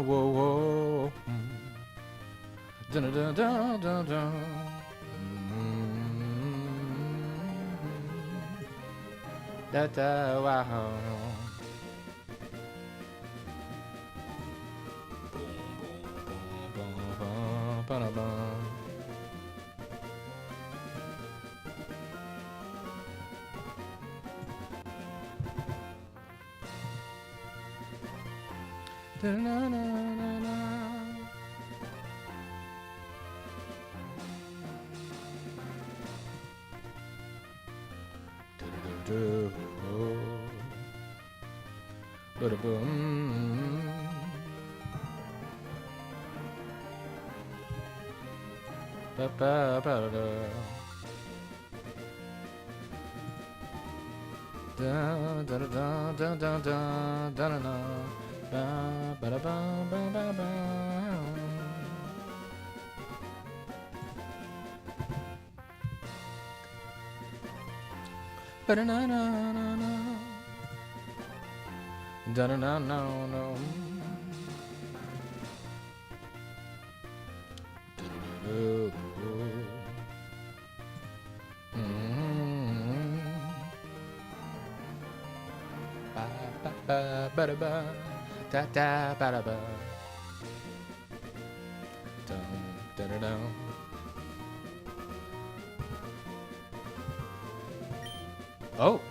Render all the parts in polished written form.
Whoa, whoa. Wow. Oh,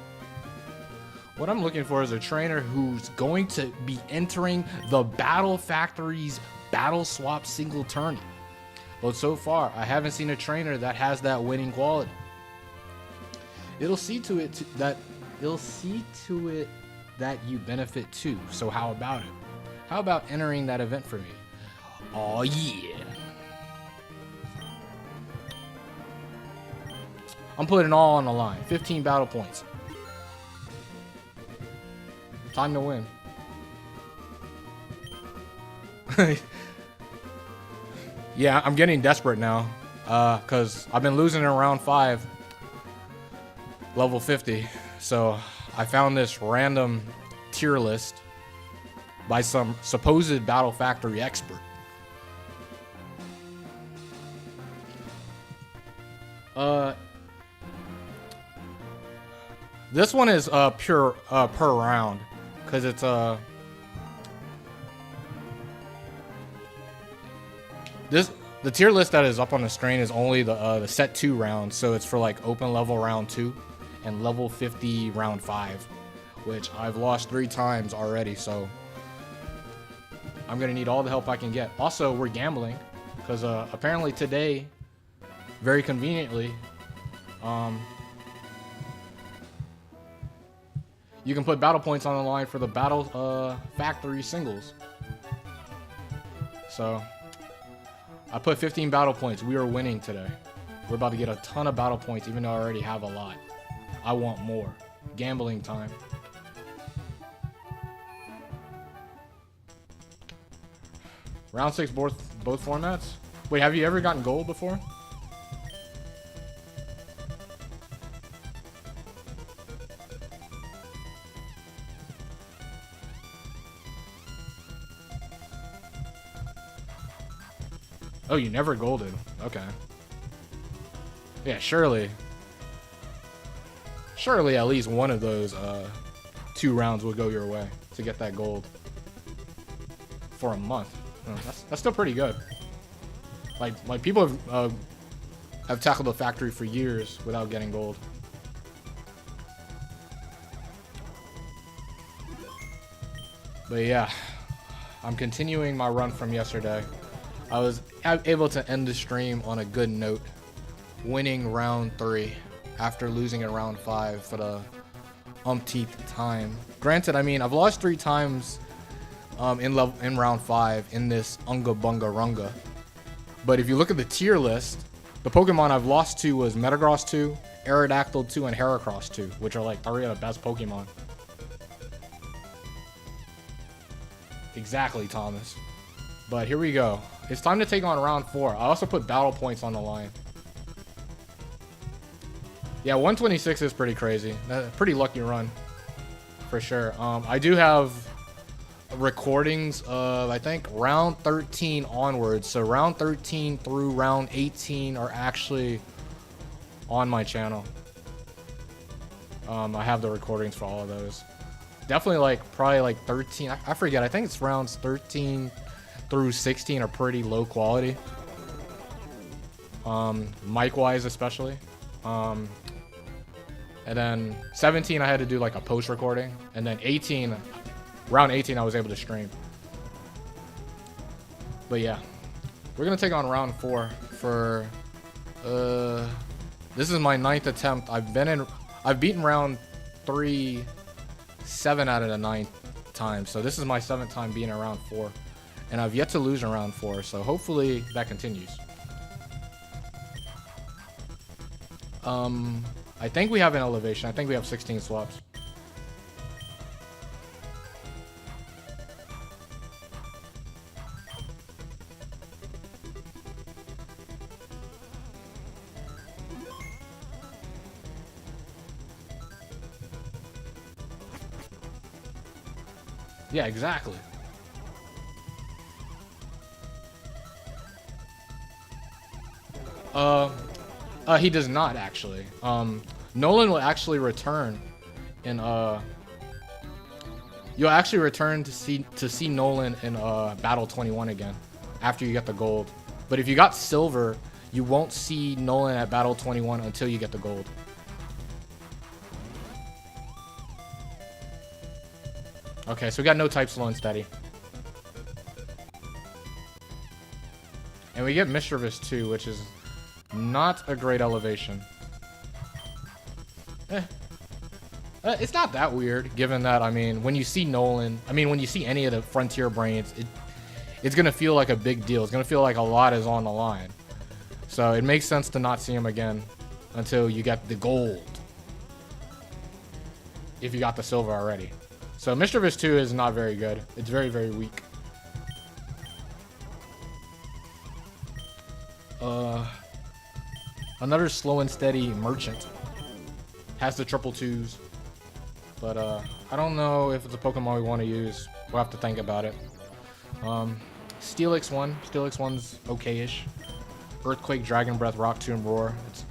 what I'm looking for is a trainer who's going to be entering the Battle Factory's Battle Swap single tourney. But so far, I haven't seen a trainer that has that winning quality. It'll see to it that you benefit too. So how about it? How about entering that event for me? Oh yeah. I'm putting it all on the line. 15 battle points. Time to win. Yeah, I'm getting desperate now. Because I've been losing in round 5. Level 50. So I found this random tier list by some supposed Battle Factory expert. This one is pure per round, because it's the tier list that is up on the screen is only the set 2 rounds, so it's for like open level round 2 and level 50 round 5, which I've lost 3 times already, so I'm gonna need all the help I can get. Also, we're gambling because apparently today, very conveniently, you can put battle points on the line for the Battle Factory singles. So I put 15 battle points. We are winning today. We're about to get a ton of battle points, even though I already have a lot. I want more. Gambling time. Round 6 both formats? Wait, have you ever gotten gold before? Oh, you never golded. Okay. Yeah, surely at least one of those 2 rounds will go your way to get that gold for a month. That's still pretty good. Like people have tackled the factory for years without getting gold. But yeah, I'm continuing my run from yesterday. I was able to end the stream on a good note, winning round 3 after losing in round 5 for the umpteenth time. Granted, I mean, I've lost 3 times in round 5 in this UNGA BUNGA RUNGA. But if you look at the tier list, The Pokemon I've lost to was Metagross 2, Aerodactyl 2, and Heracross 2, which are like 3 of the best Pokemon. Exactly, Thomas. But here we go. It's time to take on round 4. I also put battle points on the line. Yeah, 126 is pretty crazy. Pretty lucky run, for sure. I do have recordings of, I think, round 13 onwards. So round 13 through round 18 are actually on my channel. I have the recordings for all of those. Definitely like, probably like 13. I forget. I think it's rounds 13 through 16 are pretty low quality. Mic-wise especially. And then 17 I had to do like a post recording. And then 18, round 18 I was able to stream. But yeah. We're gonna take on round 4 for this is my 9th attempt. I've beaten round 3 7 out of the 9 times. So this is my 7th time being in round 4. And I've yet to lose in round 4, so hopefully that continues. I think we have an elevation. I think we have 16 swaps. Yeah, exactly. He does not actually. Nolan will actually return in you'll actually return to see Nolan in Battle 21 again after you get the gold. But if you got silver, you won't see Nolan at Battle 21 until you get the gold. Okay, so we got no type slow and steady. And we get Mischievous too, which is not a great elevation. It's not that weird, given that, I mean, when you see Nolan, when you see any of the Frontier Brains, it's going to feel like a big deal. It's going to feel like a lot is on the line. So it makes sense to not see him again until you get the gold. If you got the silver already. So Mischievous 2 is not very good. It's very, very weak. Another slow and steady Merchant. Has the triple 2s. But I don't know if it's a Pokemon we want to use. We'll have to think about it. Steelix 1. Steelix 1's okay-ish. Earthquake, Dragon Breath, Rock Tomb, Roar. It's,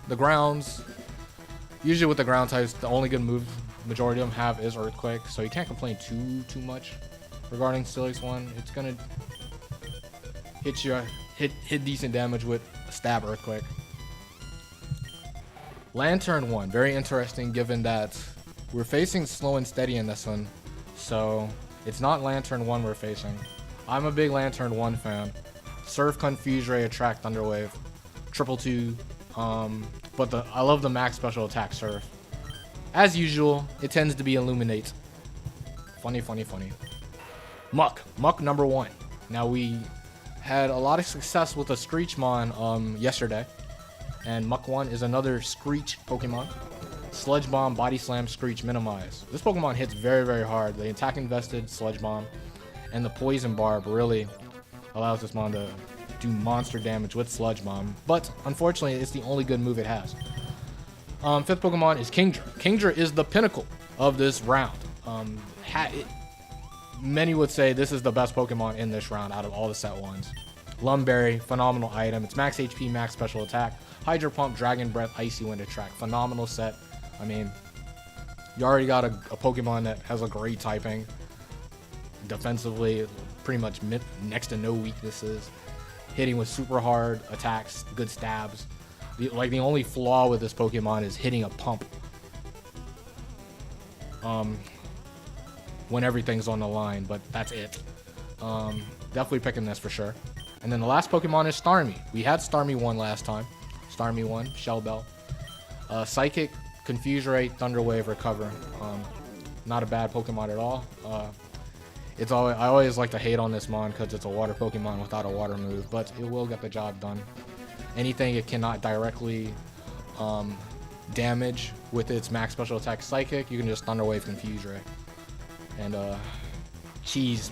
the grounds. Usually with the ground types, the only good move majority of them have is Earthquake. So you can't complain too much regarding Steelix 1. It's gonna hit decent damage with Stab Earthquake. Lantern 1, very interesting given that we're facing slow and steady in this one. So it's not Lantern 1 we're facing. I'm a big Lantern 1 fan. Surf, Confuse Ray, Attract, Thunderwave, triple 2. But I love the max special attack Surf. As usual, it tends to be Illuminate. Funny. Muck number 1. Now we had a lot of success with a Screechmon yesterday. And Muck 1 is another Screech Pokemon. Sludge Bomb, Body Slam, Screech, Minimize. This Pokemon hits very, very hard. The attack invested Sludge Bomb and the Poison Barb really allows this mon to do monster damage with Sludge Bomb. But unfortunately, it's the only good move it has. 5th Pokemon is Kingdra. Kingdra is the pinnacle of this round. Many would say this is the best Pokemon in this round out of all the set ones. Lumberry, phenomenal item. It's max HP, max special attack. Hydro Pump, Dragon Breath, Icy Wind, Attract. Phenomenal set. I mean, you already got a Pokemon that has a great typing. Defensively, pretty much next to no weaknesses. Hitting with super hard attacks, good stabs. The only flaw with this Pokemon is hitting a pump. When everything's on the line, but that's it. Definitely picking this for sure. And then the last Pokemon is Starmie. We had Starmie 1 last time. Starmie 1, Shell Bell. Psychic, Confuse Ray, Thunder Wave, Recover. Not a bad Pokemon at all. I always like to hate on this mon because it's a water Pokemon without a water move, but it will get the job done. anything it cannot directly damage with its max special attack Psychic, you can just Thunder Wave Confuse Ray. And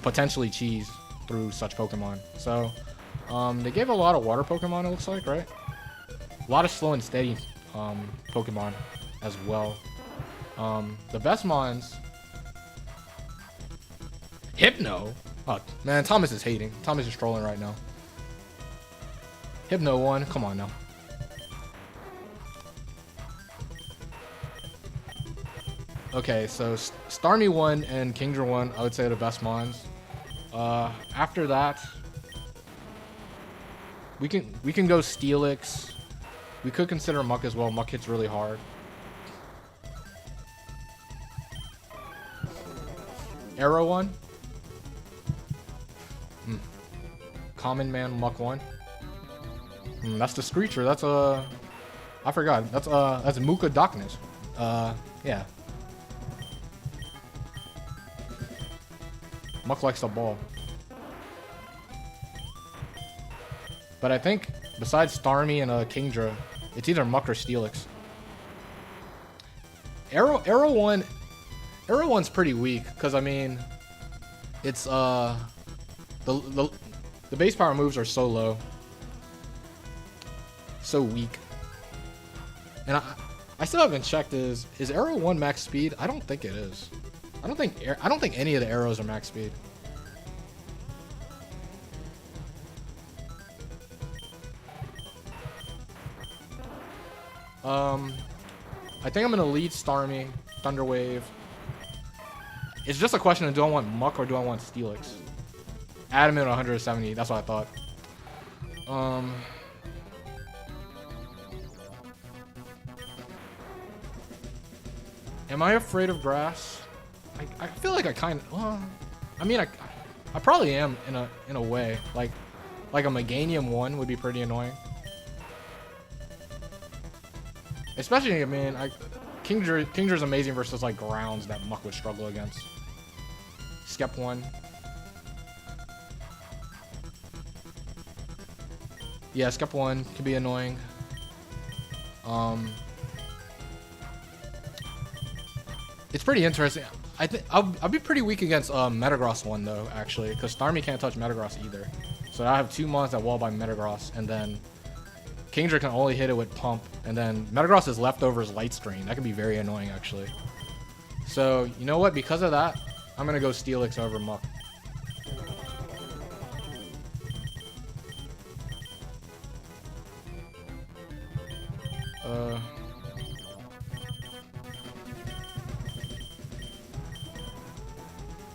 potentially cheese through such Pokemon. So they gave a lot of water Pokemon, it looks like, right? A lot of slow and steady Pokemon as well. The best mons. Hypno? Oh, man, Thomas is hating. Thomas is trolling right now. Hypno 1, come on now. Okay, so Starmie 1 and Kingdra 1, I would say are the best mons. After that, we can go Steelix. We could consider Muck as well. Muck hits really hard. Arrow 1. Common Man Muck 1. That's the Screecher. That's I forgot. That's Muka Darkness. Yeah. Muck likes the ball. But I think besides Starmie and Kingdra, it's either Muck or Steelix. Arrow 1's pretty weak because I mean, it's the base power moves are so low, so weak. And I still haven't checked is Arrow 1 max speed? I don't think it is. I don't think any of the arrows are max speed. I think I'm gonna lead Starmie, Thunder Wave. It's just a question of do I want Muck or do I want Steelix? Adamant 170, that's what I thought. Am I afraid of grass? I feel like I kind of, well, I mean, I probably am in a way. Like a Meganium 1 would be pretty annoying. Especially, I mean, Kingdra's amazing versus like grounds that Muck would struggle against. Skep 1. Yeah, Skep 1 can be annoying. It's pretty interesting. I think I'll be pretty weak against Metagross 1 though, actually, because Starmie can't touch Metagross either. So I have 2 mons that wall by Metagross, and then Kingdra can only hit it with Pump, and then Metagross is leftovers Light Strain. That can be very annoying, actually. So, you know what? Because of that, I'm going to go Steelix over Muck.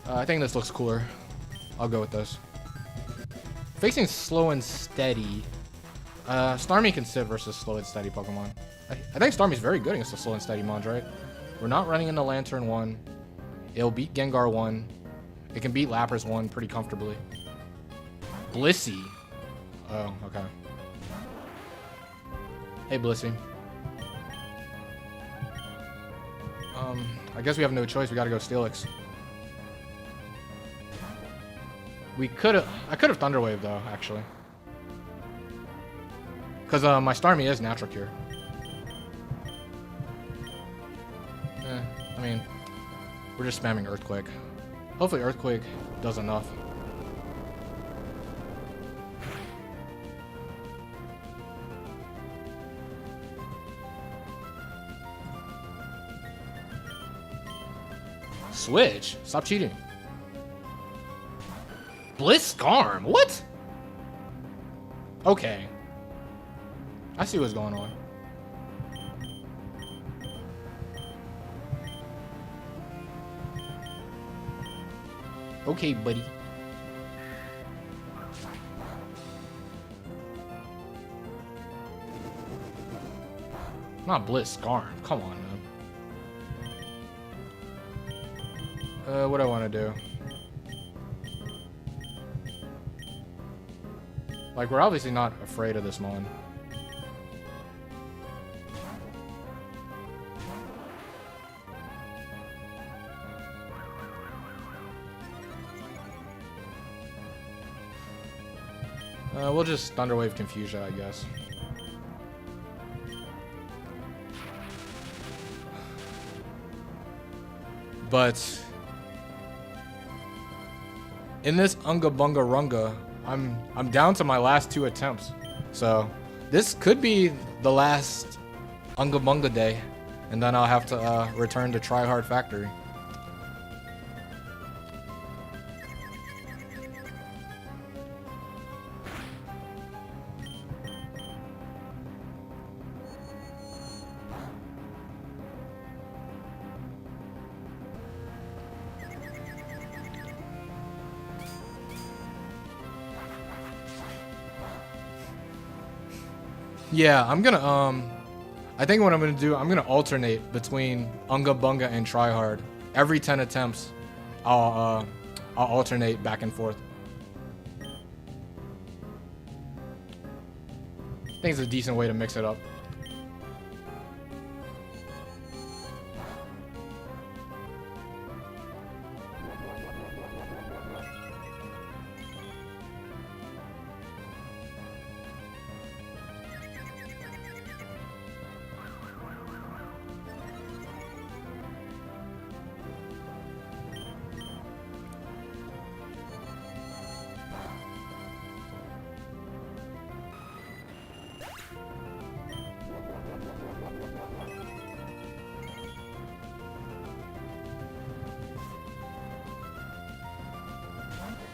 I think this looks cooler. I'll go with this. Facing slow and steady. Starmie can sit versus slow and steady Pokemon. I think Starmie's very good against the slow and steady mons, right? We're not running into Lantern 1. It'll beat Gengar 1. It can beat Lapras 1 pretty comfortably. Blissey. Oh, okay. Hey, Blissey. I guess we have no choice. We gotta go Steelix. I could have Thunder Wave though, actually. Because my Starmie is Natural Cure. I mean, we're just spamming Earthquake. Hopefully Earthquake does enough. Switch? Stop cheating. Blitzscarm? What? Okay. I see what's going on. Okay, buddy. Not Blitzscarm. Come on, man. What do I want to do? Like, we're obviously not afraid of this mon. We'll just Thunderwave Confusion, I guess. But in this Unga Bunga Runga, I'm down to my last 2 attempts. So this could be the last Unga Bunga day, and then I'll have to return to Try Hard Factory. Yeah, I'm gonna I think what I'm gonna do, I'm gonna alternate between Unga Bunga and Try Hard. Every 10 attempts, I'll alternate back and forth. I think it's a decent way to mix it up.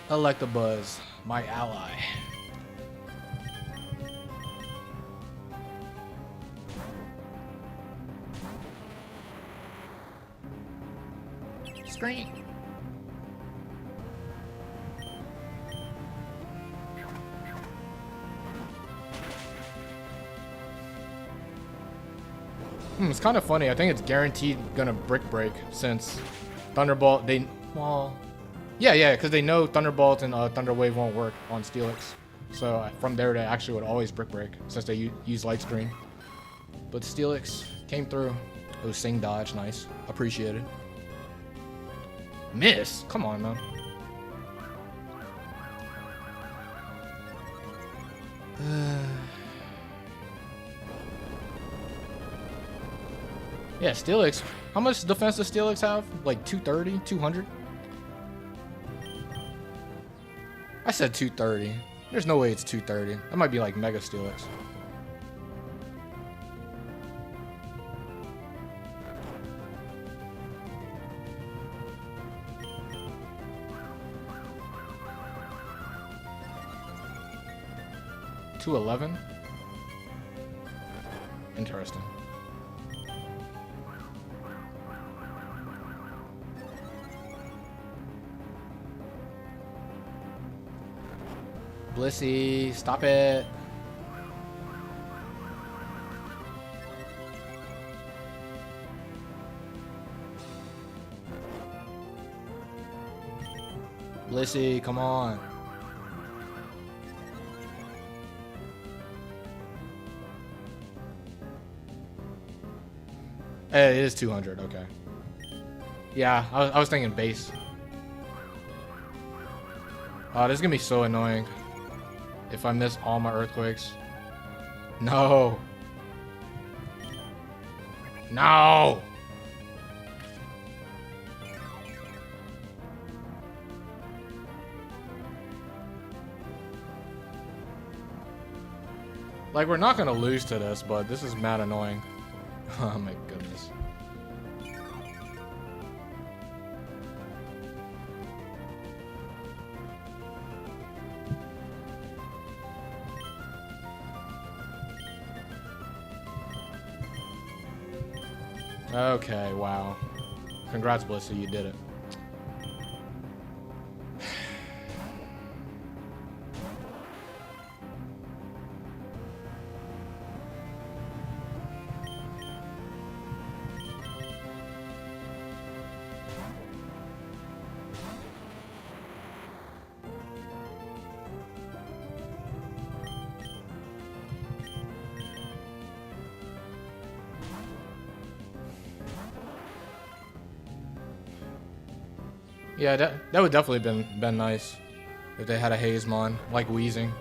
Electabuzz, my ally. Screen. It's kind of funny. I think it's guaranteed gonna brick break since Thunderbolt. Yeah, because they know Thunderbolt and Thunder Wave won't work on Steelix. So from there, they actually would always brick break since they use Light Screen. But Steelix came through. Oh, Sing Dodge, nice, appreciated. Miss, come on, man. Yeah, Steelix. How much defense does Steelix have? Like 230, 200? I said 230. There's no way it's 230. That might be like Mega Steelix. $211? Interesting. Blissey, stop it. Blissey, come on. It is 200, okay. Yeah, I was thinking base. Oh, this is gonna be so annoying if I miss all my earthquakes. No. No. Like, we're not gonna lose to this, but this is mad annoying. Oh my goodness. Okay, wow. Congrats, Blissey, you did it. Yeah, that would definitely been nice if they had a Hazemon like Wheezing.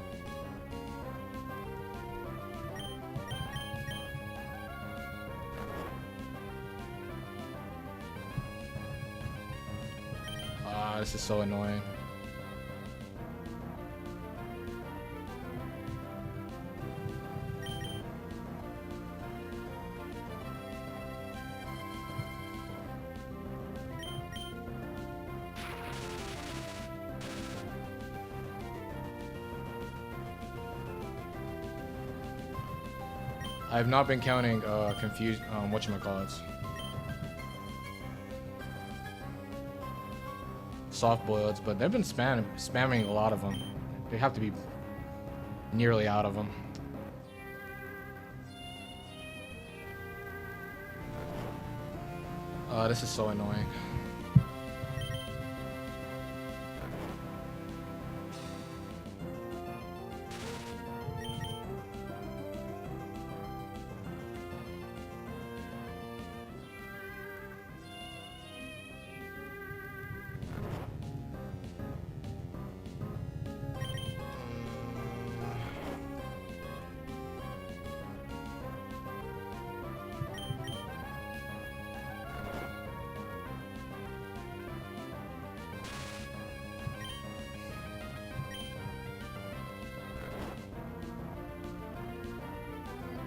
Ah, this is so annoying. I have not been counting confused whatchamacallits. Soft boileds, but they've been spamming a lot of them. They have to be nearly out of them. This is so annoying.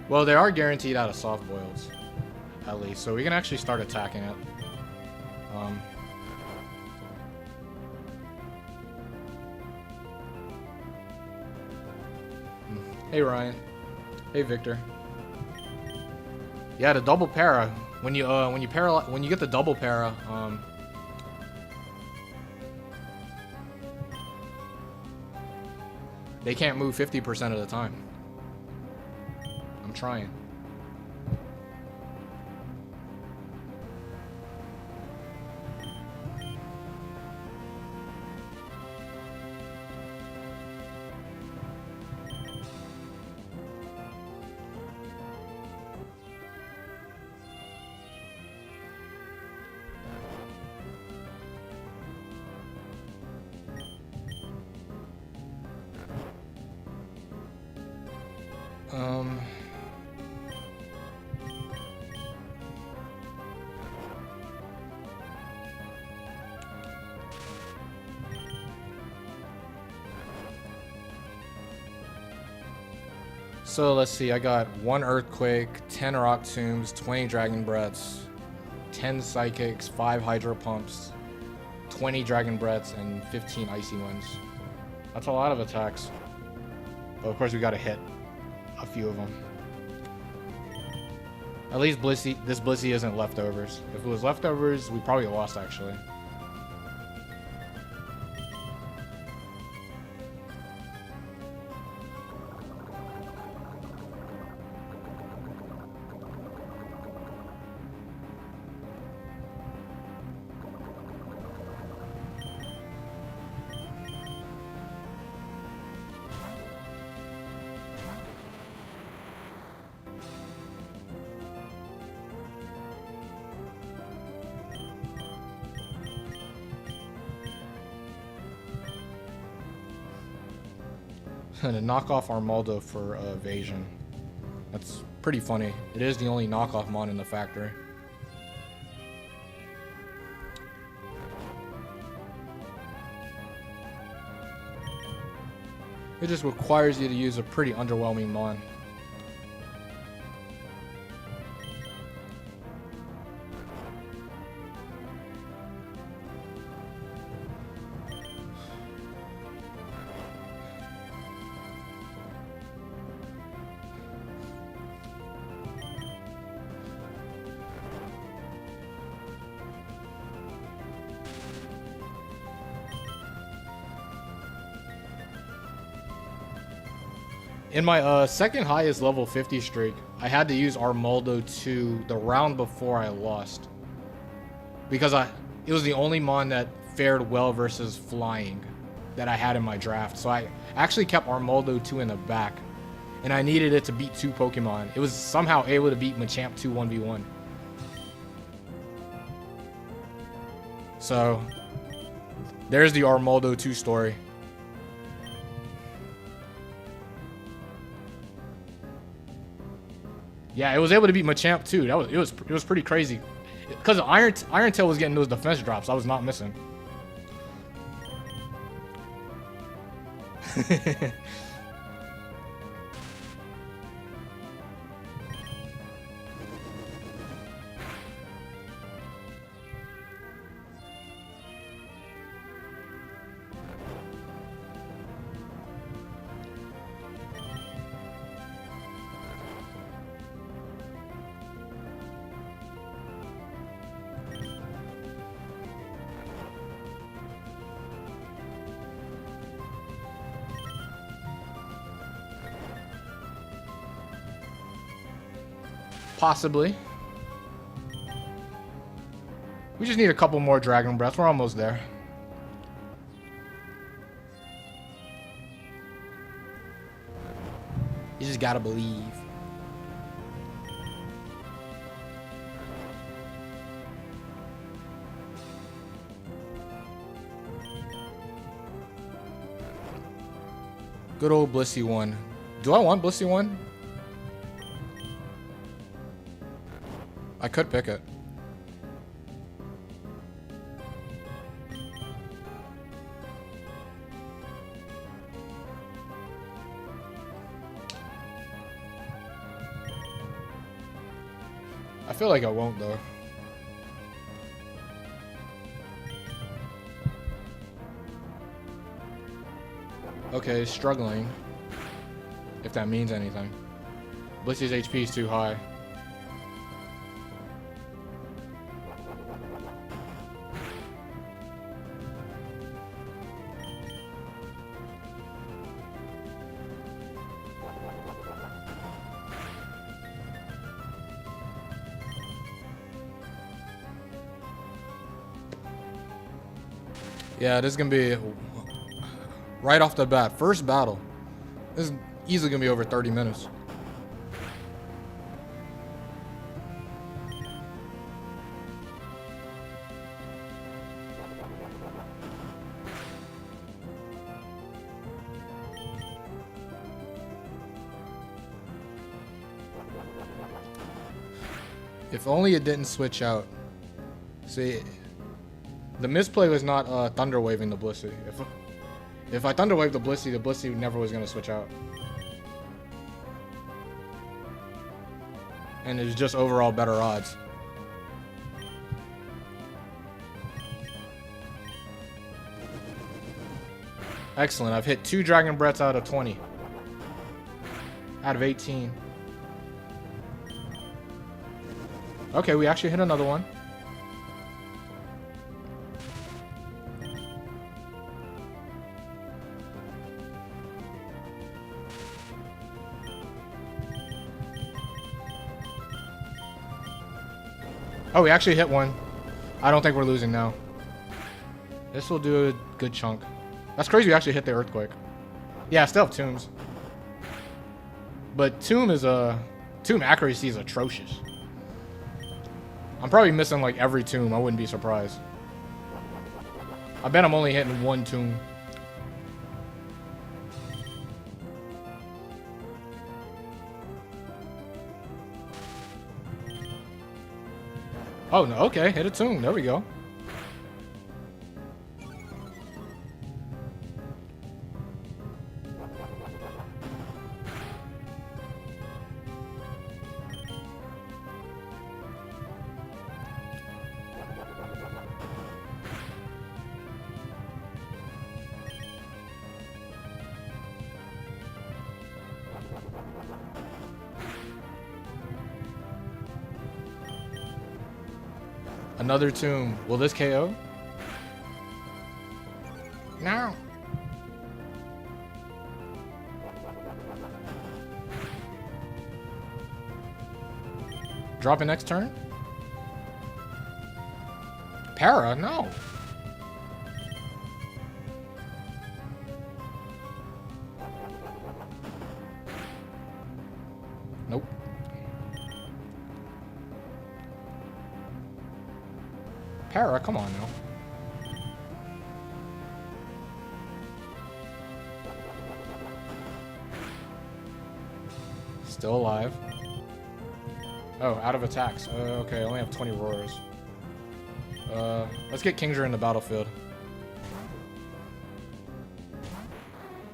Well, they are guaranteed out of soft boils, at least, so we can actually start attacking it. Hey Ryan. Hey Victor. Yeah, the double para. When you get the double para, they can't move 50% of the time. I'm trying. So let's see, I got 1 Earthquake, 10 Rock Tombs, 20 Dragon Breaths, 10 Psychics, 5 Hydro Pumps, 20 Dragon Breaths, and 15 Icy Winds. That's a lot of attacks. But of course we gotta hit a few of them. At least this Blissey isn't leftovers. If it was leftovers, we probably lost actually. And a knockoff Armaldo for evasion. That's pretty funny. It is the only knockoff mon in the factory. It just requires you to use a pretty underwhelming mon. In my second highest level 50 streak, I had to use Armaldo 2 the round before I lost. Because it was the only mon that fared well versus flying that I had in my draft. So I actually kept Armaldo 2 in the back. And I needed it to beat 2 Pokemon. It was somehow able to beat Machamp 2 1v1. So, there's the Armaldo 2 story. Yeah, it was able to beat Machamp too. It was pretty crazy. Because Iron Tail was getting those defense drops, I was not missing. Possibly. We just need a couple more dragon breaths. We're almost there. You just gotta believe. Good old Blissey 1. Do I want Blissey 1? I could pick it. I feel like I won't though. Okay, struggling. If that means anything. Blissey's HP is too high. Yeah, this is gonna be right off the bat. First battle. This is easily gonna be over 30 minutes. If only it didn't switch out. See, the misplay was not thunder waving the Blissey. If I thunder wave the Blissey never was gonna switch out. And it's just overall better odds. Excellent. I've hit 2 Dragon Breaths out of 20. Out of 18. Okay, we actually hit another one. Oh, we actually hit one. I don't think we're losing now. This will do a good chunk. That's crazy we actually hit the earthquake. Yeah, I still have tombs. But tomb accuracy is atrocious. I'm probably missing like every tomb. I wouldn't be surprised. I bet I'm only hitting 1 tomb. Oh, no. Okay. Hit a tomb. There we go. Another tomb. Will this KO? No. Drop it next turn? Para? No. Nope. Para, come on now. Still alive. Oh, out of attacks. Okay, I only have 20 roars. Let's get Kingdra in the battlefield.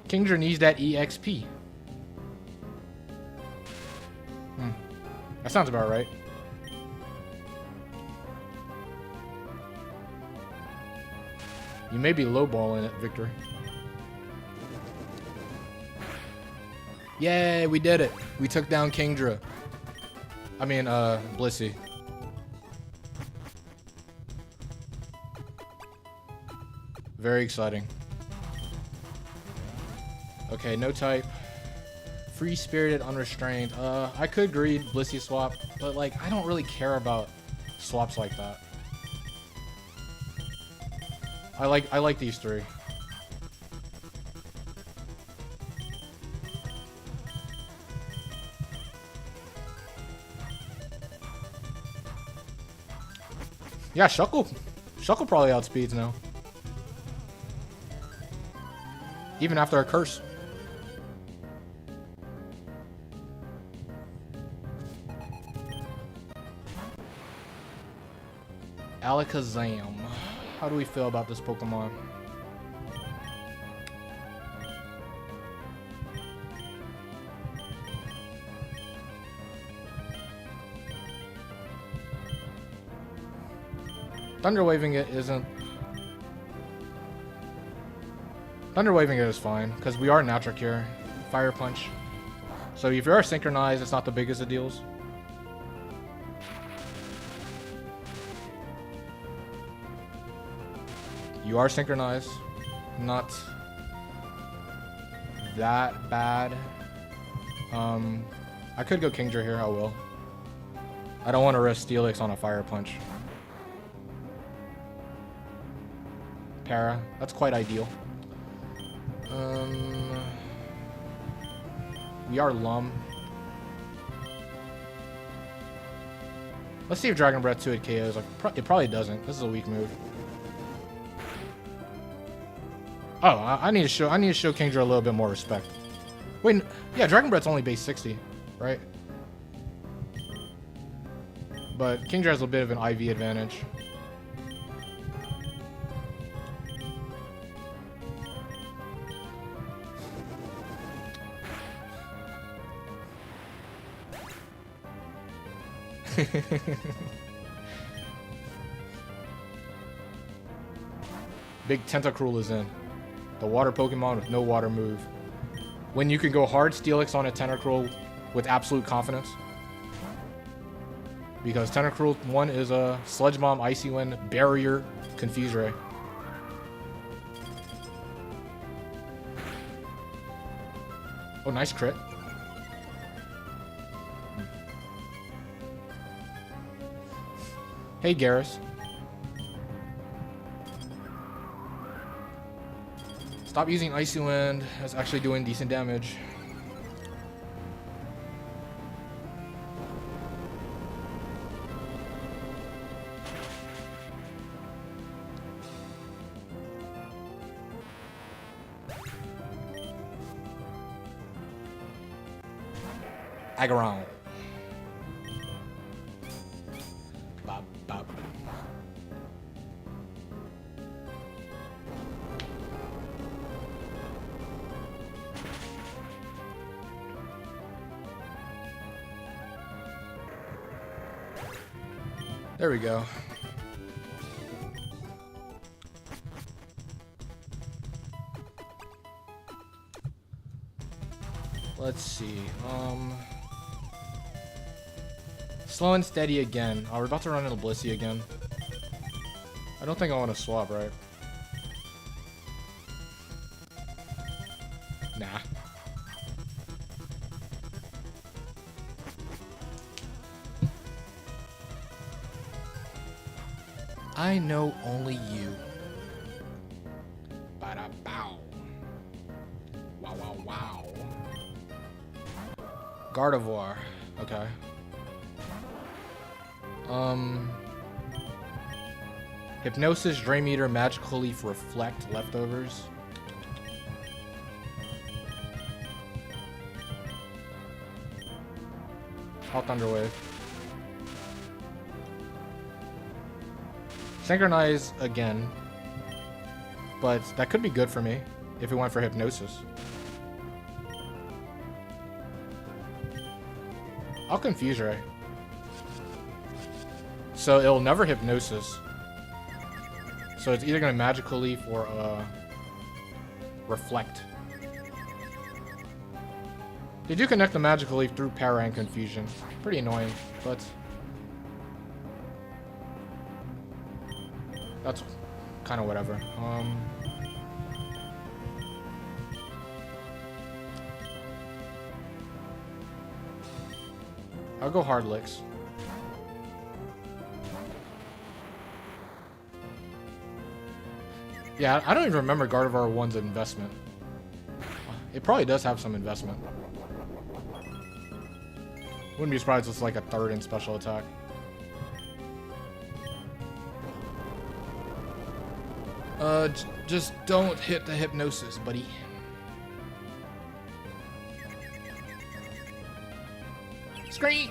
Kingdra needs that EXP. That sounds about right. You may be lowballing it, Victor. Yay, we did it. We took down Kingdra. I mean, Blissey. Very exciting. Okay, no type. Free spirited, unrestrained. I could greed Blissey swap, but like I don't really care about swaps like that. I like these three. Yeah, Shuckle probably outspeeds now. Even after a curse. Alakazam. How do we feel about this Pokemon? Thunder Waving it isn't. Thunder Waving it is fine because we are Natural Cure. Fire Punch. So if you are synchronized, it's not the biggest of deals. You are synchronized. Not that bad. I could go Kingdra here. I will. I don't want to risk Steelix on a Fire Punch. Para. That's quite ideal. We are Lum. Let's see if Dragon Breath 2 it KOs. Like, it probably doesn't. This is a weak move. Oh, I need to show Kingdra a little bit more respect. Wait, yeah, Dragon Breath's only base 60, right? But Kingdra has a bit of an IV advantage. Big Tentacruel is in. The water Pokemon with no water move. When you can go hard Steelix on a Tentacruel with absolute confidence. Because Tentacruel 1 is a Sludge Bomb, Icy Wind, Barrier, Confuse Ray. Oh, nice crit. Hey, Garrus. Stop using Icy Wind. That's actually doing decent damage. Aggron. Bop, bop. There we go. Let's see. Slow and steady again. Oh, we're about to run into Blissey again. I don't think I want to swap, right? Nah. I know only you. Ba-da-bow. Wow, wow, wow. Gardevoir. Okay. Hypnosis, Drain Meter, Magical Leaf, Reflect, Leftovers. I'll Thunder Wave. Synchronize again. But that could be good for me. if it went for hypnosis. I'll confuse Ray. So it'll never hypnosis. So it's either gonna magical leaf or reflect. They do connect the magical leaf through para and confusion. Pretty annoying, but that's kind of whatever. I'll go hard licks. Yeah, I don't even remember Gardevoir 1's investment. It probably does have some investment. Wouldn't be surprised if it's like a third in special attack. Just don't hit the hypnosis, buddy. Scream!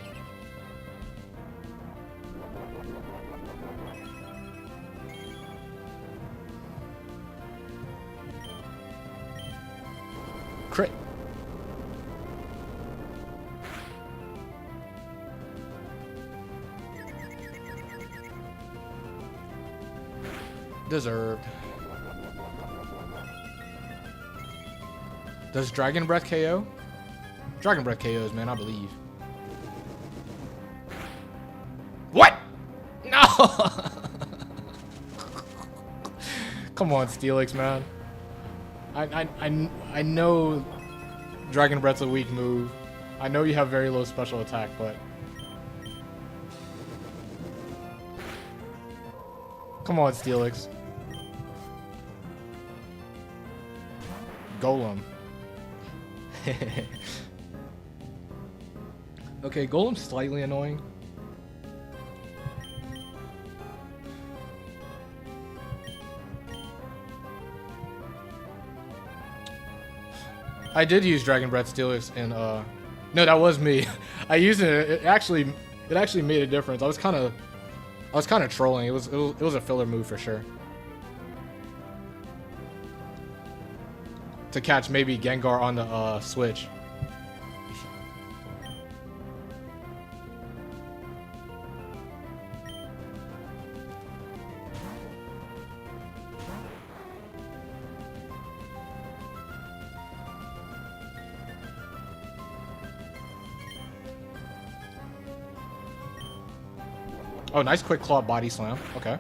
Crit. Deserved. Does Dragon Breath KO? Dragon Breath KOs, man, I believe. What? No! Come on, Steelix, man. I know Dragon Breath's a weak move. I know you have very low special attack, but come on, Steelix. Golem. Okay, Golem's slightly annoying. I did use Dragon Breath Steelix in no, that was me. I used it. It actually made a difference. I was kind of trolling. It was a filler move for sure. To catch maybe Gengar on the switch. Oh, nice quick claw body slam. Okay.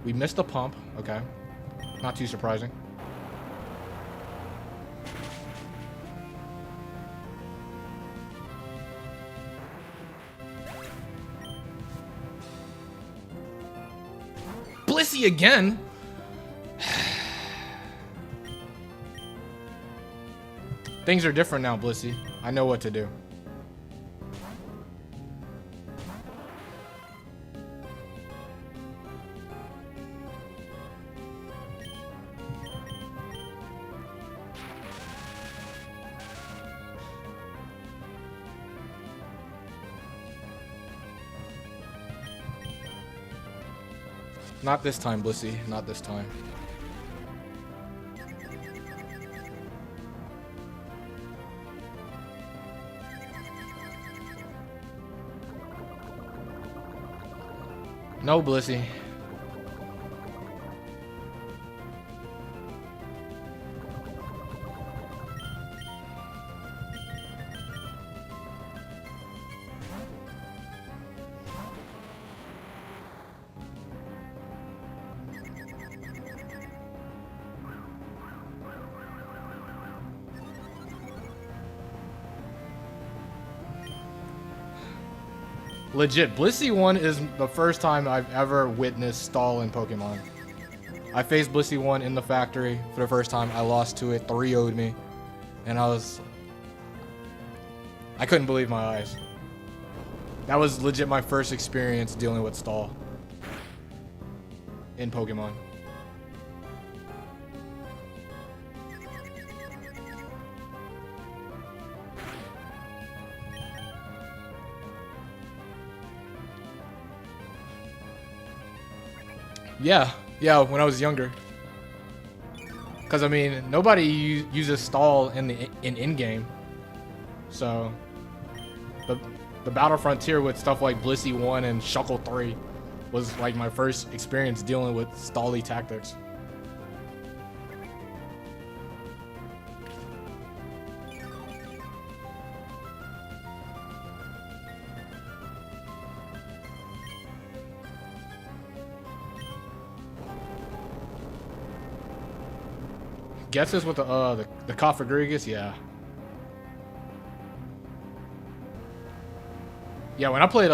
We missed the pump. Okay. Not too surprising. Blissey again? Things are different now, Blissey. I know what to do. Not this time, Blissey. Not this time. No, Blissey. Legit, Blissey 1 is the first time I've ever witnessed stall in Pokemon. I faced Blissey 1 in the factory for the first time. I lost to it, 3-0'd me. And I couldn't believe my eyes. That was legit my first experience dealing with stall in Pokemon. Yeah, when I was younger. Because I mean, nobody uses stall in game. So the Battle Frontier with stuff like Blissey 1 and Shuckle 3 was like my first experience dealing with stally tactics. Gets us with the Cofagrigus, yeah. Yeah, when I played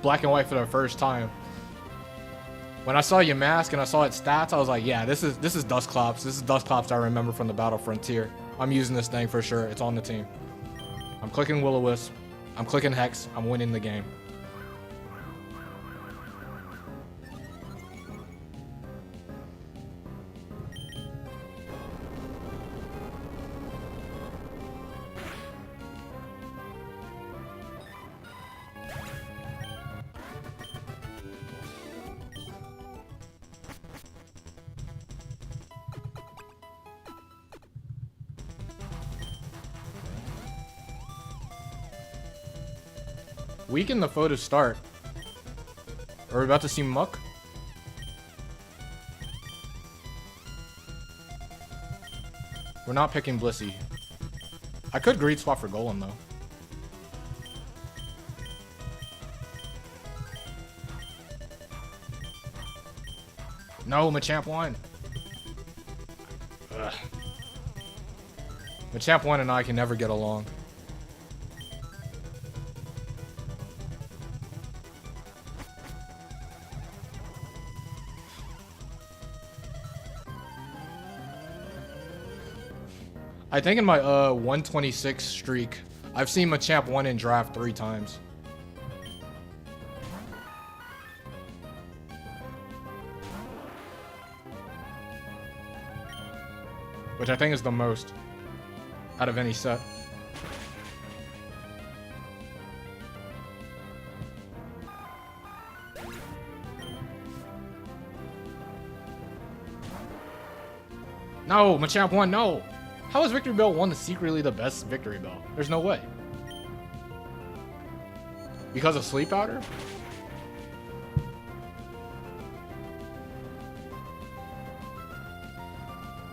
Black and White for the first time, when I saw your mask and I saw its stats, I was like, yeah, this is Dustclops. This is Dustclops I remember from the Battle Frontier. I'm using this thing for sure. It's on the team. I'm clicking Will-O-Wisp. I'm clicking Hex. I'm winning the game. Weaken the foe to start. Are we about to see Muck? We're not picking Blissey. I could greed swap for Golem though. No, Machamp won. Ugh. Machamp 1 and I can never get along. I think in my 126 streak, I've seen Machamp 1 in draft 3 times. Which I think is the most out of any set. No, Machamp 1, no! How is Victory Bell 1 secretly the best Victory Bell? There's no way. Because of Sleep Powder?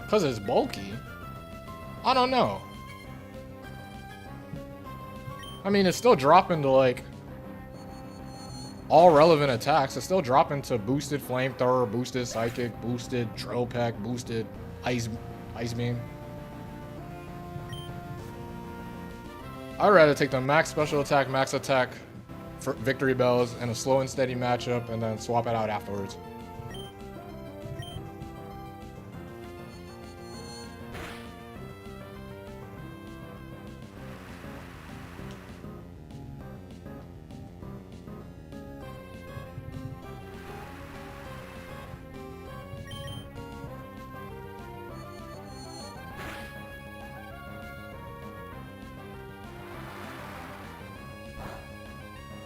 Because it's bulky? I don't know. I mean, it's still dropping to like all relevant attacks. It's still dropping to boosted Flamethrower, boosted Psychic, boosted Drill Peck, boosted Ice Beam. I'd rather take the max special attack, max attack for Victory Bells and a slow and steady matchup and then swap it out afterwards.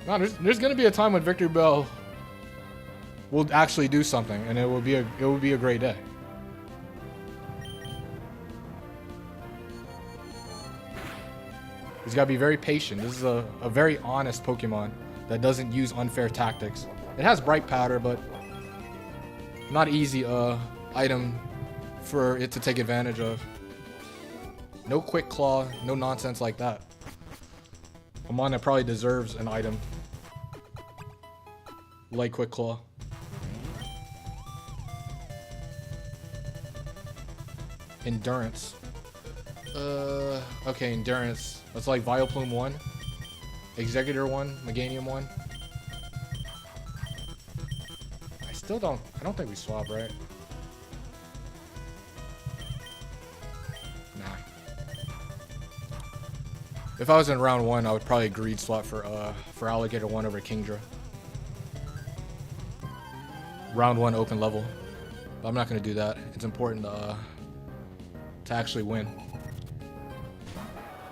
No, there's gonna be a time when Victory Bell will actually do something, and it will be a great day. He's gotta be very patient. This is a very honest Pokemon that doesn't use unfair tactics. It has Bright Powder, but not easy item for it to take advantage of. No Quick Claw, no nonsense like that. A mon that probably deserves an item like Quick Claw. Endurance. Okay, Endurance. That's like Vileplume 1, Executor 1, Meganium 1. I don't think we swap, right? Nah. If I was in round 1, I would probably greed swap for Alligator 1 over Kingdra. Round 1 open level. But I'm not gonna do that. It's important to actually win.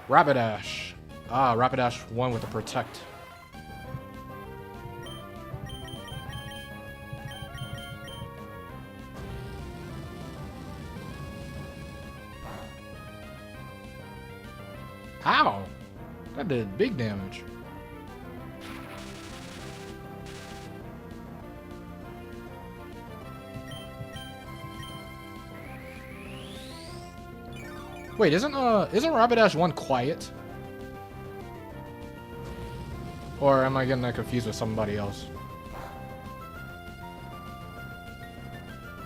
Rapidash. Ah, Rapidash 1 with the Protect. How? That did big damage. Wait, isn't Rapidash 1 quiet? Or am I getting that confused with somebody else?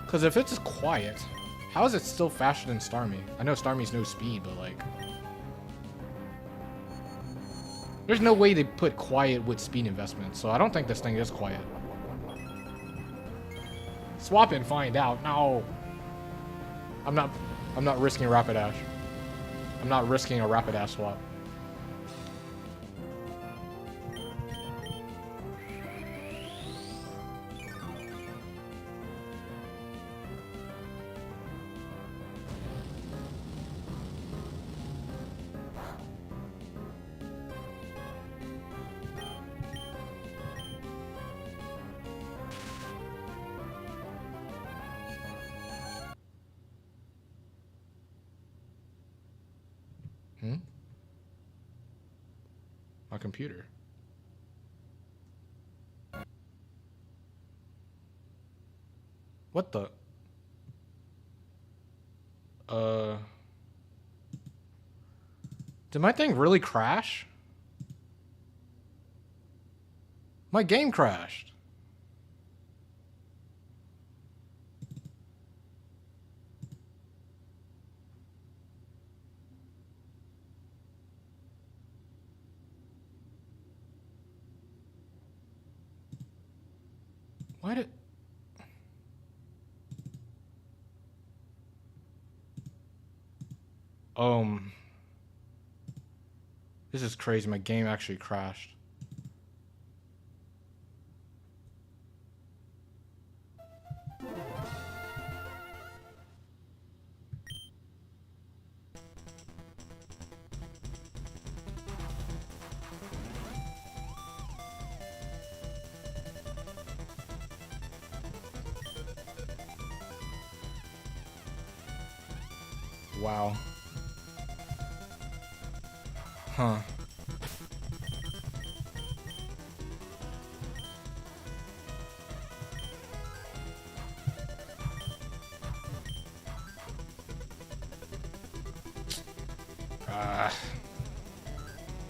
Because if it's quiet, how is it still faster than Starmie? I know Starmie's no speed, but like... There's no way they put quiet with speed investment, so I don't think this thing is quiet. Swap and find out. No! I'm not risking Rapidash. I'm not risking a Rapidash swap. My computer. What the? Did my thing really crash? My game crashed. Why did... This is crazy. My game actually crashed. Wow. Huh.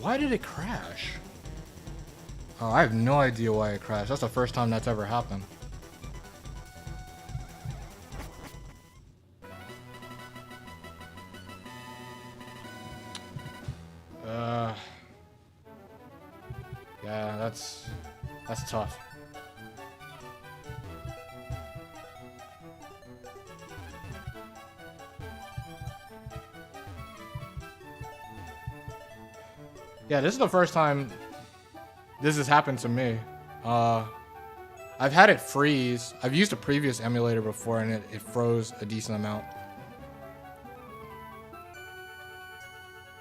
Why did it crash? Oh, I have no idea why it crashed. That's the first time that's ever happened. Yeah, that's tough. Yeah, this is the first time this has happened to me. I've had it freeze. I've used a previous emulator before and it froze a decent amount.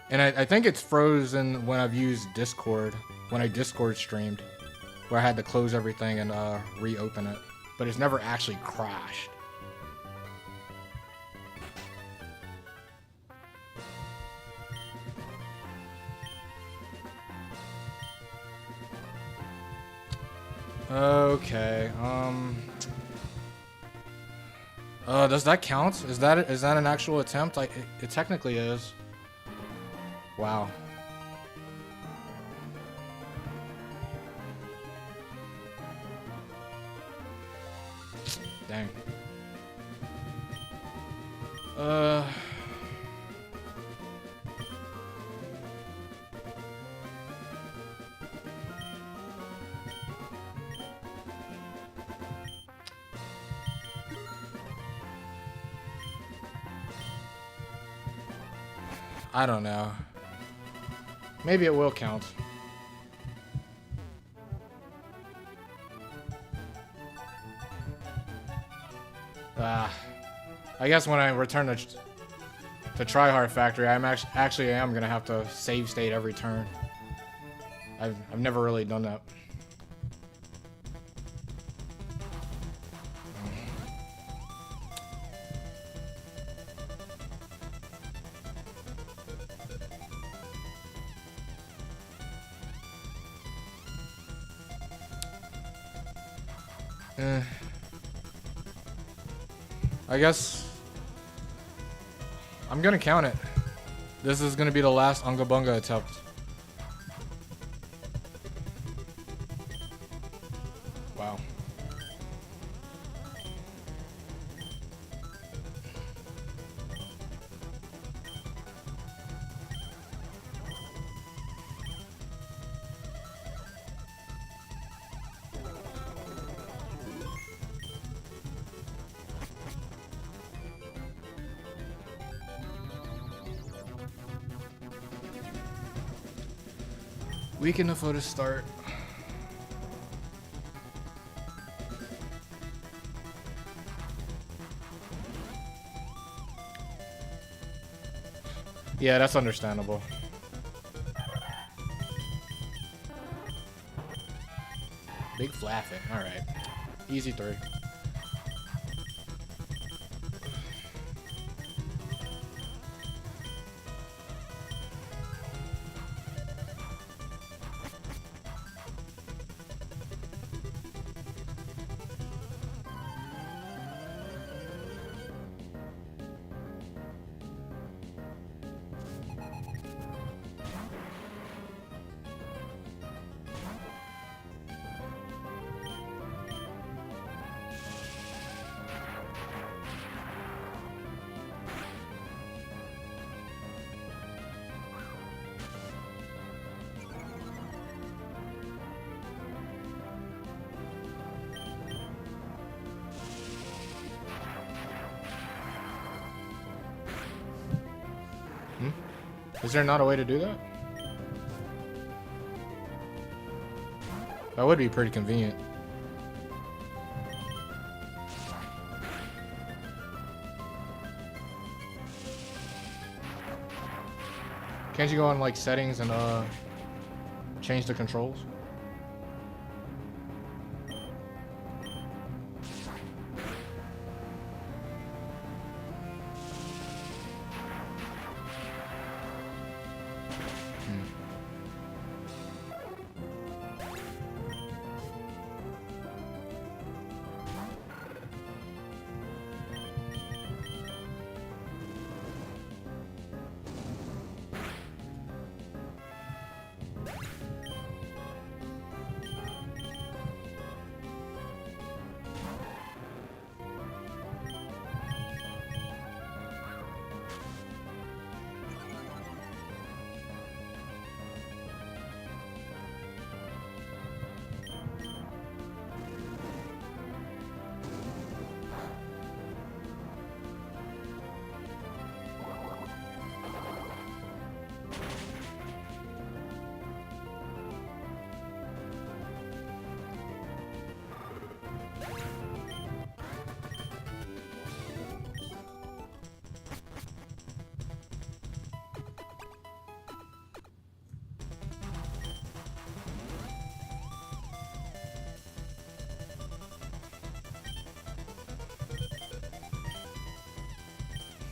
And I think it's frozen when I've used Discord, when I Discord streamed, where I had to close everything and reopen it. But it's never actually crashed. Okay, does that count? Is that an actual attempt? It technically is. Wow. Dang. I don't know. Maybe it will count. I guess when I return to Tryhard Factory, I'm actually am gonna have to save state every turn. I've never really done that. Eh. I guess I'm gonna count it. This is gonna be the last Unga Bunga attempt. Wow. Week in the photo start. Yeah, that's understandable. Big flaffing. All right. Easy 3. Is there not a way to do that? That would be pretty convenient. Can't you go on like settings and change the controls?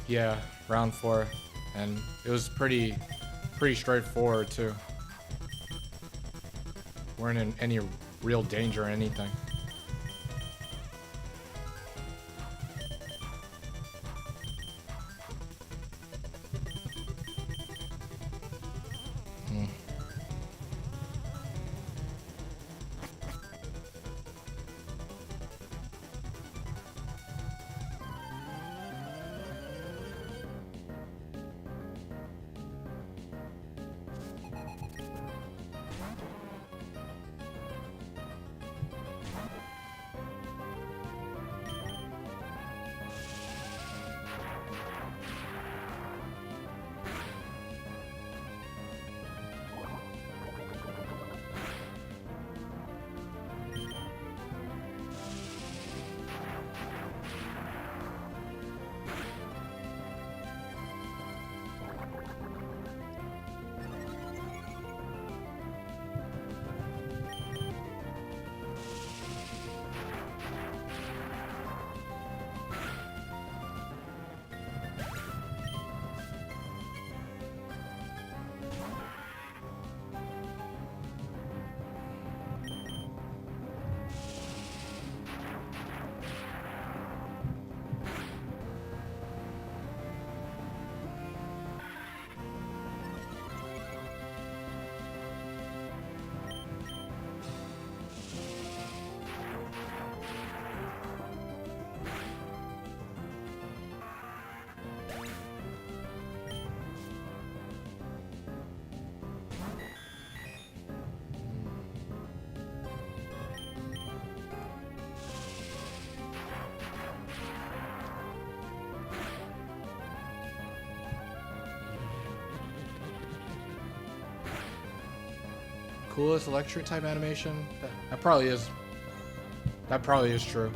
Yeah, round 4, and it was pretty straightforward too. Weren't in any real danger or anything. coolest electric type animation. That probably is. That probably is true.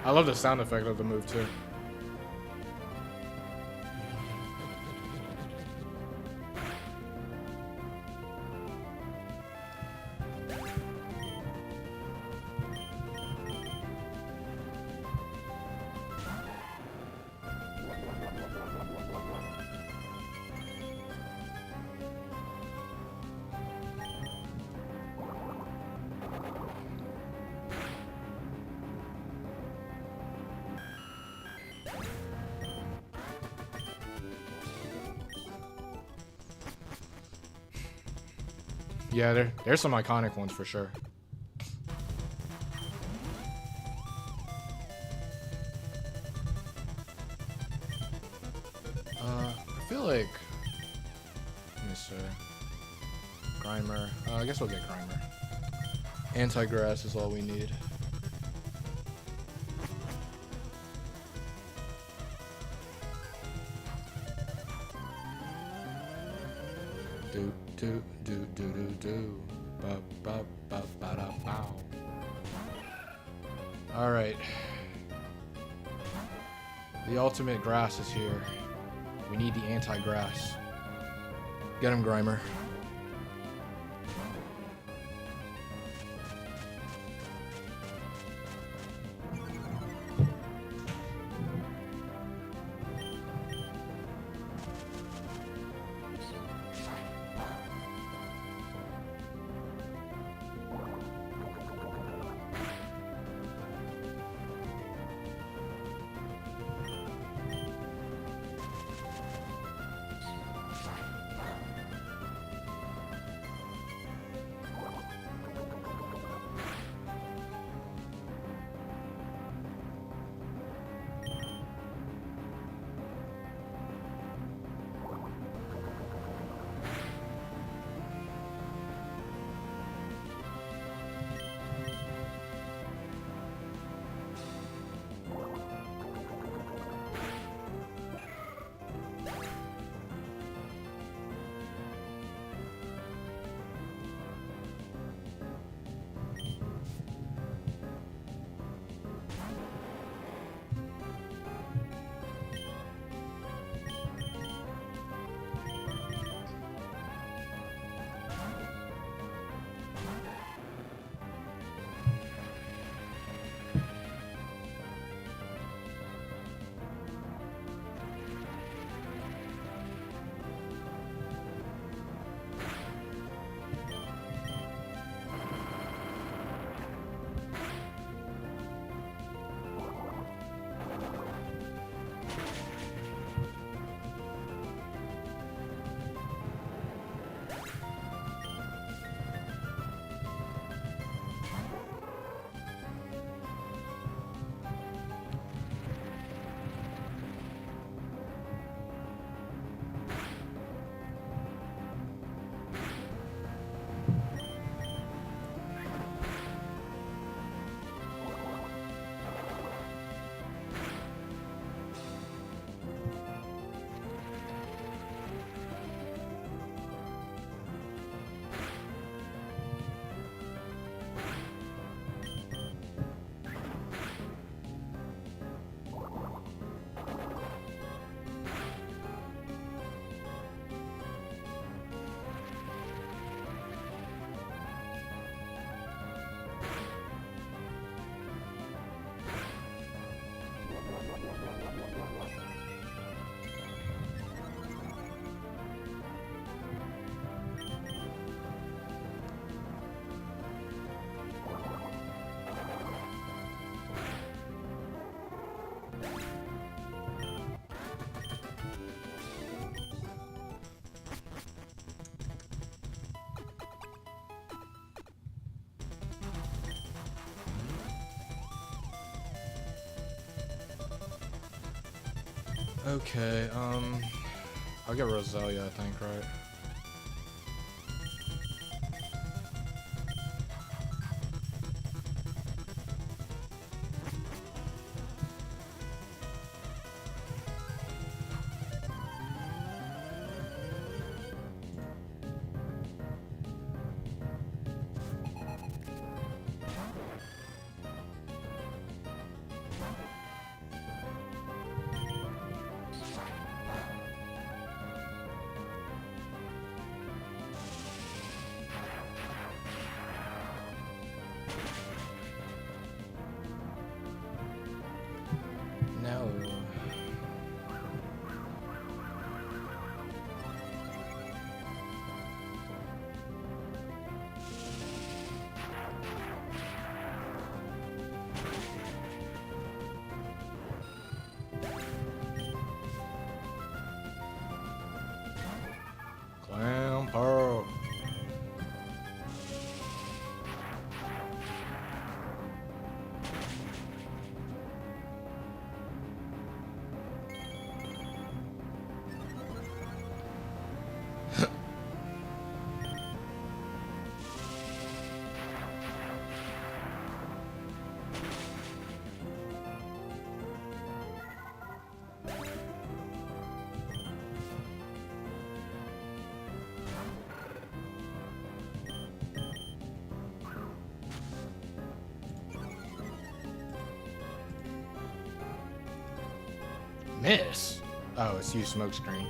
I love the sound effect of the move too. Yeah, there's some iconic ones for sure. I feel like, let me see, Grimer. I guess we'll get Grimer. Anti-grass is all we need. Do do do do do do. Ba ba ba ba da bow. All right. The ultimate grass is here. We need the anti-grass. Get him, Grimer. Okay, I'll get Roselia, I think, right? No. Clam pearl. Miss. Oh, it's you, smoke screen.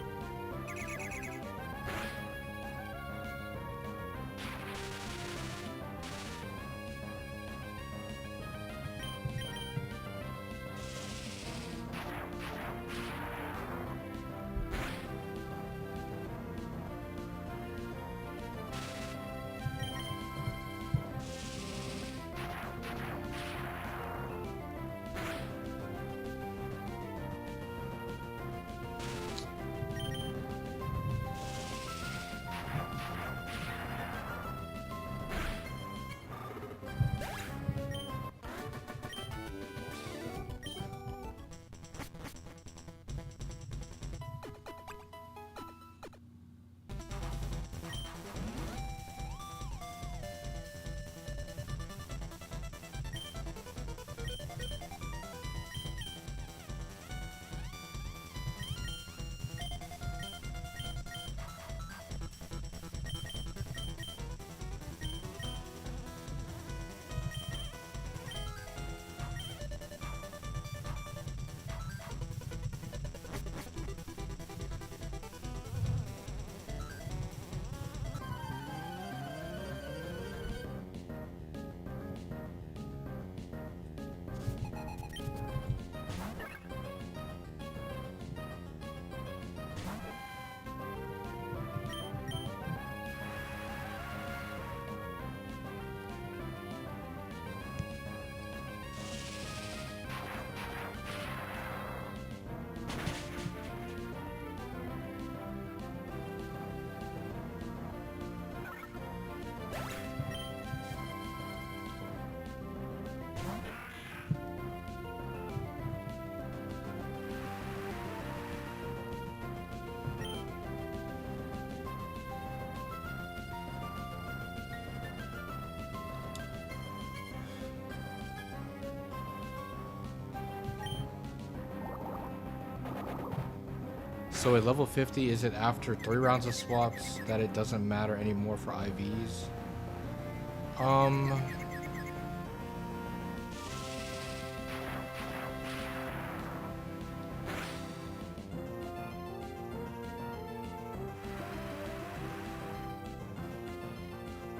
So at level 50, is it after 3 rounds of swaps that it doesn't matter anymore for IVs?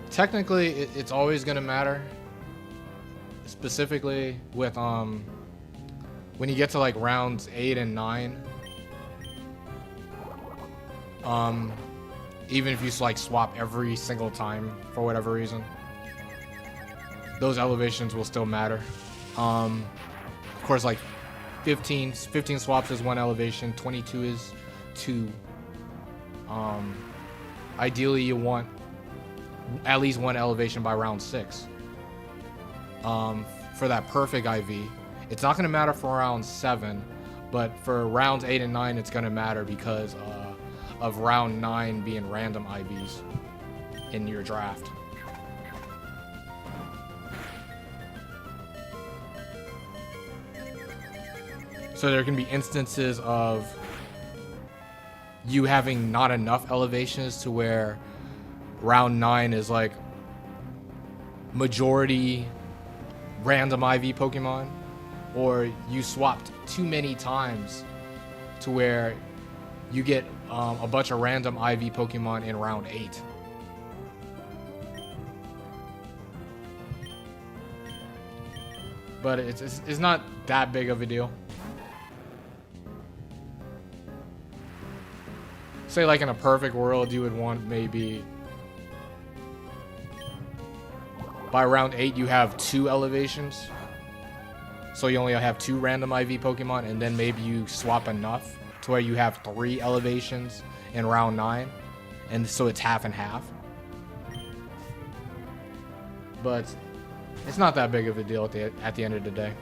Technically, it's always gonna matter. Specifically with when you get to like rounds 8 and 9. Even if you like swap every single time for whatever reason, those elevations will still matter. Of course, like 15 swaps is 1 elevation, 22 is 2. Ideally you want at least 1 elevation by round 6 for that perfect IV. It's not going to matter for round 7, but for rounds 8 and 9 it's going to matter because of round 9 being random IVs in your draft. So there can be instances of you having not enough elevations to where round 9 is like majority random IV Pokemon, or you swapped too many times to where you get a bunch of random IV Pokemon in round 8. But it's not that big of a deal. say like in a perfect world, you would want maybe by round 8 you have 2 elevations. So you only have 2 random IV Pokemon, and then maybe you swap enough to where you have 3 elevations in round 9. And so it's half and half. But it's not that big of a deal at the end of the day.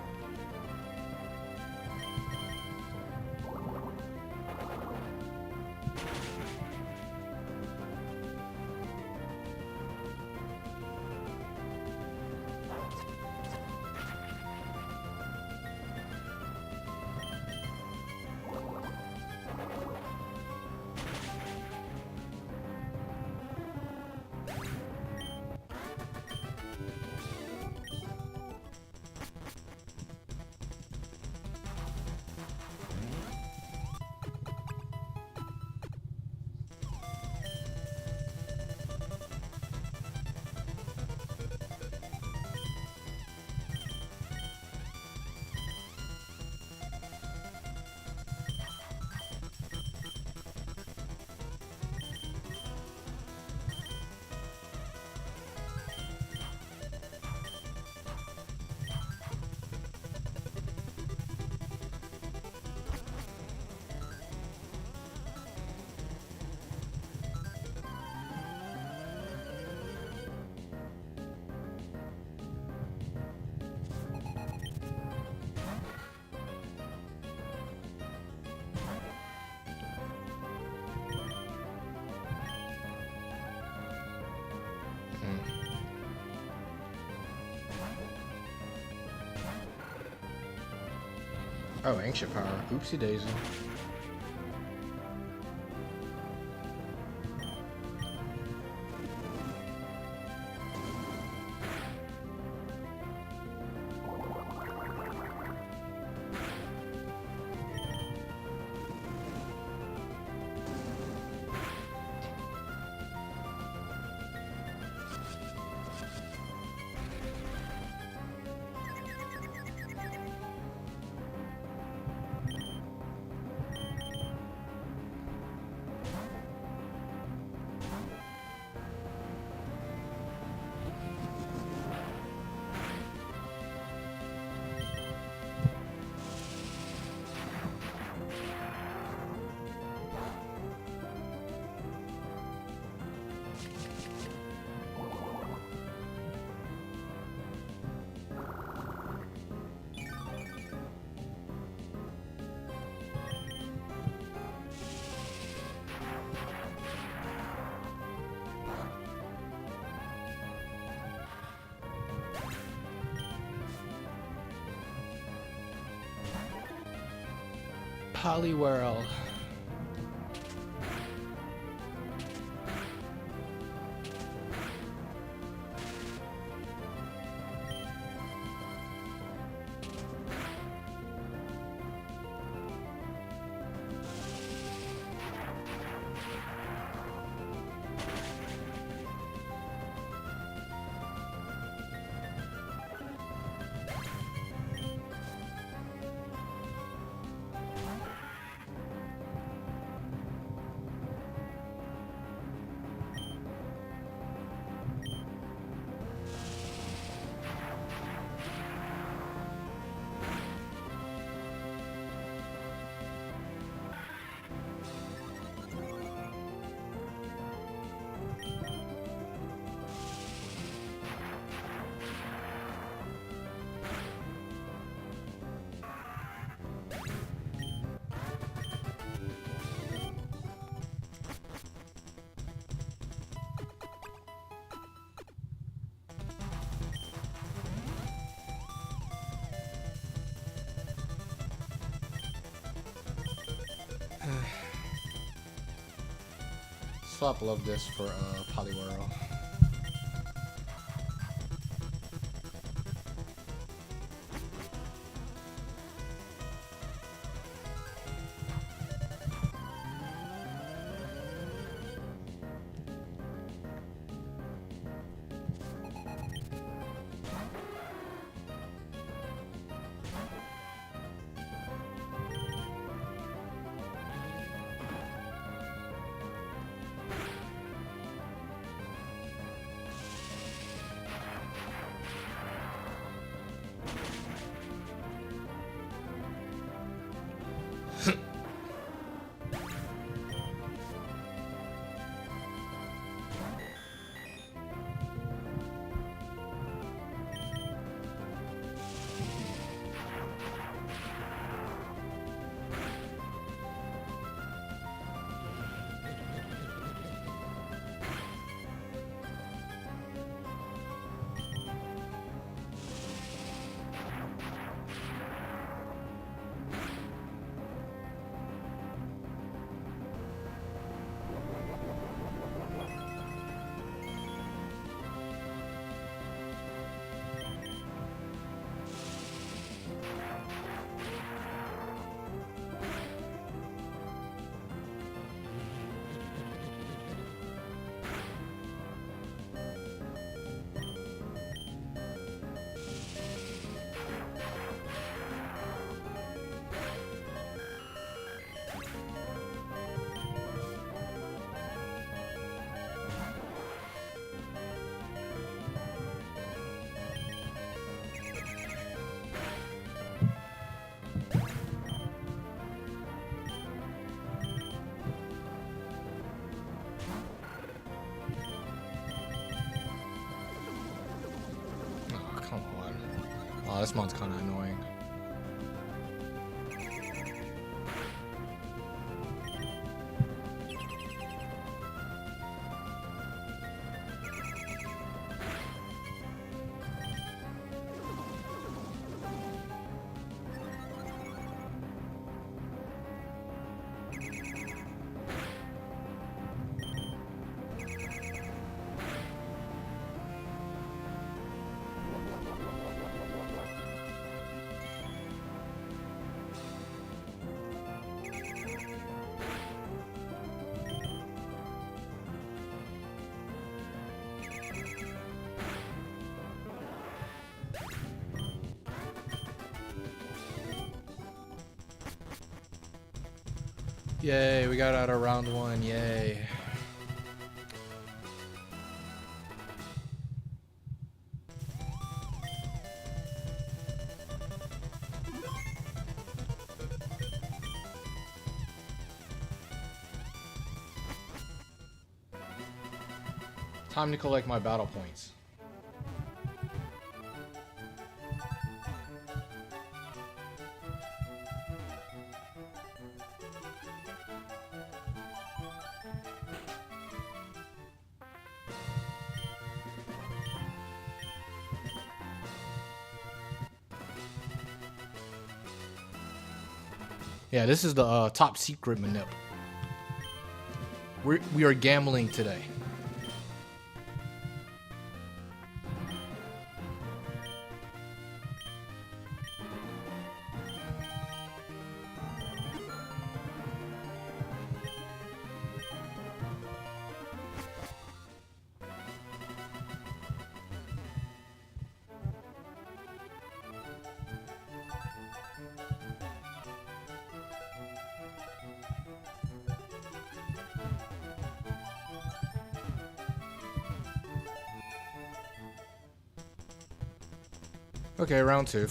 Oh, Ancient Power. Oopsie daisy. Poliwhirl. Swap love this for Poliwhirl. this one's kind of annoying. Yay, we got out of round 1, yay. Time to collect my battle points. Yeah, this is the top secret manip. We are gambling today. Okay, round 2.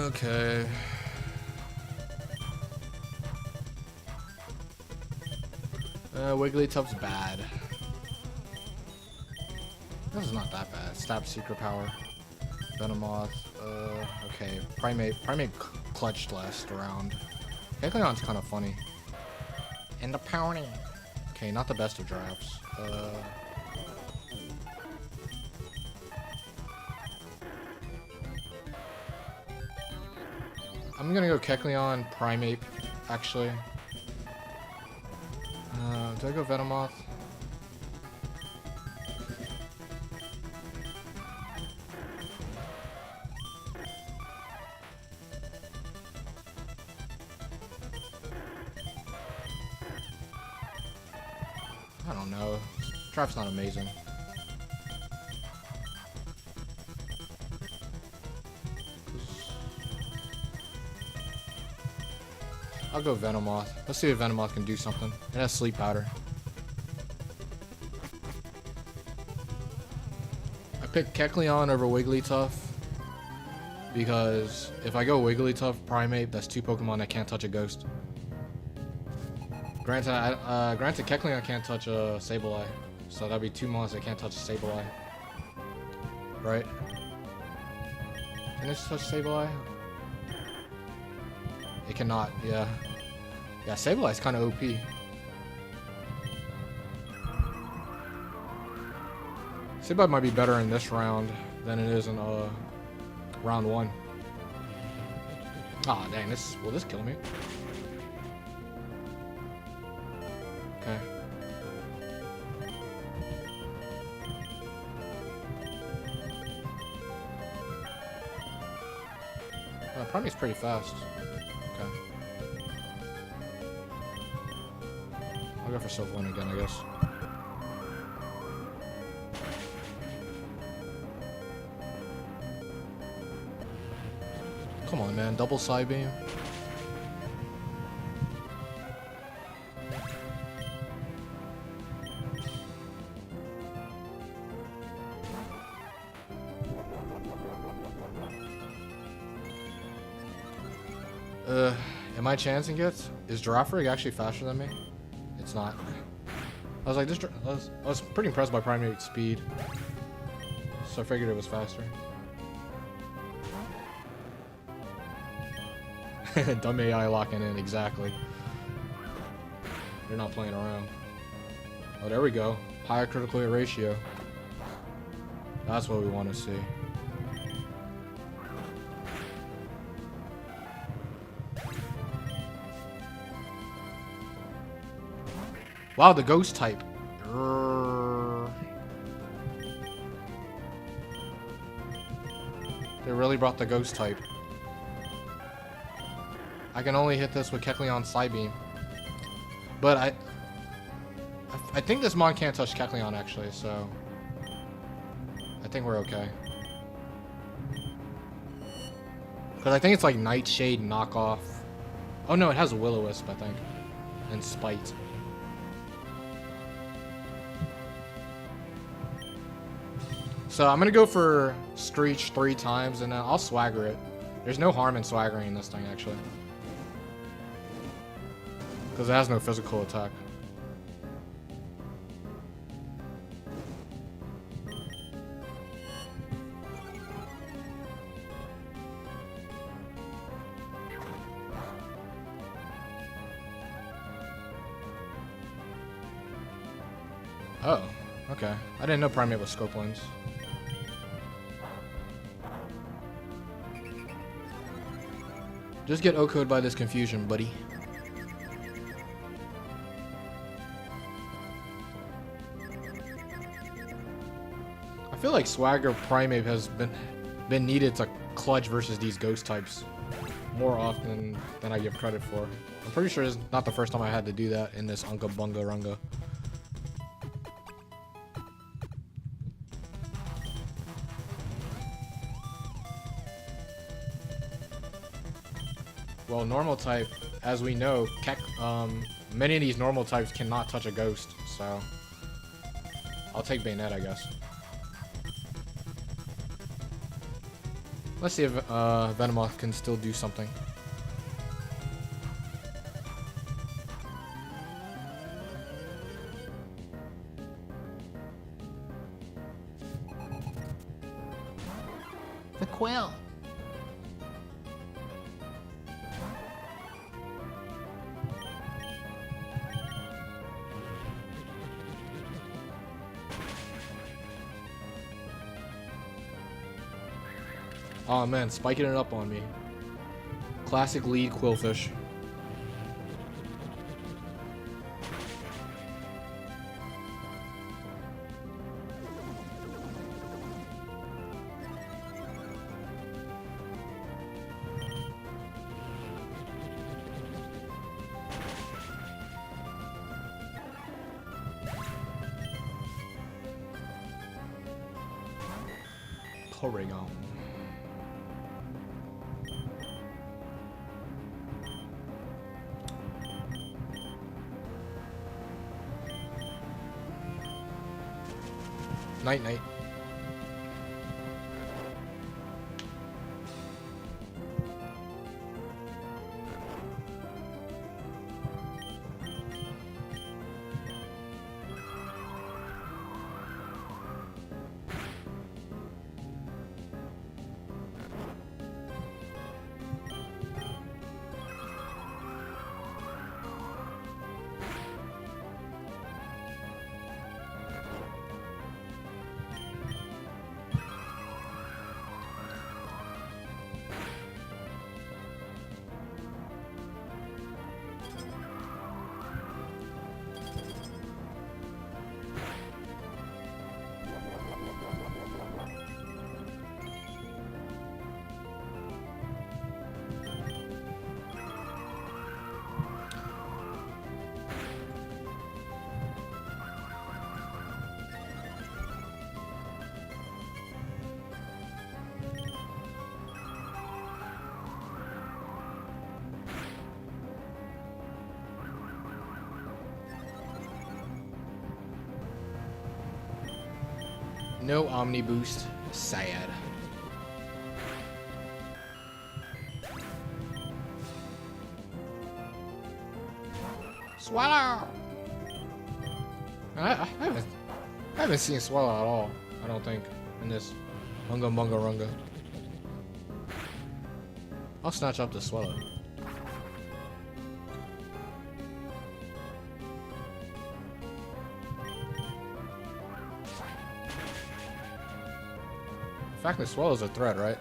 Okay. Wigglytuff's bad. This is not that bad. Stab Secret Power. Venomoth. Okay. Primate clutched last round. Kecleon's kind of funny. And the pounding. Okay, not the best of drafts. I'm gonna go Kecleon, Primate, actually. Do I go Venomoth? I don't know. Draft's not amazing. I'll go Venomoth. Let's see if Venomoth can do something. It has Sleep Powder. I picked Kecleon over Wigglytuff because if I go Wigglytuff, Primate, that's 2 Pokemon that can't touch a Ghost. Granted, Kecleon can't touch a Sableye, so that'd be 2 monsters that can't touch a Sableye. Right? Can it touch Sableye? It cannot, yeah. Yeah, Sableye's kind of OP. Sableye might be better in this round than it is in round 1. Aw, dang, will this kill me? Okay. Primate's pretty fast. Okay. I'll go for Sylveon again, I guess. Come on, man. Double Side Beam. Am I chancing it? Is Giraffrig actually faster than me? It's not. I was like, I was pretty impressed by primate speed, so I figured it was faster. Dumb AI locking in, exactly. They're not playing around. Oh, there we go. Higher critical hit ratio. That's what we want to see. Wow, the ghost type. They really brought the ghost type. I can only hit this with Kecleon Psybeam. But I think this mon can't touch Kecleon actually, so I think we're okay. Because I think it's like Nightshade knockoff. Oh no, it has Will-O-Wisp, I think. And Spite. So I'm gonna go for Screech 3 times and then I'll swagger it. There's no harm in swaggering this thing actually. Because it has no physical attack. Oh, okay. I didn't know Primate was scope lens. Just get O-code by this confusion, buddy. I feel like Swagger Primate has been needed to clutch versus these ghost types more often than I give credit for. I'm pretty sure it's not the first time I had to do that in this UNGA BUNGA RUNGA. Well, normal type, as we know, many of these normal types cannot touch a ghost, so I'll take Bayonet, I guess. Let's see if Venomoth can still do something. The Quill. Oh man, spiking it up on me. Classic lead Quillfish. Porygon. Night night. No Omni Boost. Sad. Swallow! I haven't seen Swallow at all, I don't think, in this Unga Bunga Runga. I'll snatch up the Swallow. In fact, the Swallow's a threat, right?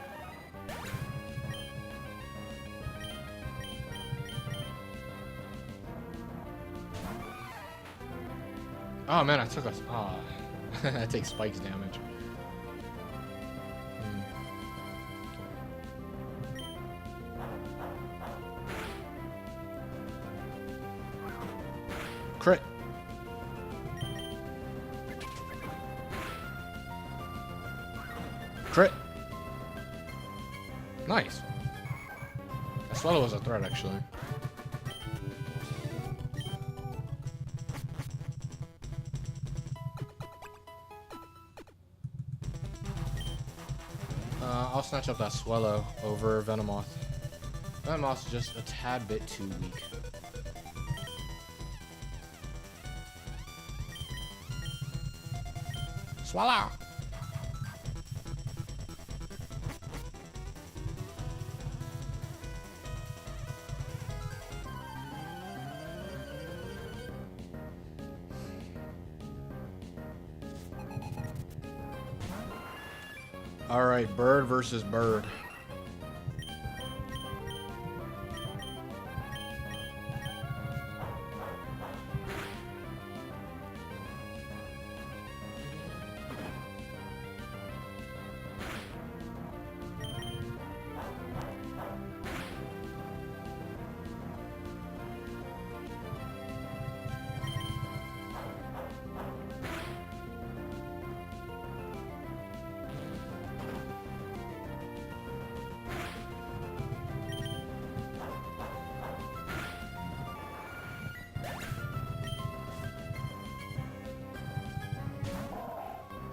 Oh man, I took a. Ah, I take spikes damage. Crit. Crit. Nice. That Swallow was a threat, actually. I'll snatch up that Swallow over Venomoth. Venomoth's just a tad bit too weak. Swallow! Alright, bird versus bird.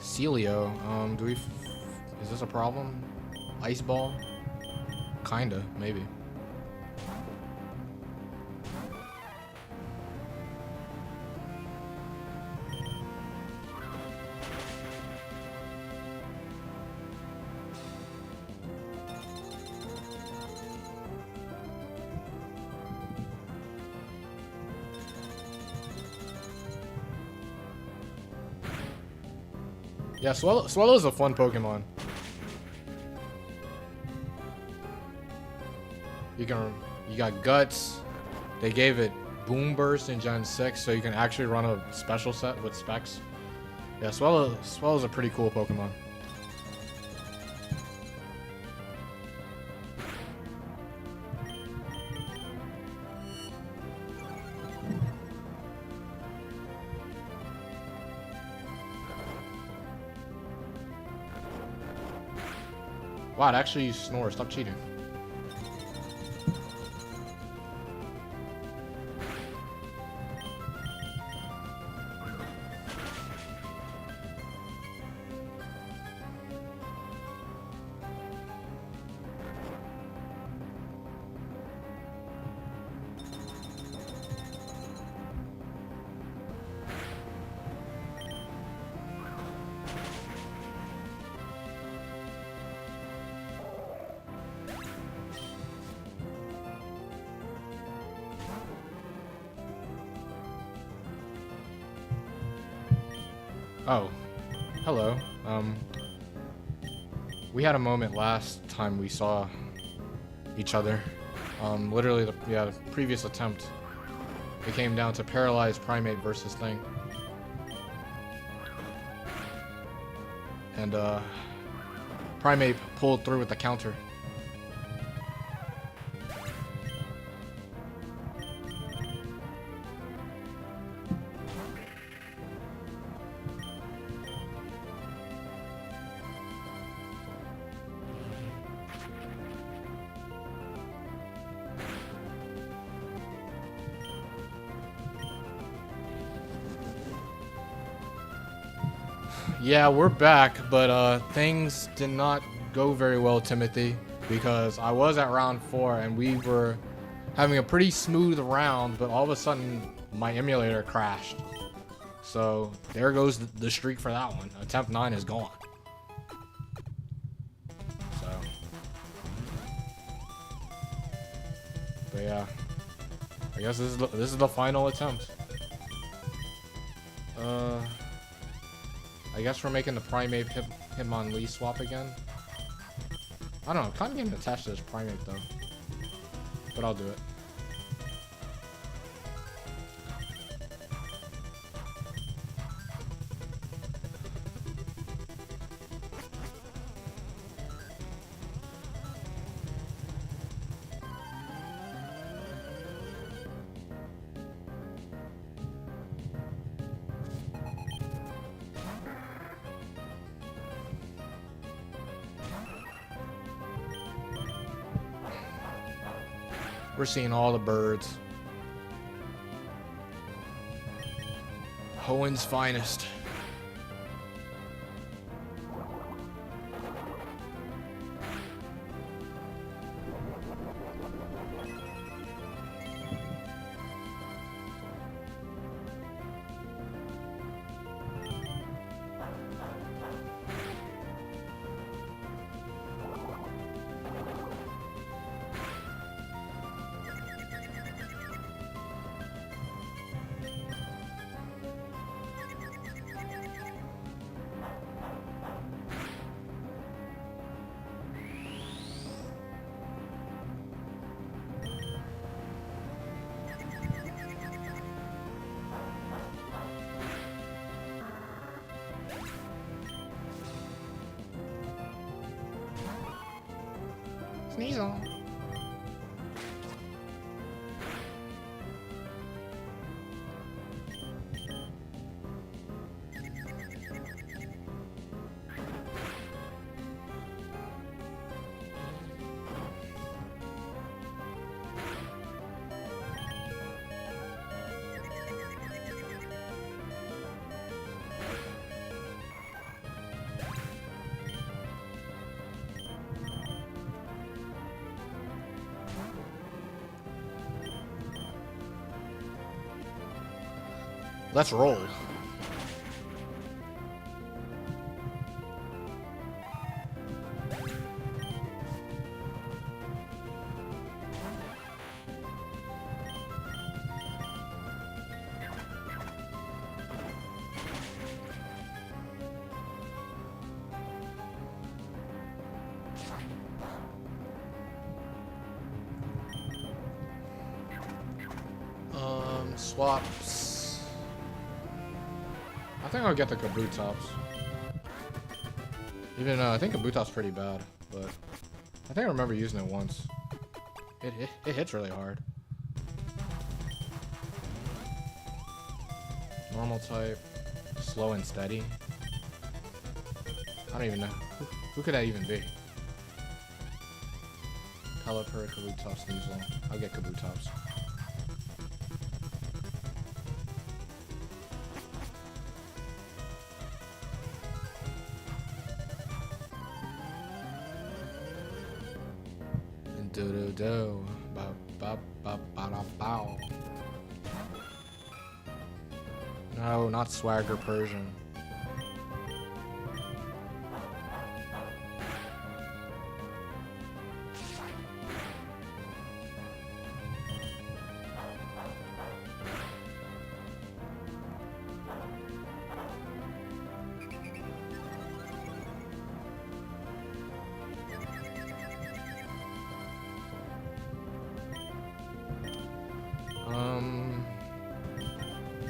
Celio, is this a problem? Ice ball? Kinda, maybe. Yeah, Swallow's a fun Pokemon. You got Guts. They gave it Boom Burst in Gen 6, so you can actually run a special set with specs. Yeah, Swallow's a pretty cool Pokemon. Wow, it actually used Snore. Stop cheating. Oh, hello. We had a moment last time we saw each other. Literally, the previous attempt. It came down to paralyzed primate versus thing. And, primate pulled through with the counter. Yeah, we're back, but things did not go very well, Timothy, because I was at round 4 and we were having a pretty smooth round, but all of a sudden my emulator crashed. So there goes the streak for that one. Attempt 9 is gone. So, but yeah, I guess this is the final attempt. I guess we're making the Primate Hitmonlee swap again. I don't know, kind of getting attached to this Primate though, but I'll do it. We're seeing all the birds. Hoen's finest. Sneeze on. Let's roll. Swaps. I think I'll get the Kabutops. Even though I think Kabutop's pretty bad, but I think I remember using it once. It hits really hard. Normal type, slow and steady. I don't even know. Who could that even be? Pelipper, Kabutops, Sneasel. I'll get Kabutops. Do ba ba ba ba da bow. No, not Swagger Persian.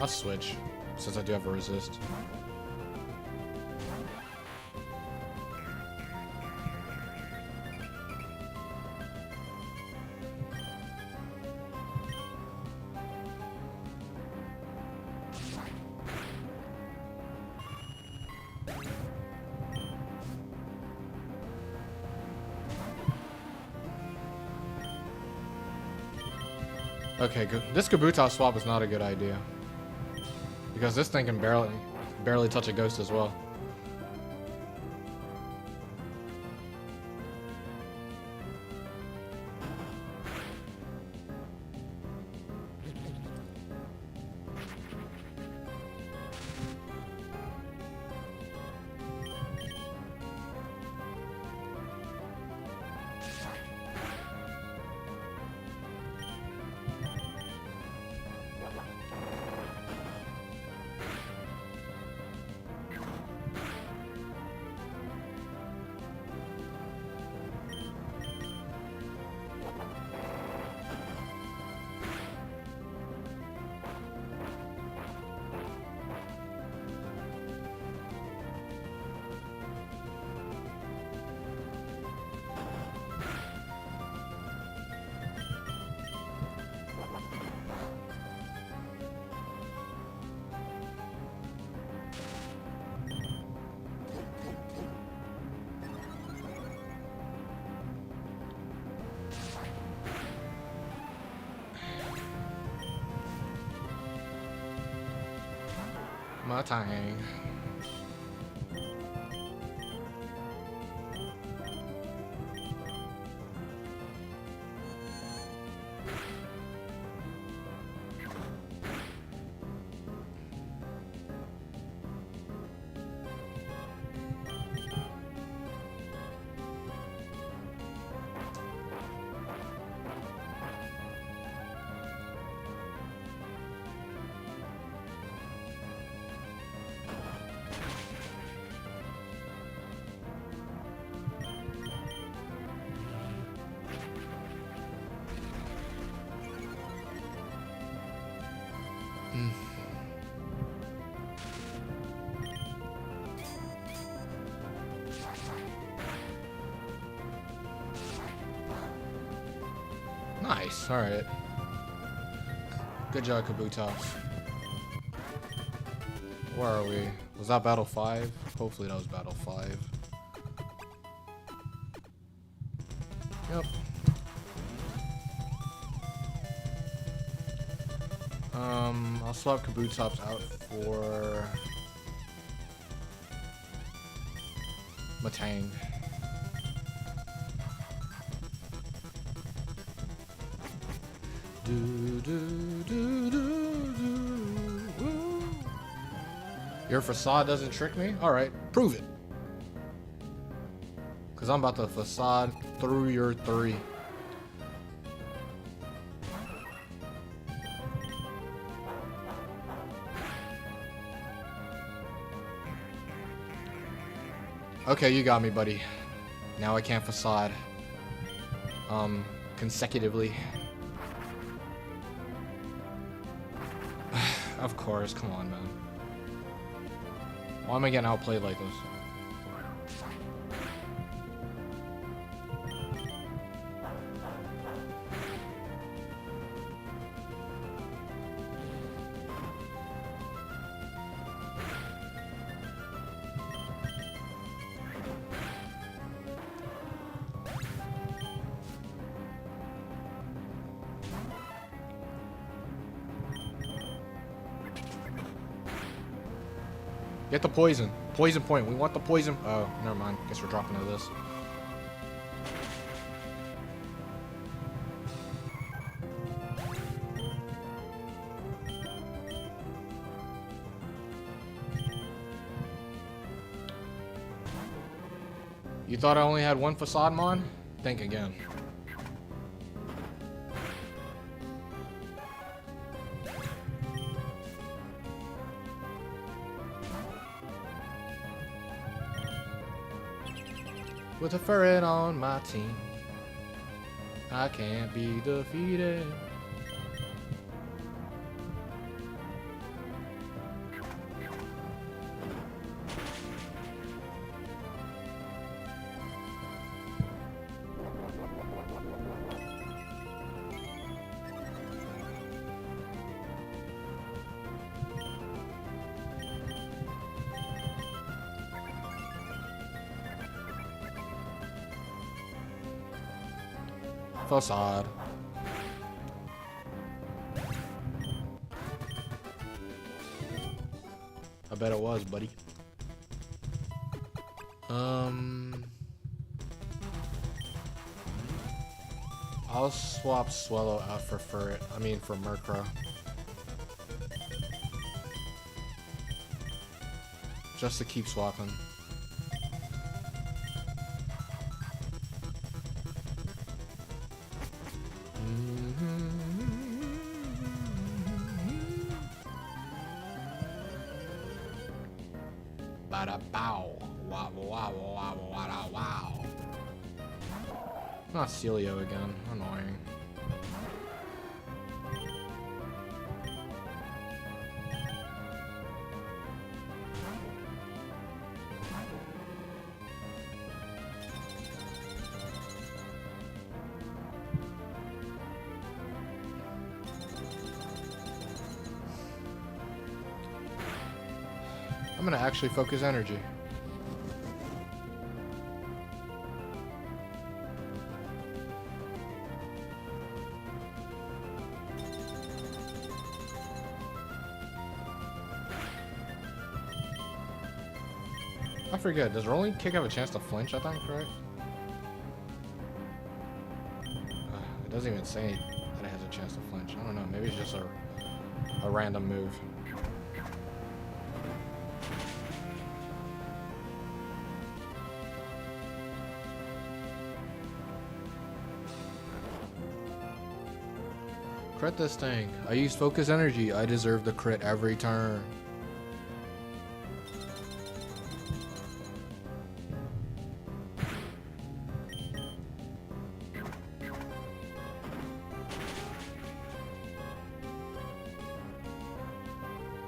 I'll switch, since I do have a resist. Okay, good. This Kabuto swap is not a good idea. Because this thing can barely touch a ghost as well. My time. Nice, alright. Good job, Kabutops. Where are we? Was that battle 5? Hopefully that was battle 5. Yep. I'll swap Kabutops out for Matang. Your facade doesn't trick me? Alright, prove it. Cause I'm about to facade through your 3. Okay, you got me, buddy. Now I can't facade. Consecutively. Of course, come on, man. Why am I getting outplayed like this? Get the poison. Poison point. We want the poison. Oh, never mind. Guess we're dropping to this. You thought I only had one facade mon? Think again. With a ferret on my team, I can't be defeated. Facade. I bet it was, buddy. I'll swap Swallow out for Ferret. I mean for Murkrow. Just to keep swapping. Not Celio again. Annoying. I'm gonna actually focus energy. I forget. Does rolling kick have a chance to flinch? I think, right? It doesn't even say that it has a chance to flinch. I don't know. Maybe it's just a random move. Crit this thing. I use focus energy. I deserve the crit every turn.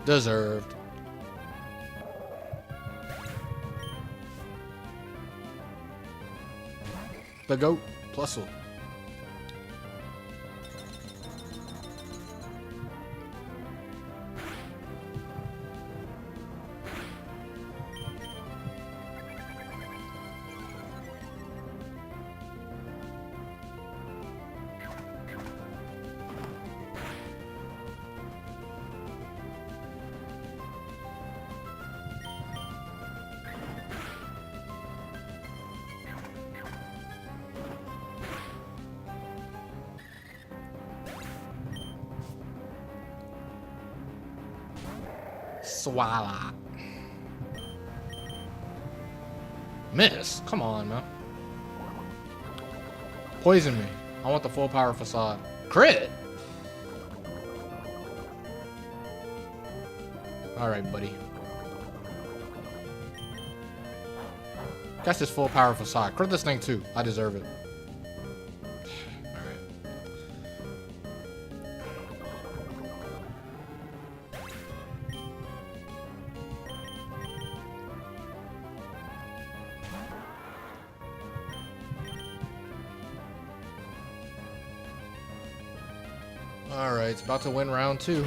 Deserved. The goat. Plusle. Swallow. Miss. Come on, man. Poison me. I want the full power facade. Crit. Alright, buddy. That's this full power facade. Crit this thing too. I deserve it. Alright, it's about to win round 2.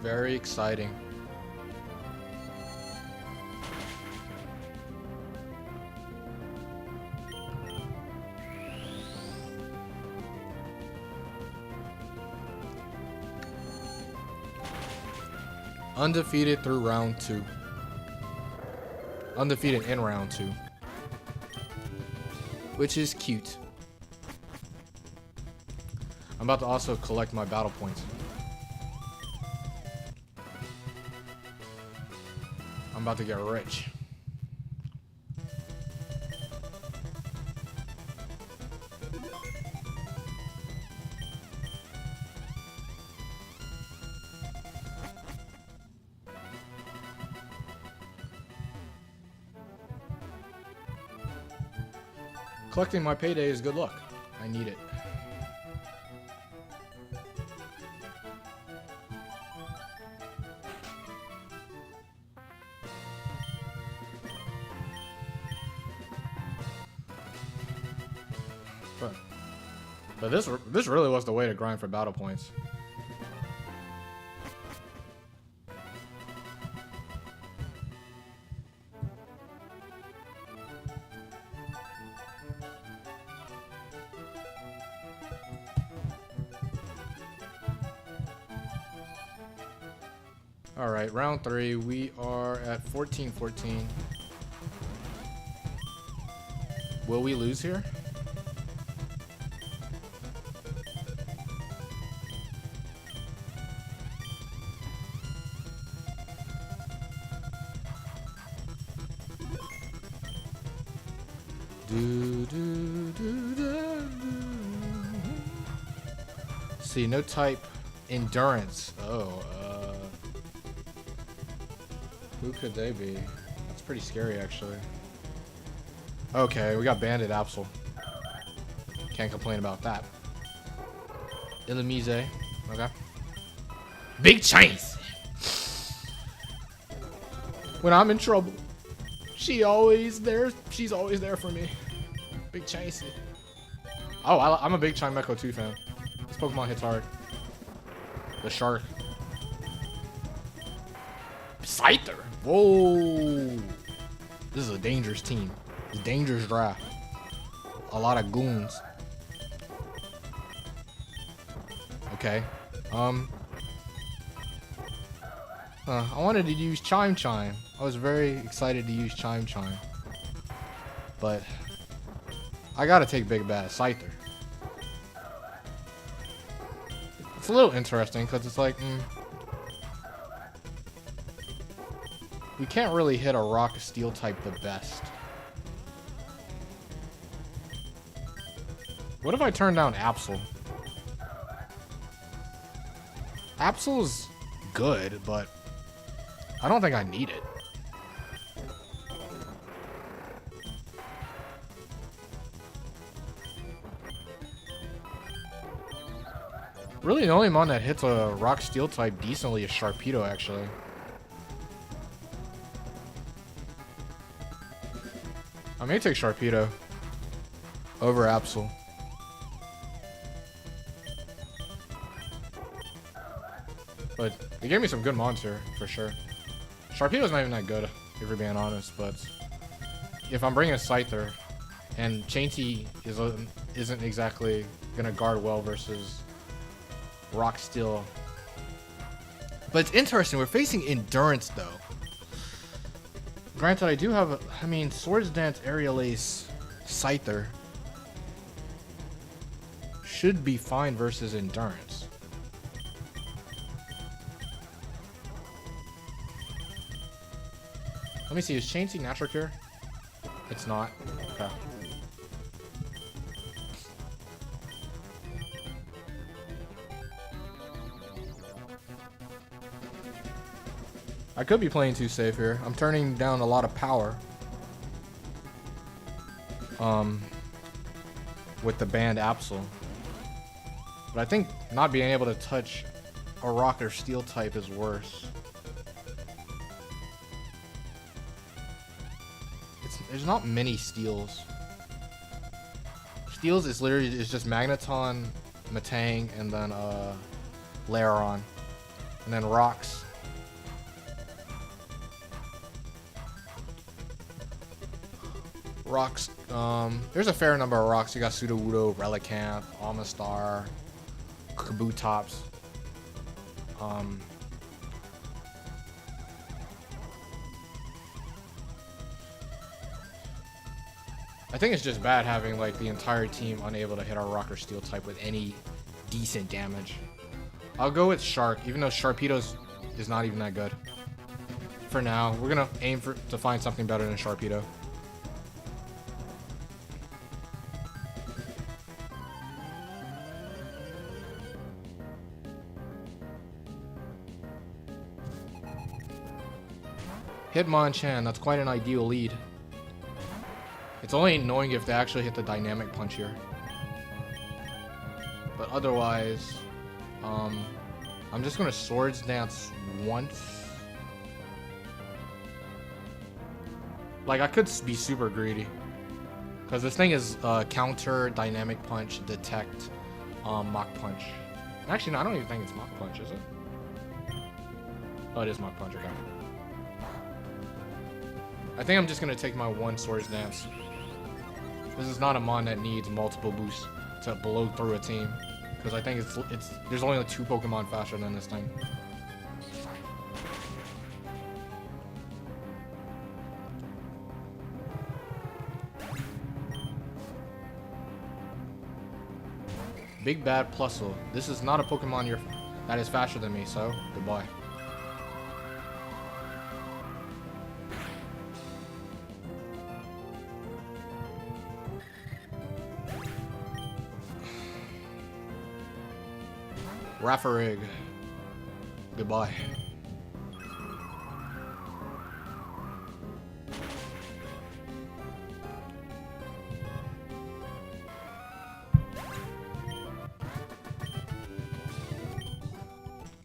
Very exciting. Undefeated through round 2. Undefeated in round 2. Which is cute. I'm about to also collect my battle points. I'm about to get rich. Collecting my payday is good luck. I need it. But this really was the way to grind for battle points. All right, round 3. We are at 14-14. Will we lose here? See, no type endurance. Oh, who could they be? That's pretty scary, actually. Okay, we got Bandit Absol. Can't complain about that. Illumise. Okay. Big chance. When I'm in trouble, she's always there for me. Big chase. Oh, I'm a big Chimecho 2 fan. This Pokemon hits hard. The shark. Scyther. Whoa. This is a dangerous team. It's a dangerous draft. A lot of goons. Okay. I wanted to use Chime Chime. I was very excited to use Chime Chime. But I gotta take Big Bad Scyther. It's a little interesting because it's like, we can't really hit a rock steel type the best. What if I turn down Absol? Absol's good, but I don't think I need it. Really, the only mon that hits a rock steel type decently is Sharpedo, actually. I may take Sharpedo over Absol. But they gave me some good mons here, for sure. Sharpedo's not even that good, if we're being honest, but if I'm bringing a Scyther, and Chainty isn't exactly gonna guard well versus Rock Steel. But it's interesting, we're facing Endurance, though. Granted, I do have, Swords Dance Aerial Ace Scyther should be fine versus Endurance. Let me see, is Chainty Natural Cure? It's not. Okay. I could be playing too safe here. I'm turning down a lot of power. With the banned Absol. But I think not being able to touch a rock or steel type is worse. There's not many steals. Steals is literally just Magneton, Metang, and then Lairon. And then rocks. Rocks, there's a fair number of rocks. You got Sudowoodo, Relicanth, Amistar, Kabutops. I think it's just bad having like the entire team unable to hit our rock or steel type with any decent damage. I'll go with Shark, even though Sharpedo's is not even that good. For now, we're gonna aim to find something better than Sharpedo. Hitmonchan, that's quite an ideal lead. It's only annoying if they actually hit the dynamic punch here. But otherwise, I'm just gonna Swords Dance once. Like, I could be super greedy. Because this thing is counter, dynamic punch, detect, Mach Punch. Actually, no, I don't even think it's Mach Punch, is it? Oh, it is Mach Punch, okay. I think I'm just gonna take my one Swords Dance. This is not a mon that needs multiple boosts to blow through a team, because I think there's only like 2 Pokemon faster than this thing. Big Bad Plusle. This is not a Pokemon that is faster than me, so goodbye. Raffarig. Goodbye.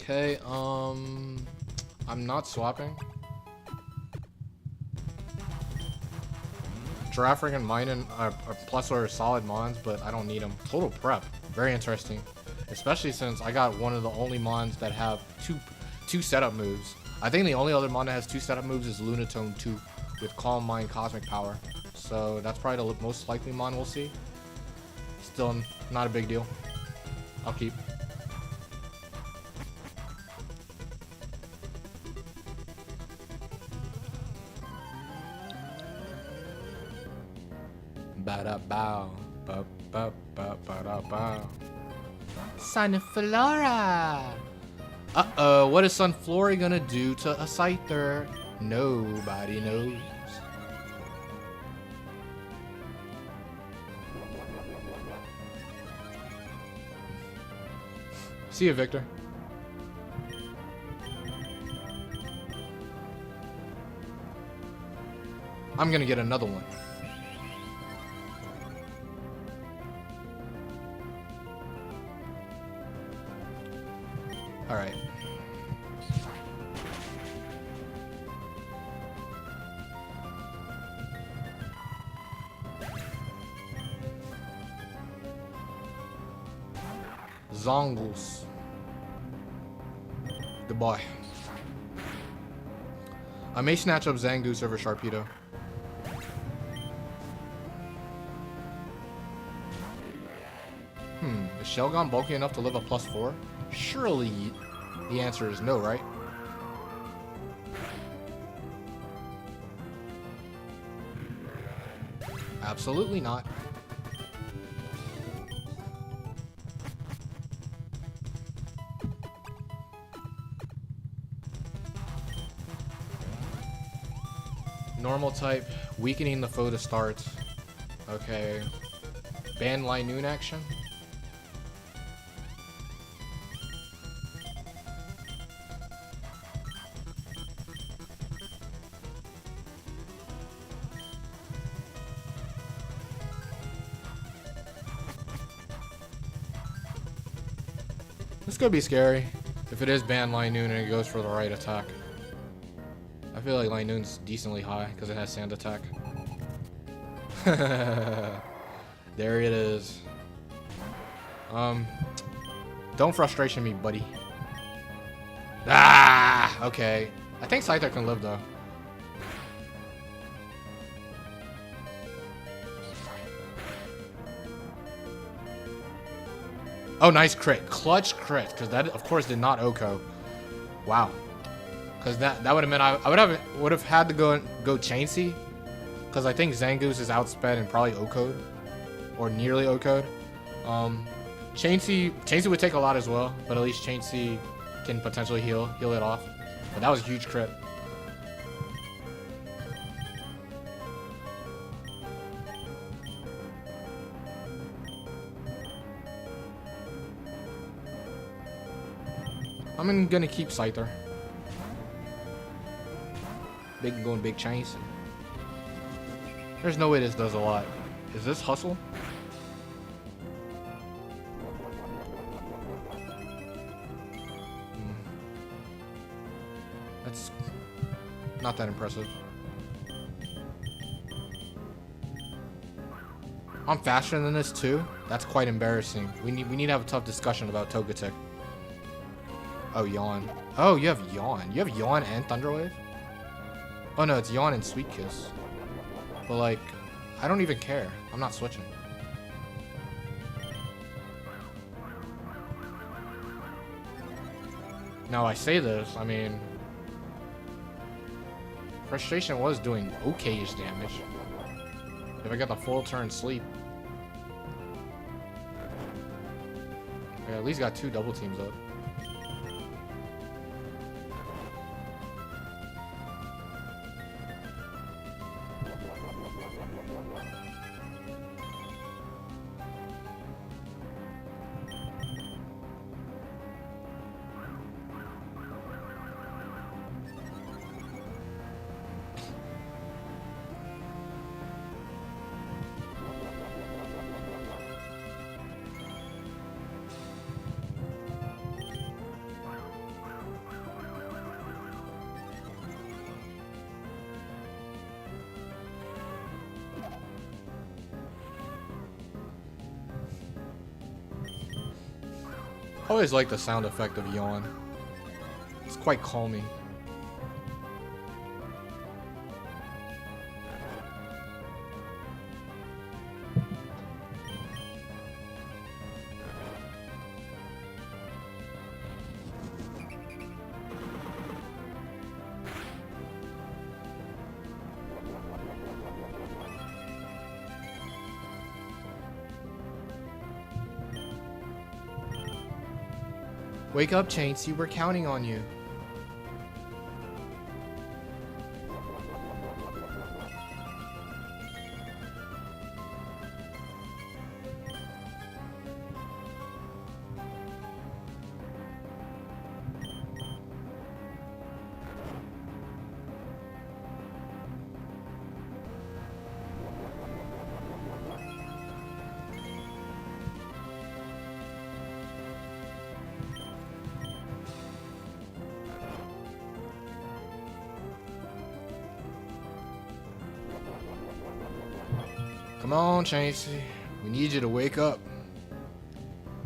Okay, I'm not swapping. Girafarig and Minun are Plusle are solid mons, but I don't need them. Total prep. Very interesting. Especially since I got one of the only mons that have two setup moves. I think the only other mon that has 2 setup moves is Lunatone 2 with Calm Mind Cosmic Power. So that's probably the most likely mon we'll see. Still not a big deal. I'll keep. Ba-da-bow. Ba-ba-ba-ba-da-bow. Sunflora. Uh-oh, what is Sunflora gonna do to a Scyther? Nobody knows. See you, Victor. I'm gonna get another one. All right. Zongus. Goodbye. I may snatch up Zangoose over Sharpedo. Is Shelgon bulky enough to live a +4? Surely the answer is no, right? Absolutely not. Normal type, weakening the foe to start. Okay. Ban Linoon action. This could be scary if it is ban Linoon and it goes for the right attack. I feel like Linoon's decently high because it has sand attack. There it is. Don't frustration me, buddy. Ah, okay. I think Scyther can live though. Oh, nice crit. Clutch crit, because that, of course, did not OHKO. Wow. Because that would have meant I would have had to go Chainsey, because I think Zangoose is outsped and probably OHKO'd, or nearly OHKO'd. Chainsey would take a lot as well, but at least Chainsey can potentially heal it off. But that was a huge crit. I'm gonna keep Scyther. Going big chains. There's no way this does a lot. Is this hustle? That's not that impressive. I'm faster than this too? That's quite embarrassing. We need to have a tough discussion about Togetic. Oh, Yawn. Oh, you have Yawn. You have Yawn and Thunderwave? Oh no, it's Yawn and Sweet Kiss. But like, I don't even care. I'm not switching. Now I say this, I mean, Frustration was doing okay-ish damage. If I got the full turn sleep. I at least got 2 double teams up. I always like the sound effect of Yawn. It's quite calming. Wake up, Chainsy. We're counting on you. Come on, Chainsy. We need you to wake up.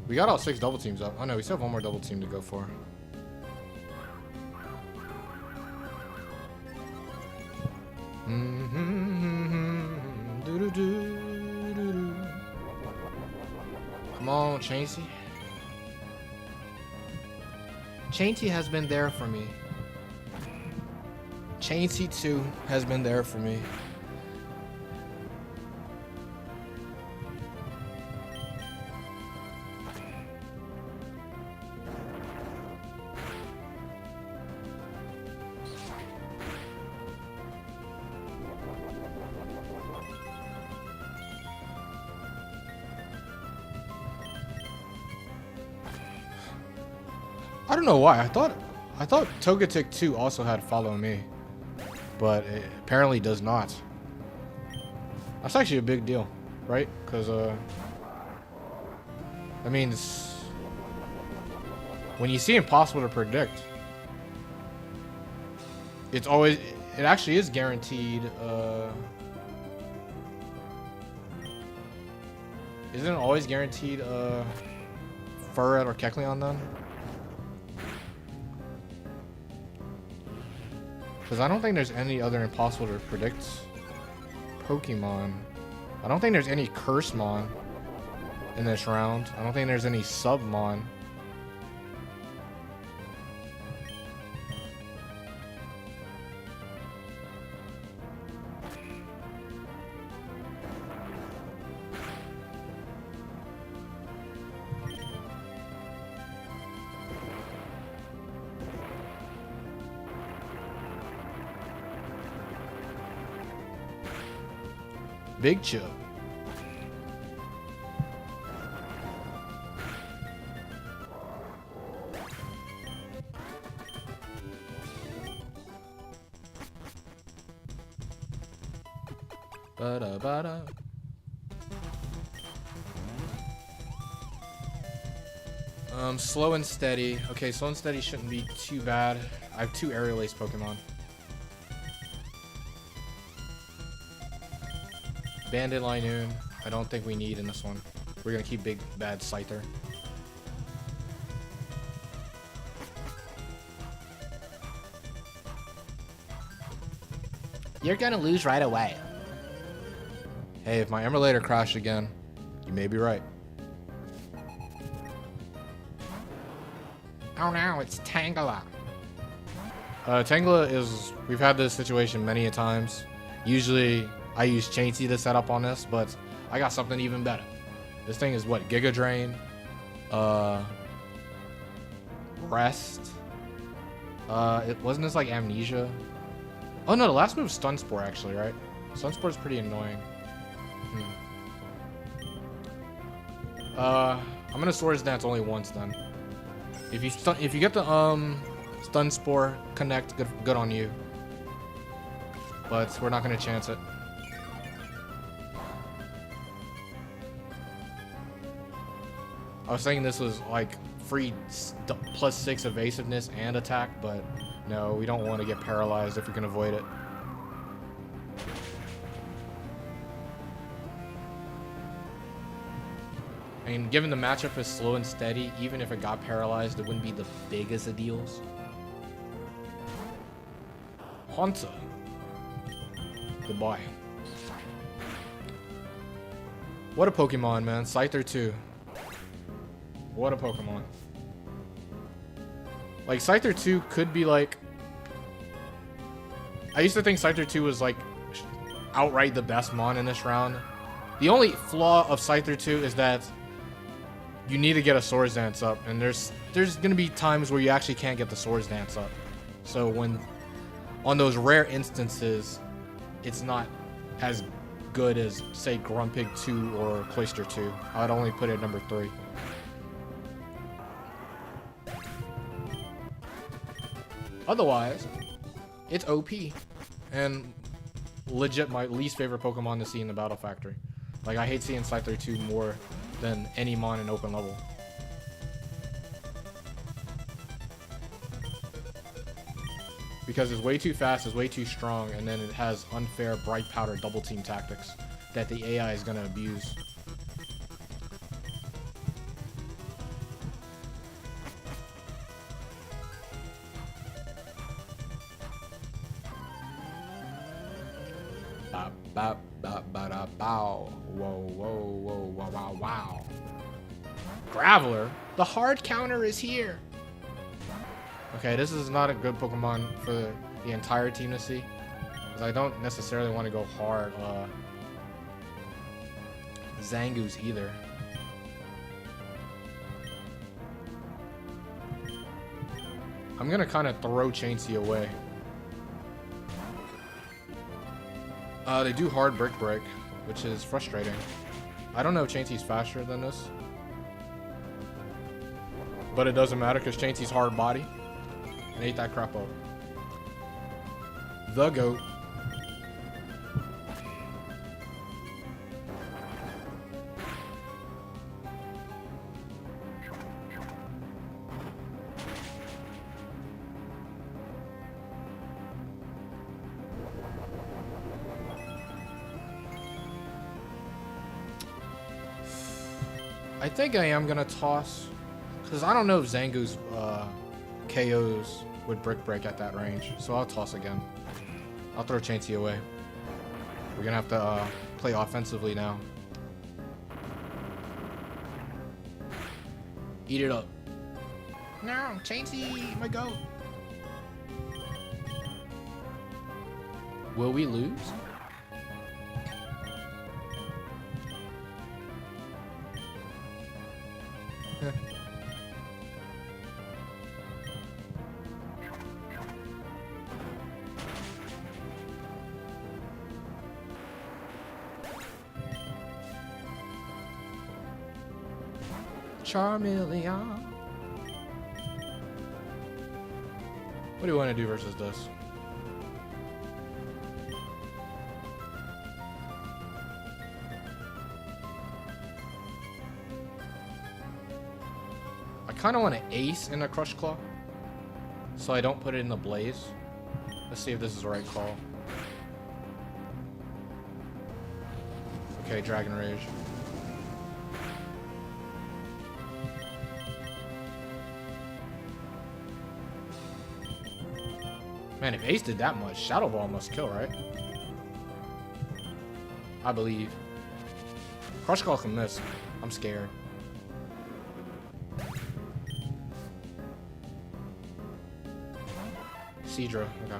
We got all 6 double teams up. Oh no, we still have one more double team to go for. Come on, Chainsy. Chainsy has been there for me. Chainsy 2 has been there for me. I don't know why. I thought Togetic 2 also had follow me, but it apparently does not. That's actually a big deal, right? Because that means when you see impossible to predict, it actually is guaranteed. Isn't it always guaranteed Furret or Kecleon then? Because I don't think there's any other impossible to predict Pokemon. I don't think there's any Cursemon in this round. I don't think there's any Submon. Big Chub. Ba-da-ba-da. Slow and steady. Okay, slow and steady shouldn't be too bad. I have 2 aerial ace Pokemon. Bandit Linoon, I don't think we need in this one. We're gonna keep big bad Scyther. You're gonna lose right away. Hey, if my emulator crashed again, you may be right. Oh no, it's Tangela. Tangela is, we've had this situation many a times. Usually I use Chainsy to set up on this, but I got something even better. This thing is what? Giga Drain, Rest. It wasn't this like Amnesia? Oh no, the last move is Stun Spore actually, right? Stun Spore is pretty annoying. I'm gonna Swords Dance only once then. If you get the Stun Spore connect, good on you. But we're not gonna chance it. I was thinking this was like free +6 evasiveness and attack, but no, we don't want to get paralyzed if we can avoid it. I mean, given the matchup is slow and steady, even if it got paralyzed, it wouldn't be the biggest of deals. Haunter. Goodbye. What a Pokemon, man. Scyther 2. What a Pokemon. Like, Scyther 2 could be like... I used to think Scyther 2 was like outright the best Mon in this round. The only flaw of Scyther 2 is that you need to get a Swords Dance up, and there's gonna be times where you actually can't get the Swords Dance up. So when on those rare instances, it's not as good as say Grumpig 2 or Cloyster 2. I'd only put it at number 3. Otherwise, it's OP and legit my least favorite Pokemon to see in the Battle Factory. Like, I hate seeing Scyther 2 more than any Mon in open level. Because it's way too fast, it's way too strong, and then it has unfair Bright Powder double team tactics that the AI is gonna abuse. Bow. Whoa, wow. Graveler? The hard counter is here. Okay, this is not a good Pokemon for the entire team to see. Because I don't necessarily want to go hard Zangoose either. I'm gonna kind of throw Chansey away. They do hard Brick Break, which is frustrating. I don't know if Chansey's faster than this. But it doesn't matter because Chansey's hard body. And ate that crap up. The GOAT. I think I am gonna toss, because I don't know if Zangoose KOs with Brick Break at that range, so I'll toss again. I'll throw Chansey away. We're gonna have to play offensively now. Eat it up. No, Chansey, my goat. Will we lose? Charmeleon. What do you want to do versus this? I kind of want to ace in a Crush Claw, so I don't put it in the Blaze. Let's see if this is the right call. Okay, Dragon Rage. Man, if Ace did that much, Shadow Ball must kill, right? I believe. Crush Claw can miss. I'm scared. Seadra, okay.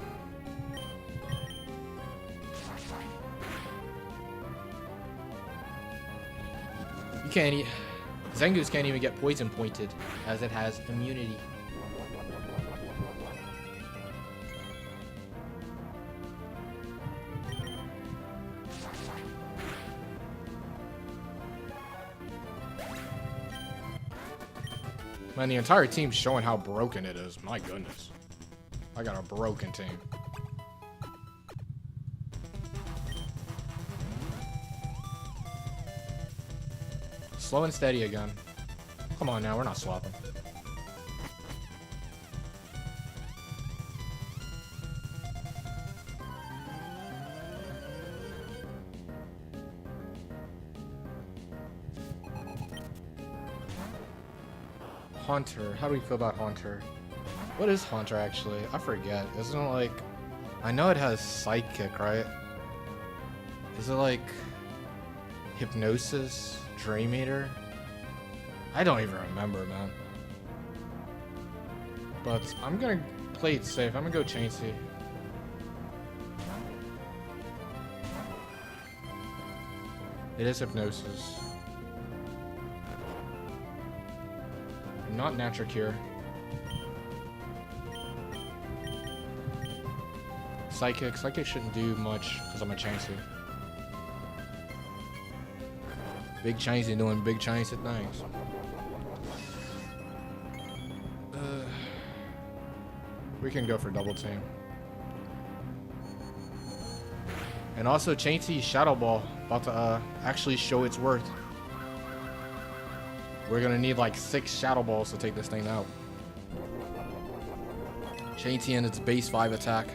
You can't Zangoose can't even get poison pointed, as it has immunity. Man, the entire team's showing how broken it is. My goodness. I got a broken team. Slow and steady again. Come on now, we're not swapping. Haunter. How do we feel about Haunter? What is Haunter actually? I forget. Isn't it like... I know it has Psychic, right? Is it like... Hypnosis? Dream Eater? I don't even remember, man. But I'm gonna play it safe. I'm gonna go Chansey. It is Hypnosis. not Natural Cure. Psychic. Psychic shouldn't do much because I'm a Chansey. Big Chansey doing big Chansey things. We can go for double team. And also Chansey's Shadow Ball about to actually show its worth. We're gonna need like 6 Shadow Balls to take this thing out. Chansey and its base 5 attack.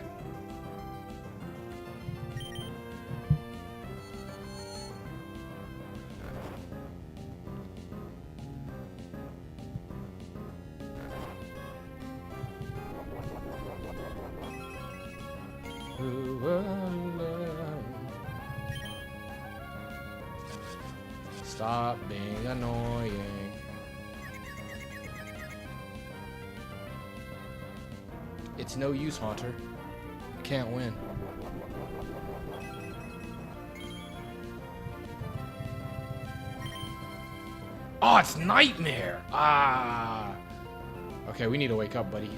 Stop being annoying. It's no use, Haunter. Can't win. Oh, it's Nightmare! Ah! Okay, we need to wake up, buddy.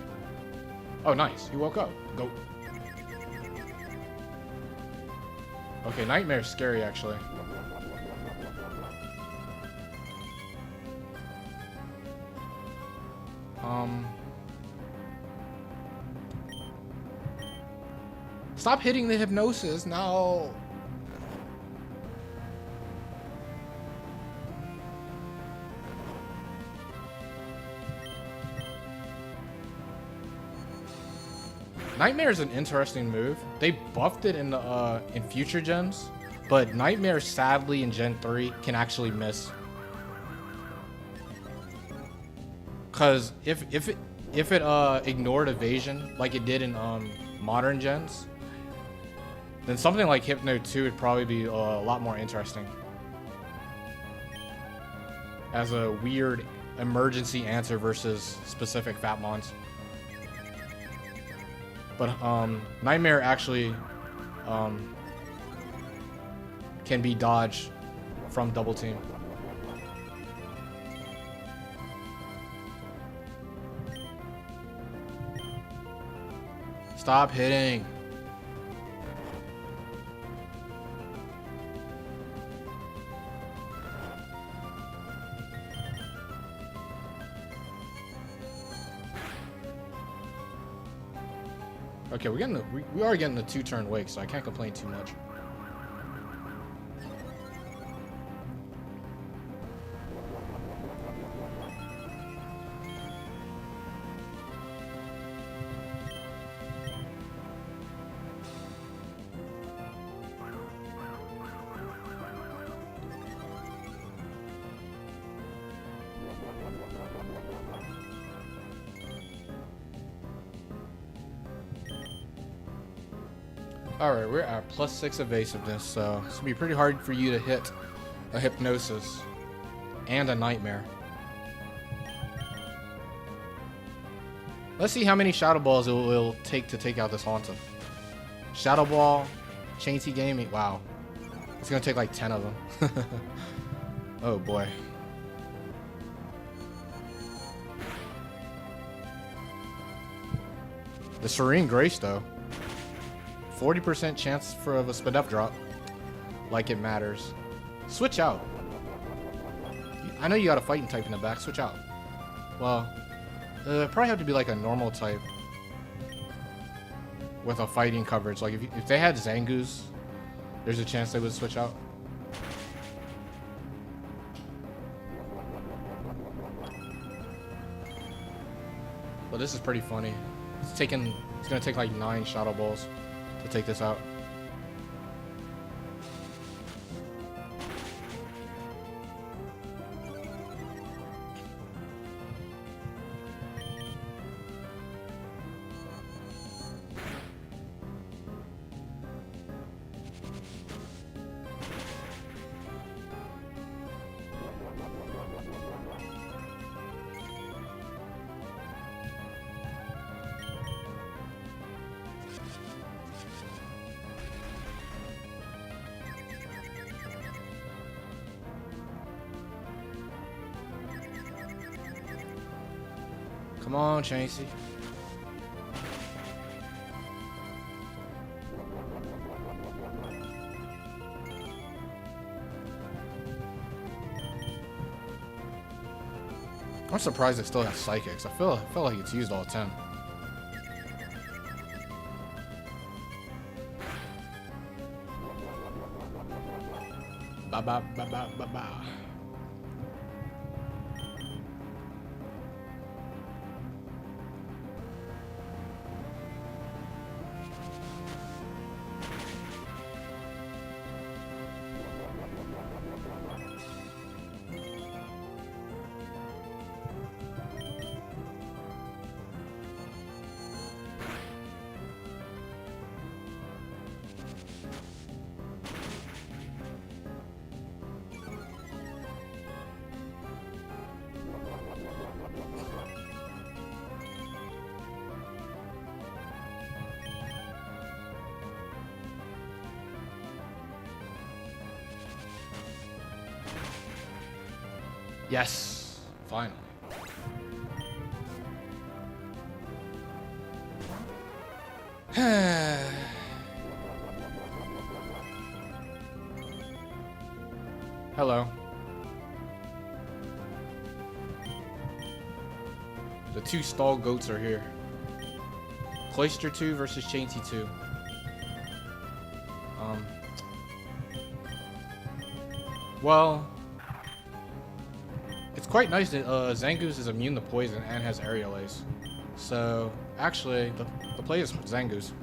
Oh, nice. You woke up. Go. Okay, Nightmare's scary, actually. Stop hitting the hypnosis, no. Nightmare is an interesting move. They buffed it in the in future gens, but Nightmare sadly in Gen 3 can actually miss. Cause if it ignored evasion like it did in modern gens, then something like Hypno 2 would probably be a lot more interesting as a weird emergency answer versus specific Fatmons. But Nightmare actually can be dodged from double team. Stop hitting. Okay, we are getting the 2-turn wake, so I can't complain too much. Alright, we're at +6 evasiveness, so it's gonna be pretty hard for you to hit a hypnosis and a nightmare. Let's see how many Shadow Balls it will take to take out this Haunter. Shadow Ball, Chansey Gaming, wow. It's gonna take like 10 of them. Oh boy. The Serene Grace though. 40% chance for a speedup drop. Like it matters. Switch out. I know you got a fighting type in the back. Switch out. Well, probably have to be like a normal type with a fighting coverage. Like if they had Zangoos, there's a chance they would switch out. But this is pretty funny. It's gonna take like 9 Shadow Balls to take this out. Come on, Chasey. I'm surprised it still has psychics. I feel like it's used all the time. Ba ba ba ba ba ba. Yes, finally. Hello. The two stall goats are here. Cloister 2 versus Chainty 2. Well, it's quite nice that Zangoose is immune to poison and has aerial ace. So, actually, the play is Zangoose.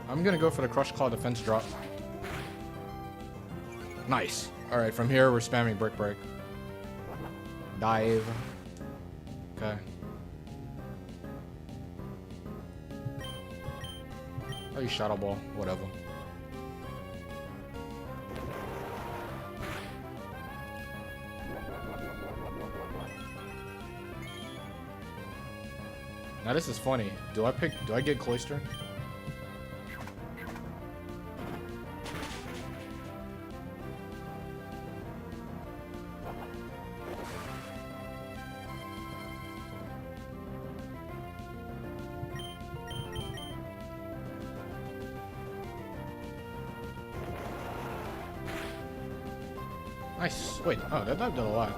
I'm gonna go for the Crush Claw defense drop. Nice. Alright, from here we're spamming Brick Break. Dive. Okay. Oh, you Shadow Ball. Whatever. Now this is funny. Do I get Cloister? Nice. Wait, oh, that dive did a lot.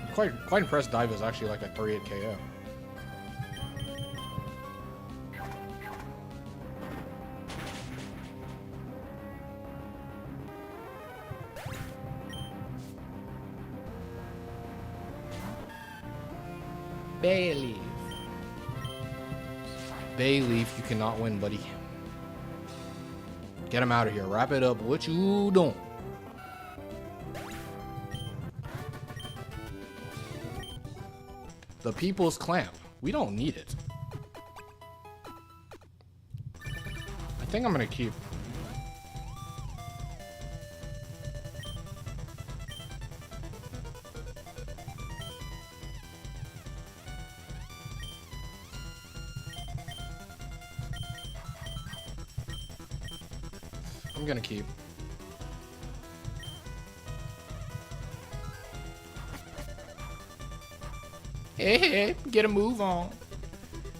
I'm quite impressed dive is actually like a 3-8 KO. Bayleaf. Bayleaf, you cannot win, buddy. Get him out of here. Wrap it up. What you doing? The People's Clamp. We don't need it. I think I'm gonna keep. I'm gonna keep. Hey, get a move on.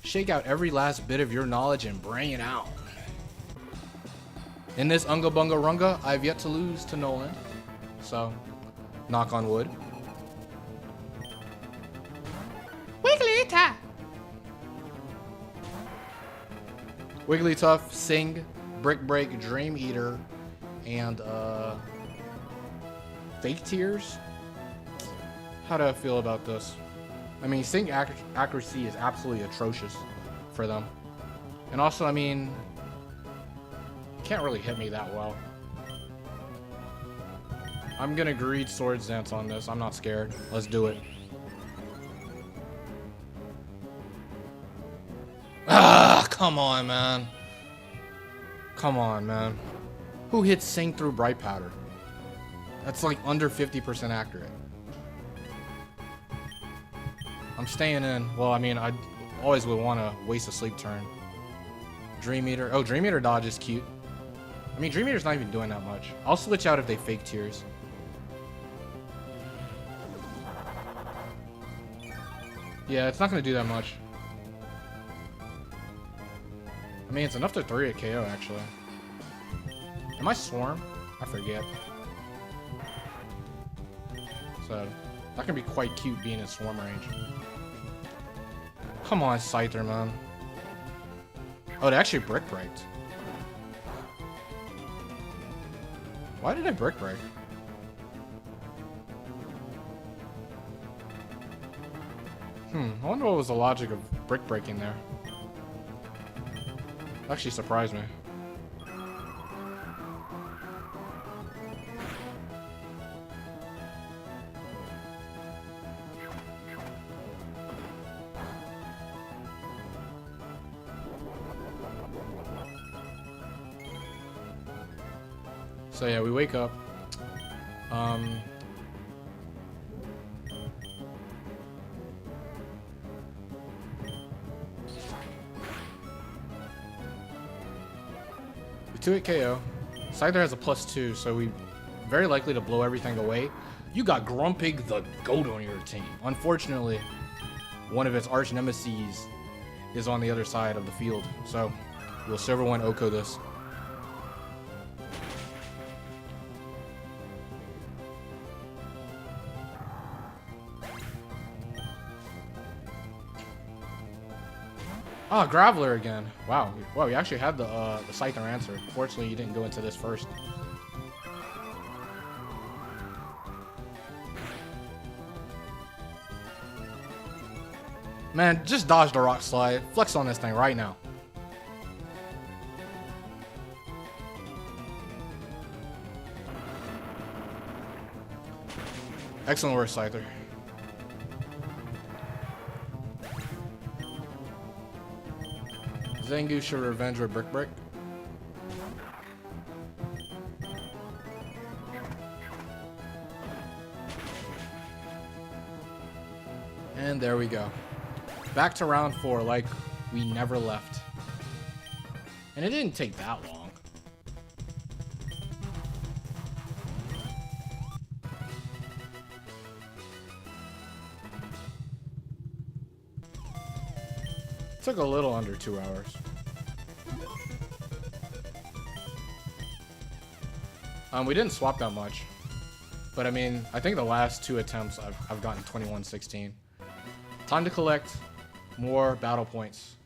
Shake out every last bit of your knowledge and bring it out. In this Unga Bunga Runga, I've yet to lose to Nolan. So, knock on wood. Wigglytuff! Wigglytuff, Sing, Brick Break, Dream Eater, and Fake Tears? How do I feel about this? I mean, Sing accuracy is absolutely atrocious for them. And also, I mean, can't really hit me that well. I'm gonna greed Swords Dance on this. I'm not scared. Let's do it. Ah, come on, man. Come on, man. Who hits Sing through Bright Powder? That's like under 50% accurate. I'm staying in. Well, I mean, I always would want to waste a sleep turn. Dream Eater. Oh, Dream Eater dodge is cute. I mean, Dream Eater's not even doing that much. I'll switch out if they fake tears. Yeah, it's not going to do that much. I mean, it's enough to 3 at KO, actually. Am I Swarm? I forget. So, that can be quite cute being in Swarm range. Come on, Scyther, man. Oh, they actually brick breaked. Why did I brick break? I wonder what was the logic of brick breaking there. Actually surprised me. So yeah, we wake up. We 2-hit KO. Scyther has a +2, so we very likely to blow everything away. You got Grumpig the GOAT on your team. Unfortunately, one of its arch nemesis is on the other side of the field, so we'll Silver 1 Oko this. Oh, Graveler again. Wow. Wow, you actually had the Scyther answer. Fortunately, you didn't go into this first. Man, just dodge the Rock Slide. Flex on this thing right now. Excellent work, Scyther. Zangoose should revenge with Brick Brick. And there we go. Back to round 4 like we never left. And it didn't take that long. Took a little under 2 hours. We didn't swap that much, but I mean, I think the last 2 attempts I've gotten 21-16. Time to collect more battle points.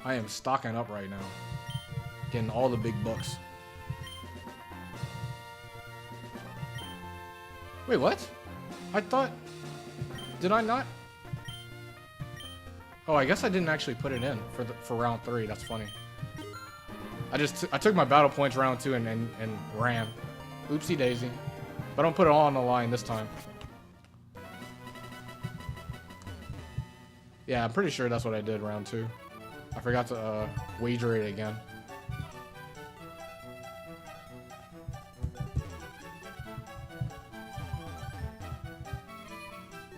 I am stocking up right now. Getting all the big bucks. Wait, what? I thought... Did I not? Oh, I guess I didn't actually put it in for round 3. That's funny. I took my battle points round 2 and ran. Oopsie daisy. But I don't put it all on the line this time. Yeah, I'm pretty sure that's what I did round 2. I forgot to wager it again.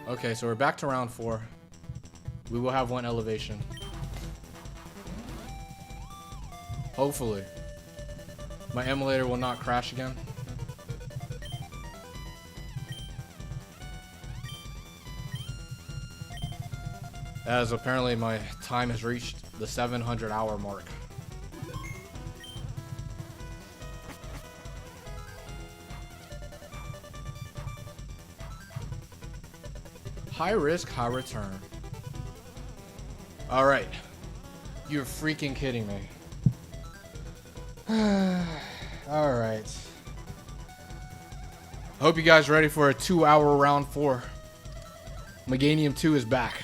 Okay, so we're back to round 4. We will have 1 elevation. Hopefully. My emulator will not crash again. As apparently my time has reached the 700-hour mark. High risk, high return. All right. You're freaking kidding me. All right. I hope you guys are ready for a 2-hour round 4. Meganium 2 is back.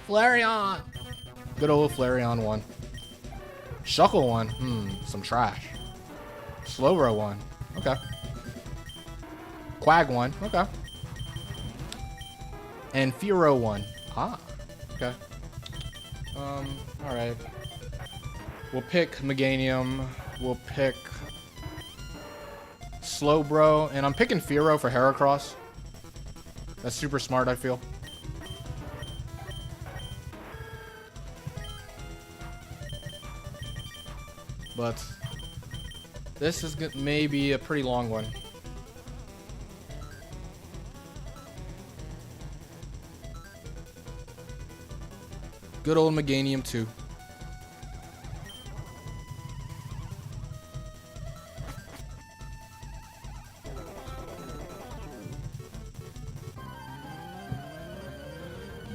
Flareon. Good old Flareon 1. Shuckle 1. Some trash. Slowbro 1. Okay. Quag 1. Okay. And Furo 1. Ah. Okay. Alright. We'll pick Meganium. We'll pick Slowbro. And I'm picking Fearow for Heracross. That's super smart, I feel. But this is maybe a pretty long one. Good old Meganium 2.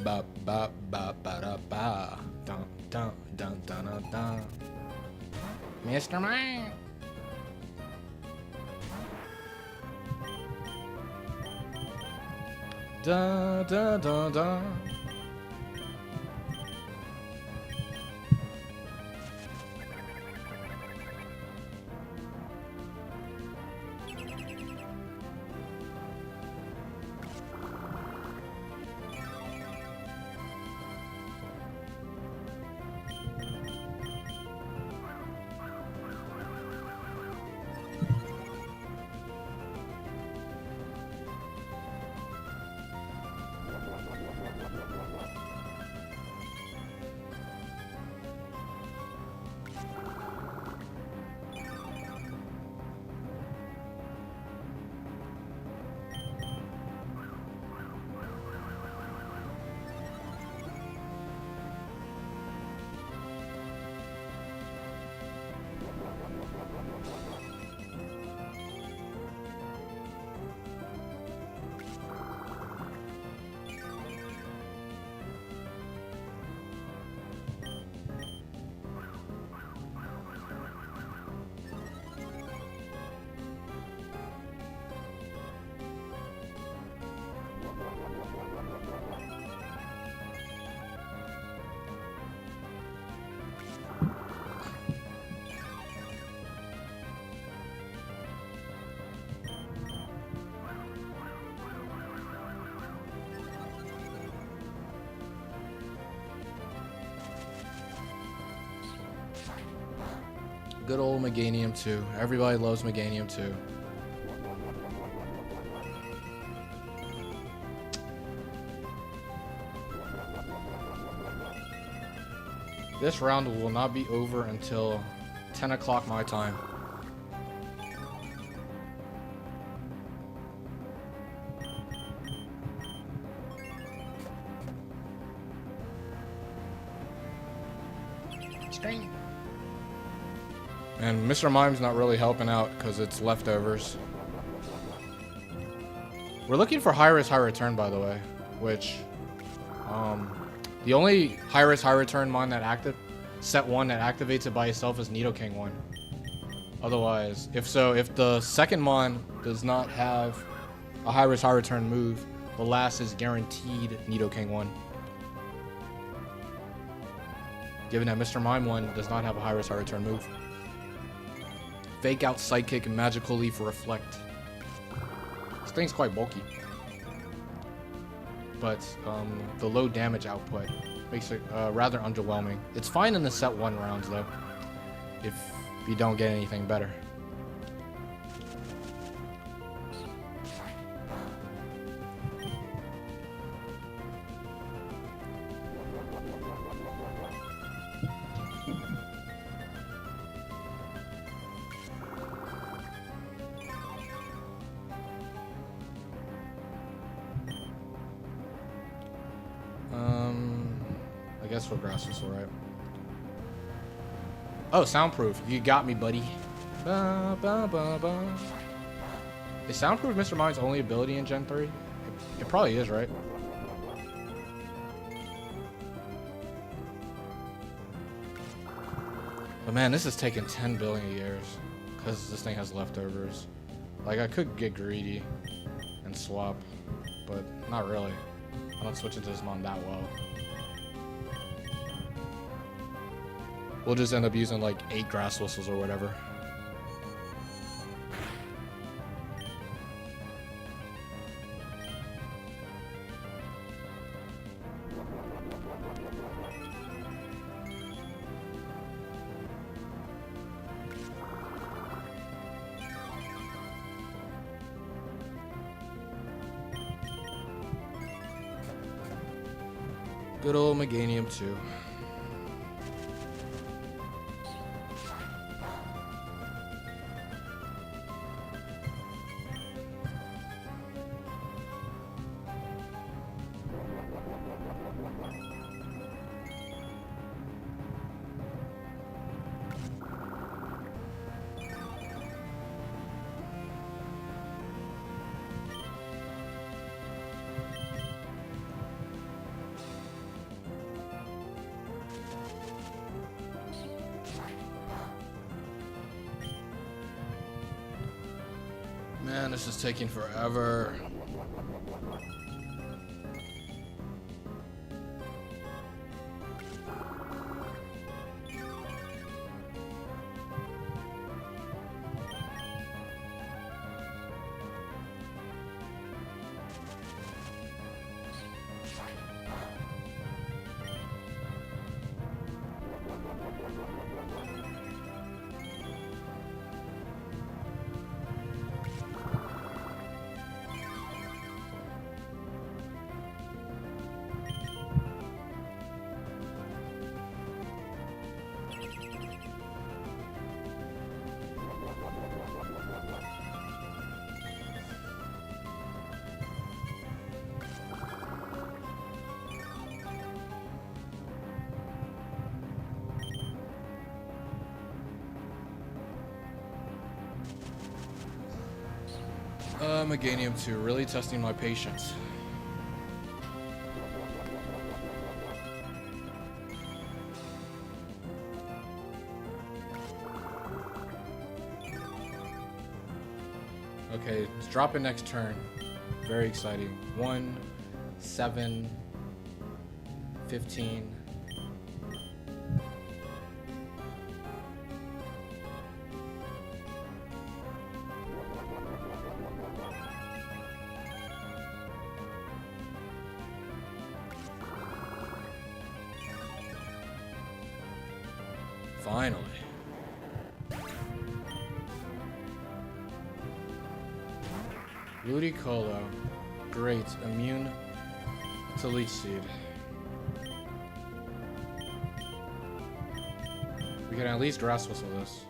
Ba ba ba ba da ba. Dun dun dun dun dun dun. Mr. Mime. Da da da da. Good old Meganium 2. Everybody loves Meganium 2. This round will not be over until 10 o'clock my time. String. And Mr. Mime's not really helping out because it's leftovers. We're looking for high risk, high return, by the way, which the only high risk, high return mon that set 1 that activates it by itself is Nidoking 1. Otherwise, if the second mon does not have a high risk, high return move, the last is guaranteed Nidoking 1. Given that Mr. Mime 1 does not have a high risk, high return move. Fake out Psychic and Magical Leaf Reflect. This thing's quite bulky. But the low damage output makes it rather underwhelming. It's fine in the set 1 rounds though, if you don't get anything better. I guess for grass is alright. Oh, soundproof. You got me, buddy. Ba, ba, ba, ba. Is soundproof Mr. Mime's only ability in Gen 3? It probably is, right? But man, this is taking 10 billion years because this thing has leftovers. Like, I could get greedy and swap, but not really. I don't switch into this mon that well. We'll just end up using like 8 grass whistles or whatever. Good old Meganium 2. Man, this is taking forever. Meganium 2, really testing my patience. Okay, it's dropping next turn. Very exciting. 1, 7, 15. Finally. Ludicolo. Great. Immune to Leech Seed. We can at least Grass Whistle this.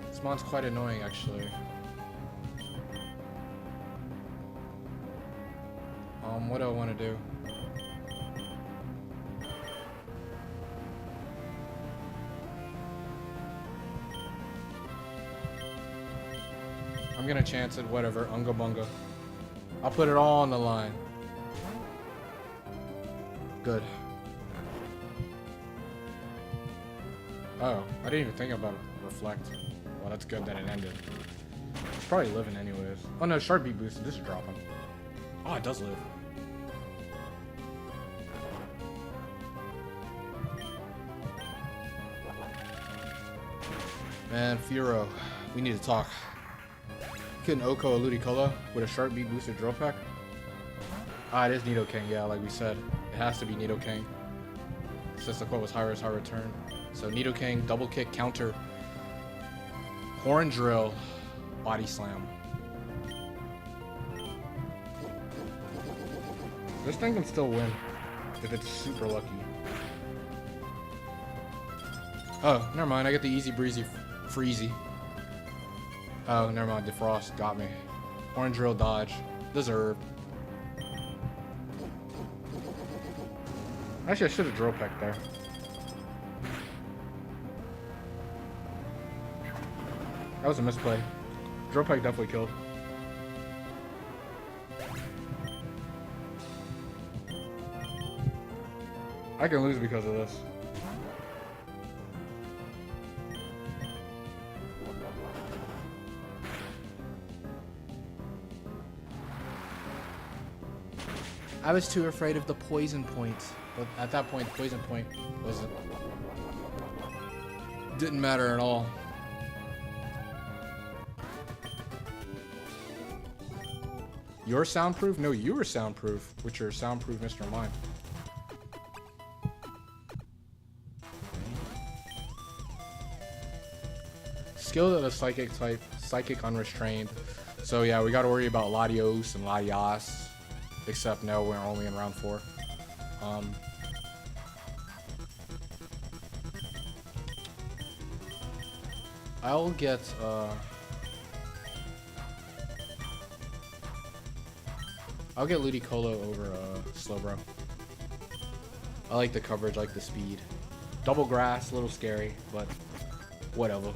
This mon's quite annoying, actually. What do I want to do? I'm gonna chance it, whatever. Unga bunga. I'll put it all on the line. Good. Oh, I didn't even think about it. Reflect. Well, that's good that it ended. It's probably living anyways. Oh no, Sharp Beat boosted. This is dropping. Oh, it does live. Man, Furo, we need to talk. Couldn't Oko a Ludicolo with a Sharp Beat boosted drill pack? Ah, it is Nidoking, yeah, like we said. It has to be Nidoking. Since the quote was high risk, high return. So Nidoking, double kick, counter. Horn drill, body slam. This thing can still win if it's super lucky. Oh, never mind. I get the easy breezy freezy. Oh, never mind. Defrost got me. Horn drill dodge. Deserved. Actually, I should have drill pecked there. That was a misplay. Drill peck definitely killed. I can lose because of this. I was too afraid of the poison point, but at that point, poison point didn't matter at all. You're soundproof? No, you were soundproof, which you're soundproof, Mr. Mime. Skilled at a psychic type, psychic unrestrained. So yeah, we gotta worry about Latios and Latias. Except no, we're only in round 4. I'll get Ludicolo over Slowbro. I like the coverage, I like the speed. Double grass, a little scary, but whatever.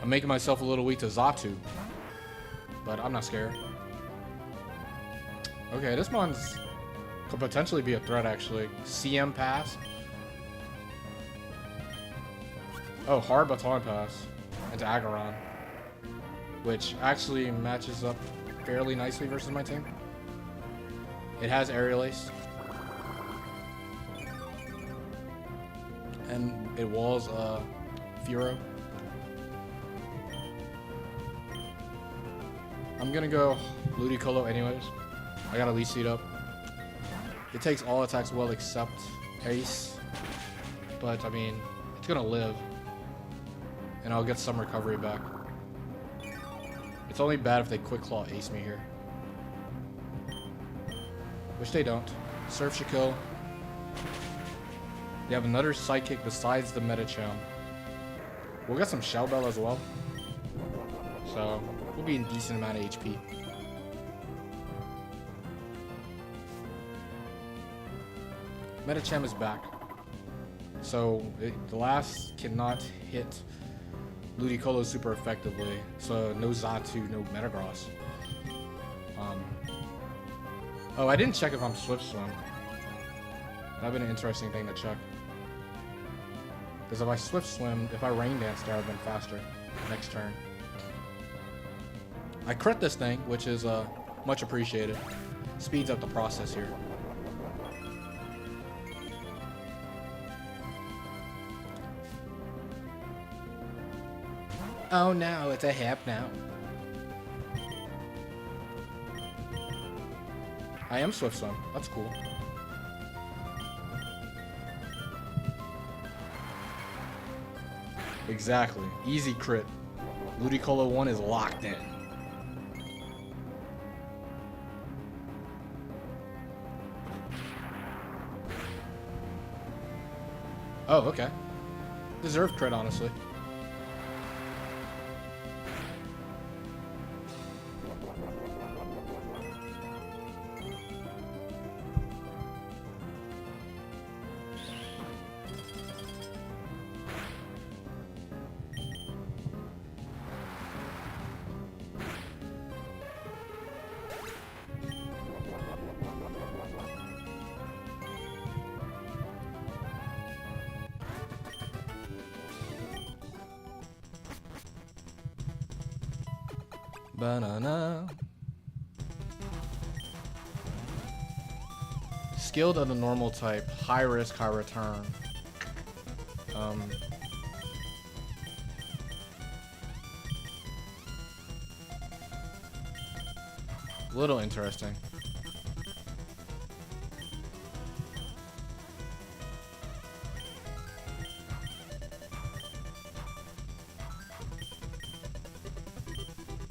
I'm making myself a little weak to Zatu, but I'm not scared. Okay, this mon's could potentially be a threat, actually. CM pass. Oh, hard baton pass into Aggron, which actually matches up fairly nicely versus my team. It has Aerial Ace, and it walls Furo. I'm gonna go Ludicolo anyways. I got a lead seat up. It takes all attacks well except Ace, but I mean, it's gonna live, and I'll get some recovery back. It's only bad if they Quick Claw Ace me here, which they don't. Surf should kill. They have another Psychic besides the Medicham. We'll get some Shell Bell as well, so we'll be in decent amount of HP. Medicham is back, so the last cannot hit Ludicolo super effectively, so no Zatu, no Metagross. Oh, I didn't check if I'm Swift Swim. That'd been an interesting thing to check. Because if I Swift Swim, if I Rain Dance there, I've been faster next turn. I crit this thing, which is much appreciated. Speeds up the process here. Oh no, it's a hip now. I am Swift Swim. That's cool. Exactly. Easy crit. Ludicolo 1 is locked in. Oh, okay. Deserved crit, honestly. Banana. Skilled of the normal type, high risk, high return. Little interesting.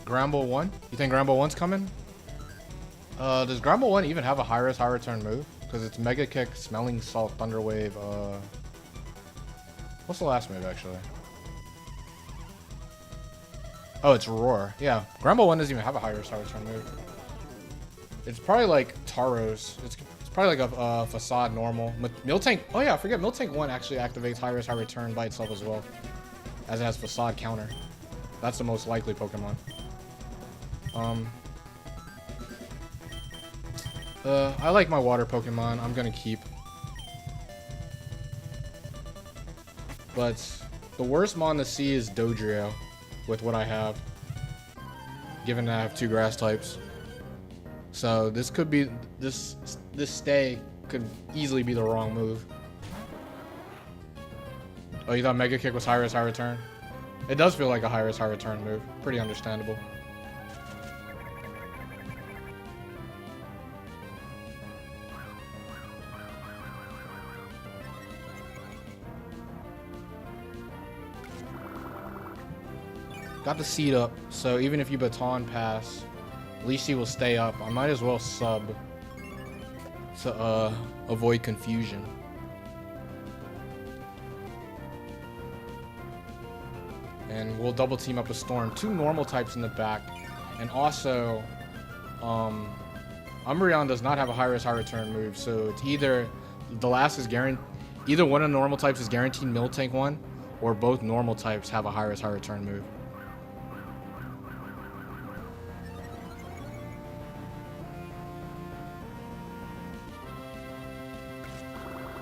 Gramble 1? You think Gramble 1's coming? Does Gramble 1 even have a high risk, high return move? Because it's Mega Kick, Smelling Salt, Thunder Wave, what's the last move, actually? Oh, it's Roar. Yeah, Gramble 1 doesn't even have a high risk, high return move. It's probably like Taro's. It's probably like a Facade normal. Miltank, oh yeah, I forget, Miltank 1 actually activates high risk, high return by itself as well, as it has Facade counter. That's the most likely Pokemon. I like my water Pokemon. I'm gonna keep. But the worst mon to see is Dodrio with what I have, given that I have 2 grass types. So this could be, this stay could easily be the wrong move. Oh, you thought Mega Kick was high risk, high return? It does feel like a high risk, high return move. Pretty understandable. Got the seat up, so even if you baton pass, at least she will stay up. I might as well sub to avoid confusion. And we'll double team up a Storm. 2 normal types in the back. And also, Umbreon does not have a high risk, high return move, so it's either the last is guaranteed. Either one of the normal types is guaranteed Miltank 1, or both normal types have a high risk, high return move.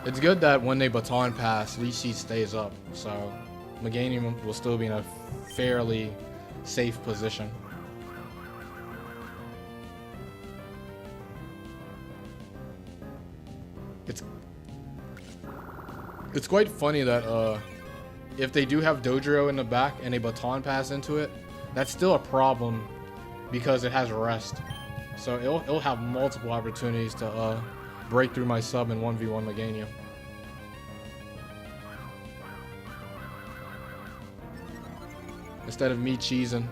It's good that when they baton pass, Leechy stays up, so Meganium will still be in a fairly safe position. It's quite funny that if they do have Dodrio in the back and a baton pass into it, that's still a problem because it has rest. So it'll have multiple opportunities to break through my sub in 1v1 Meganium. Instead of me cheesing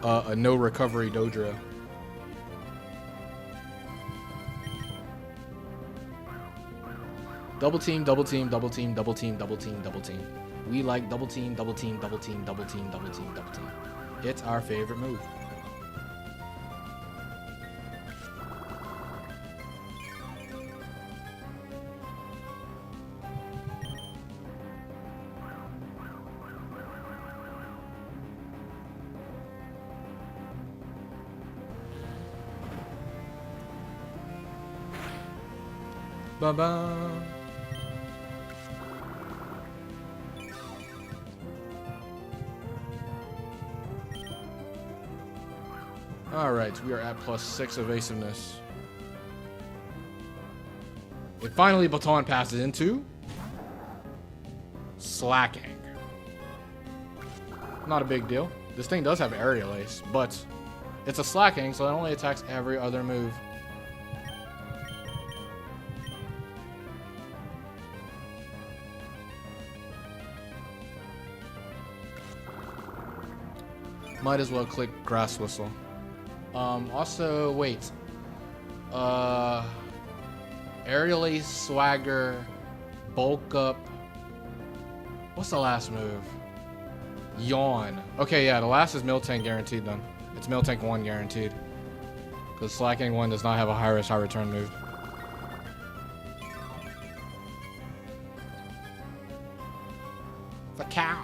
a no recovery Dodrio. Double team, double team, double team, double team, double team, double team. We like double team, double team, double team, double team, double team, double team. It's our favorite move. Ba-ba. Alright, we are at +6 evasiveness. It finally baton passes into slacking. Not a big deal. This thing does have aerial ace, but it's a slacking, so it only attacks every other move. Might as well click Grass Whistle. Also, wait. Aerial Ace, Swagger, Bulk Up. What's the last move? Yawn. Okay, yeah, the last is Miltank guaranteed then. It's Miltank 1 guaranteed. Because Slacking 1 does not have a high risk, high return move. The cow.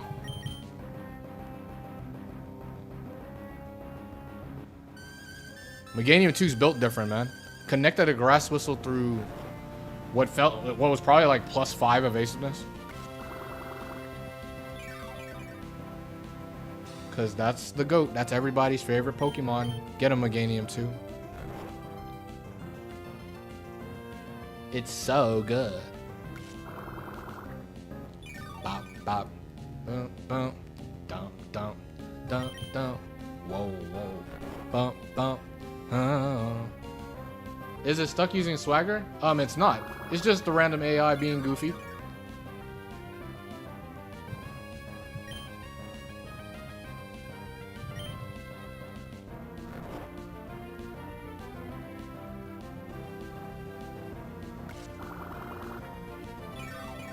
Meganium 2's built different, man. Connected a Grass Whistle through what was probably like +5 evasiveness. Cause that's the GOAT. That's everybody's favorite Pokemon. Get a Meganium 2. It's so good. Bop bop. Bum bum. Dum dum. Dum dum. Whoa whoa. Bump bump. Is it stuck using Swagger? It's not. It's just the random AI being goofy.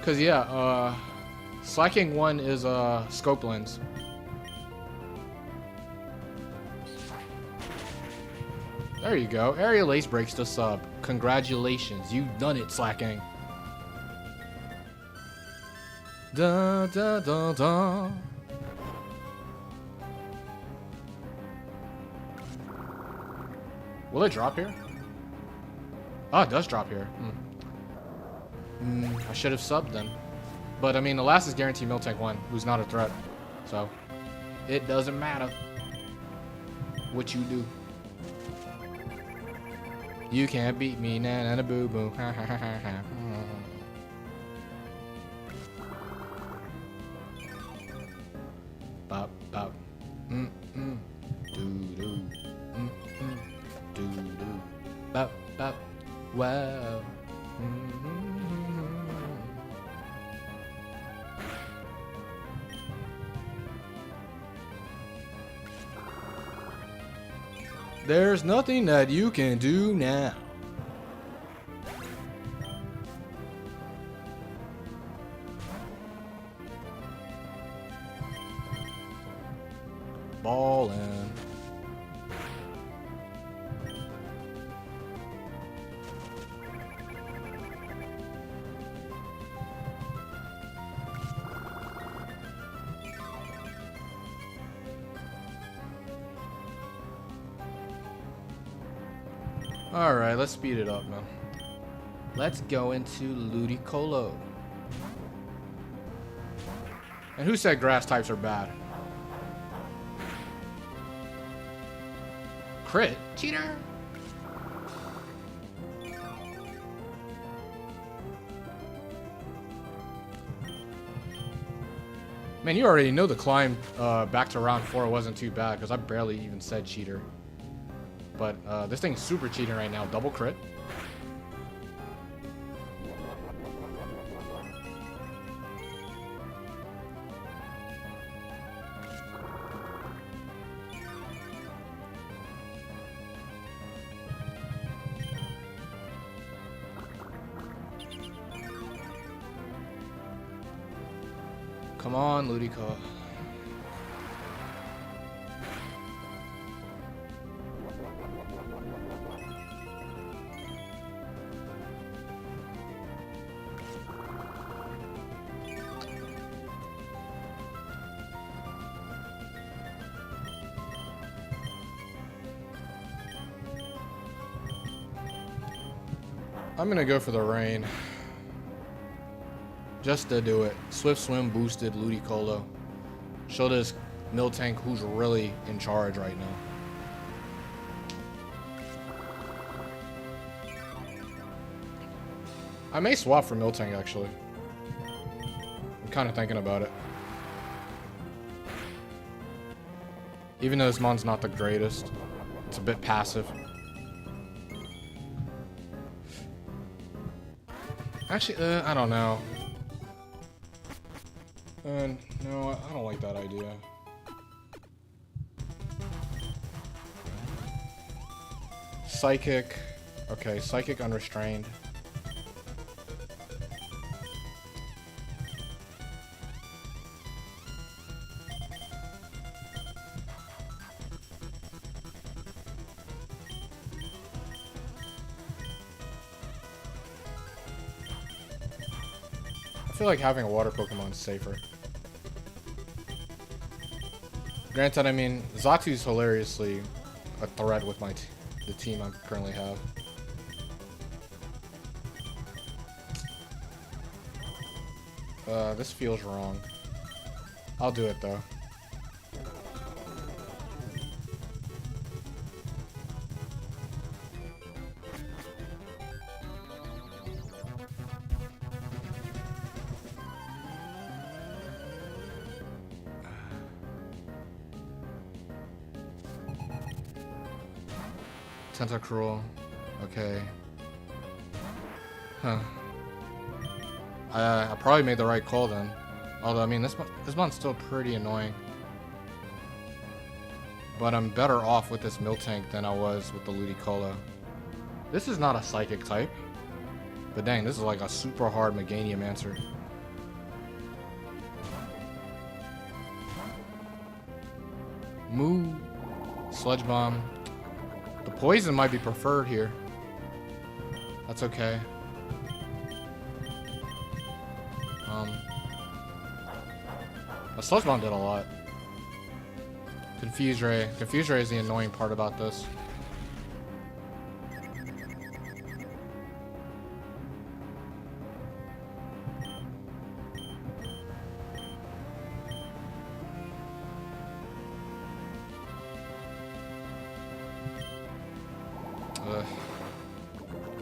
Cause yeah, Slacking 1 is Scope Lens. There you go. Aerial Ace breaks the sub. Congratulations. You've done it, Slacking. Da da da da. Will it drop here? Oh, it does drop here. I should have subbed then. But I mean, the last is guaranteed Miltank 1, who's not a threat. So, it doesn't matter what you do. You can't beat me, na na na boo boo. Ha ha ha ha ha. Bop bop. Doo doo. Doo doo. Bop bop. Wow. There's nothing that you can do now. Ballin'. Alright, let's speed it up now. Let's go into Ludicolo. And who said grass types are bad? Crit? Cheater! Man, you already know the climb back to round 4 wasn't too bad because I barely even said cheater. But this thing's super cheating right now. Double crit. Come on, Ludico. I'm gonna go for the rain. Just to do it. Swift Swim boosted Ludicolo. Show this Miltank who's really in charge right now. I may swap for Miltank actually. I'm kind of thinking about it. Even though this mon's not the greatest. It's a bit passive. Actually, I don't know. No, I don't like that idea. Psychic. Okay, Psychic Unrestrained. I feel like having a water Pokemon is safer. Granted, I mean, Zatu's hilariously a threat with the team I currently have. This feels wrong. I'll do it though. Tentacruel. Okay. Huh. I probably made the right call then. Although, I mean, this one's still pretty annoying. But I'm better off with this Miltank than I was with the Ludicolo. This is not a Psychic type. But dang, this is like a super hard Meganium answer. Moo. Sludge Bomb. The poison might be preferred here. That's okay. A Sludge Bomb did a lot. Confuse Ray. Confuse Ray is the annoying part about this.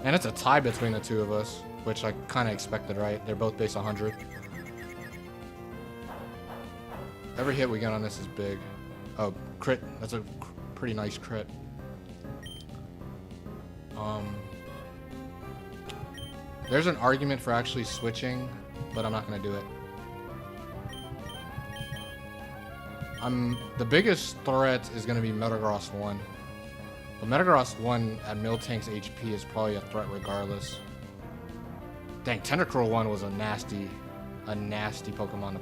And it's a tie between the two of us, which I kind of expected, right? They're both base 100. Every hit we get on this is big. Oh, crit. That's a pretty nice crit. There's an argument for actually switching, but I'm not going to do it. The biggest threat is going to be Metagross 1. But Metagross 1 at Miltank's HP is probably a threat regardless. Dang, Tentacruel 1 was a nasty Pokemon to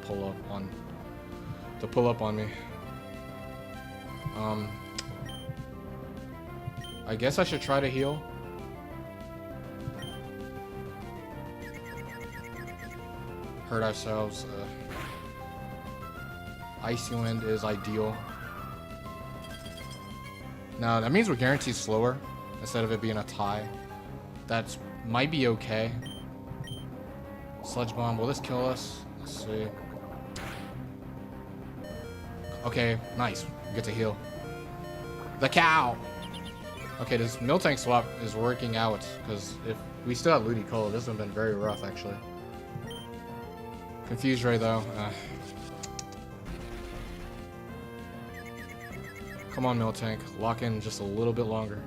pull up on me. I guess I should try to heal. Hurt ourselves. Icy Wind is ideal. Now that means we're guaranteed slower instead of it being a tie. That might be okay. Sludge Bomb, will this kill us? Let's see. Okay, nice. We get to heal. The cow! Okay, this Miltank swap is working out, because if we still have Ludicolo, this would have been very rough, actually. Confused Ray, though. Come on, Miltank. Lock in just a little bit longer.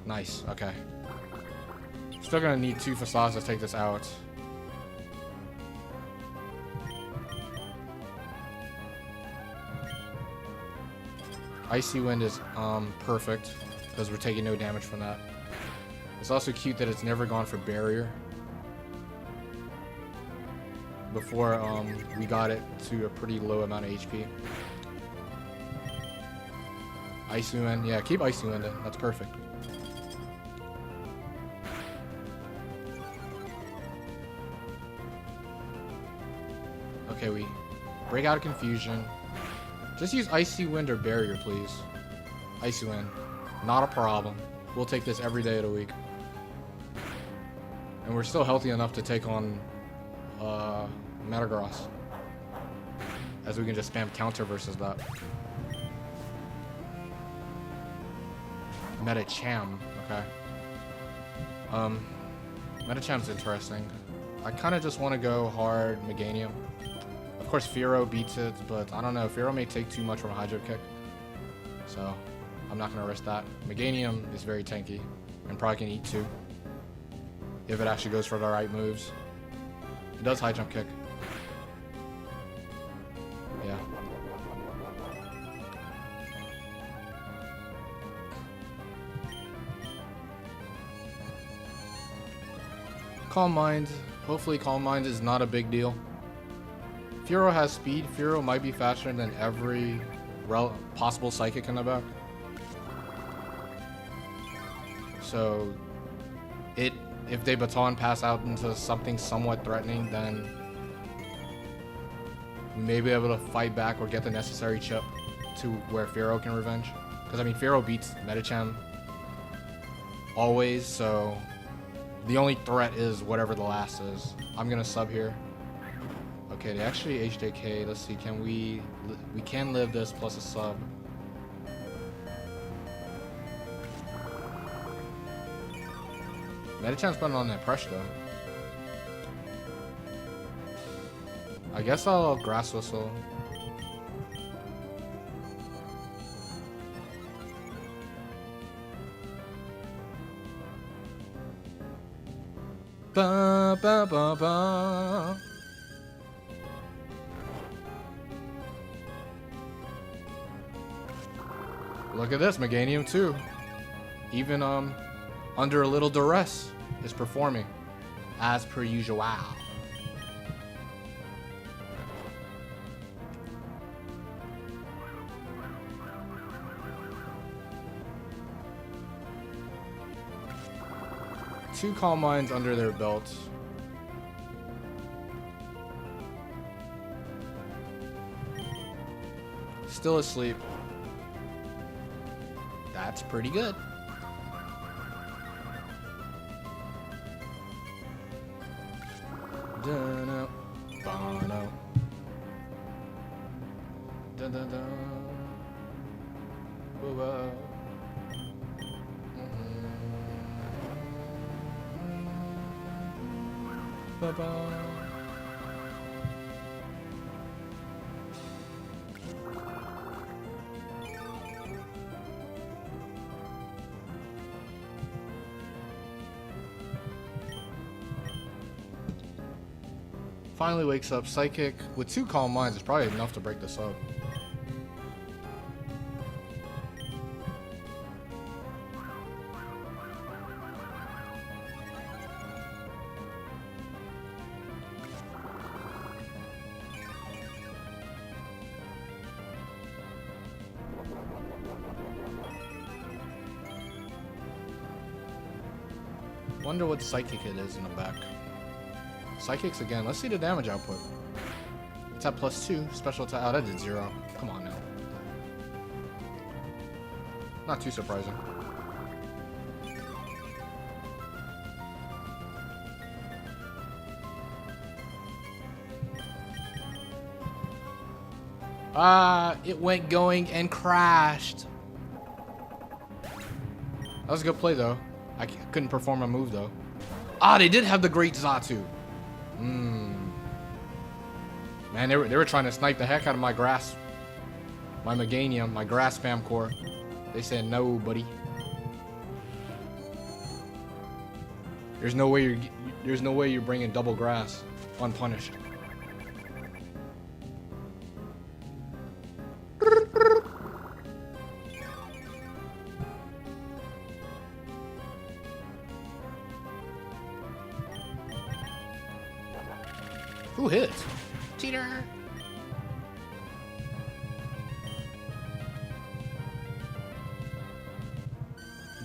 Nice, okay. Still gonna need 2 facades to take this out. Icy Wind is perfect because we're taking no damage from that. It's also cute that it's never gone for barrier. Before we got it to a pretty low amount of HP. Icy Wind, yeah, keep Icy Wind in. That's perfect. Okay, we break out of confusion. Just use Icy Wind or Barrier, please. Icy Wind. Not a problem. We'll take this every day of the week. And we're still healthy enough to take on Metagross. As we can just spam counter versus that. Metacham. Okay. Metacham's interesting. I kind of just want to go hard Meganium. Of course, Fearow beats it, but I don't know. Fearow may take too much from a Hydro Kick. So, I'm not going to risk that. Meganium is very tanky and probably can eat 2. If it actually goes for the right moves. It does High Jump Kick. Yeah. Calm Mind. Hopefully Calm Mind is not a big deal. Fearow has speed. Fearow might be faster than every possible Psychic in the back. So, if they baton pass out into something somewhat threatening, then we may be able to fight back or get the necessary chip to where Fearow can revenge. Because, I mean, Fearow beats Metacham always, so the only threat is whatever the last is. I'm going to sub here. Okay, they actually HJK. Let's see, can we can live this plus a sub. Metacham's putting on that pressure though. I guess I'll Grass Whistle. Ba ba ba ba. Look at this, Meganium too. Even under a little duress is performing as per usual. Two Calm Minds under their belts. Still asleep. That's pretty good. Bono. Booba. Bye-bye. Finally wakes up. Psychic with 2 Calm Minds is probably enough to break this up. Wonder what psychic it is in the back. Psychics again. Let's see the damage output. It's at +2. Special attack. Oh, that did 0. Come on now. Not too surprising. It went going and crashed. That was a good play though. I couldn't perform a move though. They did have the great Zatu. Man, they were trying to snipe the heck out of my grass. My Meganium, my grass spam core. They said no, buddy. There's no way you're bringing double grass unpunished. Who hit? Cheater!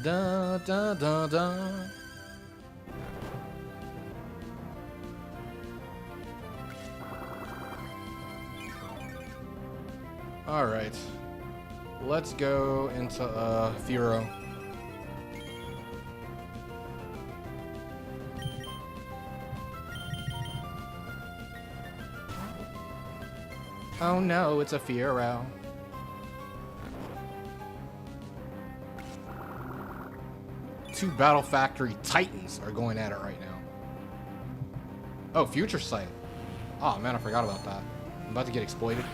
Da da da da. All right, let's go into Furo. Oh no, it's a Furo. Two Battle Factory Titans are going at it right now. Oh, Future Sight. Oh man, I forgot about that. I'm about to get exploited.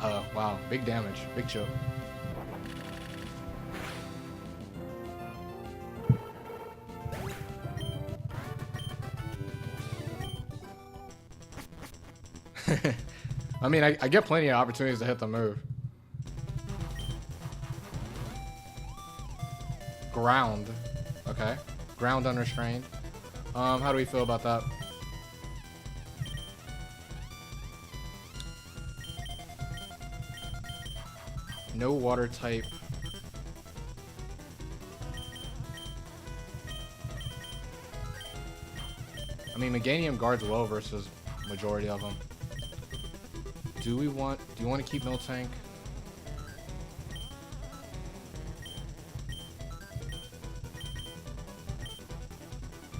Wow, big damage, big choke. I mean, I get plenty of opportunities to hit the move. Ground. Okay. Ground unrestrained. How do we feel about that? No water type. I mean, Meganium guards well versus majority of them. Do you want to keep Miltank?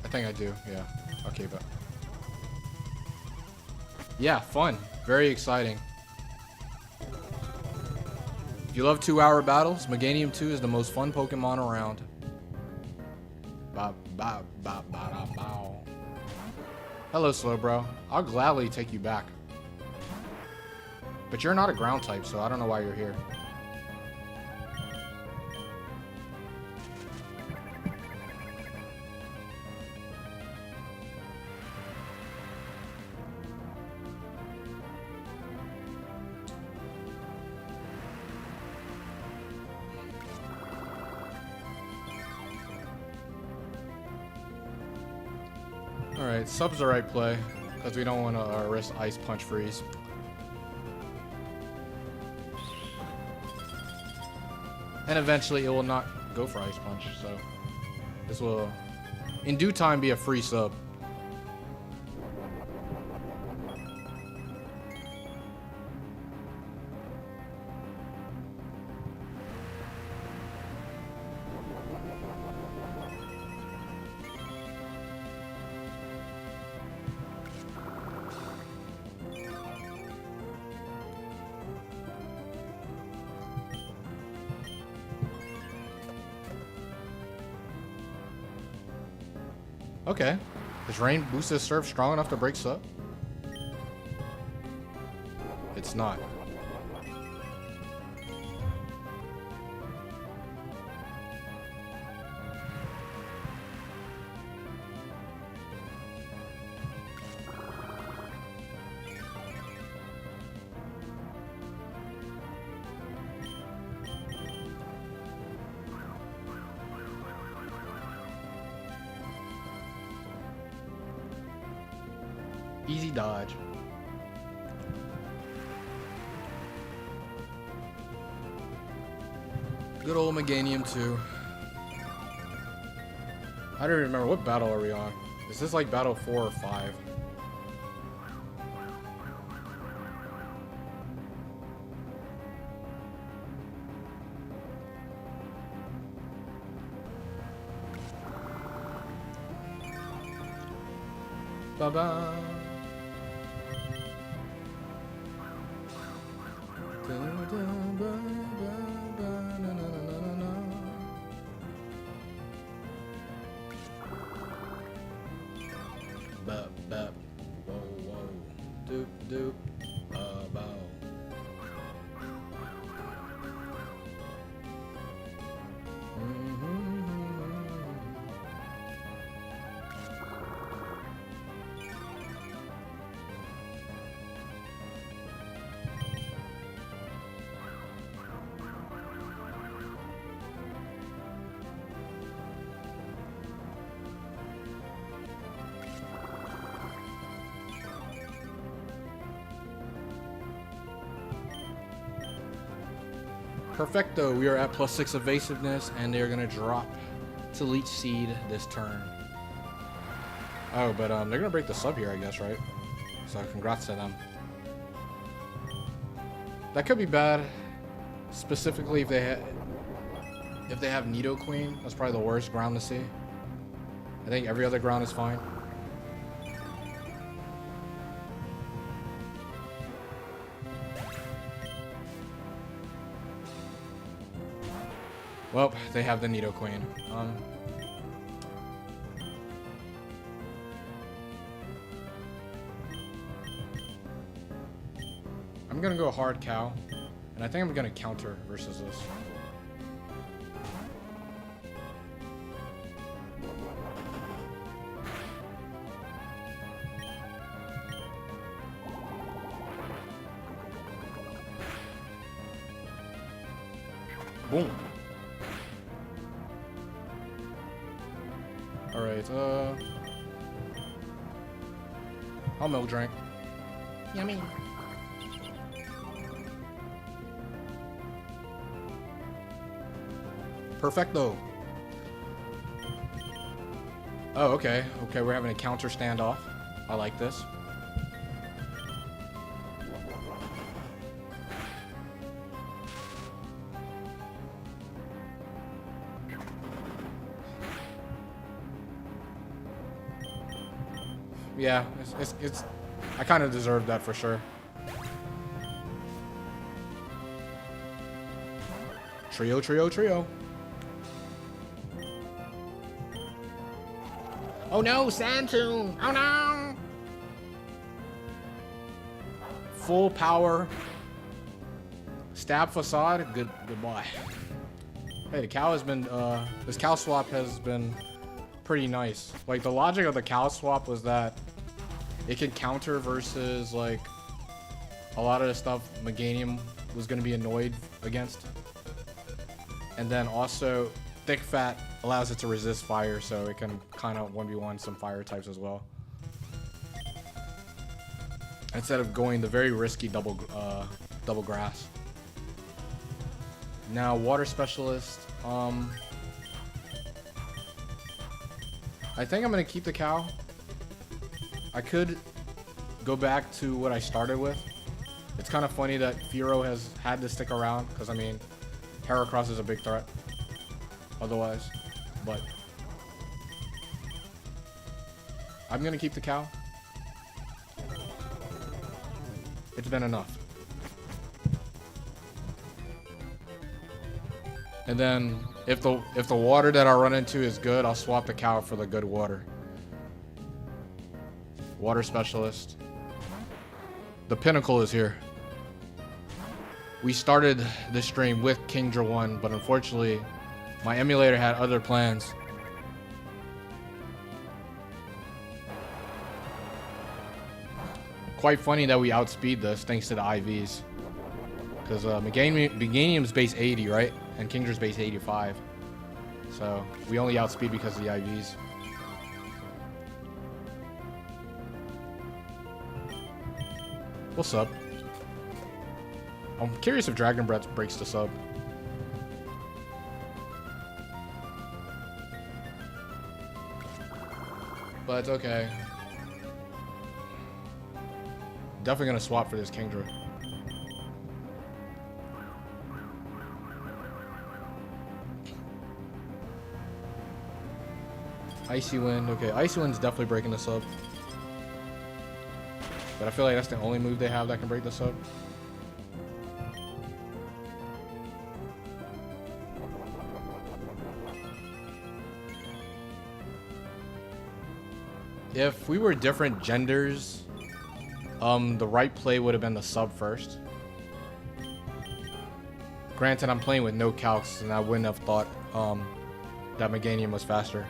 I think I do, yeah. I'll keep it. Yeah, fun. Very exciting. If you love 2-hour battles, Meganium 2 is the most fun Pokemon around. Hello, Slowbro. I'll gladly take you back. But you're not a ground type, so I don't know why you're here. Alright, sub's the right play, because we don't want to risk Ice Punch Freeze. And eventually it will not go for Ice Punch, so this will in due time be a free sub. Okay. Is Rain Boosted Surf strong enough to break sub? It's not. Easy dodge. Good old Meganium 2. I don't even remember, what battle are we on? Is this like battle 4 or 5? Ba-ba. Bop, bop. Whoa, whoa. Doop, doop. Bow. Perfecto, we are at +6 evasiveness, and they're gonna drop to Leech Seed this turn. Oh, but they're gonna break the sub here, I guess, right? So congrats to them. That could be bad, specifically if they have Nidoqueen. That's probably the worst ground to see. I think every other ground is fine. Well, they have the Nidoqueen. I'm gonna go hard cow, and I think I'm gonna counter versus this. Boom. Alright, I'll milk drink. Yummy. Perfecto. Oh, okay. Okay, we're having a counter standoff. I like this. Yeah, it's I kind of deserved that for sure. Trio, trio, trio. Oh no, Sandtoon! Oh no! Full power. Stab facade. Goodbye. Hey, the cow has been this cow swap has been pretty nice. Like, the logic of the cow swap was that it could counter versus like a lot of the stuff Meganium was going to be annoyed against. And then also Thick Fat allows it to resist fire, so it can kind of 1v1 some fire types as well. Instead of going the very risky double grass. Now water specialist. I think I'm gonna keep the cow. I could go back to what I started with. It's kind of funny that Furo has had to stick around, because I mean, Heracross is a big threat otherwise, but I'm gonna keep the cow. It's been enough. And then if the water that I run into is good, I'll swap the cow for the good water. Water specialist. The pinnacle is here. We started this stream with Kingdra 1, but unfortunately, my emulator had other plans. Quite funny that we outspeed this thanks to the IVs. Because Meganium's base 80, right? And Kingdra's base 85. So we only outspeed because of the IVs. What's up? I'm curious if Dragon Breath breaks the sub. But it's okay. Definitely gonna swap for this Kingdra. Icy Wind. Okay, Icy Wind's definitely breaking this up. But I feel like that's the only move they have that can break this up. If we were different genders, the right play would have been the sub first. Granted, I'm playing with no calcs, and I wouldn't have thought that Meganium was faster.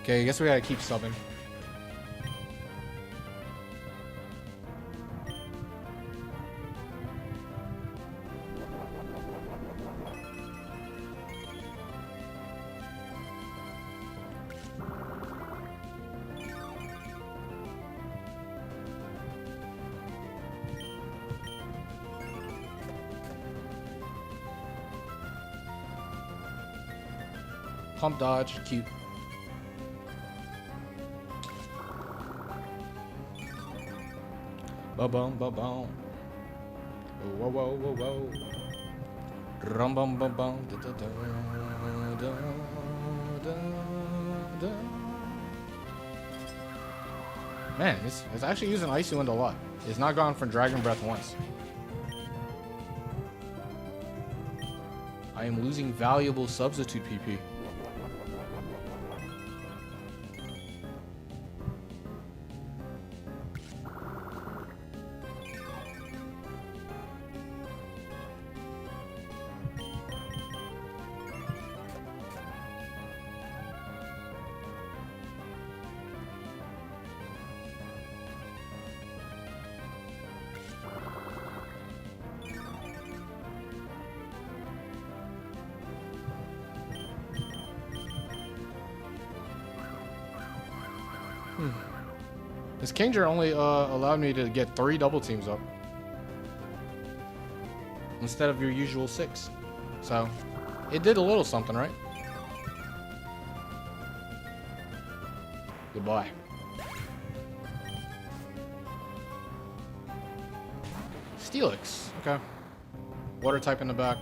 Okay, I guess we gotta keep subbing. Pump dodge, cute. Ba-bum, ba-bum. Whoa, whoa, whoa, whoa. Rum-bum, bum-bum. Da-da-da-da-da-da-da. Man, it's actually using Icy Wind a lot. It's not gone from Dragon Breath once. I am losing valuable substitute PP. This Kingdra only allowed me to get 3 double teams up instead of your usual 6. So it did a little something, right? Goodbye. Steelix. Okay. Water type in the back.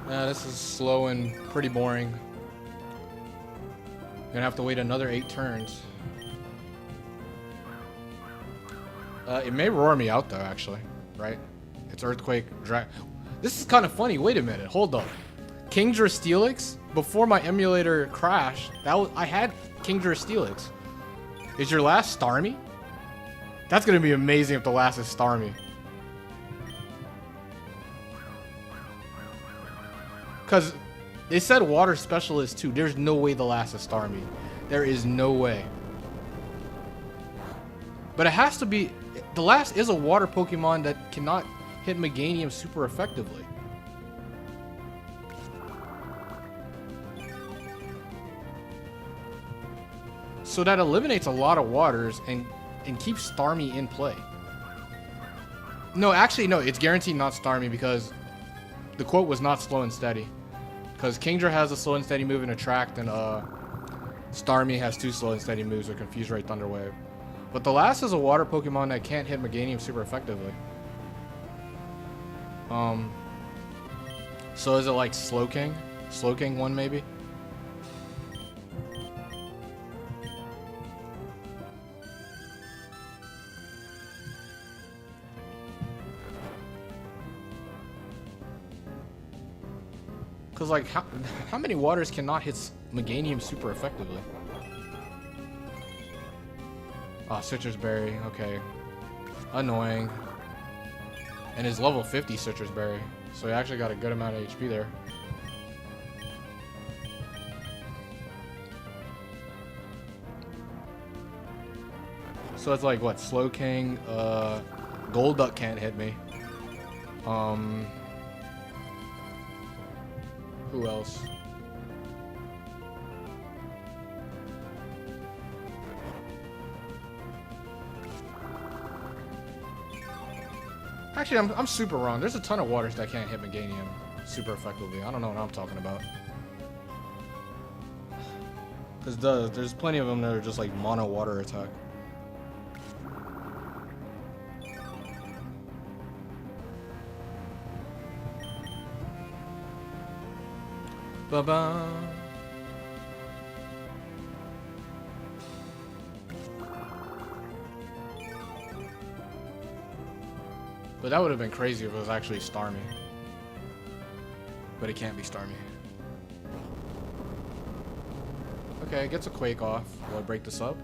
Yeah, this is slow and pretty boring. Gonna have to wait another 8 turns. It may roar me out though, actually, right? It's Earthquake, This is kind of funny. Wait a minute, hold up. Kingdra Steelix? Before my emulator crashed, I had Kingdra Steelix. Is your last Starmie? That's gonna be amazing if the last is Starmie. Because they said Water Specialist too. There's no way the last is Starmie. There is no way. But it has to be... The last is a water Pokemon that cannot hit Meganium super effectively. So that eliminates a lot of waters and keeps Starmie in play. No, actually, no. It's guaranteed not Starmie because the quote was not slow and steady. Because Kingdra has a slow and steady move and Attract, and Starmie has 2 slow and steady moves with Confuse Ray, Thunder Wave. But the last is a water Pokemon that can't hit Meganium super effectively. So is it like Slowking? Slowking 1 maybe? Because, like, how many waters cannot hit Meganium super effectively? Ah, Citrus Berry. Okay. Annoying. And his level 50 Citrus Berry. So he actually got a good amount of HP there. So it's like, what? Slowking. Golduck can't hit me. Who else? Actually, I'm super wrong. There's a ton of waters that can't hit Meganium super effectively. I don't know what I'm talking about. Because there's plenty of them that are just like mono water attack. Ba-ba. But that would have been crazy if it was actually Starmie. But it can't be Starmie. Okay, it gets a Quake off. Will it break the sub?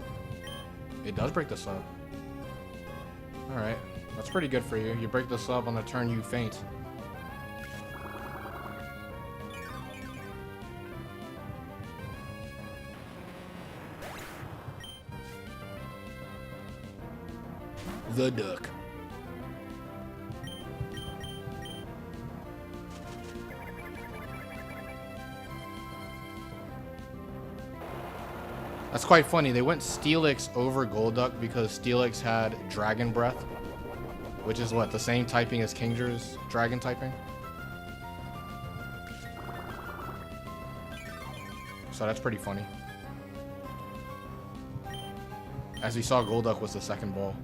It does break the sub. Alright, that's pretty good for you. You break the sub on the turn you faint. The duck. That's quite funny. They went Steelix over Golduck because Steelix had Dragon Breath, which is what, the same typing as Kingdra's Dragon typing? So that's pretty funny. As we saw, Golduck was the second ball.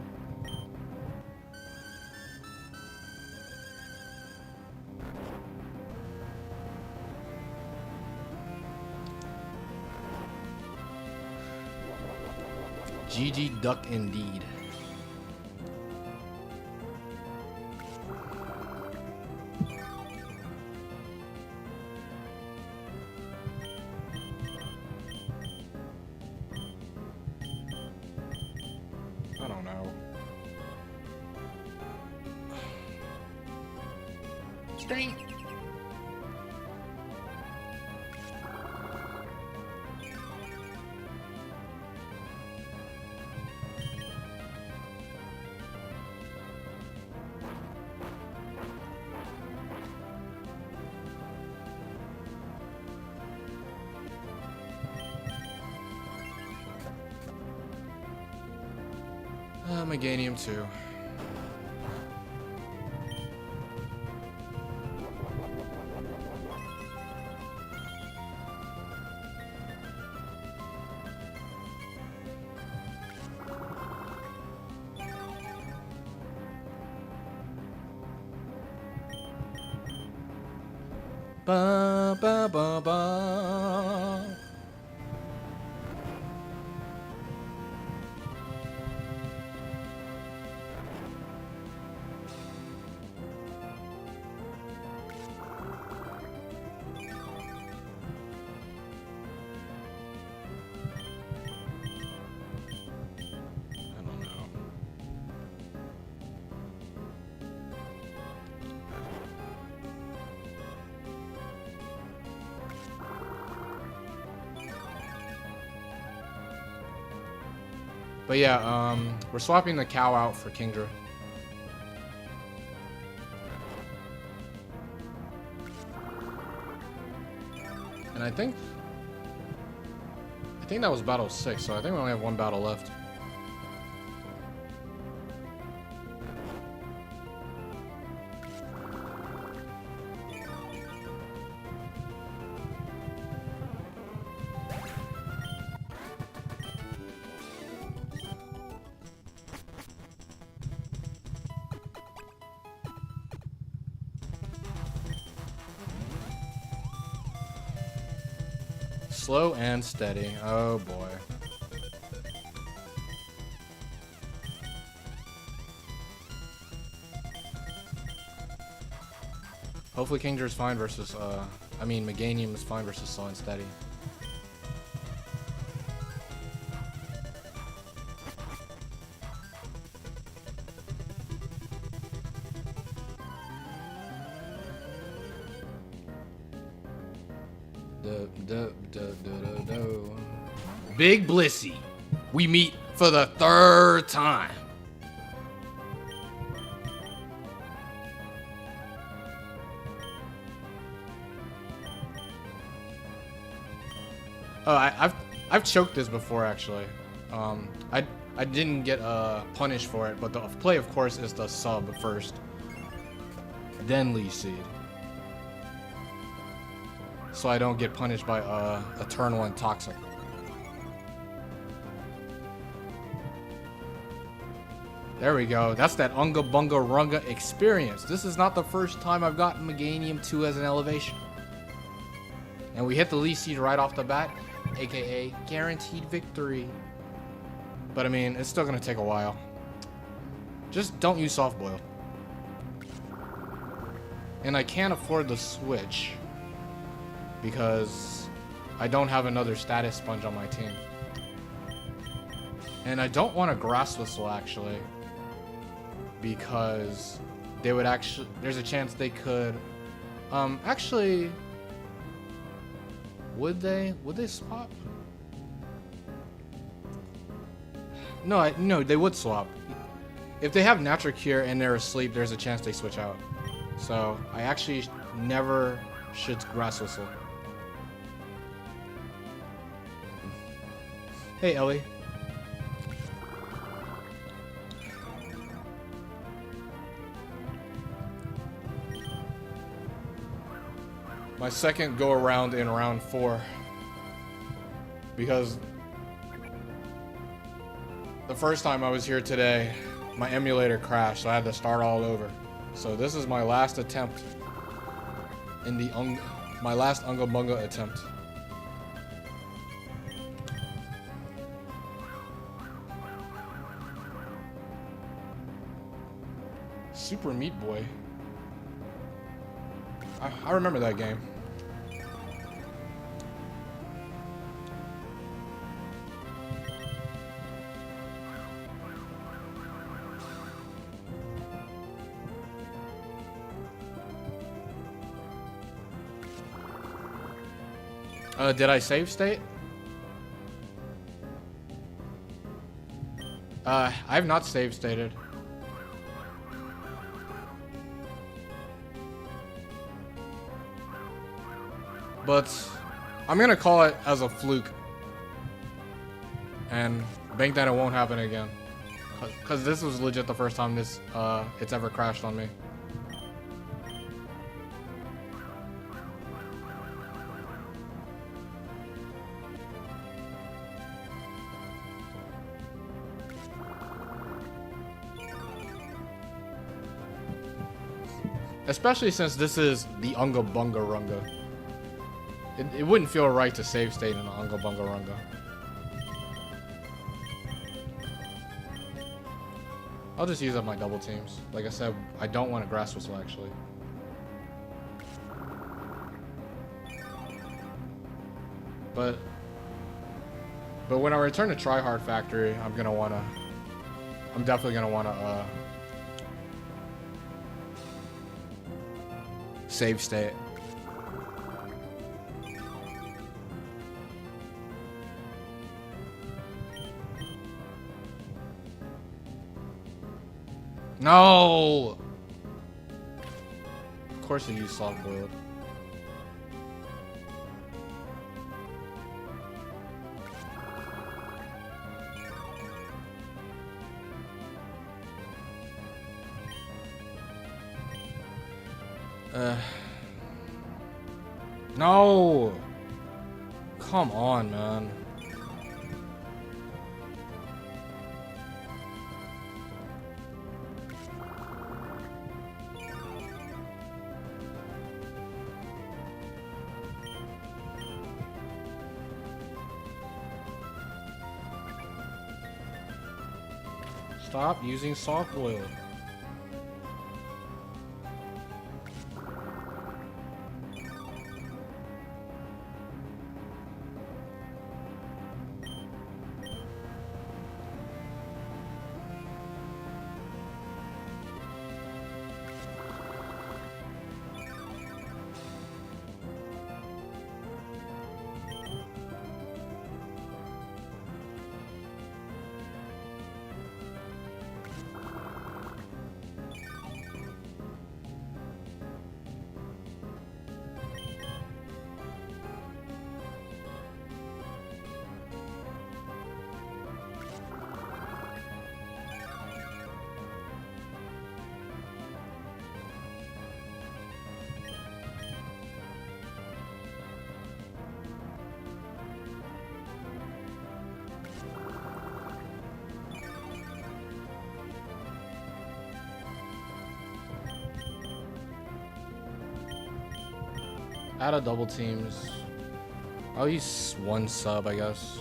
GG Duck indeed. I don't know. String. Meganium too. Ba ba ba ba. But yeah, we're swapping the cow out for Kingdra. And I think that was battle 6, so I think we only have one battle left. Slow and steady. Oh boy. Hopefully Kingdra's fine versus, Meganium is fine versus slow and steady. Big Blissey, we meet for the 3rd time. Oh, I've choked this before actually. I didn't get punished for it, but the play of course is the sub first. then Leech Seed. So I don't get punished by Eternal and Toxic. There we go. That's that Unga Bunga Runga experience. This is not the first time I've gotten Meganium 2 as an elevation. And we hit the Leech Seed right off the bat, aka guaranteed victory. But I mean, it's still gonna take a while. Just don't use Soft Boil. And I can't afford the switch because I don't have another status sponge on my team. And I don't want a Grass Whistle actually, because they would actually, there's a chance they could, actually, would they swap? No, they would swap. If they have Natural Cure and they're asleep, there's a chance they switch out. So I actually never should Grass Whistle. Hey, Ellie. My second go around in round 4, because the first time I was here today, my emulator crashed, so I had to start all over. So this is my last attempt in the my last Unga Bunga attempt. Super Meat Boy. I remember that game. Did I save state? I have not save stated. But I'm gonna call it as a fluke and bank that it won't happen again, cause this was legit the first time this it's ever crashed on me. Especially since this is the Unga Bunga Runga. It wouldn't feel right to save state in an Unga Bunga Runga. I'll just use up my double teams. Like I said, I don't want a Grass Whistle actually. But when I return to Tryhard Factory, I'm definitely gonna wanna save state. No! Of course you use soft boiled. No! Come on, man. Stop using soft boiled. Add a double teams. I'll use one sub, I guess.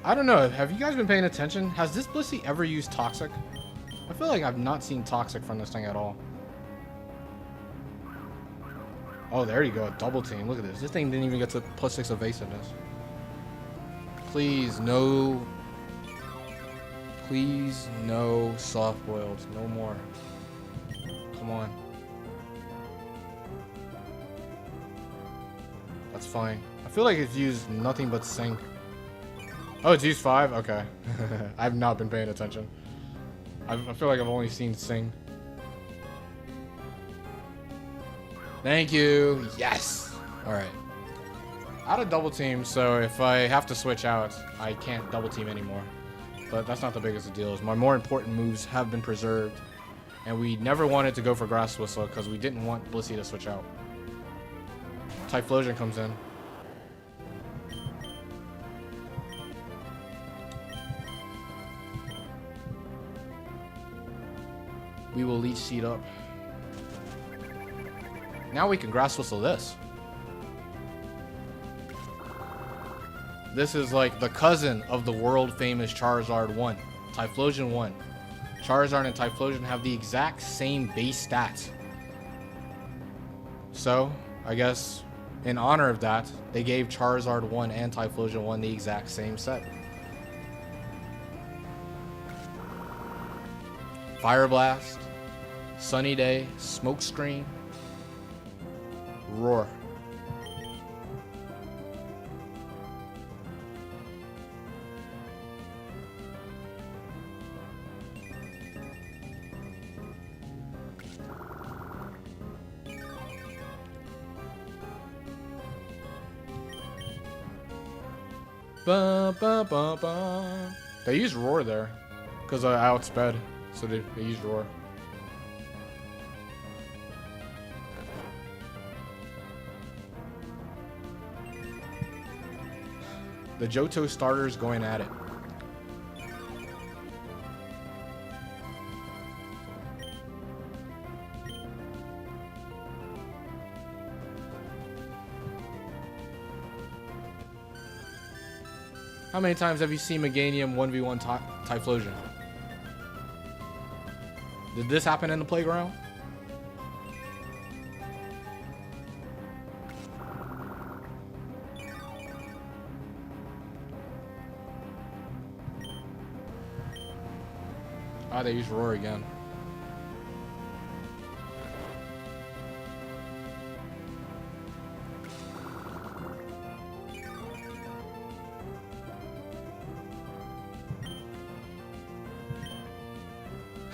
I don't know. Have you guys been paying attention? Has this Blissey ever used Toxic? I feel like I've not seen Toxic from this thing at all. Oh, there you go. A double team. Look at this. This thing didn't even get to +6 evasiveness. Please, no. Please, no soft boiled. No more. Come on. That's fine. I feel like it's used nothing but Sing. Oh, it's used 5? Okay. I've not been paying attention. I feel like I've only seen Sing. Thank you. Yes. All right. Out of double team, so if I have to switch out, I can't double team anymore. But that's not the biggest of deals. My more important moves have been preserved, and we never wanted to go for Grass Whistle because we didn't want Blissey to switch out. Typhlosion comes in. We will leech seed up. Now we can Grass Whistle this. This is like the cousin of the world famous Charizard 1. Typhlosion 1. Charizard and Typhlosion have the exact same base stats. So, I guess in honor of that, they gave Charizard 1 and Typhlosion 1 the exact same set. Fire Blast, Sunny Day, Smoke Screen, Roar. Ba, ba, ba, ba. They used Roar there because I outsped, so they used Roar. The Johto starters going at it. How many times have you seen Meganium 1v1 Typhlosion? Did this happen in the playground? Ah, they used Roar again.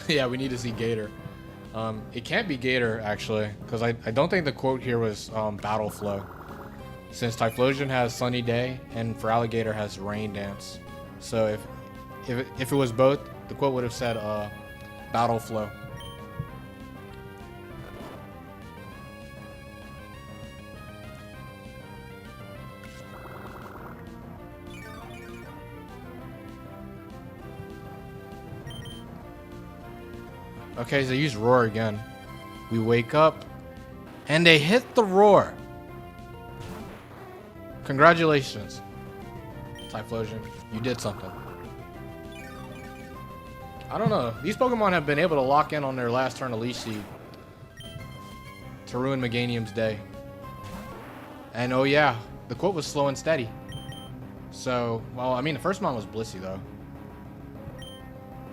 Yeah, we need to see Gator. It can't be Gator, actually, because I don't think the quote here was Battle Flow. Since Typhlosion has Sunny Day, and for Alligator has Rain Dance. So if it was both, the quote would have said Battle Flow. Okay, so they use Roar again. We wake up, and they hit the Roar. Congratulations, Typhlosion. You did something. I don't know. These Pokemon have been able to lock in on their last turn of Leech Seed to ruin Meganium's day. And oh yeah, the quote was slow and steady. So, well, I mean, the first one was Blissey, though.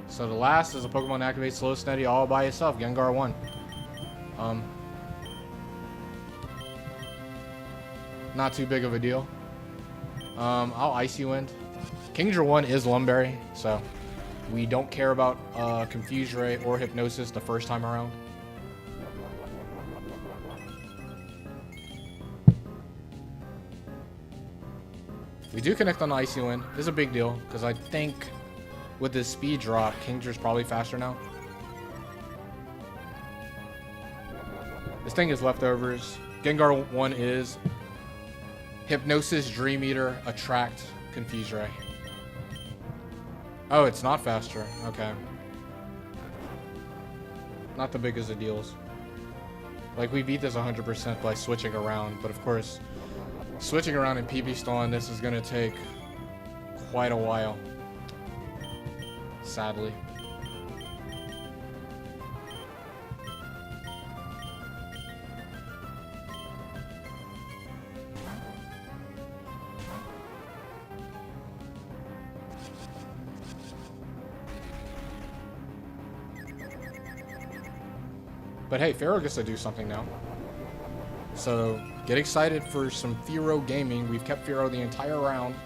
So the last is a Pokemon that activates slow steady all by itself, Gengar 1. Not too big of a deal. I'll Icy Wind. Kingdra 1 is Lumberry, so we don't care about Confuse Ray or Hypnosis the first time around. We do connect on Icy Wind. This is a big deal, because I think with this speed drop, Kingdra's probably faster now. This thing is leftovers. Gengar 1 is Hypnosis, Dream Eater, Attract, Confuse Ray. Oh, it's not faster. Okay. Not the biggest of deals. Like, we beat this 100% by switching around, but of course, switching around in PB stalling this is gonna take quite a while. Sadly. But hey, Pharaoh gets to do something now. So get excited for some Pharaoh gaming. We've kept Pharaoh the entire round,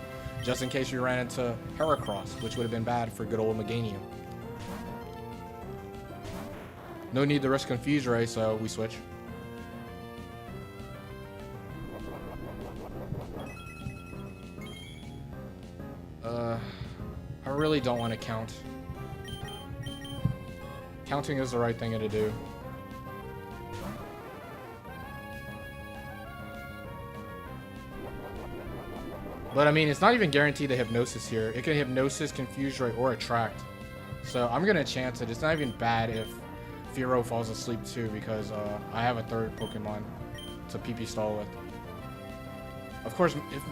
just in case we ran into Heracross, which would have been bad for good old Meganium. No need to risk Confuse Ray, so we switch. I really don't want to count. Counting is the right thing to do. But I mean, it's not even guaranteed to Hypnosis here. It can Hypnosis, Confuse Ray, or Attract. So I'm going to chance it. It's not even bad if Pharaoh falls asleep too, because I have a third Pokemon to PP stall with. Of course, if...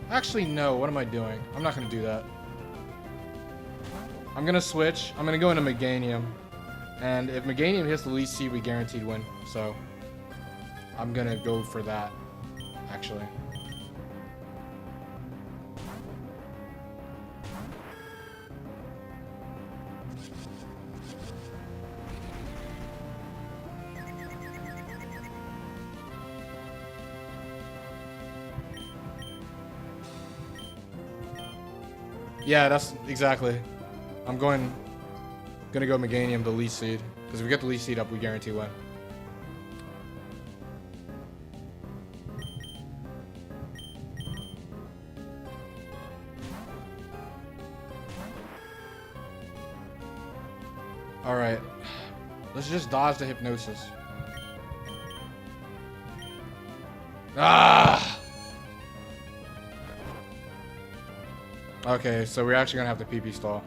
Actually, no. What am I doing? I'm not going to do that. I'm going to switch. I'm going to go into Meganium. And if Meganium hits the least seed, we guaranteed win. So, I'm going to go for that, actually. Yeah, that's exactly. I'm gonna go Meganium the least seed, because if we get the least seed up, we guarantee win. All right, let's just dodge the Hypnosis. Ah! Okay, so we're actually gonna have to PP stall.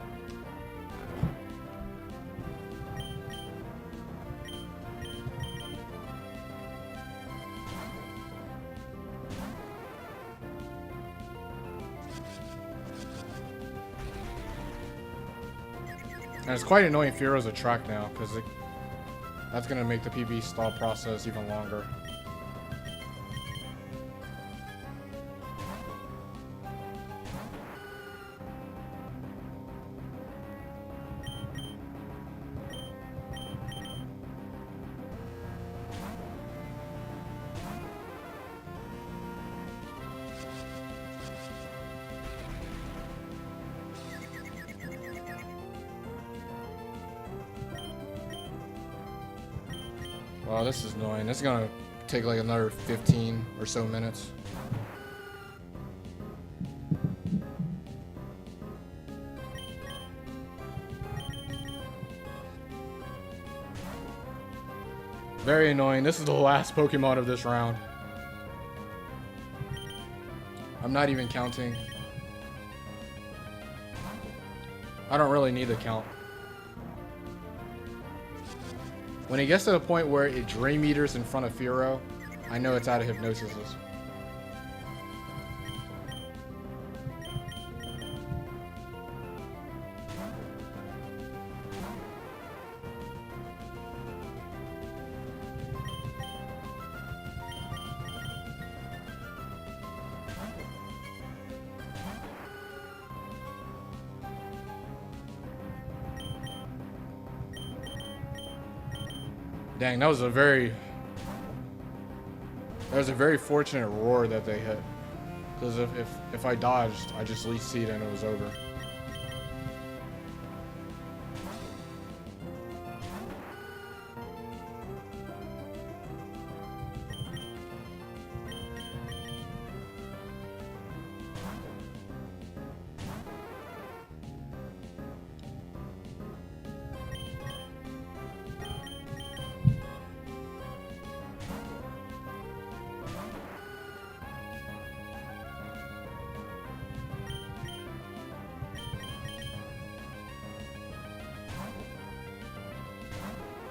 And it's quite annoying Pharaoh's Attract now, because that's going to make the PB stall process even longer. Wow, this is annoying. This is gonna take like another 15 or so minutes. Very annoying. This is the last Pokemon of this round. I'm not even counting. I don't really need to count. When it gets to the point where it Dream Eaters in front of Pharaoh, I know it's out of Hypnosis. Dang, that was a very fortunate roar that they hit. Because if I dodged, I just least seed and it was over.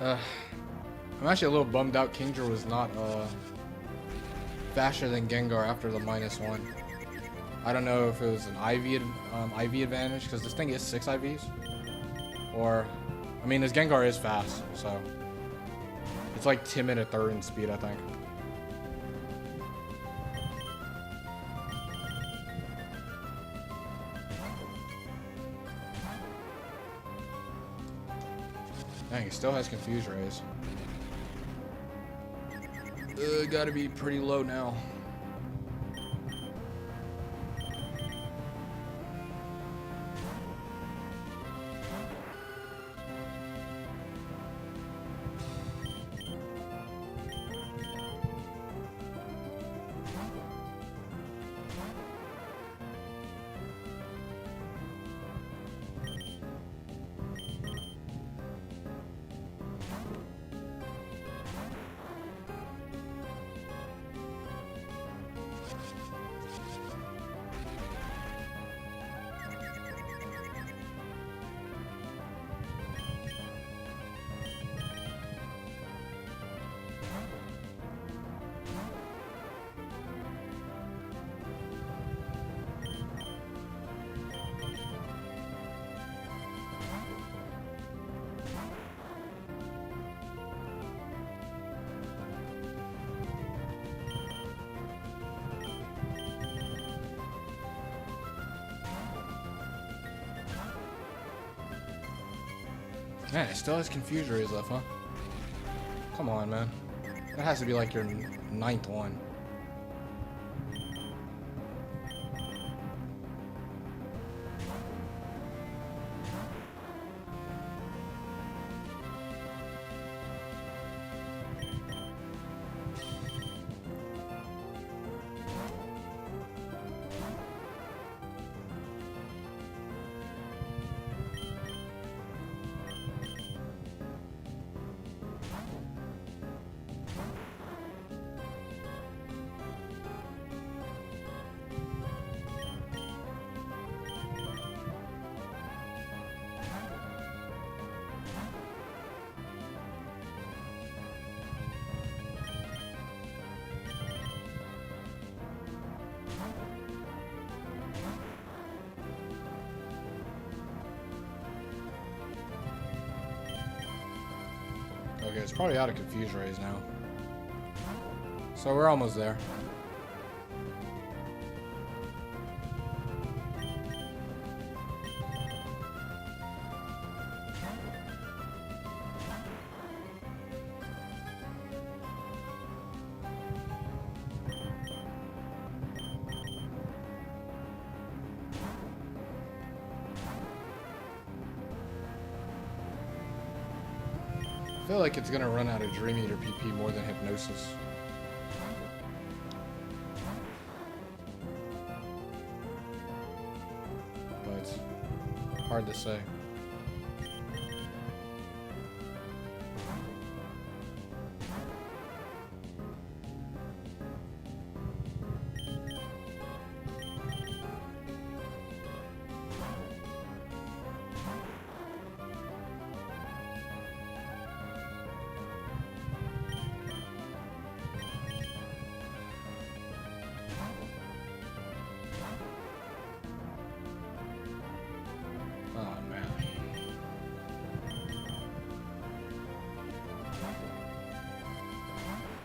Uh, I'm actually a little bummed out Kingdra was not faster than Gengar after the -1. I don't know if it was an IV advantage, because this thing is 6 IVs. Or, I mean, this Gengar is fast, so. It's like timid at 3rd in speed, I think. Dang, he still has Confuse Rays. Gotta be pretty low now. Man, it still has Confuse Rays left, huh? Come on, man. That has to be like your 9th one. Okay, it's probably out of Confuse Rays now. So we're almost there. I feel like it's gonna run out of Dream Eater PP more than Hypnosis. But hard to say.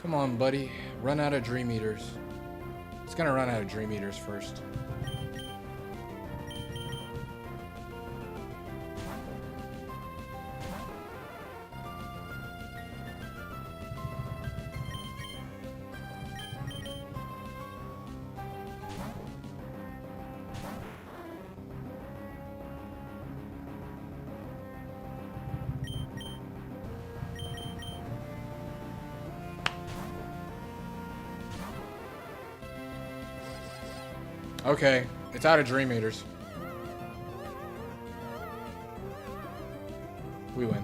Come on, buddy. Run out of Dream Eaters. It's gonna run out of Dream Eaters first. Okay, it's out of Dream Eaters. We win.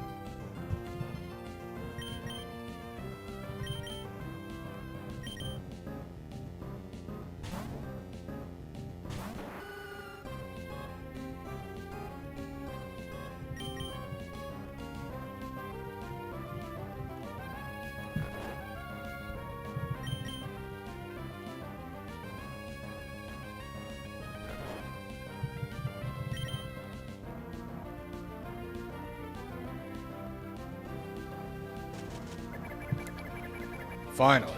Finally.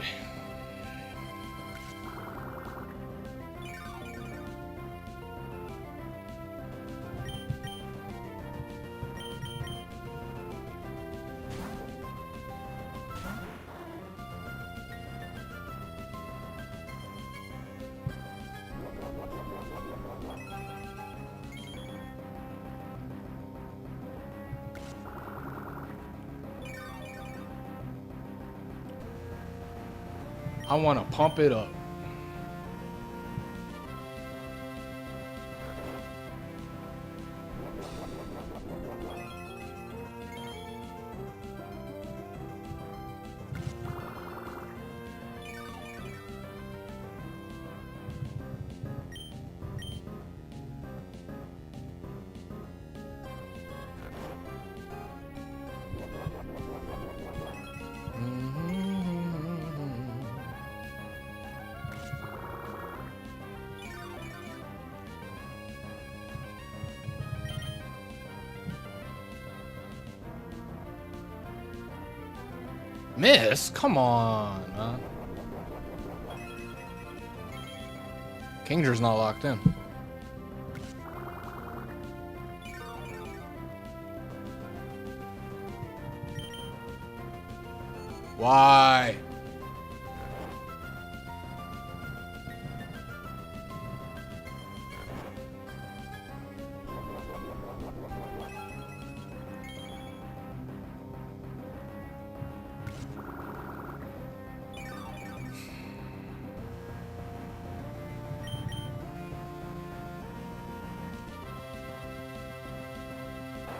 I want to pump it up. Miss? Come on, man. Kinger's not locked in. Why?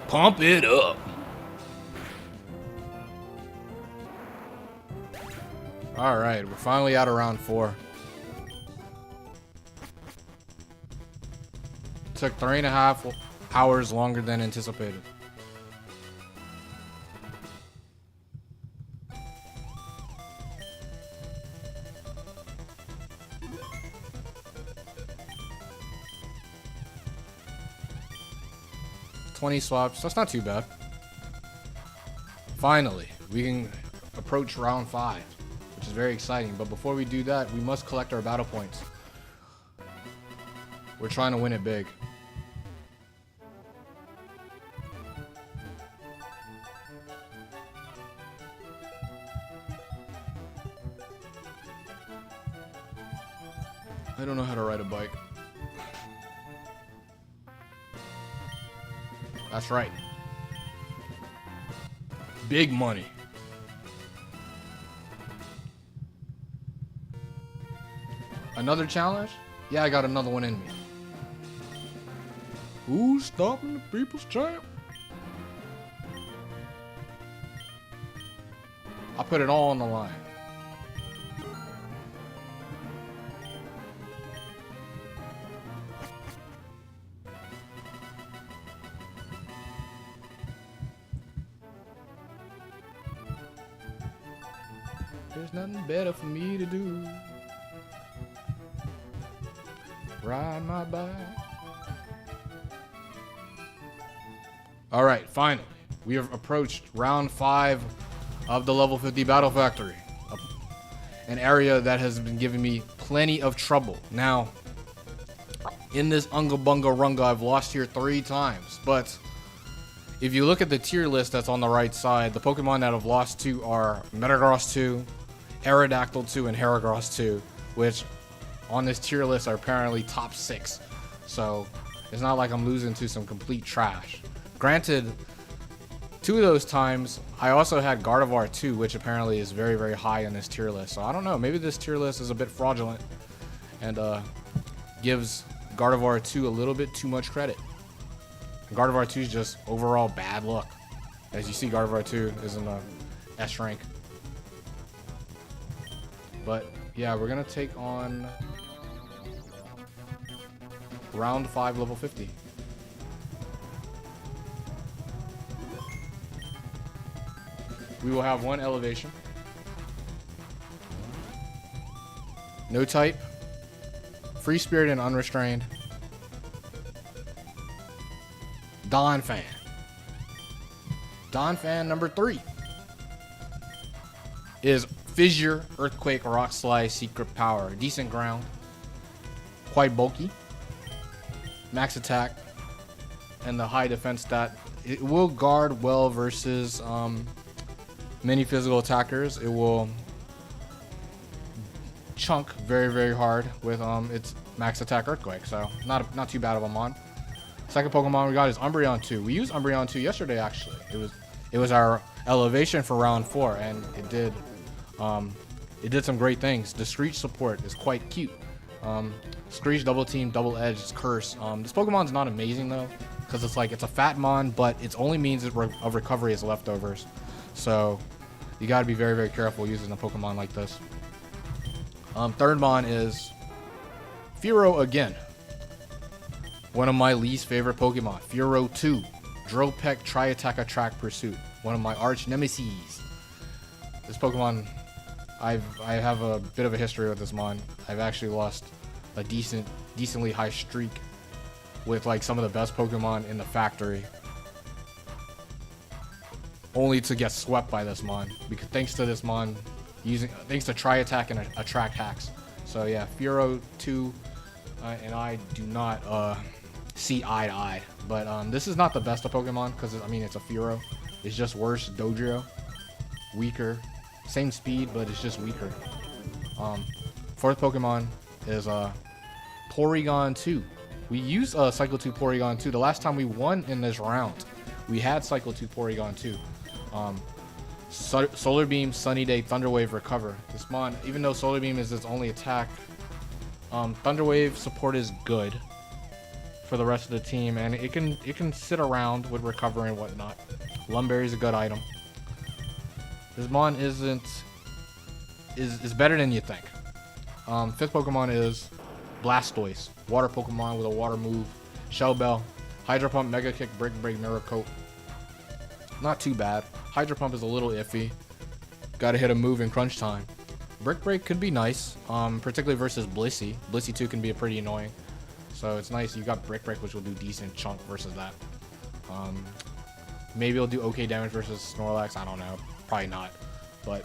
Pump it up. All right, we're finally out of round 4. Took 3.5 hours longer than anticipated. Swaps, that's not too bad. Finally, we can approach round 5, which is very exciting. But before we do that, we must collect our battle points. We're trying to win it big. I don't know how to ride a bike. That's right. Big money. Another challenge? Yeah, I got another one in me. Who's stopping the people's champ? I put it all on the line. There's nothing better for me to do. Ride my bike. All right, finally, we have approached round 5 of the level 50 battle factory, an area that has been giving me plenty of trouble. Now, in this Unga Bunga Runga, I've lost here 3 times, but if you look at the tier list that's on the right side, the Pokemon that I've lost to are Metagross 2, Aerodactyl 2, and Heracross 2, which on this tier list are apparently top 6. So it's not like I'm losing to some complete trash. Granted, 2 of those times, I also had Gardevoir 2, which apparently is very, very high in this tier list. So I don't know, maybe this tier list is a bit fraudulent and gives Gardevoir 2 a little bit too much credit. Gardevoir 2 is just overall bad luck. As you see, Gardevoir 2 is in the S rank. But yeah, we're gonna take on round 5, level 50. We will have 1 elevation. No type. Free Spirit and Unrestrained. Donphan. Donphan number 3 is Fissure, Earthquake, Rock Slide, Secret Power. Decent ground. Quite bulky. Max attack. And the high defense stat. It will guard well versus many physical attackers. It will chunk very, very hard with its max attack Earthquake. So not too bad of a mon. Second Pokemon we got is Umbreon 2. We used Umbreon 2 yesterday actually. It was our elevation for round 4, and it did some great things. The Screech support is quite cute. Screech double team, double edge, curse. This Pokemon's not amazing though, because it's a fat mon, but its only means of recovery is leftovers. So you got to be very, very careful using a Pokemon like this. Third mon is Fearow again. One of my least favorite Pokemon. Fearow 2. Drill Peck, Tri-Attack, Attract, Pursuit. One of my arch nemesis. This Pokemon, I have a bit of a history with this mon. I've actually lost a decently high streak with like some of the best Pokemon in the factory, only to get swept by this mon because thanks to this mon thanks to Tri-Attack and Attract hacks. So yeah, Fearow 2 and I do not see eye to eye, but this is not the best of Pokemon because I mean it's a Fearow. It's just worse. Dodrio, weaker, same speed, but it's just weaker. Fourth Pokemon is Porygon 2. We used Cycle 2 Porygon 2. The last time we won in this round, we had Cycle 2 Porygon 2. Solar Beam, Sunny Day, Thunder Wave, Recover. This mon, even though Solar Beam is its only attack, Thunder Wave support is good for the rest of the team, and it can sit around with Recover and whatnot. Lumberry is a good item. This mon is better than you think. Fifth Pokemon is Blastoise, water Pokemon with a water move. Shell Bell, Hydro Pump, Mega Kick, Brick Break, Mirror Coat. Not too bad. Hydro Pump is a little iffy. Gotta hit a move in crunch time. Brick Break could be nice, particularly versus Blissey. Blissey 2 can be pretty annoying. So it's nice you got Brick Break, which will do decent chunk versus that. Maybe it'll do okay damage versus Snorlax. I don't know. Probably not. But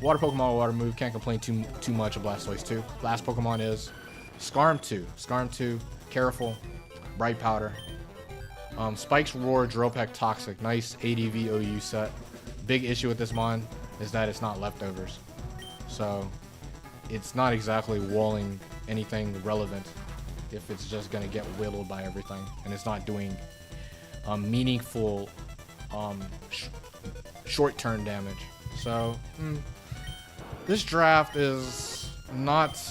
water Pokemon, water move. Can't complain too much of Blastoise 2. Last Pokemon is Skarm 2. Skarm 2. Careful. Bright Powder. Spikes, Roar, Drill Peck, Toxic. Nice ADV OU set. Big issue with this mon is that it's not leftovers. So it's not exactly walling anything relevant if it's just going to get whittled by everything. And it's not doing meaningful short-term damage. So this draft is not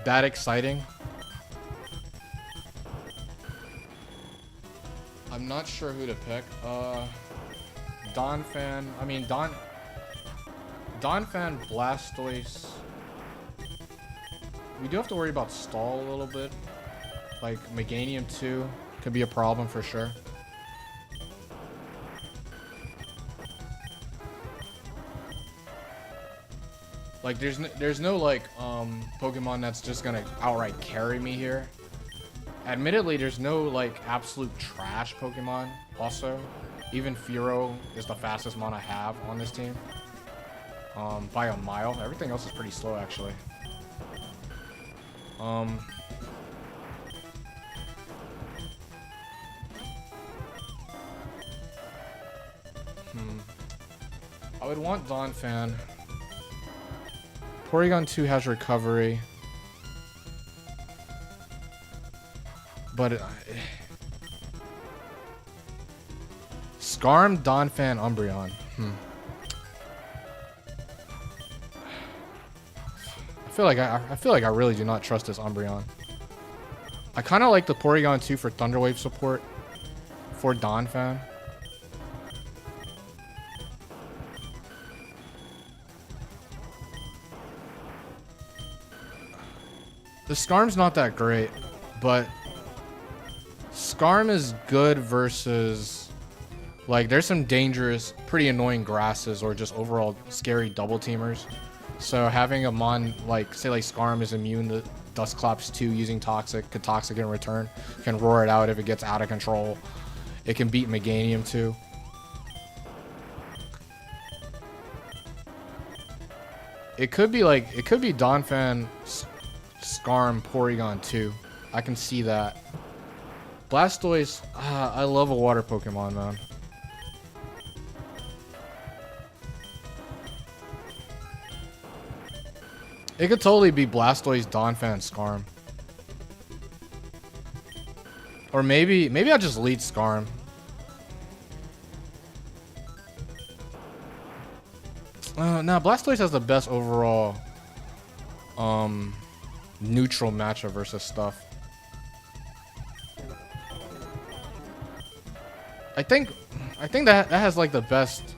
that exciting. I'm not sure who to pick. Donphan, Blastoise. We do have to worry about stall a little bit. Like Meganium 2 could be a problem for sure. Like there's no like Pokemon that's just gonna outright carry me here. Admittedly, there's no like absolute trash Pokemon also. Even Fearow is the fastest mon I have on this team. By a mile. Everything else is pretty slow actually. I would want Donphan. Porygon 2 has recovery. But Skarm, Donphan, Umbreon. I feel like I really do not trust this Umbreon. I kind of like the Porygon 2 for Thunder Wave support for Donphan. The Skarm's not that great, but Skarm is good versus, like, there's some dangerous, pretty annoying grasses or just overall scary double teamers. So having a mon like, say like Skarm is immune to Dusclops 2 using Toxic, could Toxic in return, can roar it out if it gets out of control. It can beat Meganium 2. It could be like, it could be Donphan, Skarm, Porygon 2. I can see that. Blastoise, I love a water Pokemon, man. It could totally be Blastoise, Donphan, Skarm. Or maybe I'll just lead Skarm. Nah, Blastoise has the best overall neutral matchup versus stuff. I think that has like the best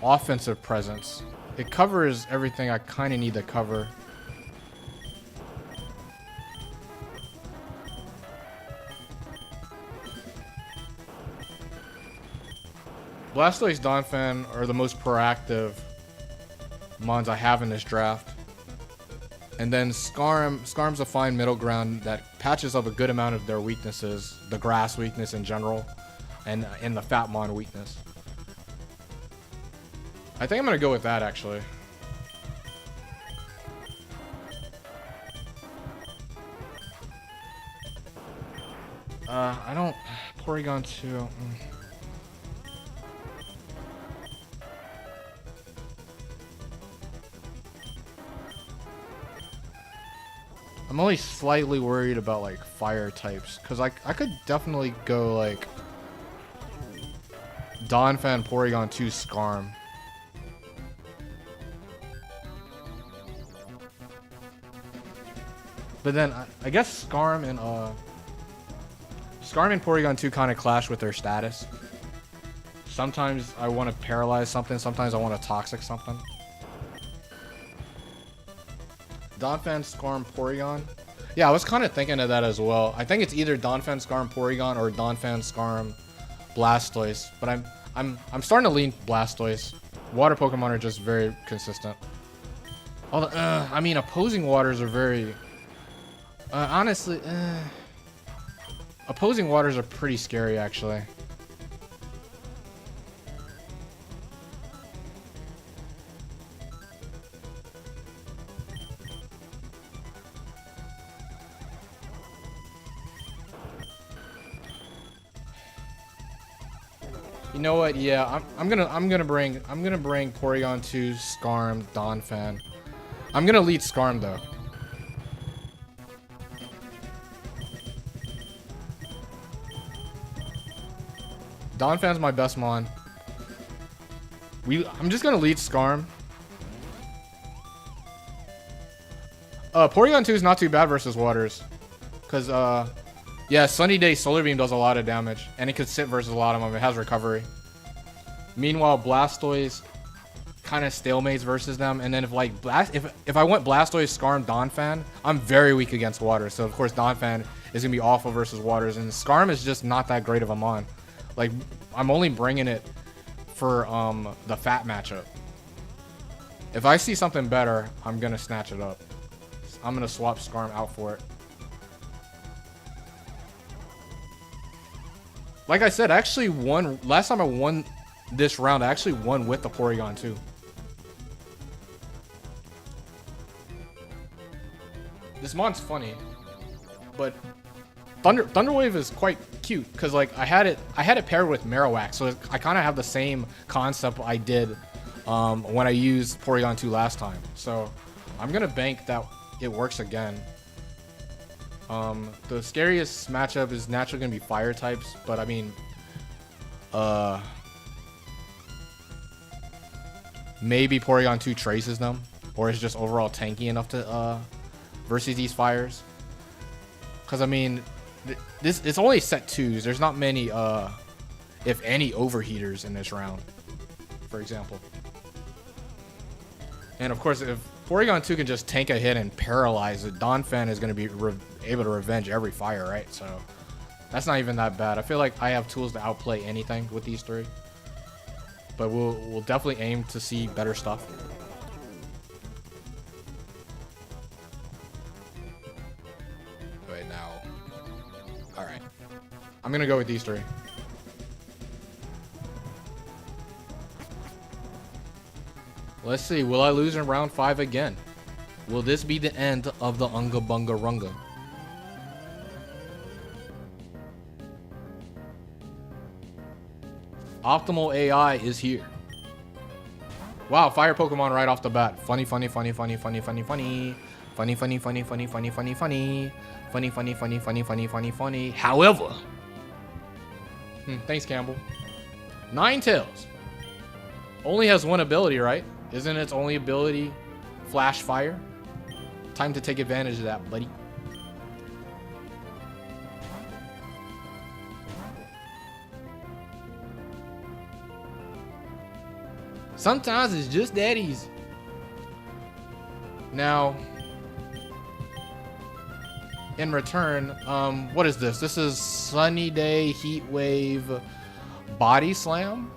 offensive presence. It covers everything I kind of need to cover. Blastoise, Donphan are the most proactive mons I have in this draft. And then Skarm's a fine middle ground that patches up a good amount of their weaknesses, the grass weakness in general, and the fat mon weakness. I think I'm gonna go with that actually. I don't Porygon 2. I'm only slightly worried about like fire types, cause I could definitely go like Donphan, Porygon 2, Skarm. But then I guess Skarm and Porygon 2 kind of clash with their status. Sometimes I want to paralyze something, sometimes I want to toxic something. Donphan, Skarm, Porygon. Yeah, I was kind of thinking of that as well. I think it's either Donphan, Skarm, Porygon or Donphan, Skarm, Blastoise. But I'm starting to lean Blastoise. Water Pokemon are just very consistent. Although, I mean, opposing waters are very. Honestly, opposing waters are pretty scary, actually. You know what? Yeah, I'm gonna bring Porygon 2, Skarm, Donphan. I'm gonna lead Skarm though. Donphan's my best mon. I'm just gonna lead Skarm. Porygon 2 is not too bad versus waters, cause yeah, Sunny Day Solar Beam does a lot of damage, and it could sit versus a lot of them. It has recovery. Meanwhile, Blastoise kind of stalemates versus them, and then if like if I went Blastoise, Skarm, Donphan, I'm very weak against water. So of course Donphan is gonna be awful versus waters, and Skarm is just not that great of a mon. Like I'm only bringing it for the fat matchup. If I see something better, I'm gonna snatch it up. I'm gonna swap Skarm out for it. Like I said, I actually won. Last time I won this round, I actually won with the Porygon 2. This mon's funny, but Thunderwave is quite cute because like I had it paired with Marowak, so I kind of have the same concept I did when I used Porygon 2 last time. So I'm gonna bank that it works again. The scariest matchup is naturally gonna be fire types, but I mean, maybe Porygon 2 traces them, or is just overall tanky enough to versus these fires. Cause I mean, it's only set 2s. There's not many, if any, overheaters in this round, for example. And of course, if Porygon 2 can just tank a hit and paralyze it, Donphan is going to be able to revenge every fire, right? So that's not even that bad. I feel like I have tools to outplay anything with these three. But we'll definitely aim to see better stuff. Wait, now. Alright. I'm going to go with these three. Let's see. Will I lose in round 5 again? Will this be the end of the Unga Bunga Runga? Optimal AI is here. Wow, fire Pokemon right off the bat. Funny, funny, funny, funny, funny, funny, funny. Funny, funny, funny, funny, funny, funny, funny. Funny, funny, funny, funny, funny, funny, funny. However. Thanks, Campbell. Ninetales. Only has one ability, right? Isn't its only ability Flash Fire? Time to take advantage of that, buddy. Sometimes it's just that easy. Now, in return, what is this? This is Sunny Day, Heat Wave, Body Slam,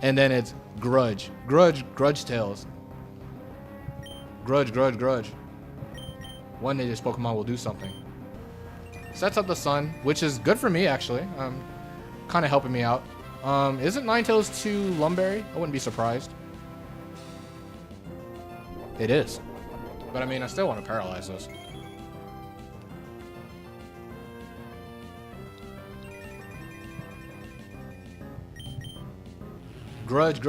and then it's Grudge. Grudge Tails. Grudge. One day this Pokemon will do something. Sets up the sun, which is good for me, actually. Kind of helping me out. Isn't Ninetales 2 Lumberry? I wouldn't be surprised. It is. But I mean, I still want to paralyze this. Grudge.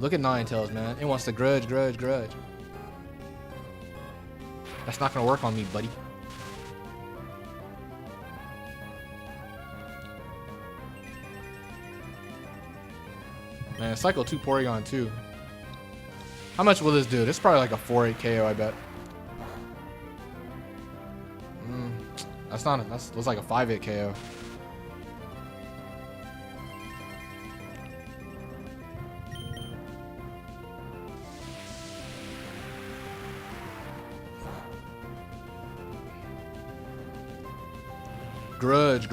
Look at Ninetales, man. It wants to grudge. That's not gonna work on me, buddy. Man, Cycle 2 Porygon 2. How much will this do? This is probably like a 4-8 KO, I bet. That's looks like a 5-8 KO. Grudge.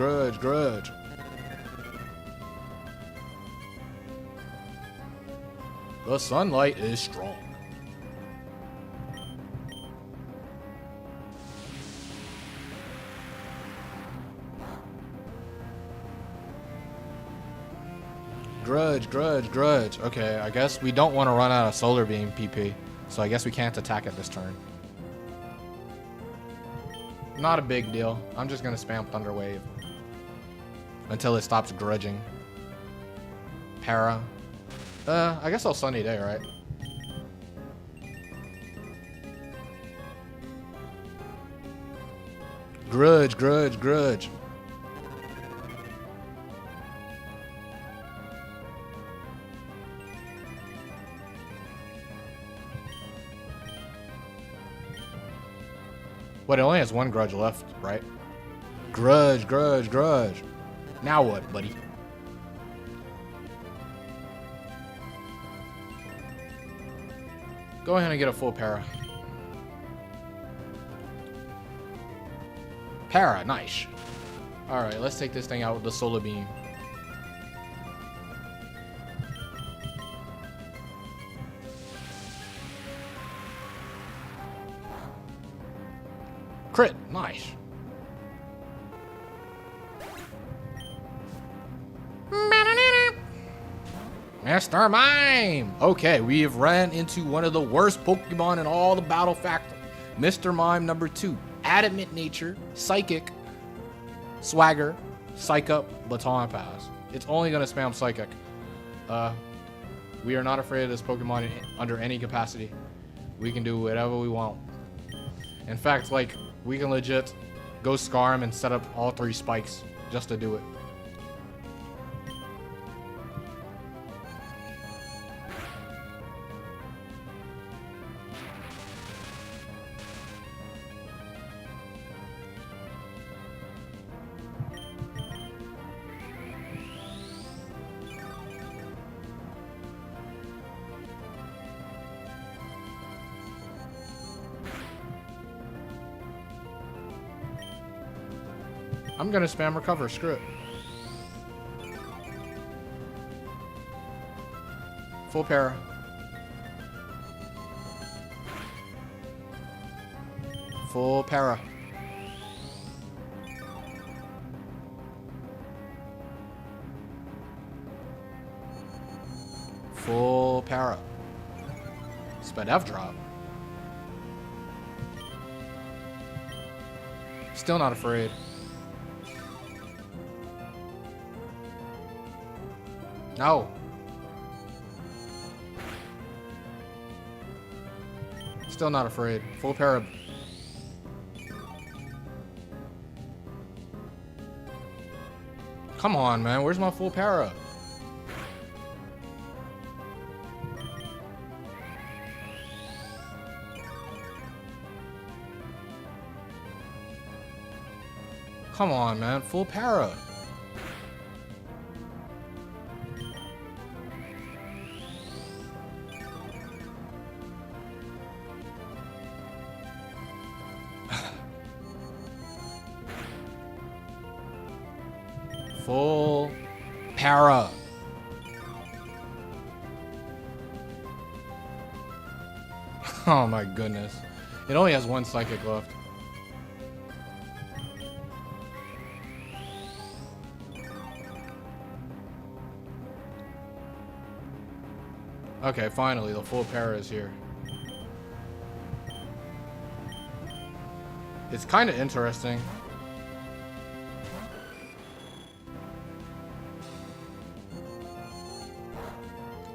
The sunlight is strong. Grudge. Okay, I guess we don't want to run out of Solar Beam PP, so I guess we can't attack it this turn. Not a big deal. I'm just gonna spam Thunder Wave until it stops grudging. Para. I guess I'll Sunny Day, right? Grudge. But it only has one grudge left, right? Grudge. Now what, buddy? Go ahead and get a full para. Para, nice. Alright, let's take this thing out with the Solar Beam. Crit, nice. Mr. Mime! Okay, we have ran into one of the worst Pokemon in all the Battle Factor. Mr. Mime number 2. Adamant Nature, Psychic, Swagger, Psych Up, Baton Pass. It's only going to spam Psychic. We are not afraid of this Pokemon under any capacity. We can do whatever we want. In fact, like, we can legit go Scar him and set up all 3 spikes just to do it. I'm gonna spam Recover, screw it. Full para. Full para. Full para. Speedup drop. Still not afraid. No. Still not afraid. Full para. Come on, man. Where's my full para? Come on, man. Full para. Full para. Oh my goodness. It only has one psychic left. Okay, finally, the full para is here. It's kind of interesting.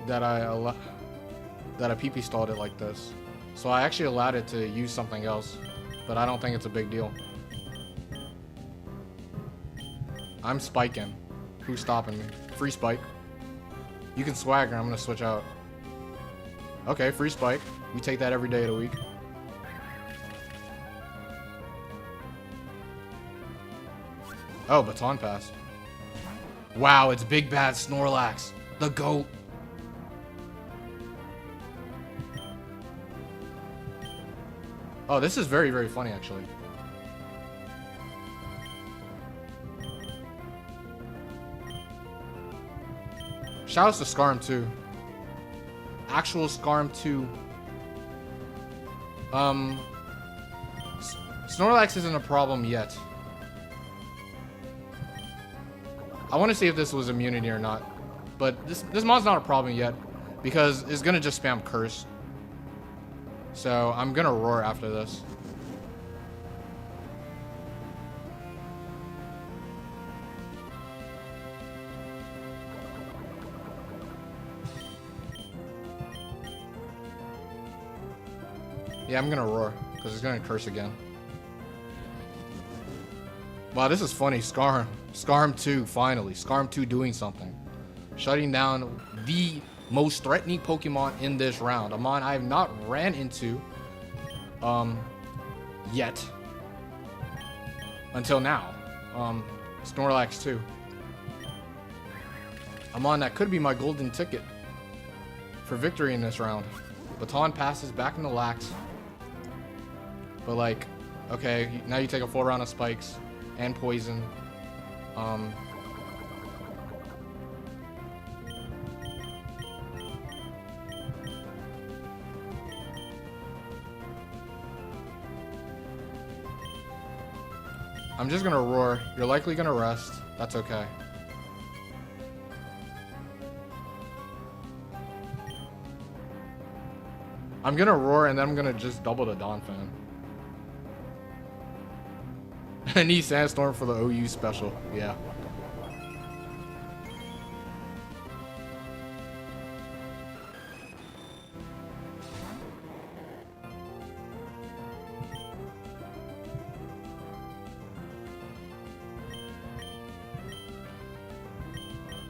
That I PP stalled it like this. So I actually allowed it to use something else, but I don't think it's a big deal. I'm spiking. Who's stopping me? Free spike. You can swagger, I'm gonna switch out. Okay, free spike. We take that every day of the week. Oh, baton pass. Wow, it's Big Bad Snorlax. The GOAT. Oh, this is very, very funny, actually. Shoutouts to Scarm 2. Actual Scarm 2. Snorlax isn't a problem yet. I want to see if this was immunity or not. But this mod's not a problem yet. Because it's going to just spam Curse. So I'm going to Roar after this. Yeah, I'm gonna Roar, because it's gonna Curse again. Wow, this is funny. Scarm 2, finally. Scarm 2 doing something. Shutting down the most threatening Pokemon in this round. A mon I have not ran into yet. Until now. Snorlax 2. A mon that could be my golden ticket for victory in this round. Baton passes back into Lax. But like, okay, now you take a full round of spikes and poison. I'm just gonna Roar. You're likely gonna rest. That's okay. I'm gonna Roar and then I'm gonna just double the Donphan. I need Sandstorm for the OU special. Yeah.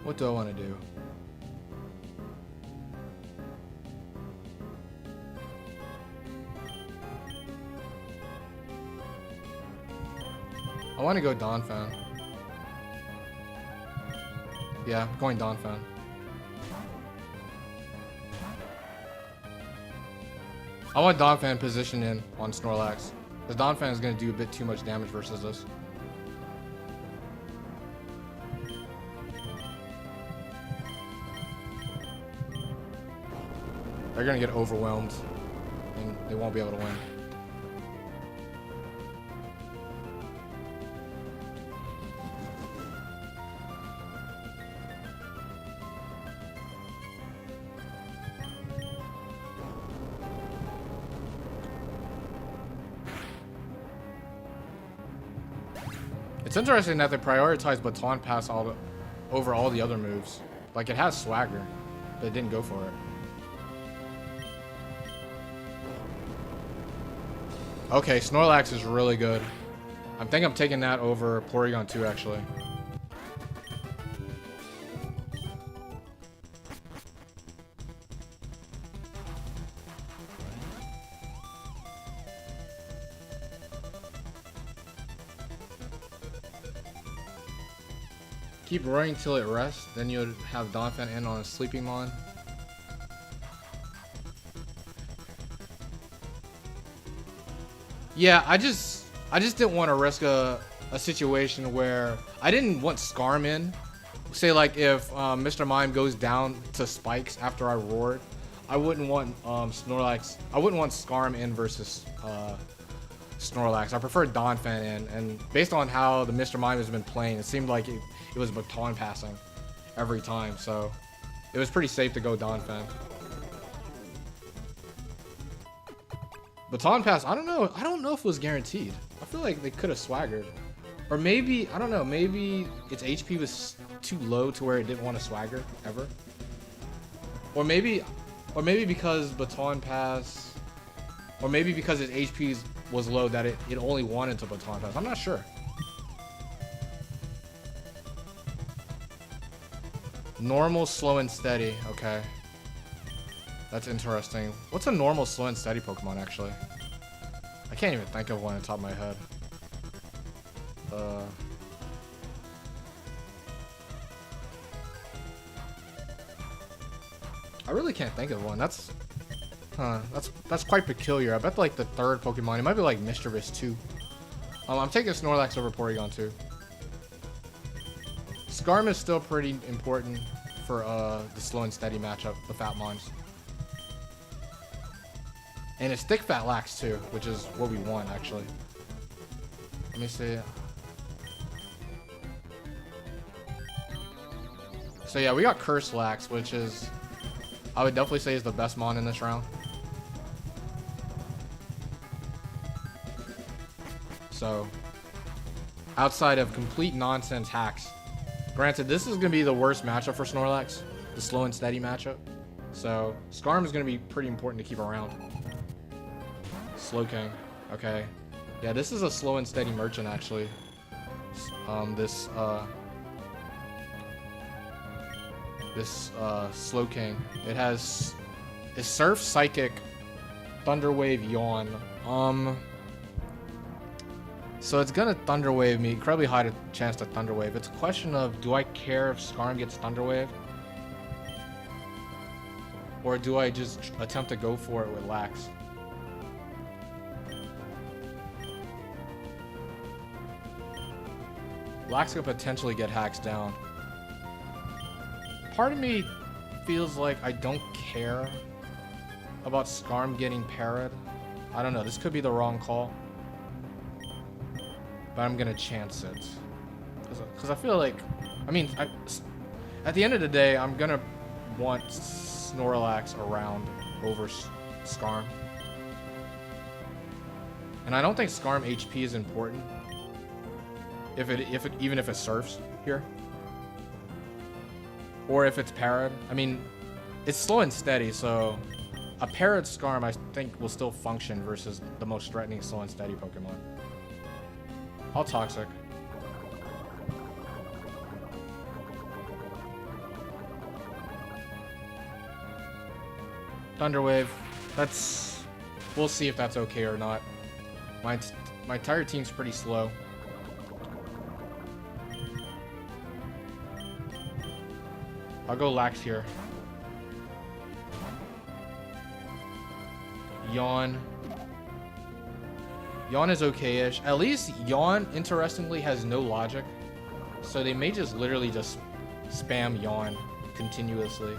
What do I want to do? I want to go Donphan. Yeah, I'm going Donphan. I want Donphan positioned in on Snorlax. Because Donphan is going to do a bit too much damage versus this. They're going to get overwhelmed. And they won't be able to win. It's interesting that they prioritize Baton Pass over all the other moves. Like, it has swagger, but it didn't go for it. Okay, Snorlax is really good. I think I'm taking that over Porygon 2, actually. Keep roaring till it rests, then you'll have Donphan end on a Sleeping Mon. Yeah, I just didn't want to risk a situation where I didn't want Skarm in. Say like if Mr. Mime goes down to spikes after I roared, I wouldn't want Snorlax. I wouldn't want Skarm in versus Snorlax. I prefer Donphan in, and based on how the Mr. Mime has been playing, it seemed like it was baton passing every time, so it was pretty safe to go Donphan. Baton pass, I don't know if it was guaranteed. I feel like they could have swaggered. Or maybe, I don't know, maybe its HP was too low to where it didn't want to swagger ever. Or maybe because baton pass, or maybe because its HP was low that it only wanted to baton pass. I'm not sure. Normal, slow, and steady. Okay. That's interesting. What's a normal, slow, and steady Pokemon, actually? I can't even think of one on the top of my head. I really can't think of one. That's quite peculiar. I bet like the third Pokemon, it might be like Mischievous too. I'm taking Snorlax over Porygon too. Skarm is still pretty important for the slow and steady matchup, the Fat Mons. And it's thick fat lax too, which is what we want actually. Let me see. So yeah, we got Curse Lax, which is, I would definitely say is the best mon in this round. So, outside of complete nonsense hacks. Granted, this is going to be the worst matchup for Snorlax, the slow and steady matchup. So, Skarm is going to be pretty important to keep around. Slowking. Okay. Yeah, this is a slow and steady merchant, actually. This Slowking. It has... It's Surf, Psychic, Thunder Wave, Yawn. So it's gonna Thunder Wave me. Incredibly high chance to Thunder Wave. It's a question of, do I care if Skarm gets Thunder Wave? Or do I just attempt to go for it with Lax? Lax could potentially get hacks down. Part of me feels like I don't care about Skarm getting parried. I don't know, this could be the wrong call. But I'm gonna chance it. Because I feel like, I mean, at the end of the day, I'm gonna want Snorlax around over Skarm. And I don't think Skarm HP is important. Even if it surfs here. Or if it's parried. I mean, it's slow and steady, so a parried Skarm I think will still function versus the most threatening slow and steady Pokemon. All Toxic. Thunder Wave. That's... We'll see if that's okay or not. My entire team's pretty slow. I'll go Lax here. Yawn. Yawn is okay-ish. At least Yawn, interestingly, has no logic. So they may just literally just spam Yawn continuously.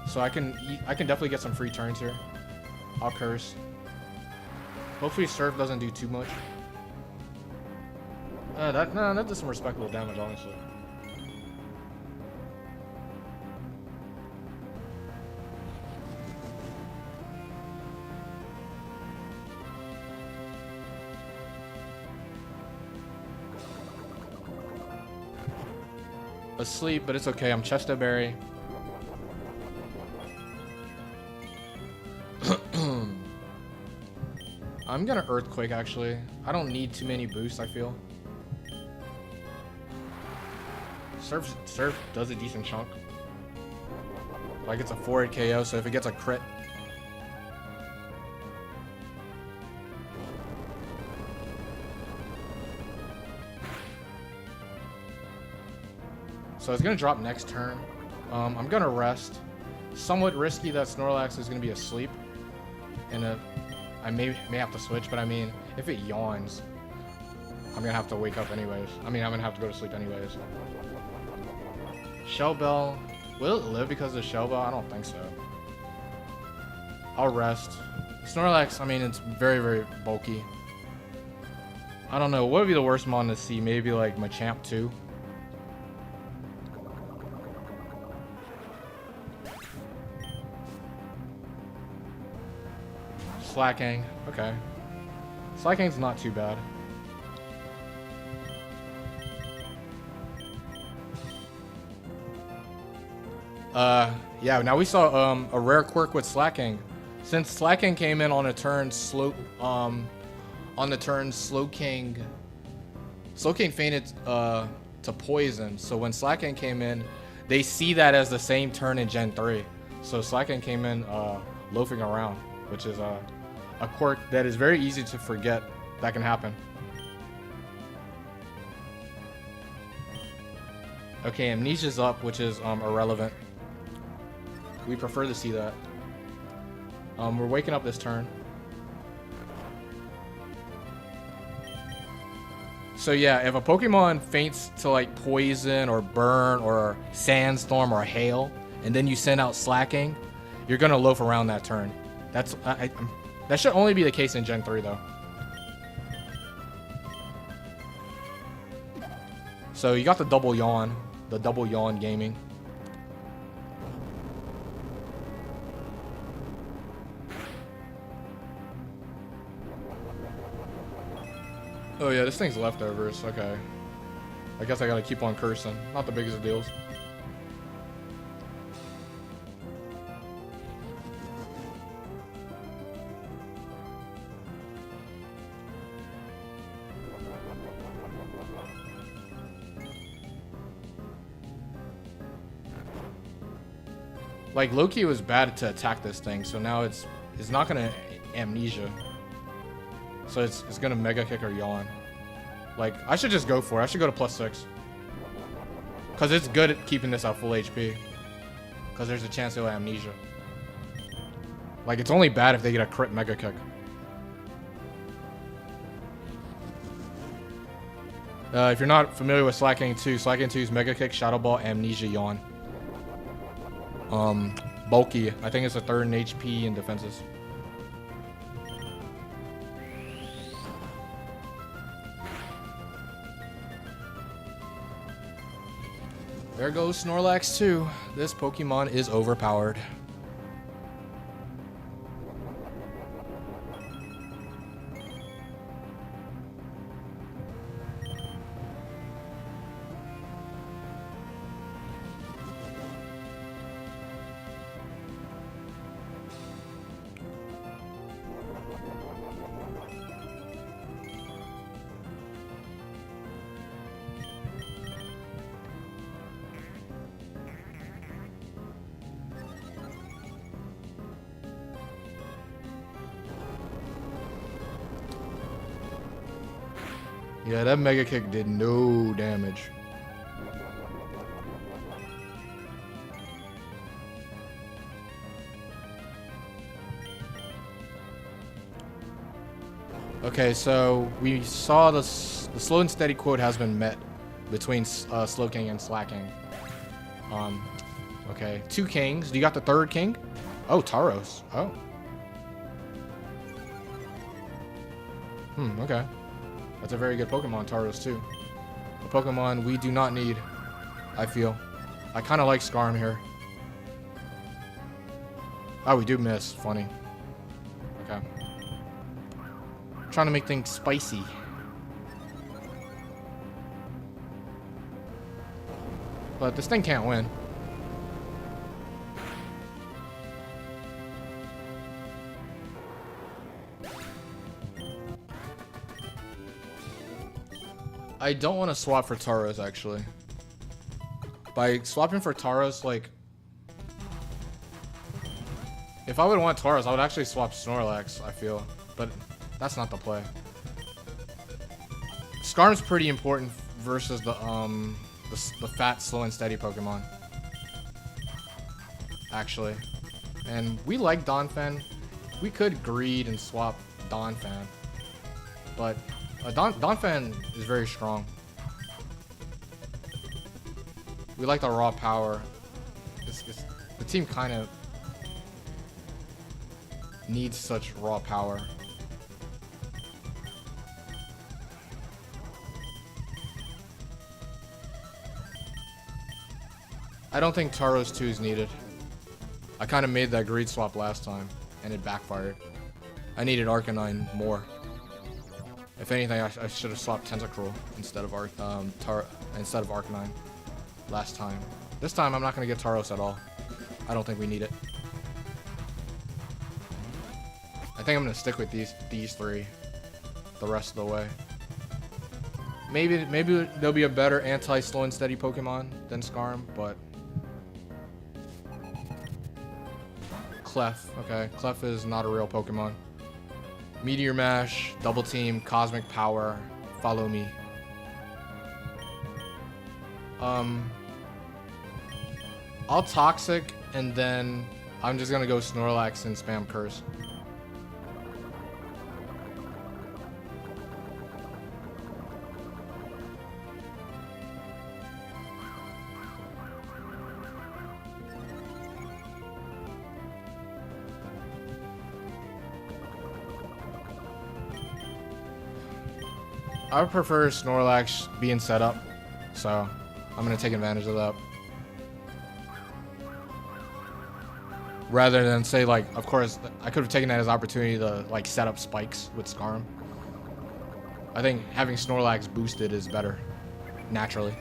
So I can definitely get some free turns here. I'll Curse. Hopefully Surf doesn't do too much. That does some respectable damage, honestly. asleep, but it's okay. I'm Chesterberry. I'm gonna Earthquake, actually. I don't need too many boosts, I feel. Surf does a decent chunk. Like, it's a 4-hit KO, so if it gets a crit... So it's gonna drop next turn. I'm gonna rest. Somewhat risky that Snorlax is gonna be asleep. And I may have to switch, but I mean, if it yawns, I'm gonna have to wake up anyways. I mean, I'm gonna have to go to sleep anyways. Shell Bell. Will it live because of Shell Bell? I don't think so. I'll rest. Snorlax, I mean, it's very, very bulky. I don't know. What would be the worst mon to see? Maybe like Machamp 2. Slacking. Okay. Slacking's not too bad. Yeah, now we saw a rare quirk with Slacking. Since Slacking came in on a turn Slowking fainted to poison. So when Slacking came in, they see that as the same turn in Gen 3. So Slacking came in loafing around, which is a quirk that is very easy to forget that can happen. Okay, Amnesia's up, which is irrelevant. We prefer to see that. We're waking up this turn. So yeah, if a Pokemon faints to like poison or burn or sandstorm or hail, and then you send out Slacking, you're gonna loaf around that turn. That's that should only be the case in Gen 3 though. So you got the double yawn gaming. Oh yeah, this thing's leftovers. Okay. I guess I gotta keep on cursing. Not the biggest of deals. Like, Loki was bad to attack this thing, so now it's not gonna Amnesia. So it's gonna Mega Kick or Yawn. Like, I should just go for it. I should go to +6. Because it's good at keeping this at full HP. Because there's a chance it'll Amnesia. Like, it's only bad if they get a crit Mega Kick. If you're not familiar with Slacking 2, Slacking 2's Mega Kick, Shadow Ball, Amnesia, Yawn. Bulky. I think it's a 3rd in HP and defenses. There goes Snorlax 2. This Pokemon is overpowered. Yeah, that Mega Kick did no damage. Okay, so we saw the slow and steady quote has been met between Slowking and Slacking. Okay, 2 kings. Do you got the 3rd king? Oh, Tauros. Oh. Okay. That's a very good Pokemon, Tauros too. A Pokemon we do not need, I feel. I kind of like Skarm here. Oh, we do miss. Funny. Okay. Trying to make things spicy. But this thing can't win. I don't want to swap for Tauros, actually. By swapping for Tauros, like... If I would want Tauros, I would actually swap Snorlax, I feel. But that's not the play. Skarm's pretty important versus the fat, slow, and steady Pokemon. Actually. And we like Donphan. We could greed and swap Donphan. But... Donphan is very strong. We like the raw power. The team kind of needs such raw power. I don't think Tauros 2 is needed. I kind of made that greed swap last time, and it backfired. I needed Arcanine more. If anything, I should have swapped Tentacruel instead of Arcanine last time. This time, I'm not going to get Tauros at all. I don't think we need it. I think I'm going to stick with these three the rest of the way. Maybe there'll be a better anti-slow and steady Pokemon than Skarm, but... Clef. Okay, Clef is not a real Pokemon. Meteor Mash, Double Team, Cosmic Power, follow me. I'll Toxic, and then I'm just gonna go Snorlax and spam Curse. I would prefer Snorlax being set up, so I'm going to take advantage of that. Rather than say, like, of course, I could have taken that as an opportunity to, like, set up spikes with Skarm. I think having Snorlax boosted is better, naturally.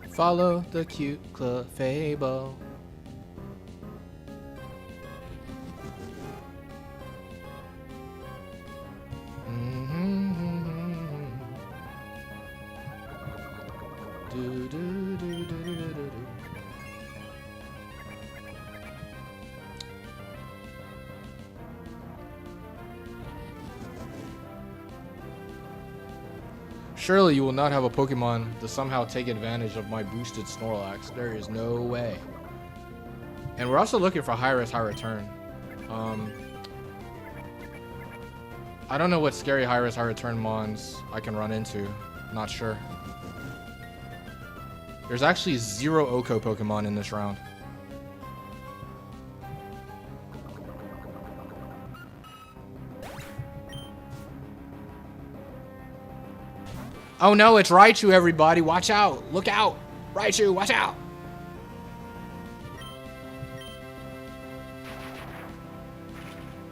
Follow the cute Clefable. Surely you will not have a Pokemon to somehow take advantage of my boosted Snorlax. There is no way. And we're also looking for high risk, high return. I don't know what scary high risk, high return mons I can run into. Not sure. There's actually 0 Oko Pokemon in this round. Oh no, it's Raichu, everybody. Watch out. Look out. Raichu, watch out.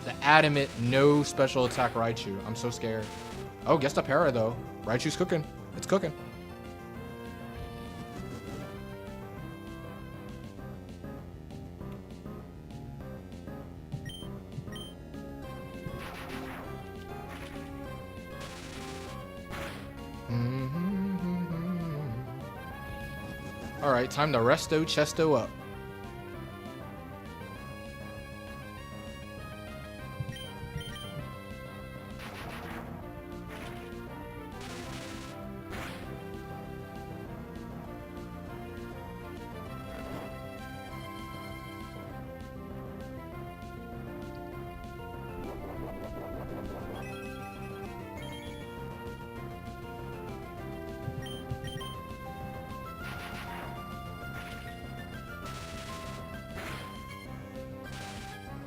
The adamant no special attack Raichu. I'm so scared. Oh, guess the para though. Raichu's cooking. It's cooking. Alright, time to resto chesto up.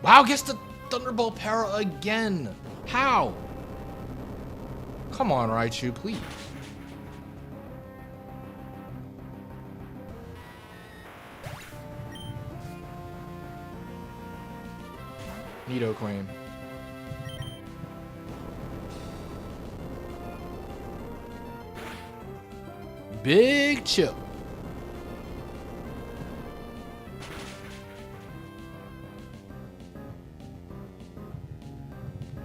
Wow, gets the Thunderbolt Para again. How? Come on, Raichu, please. Nido Queen. Big chip.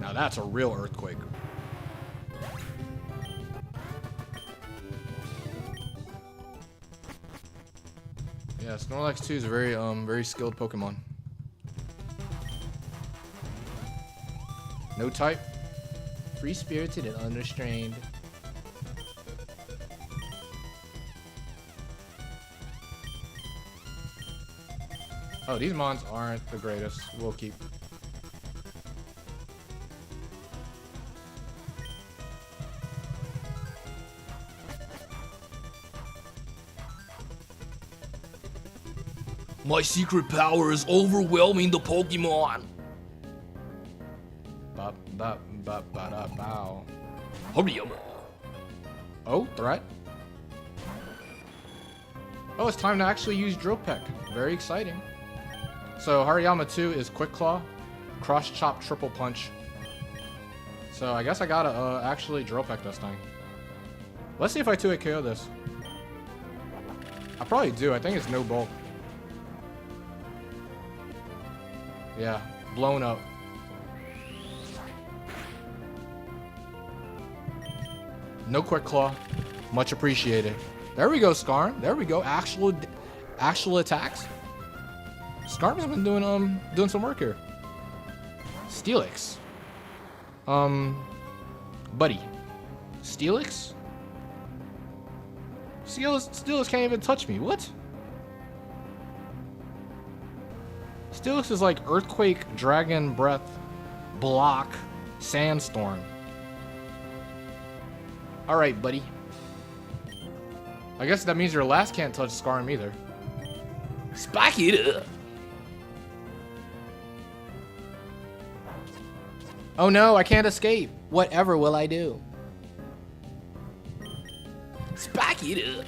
Now that's a real earthquake. Yeah, Snorlax 2 is a very skilled Pokemon. No type. Free spirited and unrestrained. Oh, these mons aren't the greatest. We'll keep. My secret power is overwhelming the Pokemon. Bow. Hariyama. Oh, threat. Oh, it's time to actually use Drill Peck. Very exciting. So Hariyama 2 is Quick Claw, Cross Chop, Triple Punch. So I guess I gotta actually Drill Peck this thing. Let's see if I 2-hit KO this. I probably do. I think it's no bulk. Yeah, blown up. No Quick Claw. Much appreciated. There we go, Skarm. There we go. Actual attacks. Skarm's been doing some work here. Steelix. Buddy. Steelix? Steelix can't even touch me. What? Steelix is like Earthquake, Dragon Breath, Block, Sandstorm. Alright, buddy. I guess that means your last can't touch Skarm either. Spike it up. Oh no, I can't escape. Whatever will I do? Spike it up.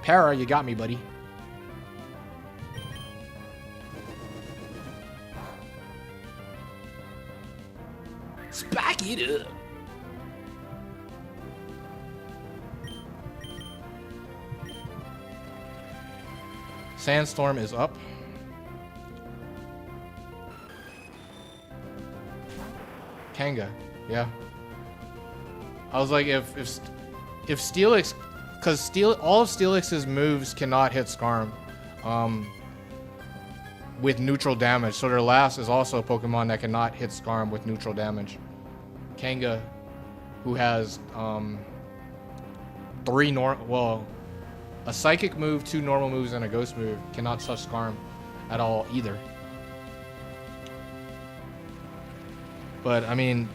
Para, you got me, buddy. Spike it up. Sandstorm is up. Kanga, yeah. I was like, if Steelix, because all of Steelix's moves cannot hit Skarm, with neutral damage. So their last is also a Pokemon that cannot hit Skarm with neutral damage. Kanga, who has a Psychic move, 2 normal moves, and a Ghost move, cannot touch Skarm at all either. But I mean,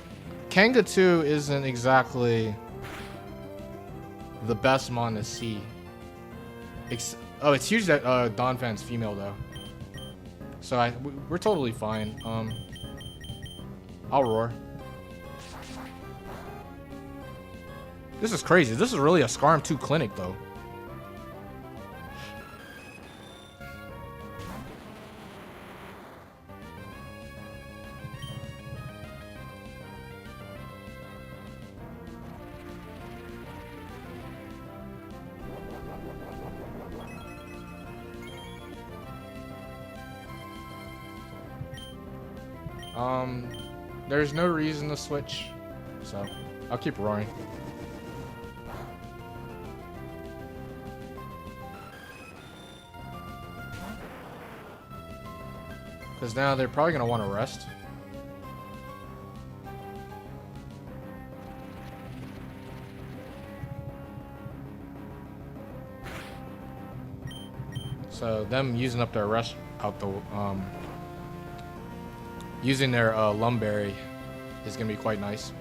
Kanga 2 isn't exactly the best mon to see. Oh, it's huge that Donphan's female though. So we're totally fine. I'll roar. This is crazy. This is really a Skarm 2 clinic though. There's no reason to switch, so I'll keep roaring. Because now they're probably going to want to rest. So them using up their rest out the using their Lumberry is gonna be quite nice.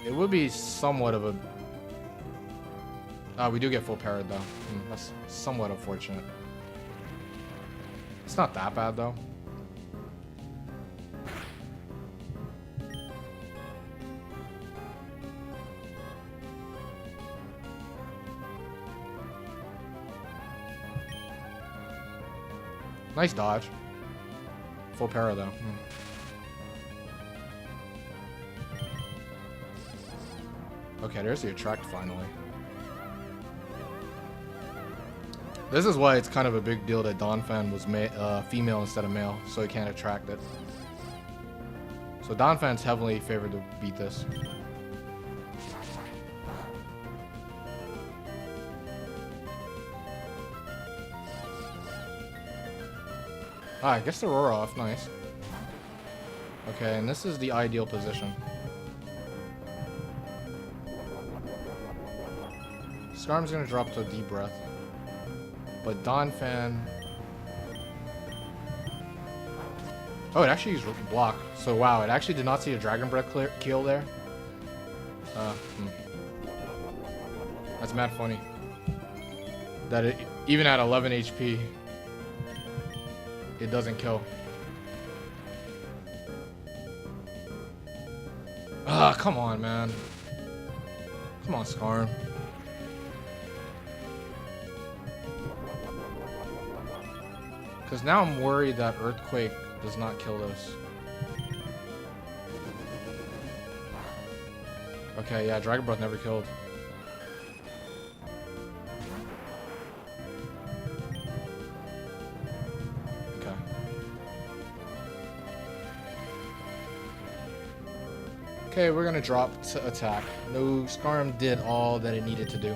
It would be somewhat of a we do get full parried though. That's somewhat unfortunate. It's not that bad though. Nice dodge. Full para though. Okay, there's the attract finally. This is why it's kind of a big deal that Donphan was female instead of male, so he can't attract it. So Donphan's heavily favored to beat this. Ah, I guess the Aurora off, nice. Okay, and this is the ideal position. Skarm's gonna drop to a deep breath. But Donphan... Oh, it actually used block. So wow, it actually did not see a Dragon Breath kill there. That's mad funny. That it, even at 11 HP, it doesn't kill. Ah, come on, man. Come on, Skarm. Because now I'm worried that Earthquake does not kill this. Okay, yeah, Dragon Breath never killed. Okay. Okay, we're gonna drop to attack. No, Skarm did all that it needed to do.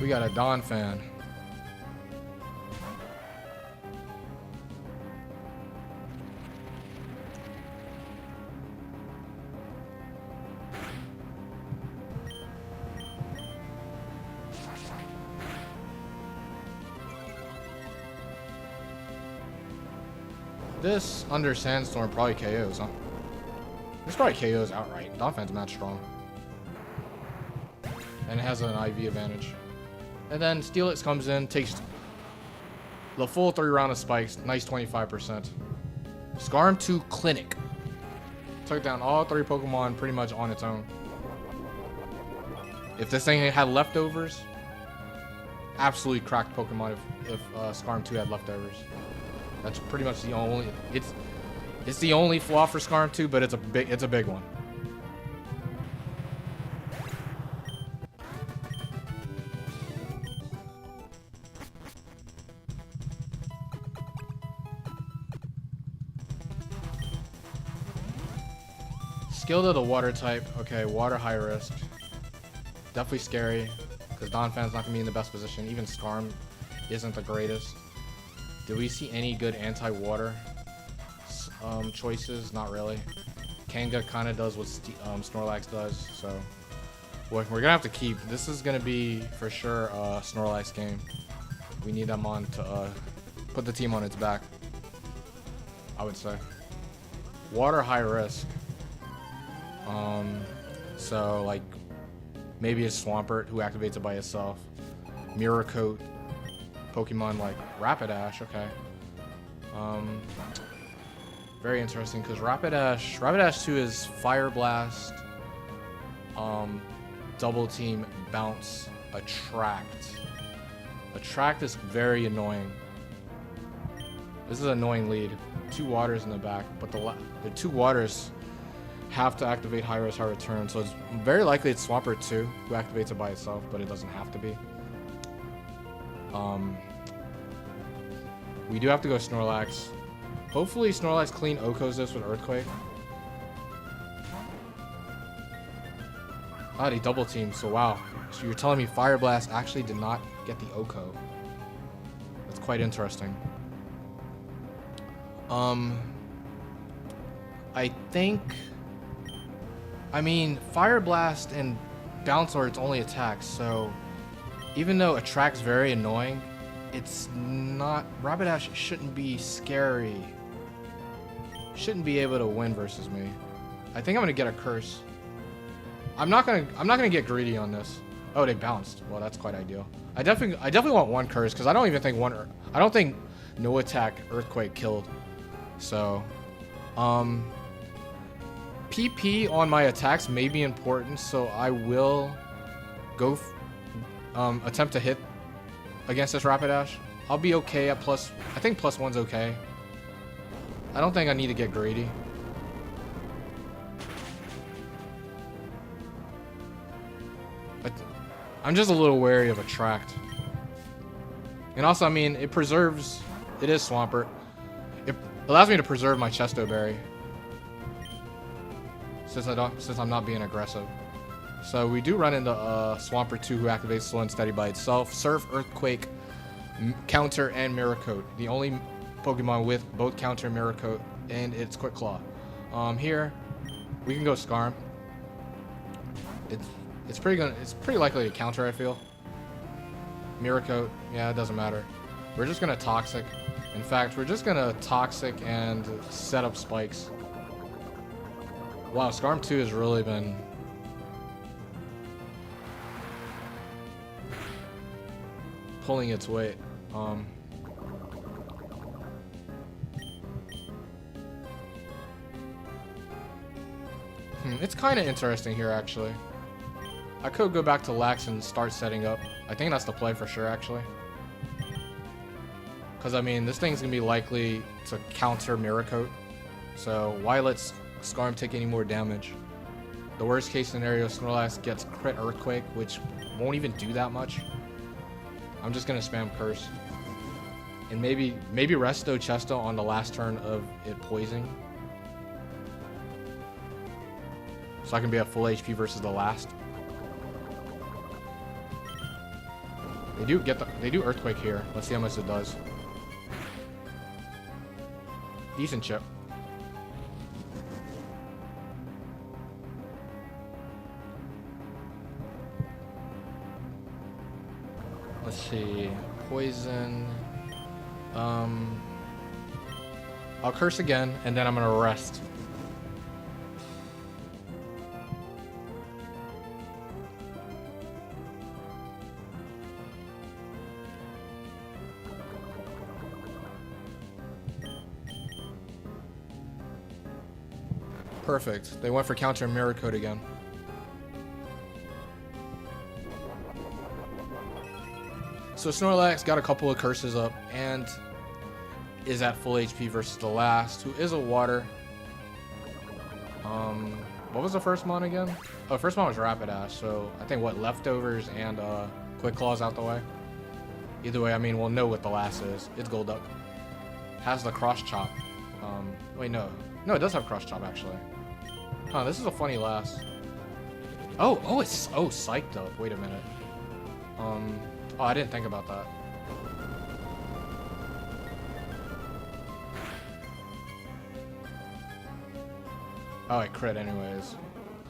We got a Donphan. This under Sandstorm probably KOs, huh? This probably KOs outright. Donphan's mad strong. And it has an IV advantage. And then Steelix comes in, takes the full 3 round of spikes. Nice 25%. Skarm 2 Clinic. Took down all 3 Pokemon pretty much on its own. If this thing had leftovers, absolutely cracked Pokemon if Skarm 2 had leftovers. That's pretty much the only... It's the only flaw for Skarm 2, but it's a big one. Skill to the water type. Okay, water high risk. Definitely scary, because Donphan's not going to be in the best position. Even Skarm isn't the greatest. Do we see any good anti-water choices? Not really. Kanga kind of does what Snorlax does, so we're going to have to keep. This is going to be, for sure, a Snorlax game. We need them on to put the team on its back, I would say. Water high risk. So like maybe a Swampert who activates it by itself. Mirror Coat. Pokemon like Rapidash, okay. Very interesting because Rapidash 2 is Fire Blast, Double Team, Bounce, Attract. Attract is very annoying. This is an annoying lead. 2 waters in the back, but the 2 waters have to activate high risk, high return, so it's very likely it's Swampert 2 who activates it by itself, but it doesn't have to be. We do have to go Snorlax. Hopefully Snorlax clean Okos this with Earthquake. Ah, they double team, so wow. So you're telling me Fire Blast actually did not get the Oko. That's quite interesting. I think... I mean, Fire Blast and Bounce are its only attacks, so even though Attract's very annoying, it's not... Rapidash shouldn't be scary. Shouldn't be able to win versus me. I think I'm gonna get a curse. I'm not gonna get greedy on this. Oh, they bounced. Well, that's quite ideal. I definitely want 1 curse because I don't even think I don't think no attack Earthquake killed. So, PP on my attacks may be important, so I will go attempt to hit against this Rapidash. I'll be okay at plus, I think +1's okay. I don't think I need to get greedy. I'm just a little wary of Attract. And also, I mean, it preserves, it is Swampert. It allows me to preserve my Chesto Berry. Since I'm not being aggressive. So we do run into Swampert 2 who activates Slow and Steady by itself. Surf, Earthquake, Counter, and Mirror Coat. The only Pokemon with both Counter and Mirror Coat, and it's Quick Claw. Here, we can go Scarm. It's pretty likely to counter, I feel. Mirror Coat, yeah, it doesn't matter. We're just gonna Toxic. In fact, we're just gonna Toxic and set up Spikes. Wow, Scarm 2 has really been pulling its weight. It's kind of interesting here, actually. I could go back to Lax and start setting up. I think that's the play for sure, actually. Because, I mean, this thing's going to be likely to counter Mirror Coat. So, why let Scarm take any more damage? The worst case scenario, Snorlax gets crit Earthquake, which won't even do that much. I'm just going to spam Curse. And maybe Resto Chesto on the last turn of it poisoning. So I can be at full HP versus the last. They do Earthquake here. Let's see how much it does. Decent chip. Let's see. Poison. I'll Curse again, and then I'm gonna rest. Perfect. They went for counter and Mirror Coat again. So Snorlax got a couple of curses up and is at full HP versus the last, who is a water. What was the first mon again? Oh, first mon was Rapidash, so I think what, Leftovers and Quick Claws out the way. Either way, I mean, we'll know what the last is. It's Golduck. Has the Cross Chop. Wait, no. No, it does have Cross Chop, actually. Huh, this is a funny last. It's psyched up. Wait a minute. Oh, I didn't think about that. Oh, I crit anyways.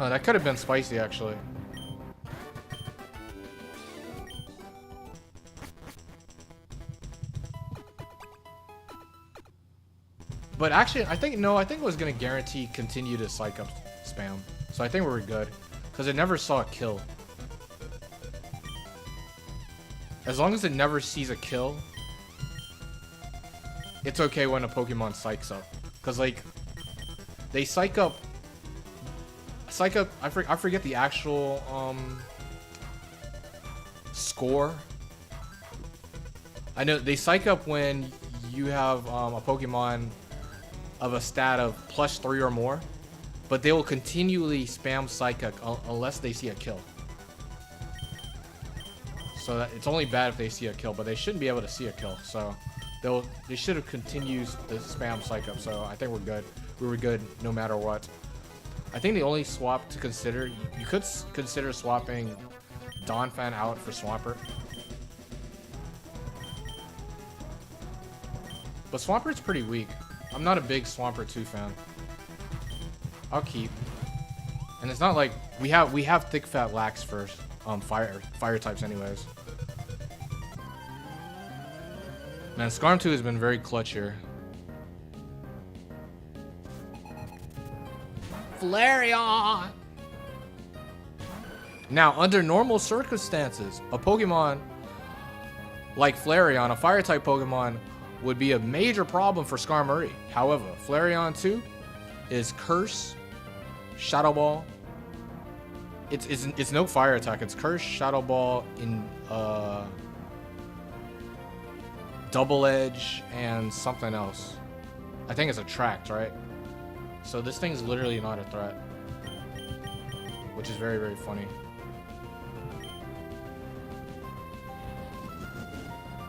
Oh, that could have been spicy, actually. But actually, I think it was going to guarantee continue to psych up spam. So I think we were good. Because it never saw a kill. As long as it never sees a kill, it's okay when a Pokemon psychs up. Because, like, they psych up, I forget the actual, score. I know they psych up when you have, a Pokemon of a stat of +3 or more, but they will continually spam Psychic unless they see a kill. So that it's only bad if they see a kill, but they shouldn't be able to see a kill. So they should have continued the spam Psychic. So I think we're good. We were good no matter what. I think the only swap to consider, you could consider swapping Donphan out for Swampert. But Swampert's pretty weak. I'm not a big Swampert 2 fan. I'll keep. And it's not like we have thick fat lax for fire types anyways. Man, Scarm 2 has been very clutch here. Flareon! Now, under normal circumstances, a Pokemon like Flareon, a fire type Pokemon, would be a major problem for Skarmory. However, Flareon 2 is Curse, Shadow Ball. It's no fire attack. It's Curse, Shadow Ball, in Double Edge, and something else. I think it's Attract, right? So this thing's literally not a threat, which is very, very funny.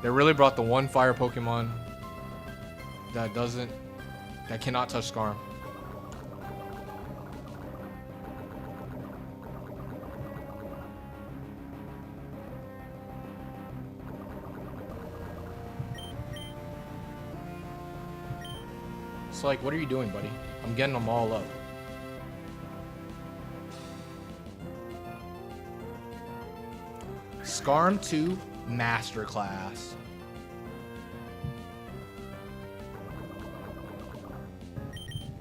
They really brought the one fire Pokemon that cannot touch Scarm. Like, what are you doing, buddy? I'm getting them all up. Scarm 2 Masterclass.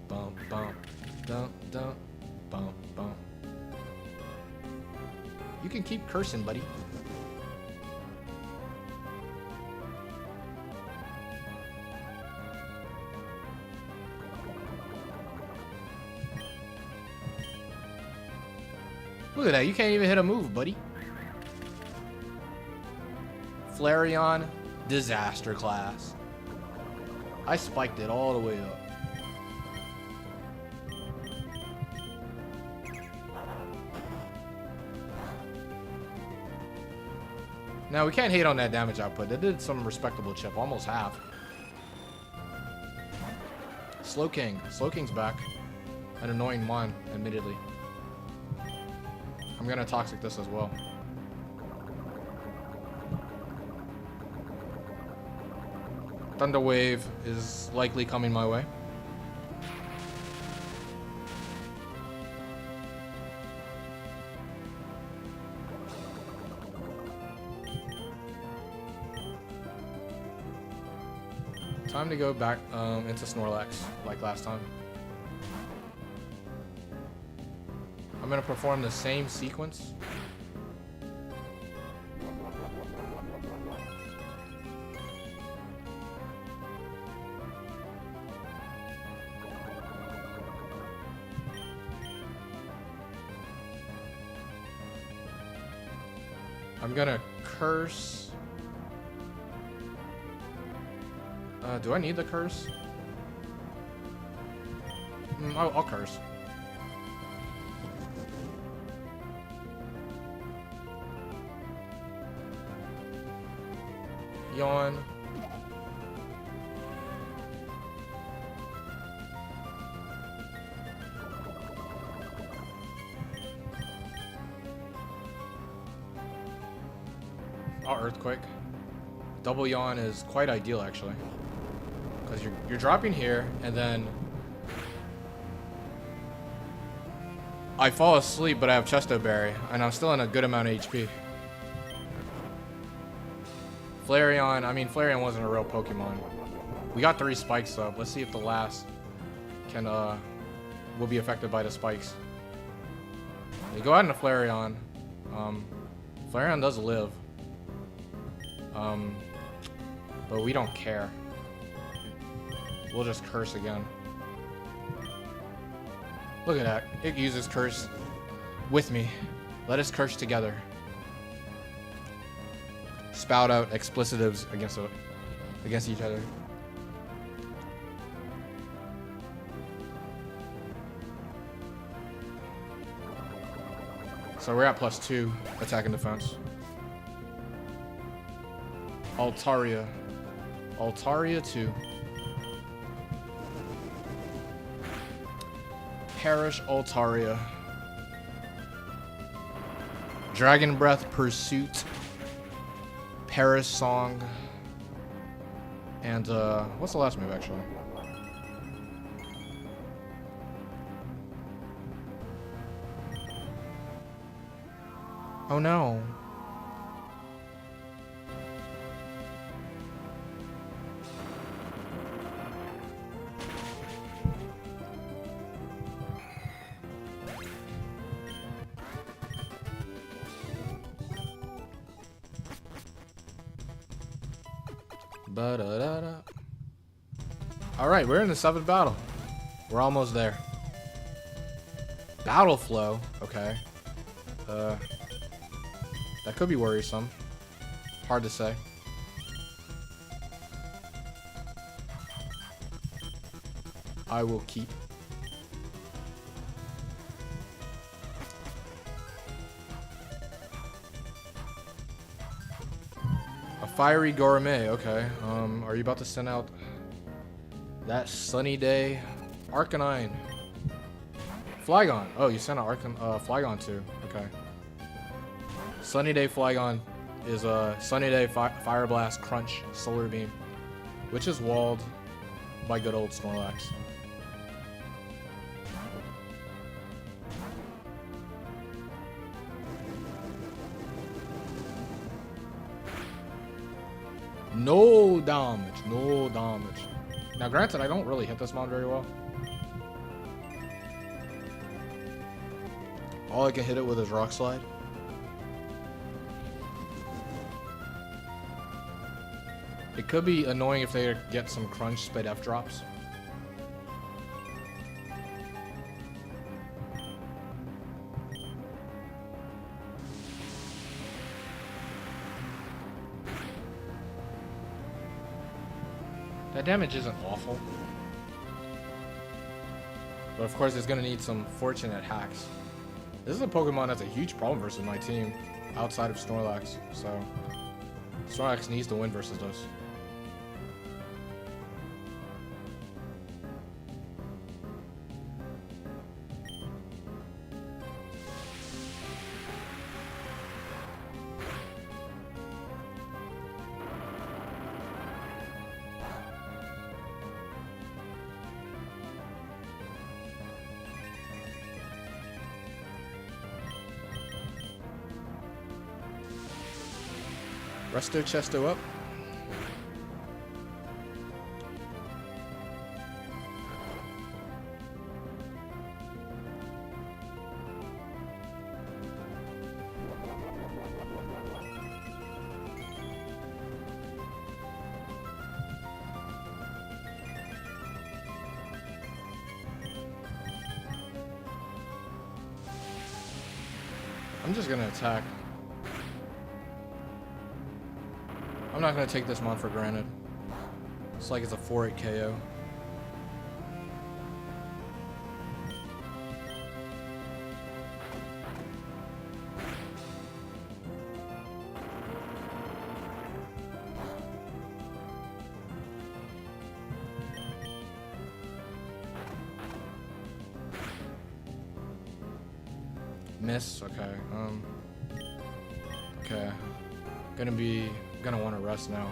Bump, bump, dump, dump, bump, bump. You can keep cursing, buddy. Look at that, you can't even hit a move, buddy. Flareon, Disaster Class. I spiked it all the way up. Now, we can't hate on that damage output. They did some respectable chip, almost half. Slowking. Slowking's back. An annoying mon, admittedly. I'm gonna Toxic this as well. Thunder Wave is likely coming my way. Time to go back into Snorlax, like last time. I'm gonna perform the same sequence. I'm gonna curse. Do I need the curse? I'll curse. Yawn. I'll Earthquake. Double Yawn is quite ideal, actually. Because you're dropping here, and then I fall asleep, but I have Chesto Berry, and I'm still in a good amount of HP. Flareon, I mean, Flareon wasn't a real Pokemon. We got 3 spikes up. Let's see if the last will be affected by the spikes. They go out into Flareon. Flareon does live. But we don't care. We'll just curse again. Look at that. It uses curse with me. Let us curse together. Spout out explicitives against each other. So we're at +2 attack and defense. Altaria. Altaria 2. Perish Altaria. Dragon Breath Pursuit. Perish Song. And what's the last move actually? Oh no. Ba-da-da-da. All right, we're in the 7th battle. We're almost there. Battle flow. Okay. That could be worrisome. Hard to say. I will keep. A fiery gourmet. Okay. Are you about to send out that sunny day Arcanine? Flygon. Oh, you sent out Flygon too. Okay. Sunny day Flygon is a Sunny day Fire Blast Crunch Solar Beam, which is walled by good old Snorlax. No damage, no damage. Now, granted, I don't really hit this mount very well. All I can hit it with is Rock Slide. It could be annoying if they get some crunch speedup drops. That damage isn't awful. But of course, it's going to need some fortunate hacks. This is a Pokemon that's a huge problem versus my team, outside of Snorlax. So, Snorlax needs to win versus those. Resto Chesto up. I'm just gonna attack. I'm not gonna take this mon for granted. It's like it's a 4-8 KO. Miss. Okay. Okay. Gonna want to rest now.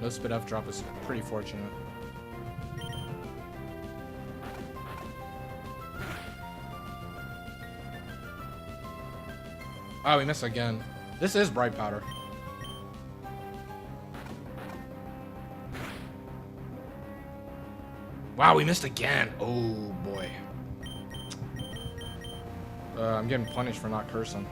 No spit F drop is pretty fortunate. Oh, we missed again. This is Bright Powder. Wow, we missed again. Oh boy. I'm getting punished for not cursing.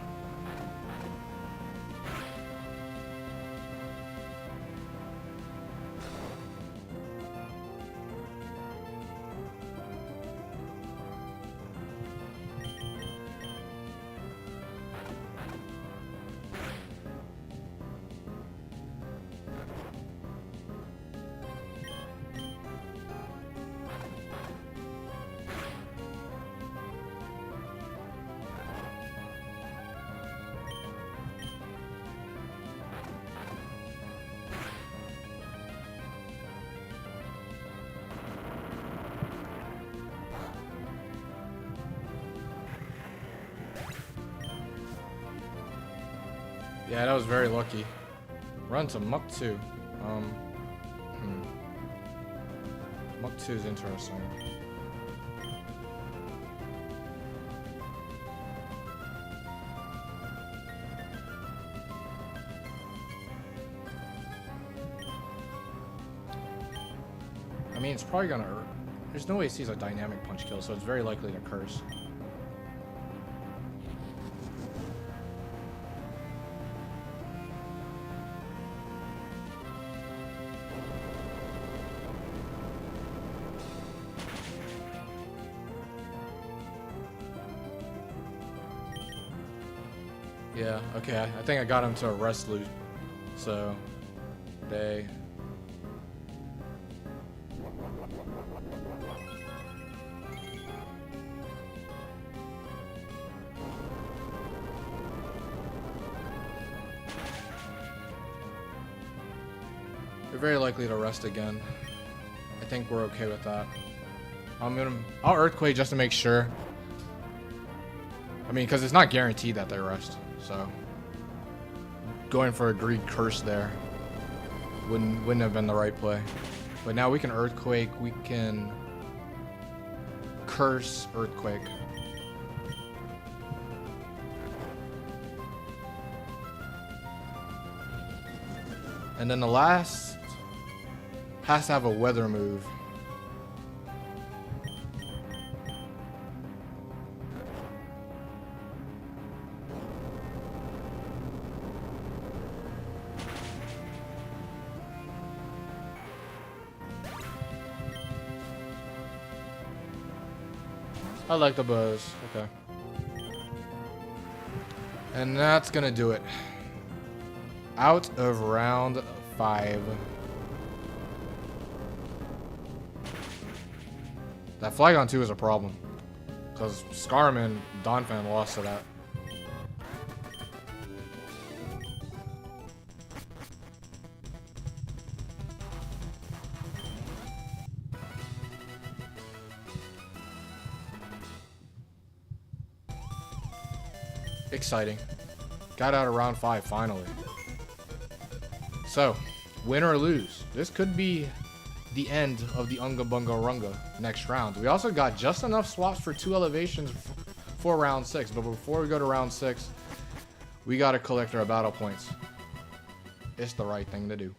Yeah, that was very lucky. Run to Muck 2. Muck 2 is interesting. mean, it's probably gonna... There's no way it sees a dynamic punch kill, so it's very likely to curse. Yeah, okay, I think I got him to a rest loot. So, day. We're very likely to rest again. I think we're okay with that. I'll earthquake just to make sure. I mean, because it's not guaranteed that they rest, so going for a greed curse there wouldn't have been the right play. But now we can earthquake, we can curse earthquake. And then the last has to have a weather move. I like the buzz. Okay. And that's gonna do it. Out of round 5. That flag on 2 is a problem. Because Scarman and Donphan lost to that. Exciting. Got out of round 5 finally. So, win or lose, this could be the end of the Unga Bunga Runga next round. We also got just enough swaps for 2 elevations for round 6. But before we go to round 6, we got to collect our battle points. It's the right thing to do.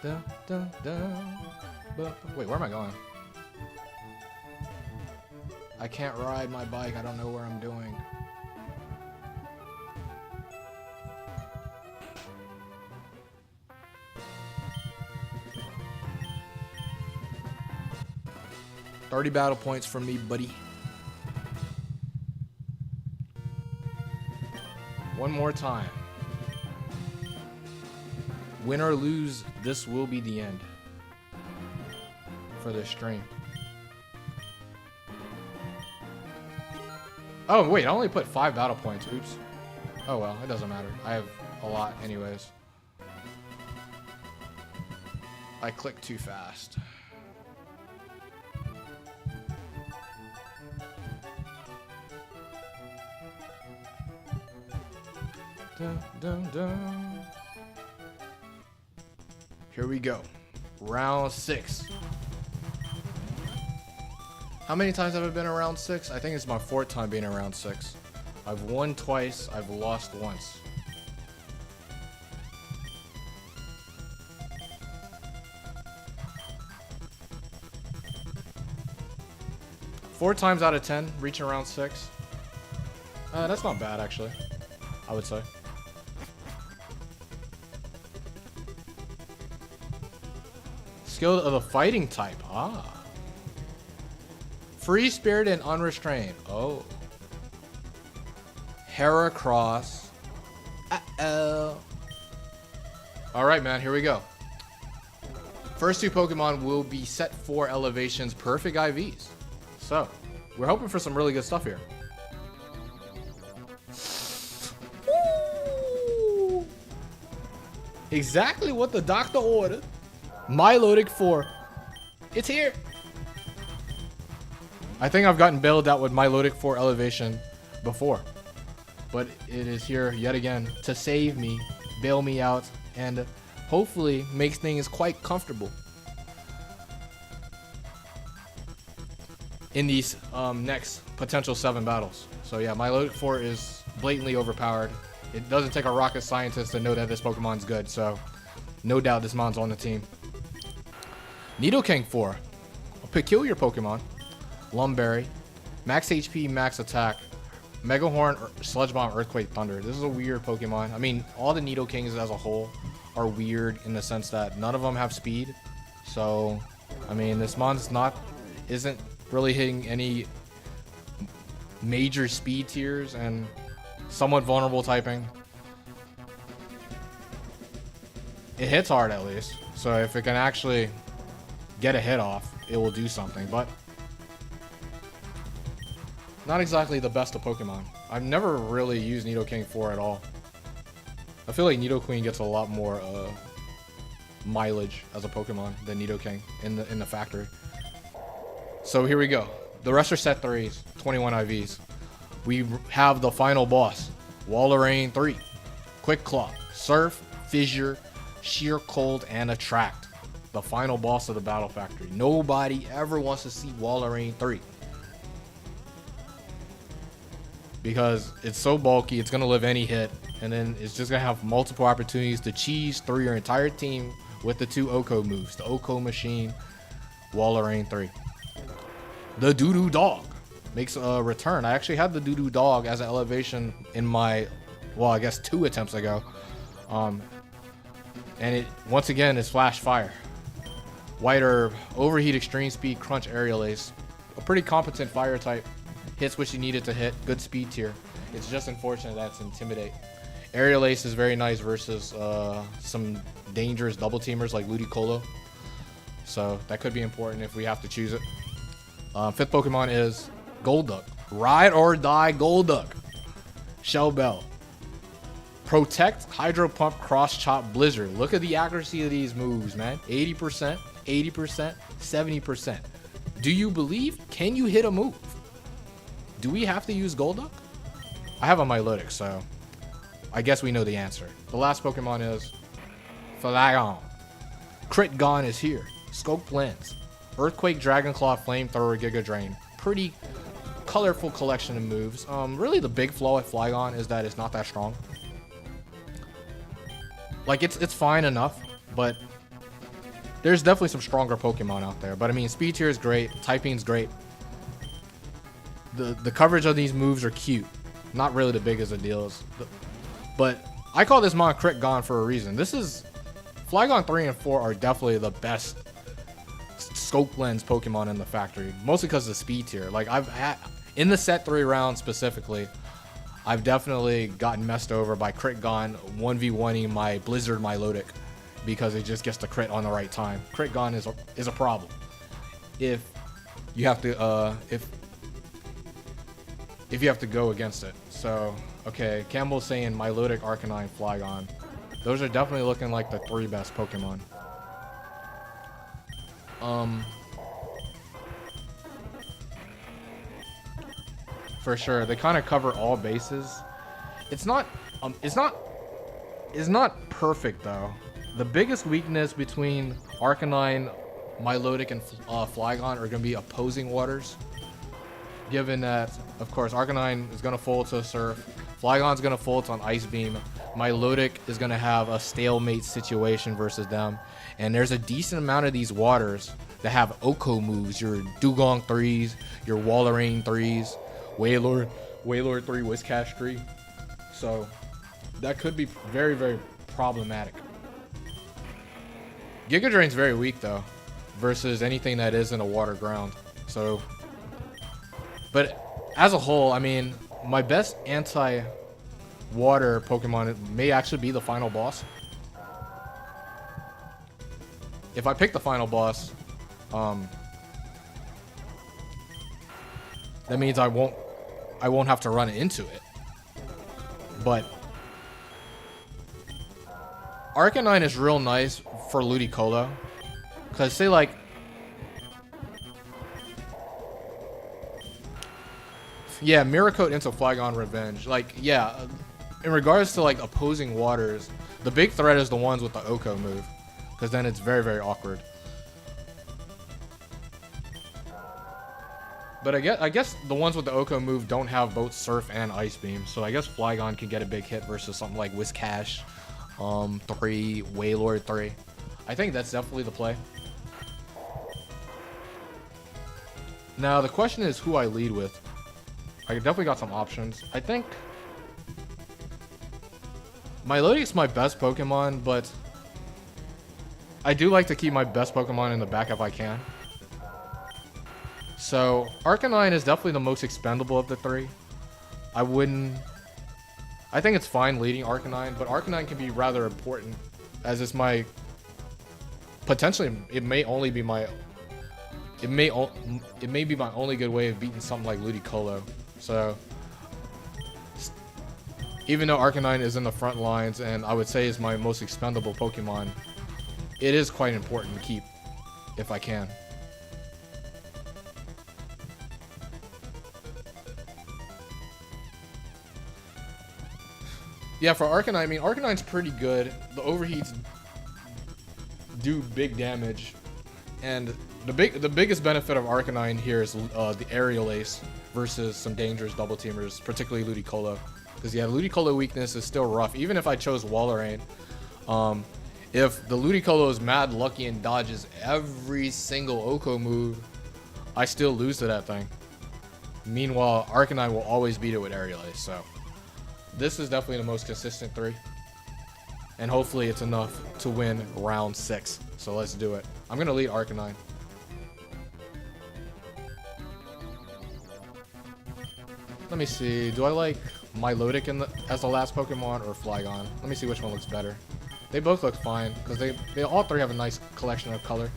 Dun, dun, dun. Wait, where am I going? I can't ride my bike. I don't know where I'm doing. $30 battle points from me, buddy. One more time. Win or lose, this will be the end for this stream. Oh, wait, I only put 5 battle points. Oops. Oh, well, it doesn't matter. I have a lot anyways. I clicked too fast. Dun, dun, dun. Here we go. Round 6. How many times have I been around 6? I think it's my 4th time being around 6. I've won twice, I've lost once. Four times out of 10, reaching around 6. That's not bad, actually. I would say. Skill of the fighting type. Ah. Free spirit and unrestrained. Oh. Heracross. Uh-oh. Alright, man. Here we go. First 2 Pokemon will be set 4 elevations, perfect IVs. So, we're hoping for some really good stuff here. Ooh. Exactly what the doctor ordered. Milotic 4. It's here. I think I've gotten bailed out with Milotic 4 elevation before. But it is here yet again to save me, bail me out, and hopefully makes things quite comfortable in these next potential 7 battles. So yeah, Milotic 4 is blatantly overpowered. It doesn't take a rocket scientist to know that this Pokemon's good, so no doubt this mon's on the team. Nidoking 4, a peculiar Pokemon. Lumberry, max HP, max attack, Mega Horn, Sludge Bomb, Earthquake, Thunder. This is a weird Pokemon. I mean, all the Nidokings as a whole are weird in the sense that none of them have speed. So, I mean, this mon's isn't really hitting any major speed tiers and somewhat vulnerable typing. It hits hard at least, so if it can actually get a hit off, it will do something, but not exactly the best of Pokemon. I've never really used Nidoking 4 at all. I feel like Nidoqueen gets a lot more mileage as a Pokemon than Nidoking in the factory. So here we go. The rest are set 3s, 21 IVs. We have the final boss, Walrein 3, Quick Claw, Surf, Fissure, Sheer Cold, and Attract. The final boss of the Battle Factory. Nobody ever wants to see Walrein 3. Because it's so bulky, it's going to live any hit, and then it's just going to have multiple opportunities to cheese through your entire team with the 2 Oko moves. The Oko Machine, Walrein 3. The Doo-Doo Dog makes a return. I actually had the Doo-Doo Dog as an elevation in my, well, I guess 2 attempts ago. And it, once again, is Flash Fire. White Herb, Overheat, Extreme Speed, Crunch, Aerial Ace. A pretty competent fire type. Hits what you need it to hit. Good speed tier. It's just unfortunate that it's Intimidate. Aerial Ace is very nice versus some dangerous double teamers like Ludicolo. So that could be important if we have to choose it. 5th Pokemon is Golduck. Ride or Die Golduck. Shell Bell. Protect, Hydro Pump, Cross Chop, Blizzard. Look at the accuracy of these moves, man. 80%, 80%, 70%. Do you believe? Can you hit a move? Do we have to use Golduck? I have a Milotic, so I guess we know the answer. The last Pokemon is Flagon. Crit Gon is here. Scope Lens. Earthquake, Dragon Claw, Flamethrower, Giga Drain. Pretty colorful collection of moves. Really the big flaw with Flagon is that it's not that strong. Like, it's fine enough, but there's definitely some stronger Pokemon out there. But I mean, speed tier is great, typing's great. The coverage of these moves are cute. Not really the biggest of deals. But I call this mon Crit Gon for a reason. This is... Flygon 3 and 4 are definitely the best Scope Lens Pokemon in the factory. Mostly because of the speed tier. Like, I've had... In the set 3 round specifically, I've definitely gotten messed over by Crit Gon 1v1ing my Blizzard Milotic because it just gets the crit on the right time. Crit Gon is a problem. If you have to if you have to go against it. So, okay, Campbell's saying Milotic, Arcanine, Flygon. Those are definitely looking like the 3 best Pokemon. For sure, they kind of cover all bases. It's not perfect though. The biggest weakness between Arcanine, Milotic, and Flygon are going to be opposing waters. Given that, of course, Arcanine is going to fold to Surf, Flygon's going to fold to an Ice Beam, Milotic is going to have a stalemate situation versus them, and there's a decent amount of these waters that have Oko moves, your Dugong 3s, your Walrein 3s, Wailord 3, Whiscash 3. So that could be very, very problematic. Giga Drain's very weak though, versus anything that is in a water ground. So, but as a whole, I mean, my best anti-water Pokemon may actually be the final boss. If I pick the final boss, that means I won't have to run into it. But Arcanine is real nice for Ludicolo, because say like yeah, Miracoat into Flygon Revenge. Like, yeah, in regards to like opposing waters, the big threat is the ones with the Oko move, because then it's very, very awkward. But I guess the ones with the Oko move don't have both Surf and Ice Beam, so I guess Flygon can get a big hit versus something like Whiscash 3, Wailord 3. I think that's definitely the play. Now the question is who I lead with. I definitely got some options. I think Milotic's my best Pokemon, but I do like to keep my best Pokemon in the back if I can. So Arcanine is definitely the most expendable of the three. I think it's fine leading Arcanine, but Arcanine can be rather important as it's my potentially it may be my only good way of beating something like Ludicolo. So even though Arcanine is in the front lines and I would say is my most expendable Pokemon, it is quite important to keep if I can. Yeah, for Arcanine, I mean, Arcanine's pretty good. The overheats do big damage. And the biggest benefit of Arcanine here is the Aerial Ace versus some dangerous double teamers, particularly Ludicolo. Because yeah, Ludicolo weakness is still rough. Even if I chose Walrein, if the Ludicolo is mad lucky and dodges every single Oko move, I still lose to that thing. Meanwhile, Arcanine will always beat it with Aerial Ace, so this is definitely the most consistent three. And hopefully it's enough to win round 6. So let's do it. I'm going to lead Arcanine. Let me see. Do I like Milotic as the last Pokemon or Flygon? Let me see which one looks better. They both look fine because they all three have a nice collection of colors.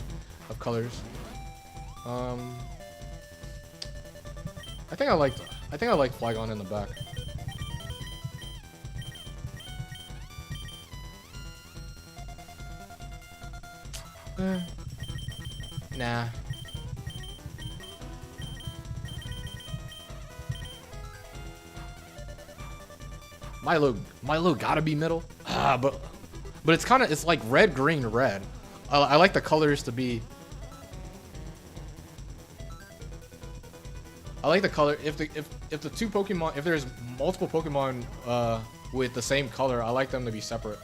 I think I like Flygon in the back. Nah. Milo gotta be middle. But it's like red, green, red. I like the colors to be. I like the color. If the two Pokemon, if there's multiple Pokemon with the same color, I like them to be separate.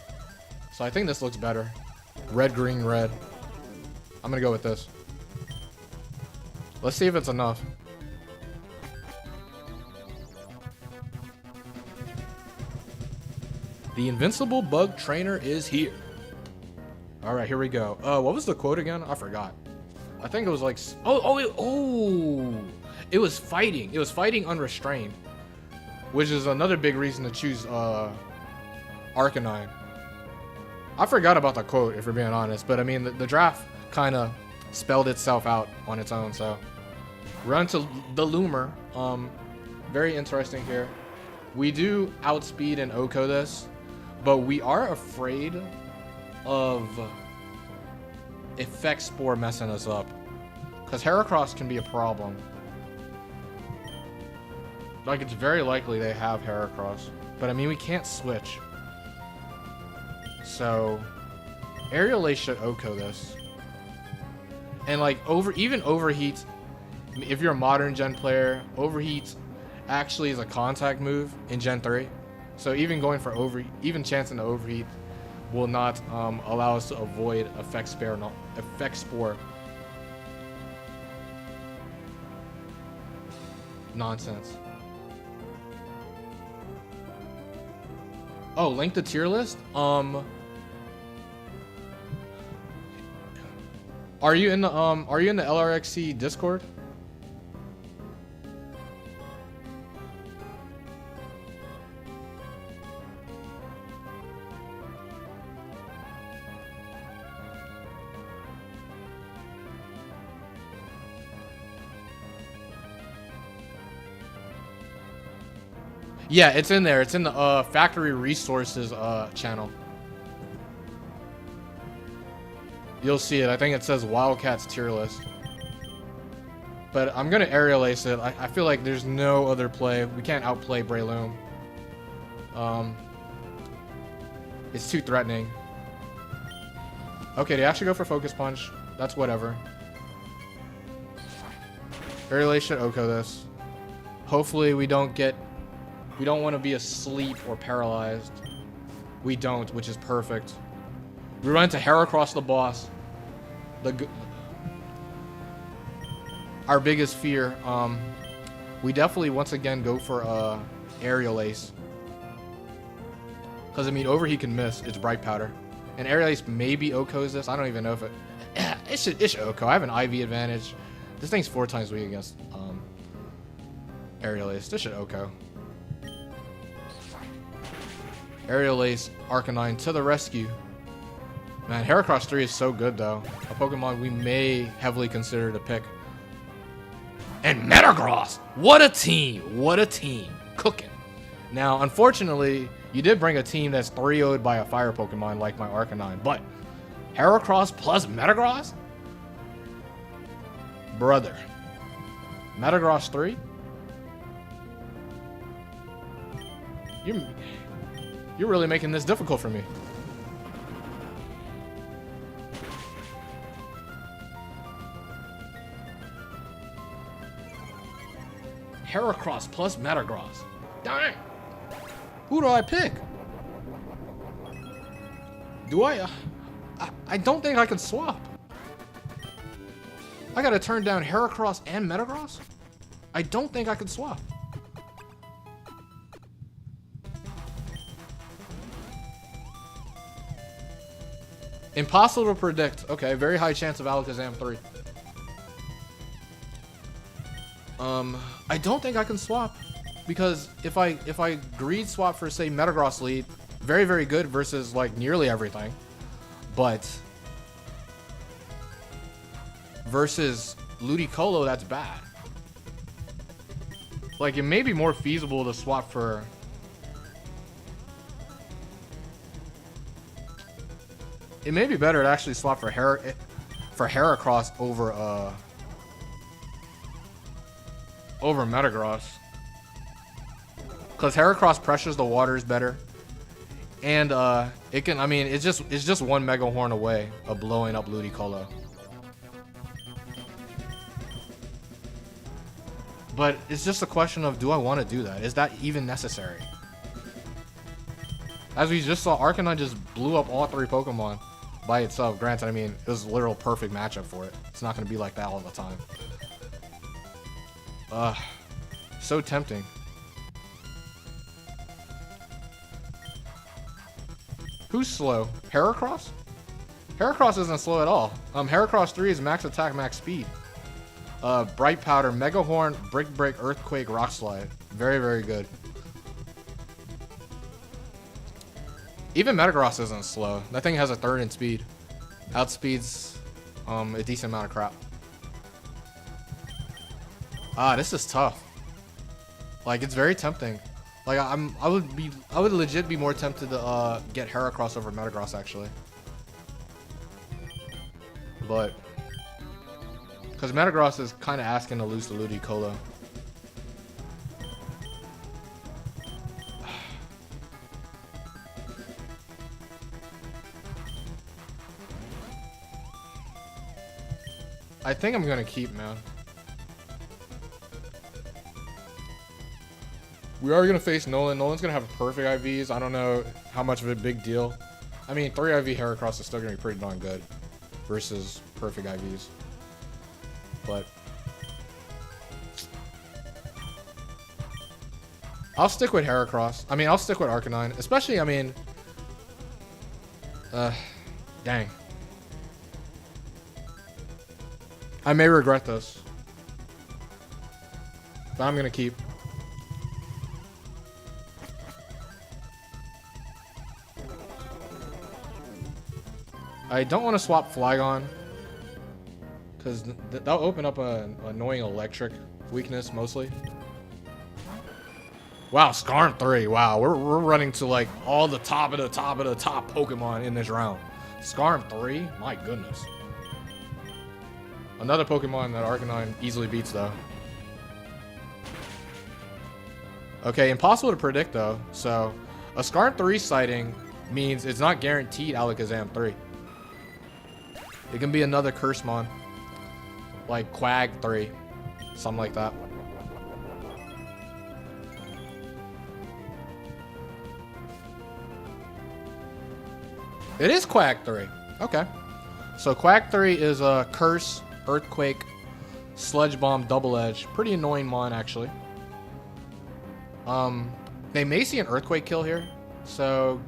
So I think this looks better. Red, green, red. I'm gonna go with this. Let's see if it's enough. The invincible bug trainer is here. All right, here we go. What was the quote again? I forgot. I think it was like, it was fighting. It was fighting unrestrained, which is another big reason to choose Arcanine. I forgot about the quote, if we're being honest, but I mean the draft kind of spelled itself out on its own. So run to the Loomer. Very interesting here. We do outspeed and Oko this, but we are afraid of Effect Spore messing us up, because Heracross can be a problem. Like, it's very likely they have Heracross, but I mean, we can't switch. So Aerial Ace should Oko this. And like even Overheat, if you're a modern Gen player, Overheat actually is a contact move in Gen 3. So even going for even chancing to Overheat will not allow us to avoid Effect Spore nonsense. Oh, link the tier list? Are you in the LRXC Discord? Yeah, it's in there. It's in the factory resources channel. You'll see it. I think it says Wildcats tier list. But I'm gonna Aerial Ace it. I feel like there's no other play. We can't outplay Breloom. It's too threatening. Okay, they actually go for Focus Punch. That's whatever. Aerial should Oko this. Hopefully we don't want to be asleep or paralyzed. We don't, which is perfect. We run into Heracross the boss. Our biggest fear. We definitely once again go for Aerial Ace. Because I mean, Overheat can miss. It's Bright Powder. And Aerial Ace maybe Okos this. I don't even know if it should Oko. I have an IV advantage. This thing's 4 times weak against Aerial Ace. This should Oko. Aerial Ace, Arcanine to the rescue. Man, Heracross 3 is so good though. A Pokemon we may heavily consider to pick. And Metagross! What a team! What a team! Cooking. Now, unfortunately, you did bring a team that's 3-0'd by a fire Pokemon like my Arcanine, but Heracross plus Metagross? Brother. Metagross 3? You're really making this difficult for me. Heracross plus Metagross. Dang! Who do I pick? Do I don't think I can swap. I gotta turn down Heracross and Metagross? I don't think I can swap. Impossible to predict. Okay, very high chance of Alakazam 3. I don't think I can swap. Because if I greed swap for, say, Metagross lead, very, very good versus, like, nearly everything. But versus Ludicolo, that's bad. Like, it may be more feasible to swap for... It may be better to actually swap for Heracross over Metagross. Because Heracross pressures the waters better. And it can, I mean, it's just one Mega Horn away of blowing up Ludicolo. But it's just a question of, do I want to do that? Is that even necessary? As we just saw, Arcanine just blew up all 3 Pokemon by itself. Granted, I mean, it was a literal perfect matchup for it. It's not going to be like that all the time. So tempting. Who's slow? Heracross? Heracross isn't slow at all. Heracross 3 is max attack, max speed. Bright Powder, Mega Horn, Brick Break, Earthquake, Rock Slide. Very, very good. Even Metagross isn't slow. That thing has a 3rd in speed. Outspeeds a decent amount of crap. This is tough. Like, it's very tempting. Like, I would legit be more tempted to get Heracross over Metagross actually. But because Metagross is kind of asking to lose to Ludicolo. I think I'm gonna keep, man. We are gonna face Nolan. Nolan's gonna have perfect IVs. I don't know how much of a big deal. I mean, 3 IV Heracross is still gonna be pretty darn good versus perfect IVs. But I'll stick with Heracross. I mean, I'll stick with Arcanine. Especially, I mean, dang. I may regret this, but I'm gonna keep. I don't want to swap Flygon because that'll open up an annoying electric weakness mostly. Wow, Skarm 3. Wow, we're running to like all the top of the top Pokemon in this round. Skarm 3? My goodness. Another Pokemon that Arcanine easily beats though. Okay, impossible to predict though. So a Skarm 3 sighting means it's not guaranteed Alakazam 3. It can be another Cursemon, like Quag 3. Something like that. It is Quack 3. Okay. So Quack 3 is a Curse, Earthquake, Sludge Bomb, Double Edge. Pretty annoying mon, actually. They may see an Earthquake kill here. So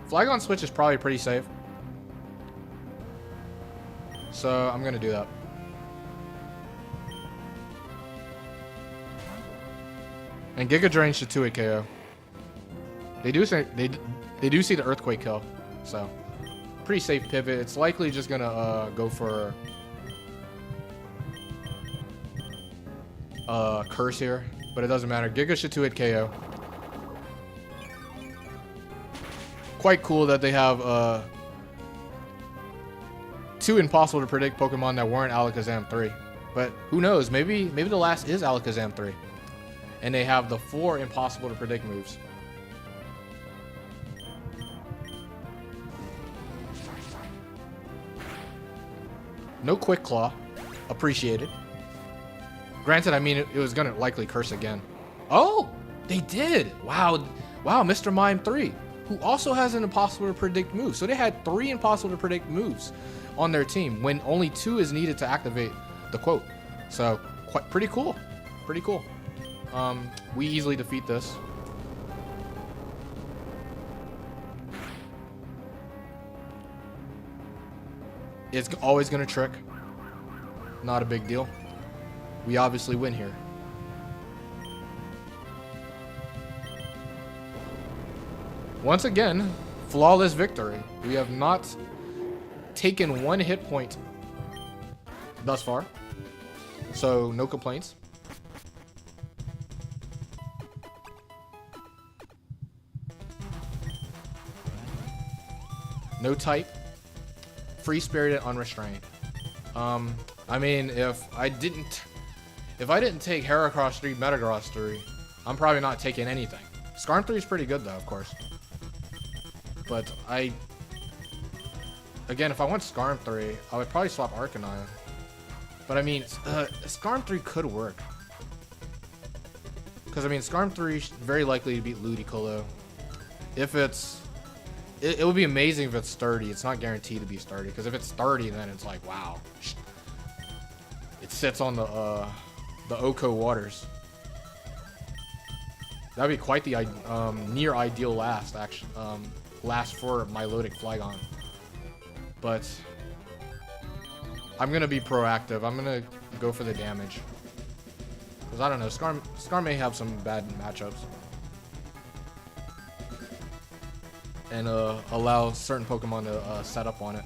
Flygon Switch is probably pretty safe. So I'm going to do that. And Giga Drain should 2-hit KO. They do see the Earthquake kill. So pretty safe pivot. It's likely just gonna go for Curse here, but it doesn't matter. Giga should 2-hit KO. Quite cool that they have 2 impossible to predict Pokemon that weren't Alakazam 3. But who knows? Maybe the last is Alakazam 3, and they have the 4 impossible to predict moves. No Quick Claw. Appreciated. Granted, I mean, it was going to likely Curse again. Oh! They did! Wow. Wow, Mr. Mime 3, who also has an impossible to predict move. So they had 3 impossible to predict moves on their team when only 2 is needed to activate the quote. So, pretty cool. Pretty cool. We easily defeat this. It's always going to trick. Not a big deal. We obviously win here. Once again, flawless victory. We have not taken 1 hit point thus far. So, no complaints. No type. Free Spirited, Unrestrained. I mean, if I didn't take Heracross 3, Metagross 3, I'm probably not taking anything. Skarm 3 is pretty good though, of course. But again, if I want Skarm 3, I would probably swap Arcanine. But I mean, Skarm 3 could work. Because I mean, Skarm 3 is very likely to beat Ludicolo. If it's... It would be amazing if it's sturdy. It's not guaranteed to be sturdy. Because if it's sturdy, then it's like, wow. It sits on the Oko waters. That'd be quite the near ideal last, actually. Last for Milotic Flygon. But I'm gonna be proactive. I'm gonna go for the damage. Because I don't know, Scar may have some bad matchups. And allow certain Pokemon to set up on it.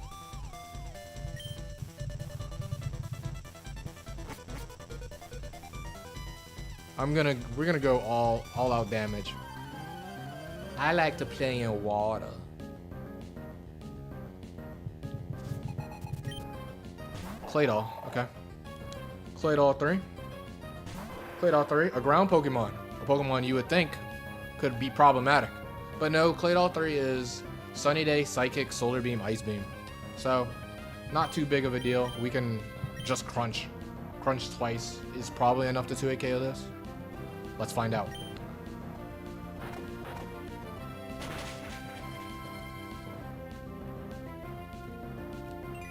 We're gonna go all out damage. I like to play in water. Claydol, okay. Claydol 3. Claydol 3, a ground Pokemon. A Pokemon you would think could be problematic. But no, Claydol 3 is Sunny Day, Psychic, Solar Beam, Ice Beam. So, not too big of a deal. We can just crunch. Crunch twice is probably enough to 2-hit KO this. Let's find out.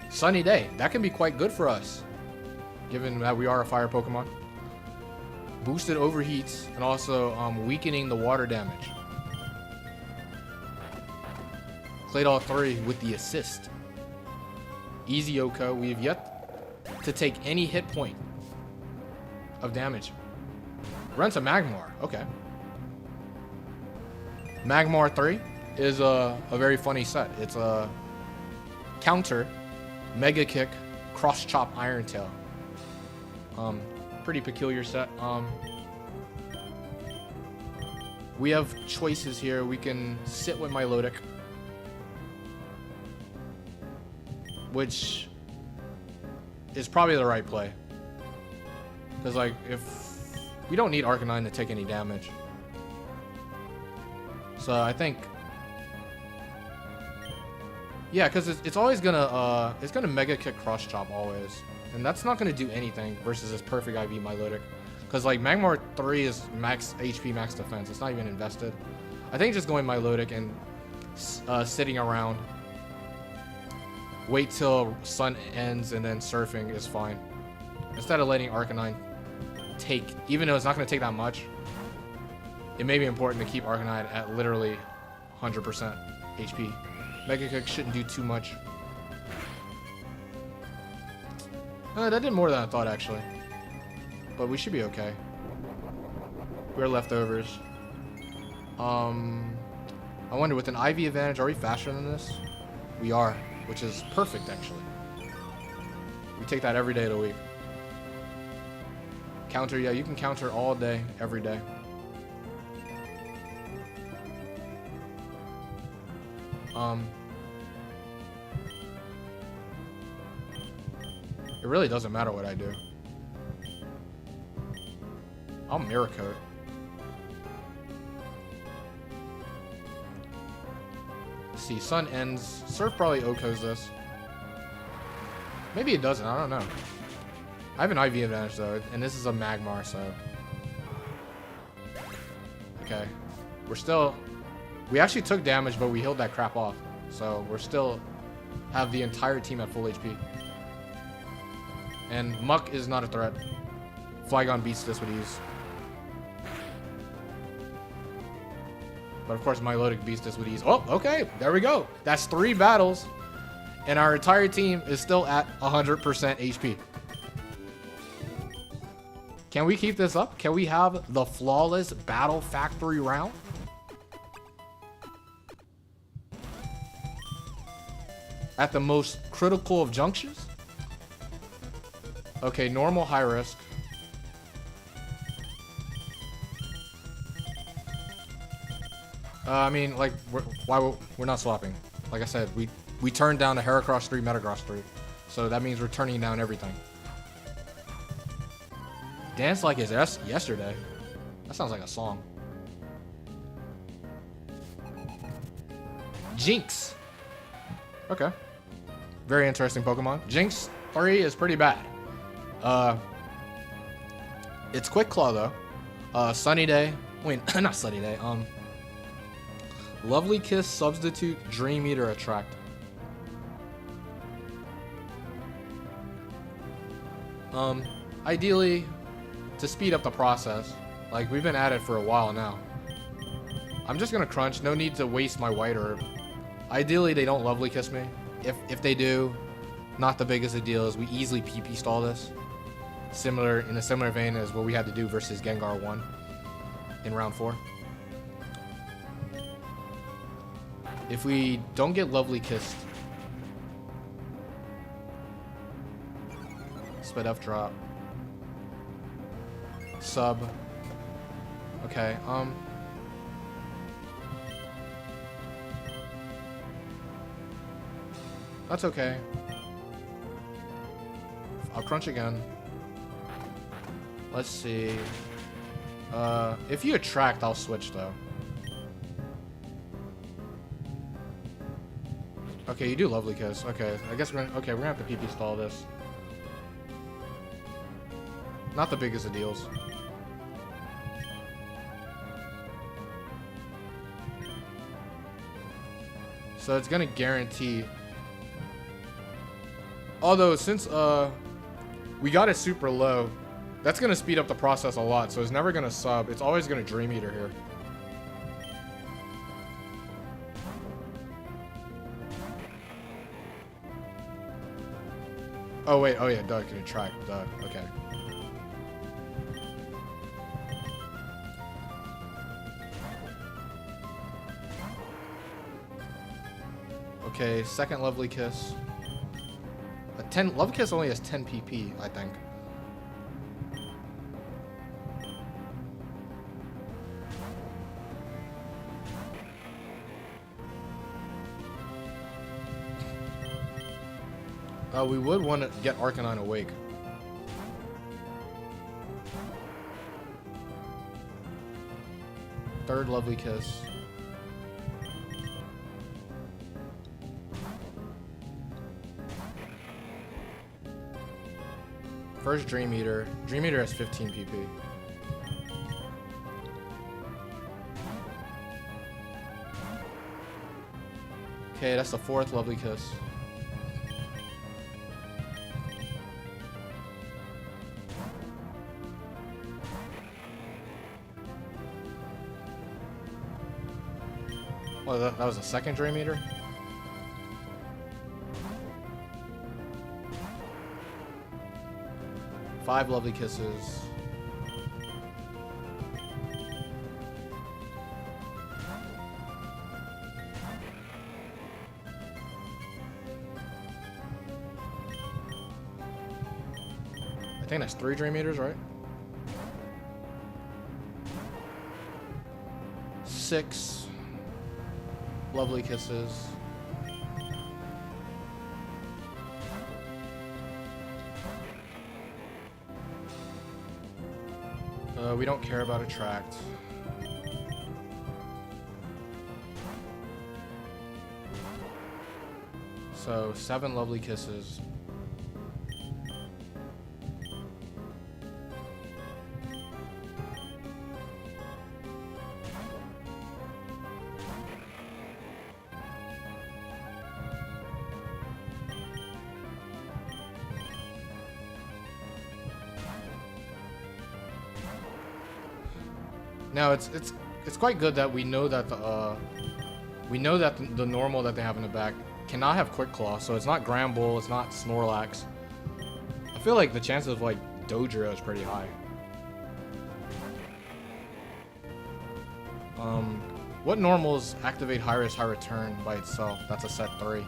Sunny Day. That can be quite good for us, given that we are a fire Pokemon. Boosted overheats and also weakening the water damage. Claydol 3 with the assist. Easy Oko. We have yet to take any hit point of damage. Runs a Magmar. Okay. Magmar 3 is a very funny set. It's a counter, Mega Kick, Cross Chop, Iron Tail. Pretty peculiar set. We have choices here. We can sit with Milotic, which is probably the right play. Because, like, if we don't need Arcanine to take any damage. So, I think... Yeah, because it's always gonna Mega Kick Cross Chop always. And that's not gonna do anything versus this perfect IV Milotic. Because like Magmar 3 is max HP, max defense. It's not even invested. I think just going Milotic and sitting around. Wait till sun ends and then surfing is fine. Instead of letting Arcanine take, even though it's not going to take that much, it may be important to keep Arcanine at literally 100% HP. Mega Kick shouldn't do too much. That did more than I thought, actually. But we should be okay. We're leftovers. I wonder, with an IV advantage, are we faster than this? We are, which is perfect, actually. We take that every day of the week. Counter, yeah, you can counter all day, every day. It really doesn't matter what I do. I'll Mirror Coat. Let's see, Sun ends. Surf probably OHKOs this. Maybe it doesn't, I don't know. I have an IV advantage though, and this is a Magmar, so. Okay. We're still. We actually took damage, but we healed that crap off. So we're still have the entire team at full HP. And Muck is not a threat. Flygon beats this with ease. But of course, Milotic beats this with ease. Oh, okay. There we go. That's 3 battles. And our entire team is still at 100% HP. Can we keep this up? Can we have the flawless Battle Factory round? At the most critical of junctures? Okay, normal, high risk. I mean, like, we're not swapping. Like I said, we turned down the Heracross 3, Metagross 3. So that means we're turning down everything. Dance like it's yesterday. That sounds like a song. Jinx. Okay. Very interesting Pokemon. Jinx 3 is pretty bad. It's Quick Claw though. Sunny Day. Wait, not Sunny Day. Lovely Kiss, Substitute, Dream Eater, Attract. Ideally, to speed up the process, like we've been at it for a while now. I'm just gonna crunch. No need to waste my White Herb. Ideally, they don't Lovely Kiss me. If they do, not the biggest of deals. We easily PP stall this. In a similar vein as what we had to do versus Gengar 1 in round 4. If we don't get Lovely Kissed, speedup drop. Sub. Okay, that's okay. I'll crunch again. Let's see. If you attract, I'll switch though. Okay, you do Lovely Kiss. Okay, I guess we're gonna have to PP stall this. Not the biggest of deals. So it's gonna guarantee. Although since we got it super low, that's gonna speed up the process a lot. So it's never gonna sub. It's always gonna Dream Eater here. Oh wait, oh yeah, duh, can attract, duh, okay. Okay, second Lovely Kiss. Lovely Kiss only has 10 PP, I think. We would want to get Arcanine awake. Third Lovely Kiss. First Dream Eater. Dream Eater has 15 PP. Okay, that's the 4th lovely kiss. Oh, that was a 2nd Dray meter? Five lovely kisses. I think that's 3 Dray meters, right? 6 lovely kisses. We don't care about attract. So 7 lovely kisses. Now it's quite good that we know that the normal that they have in the back cannot have Quick Claw, so it's not Gramble, it's not Snorlax. I feel like the chances of like Dodrio is pretty high. What normals activate High Risk High Return by itself? That's a set 3.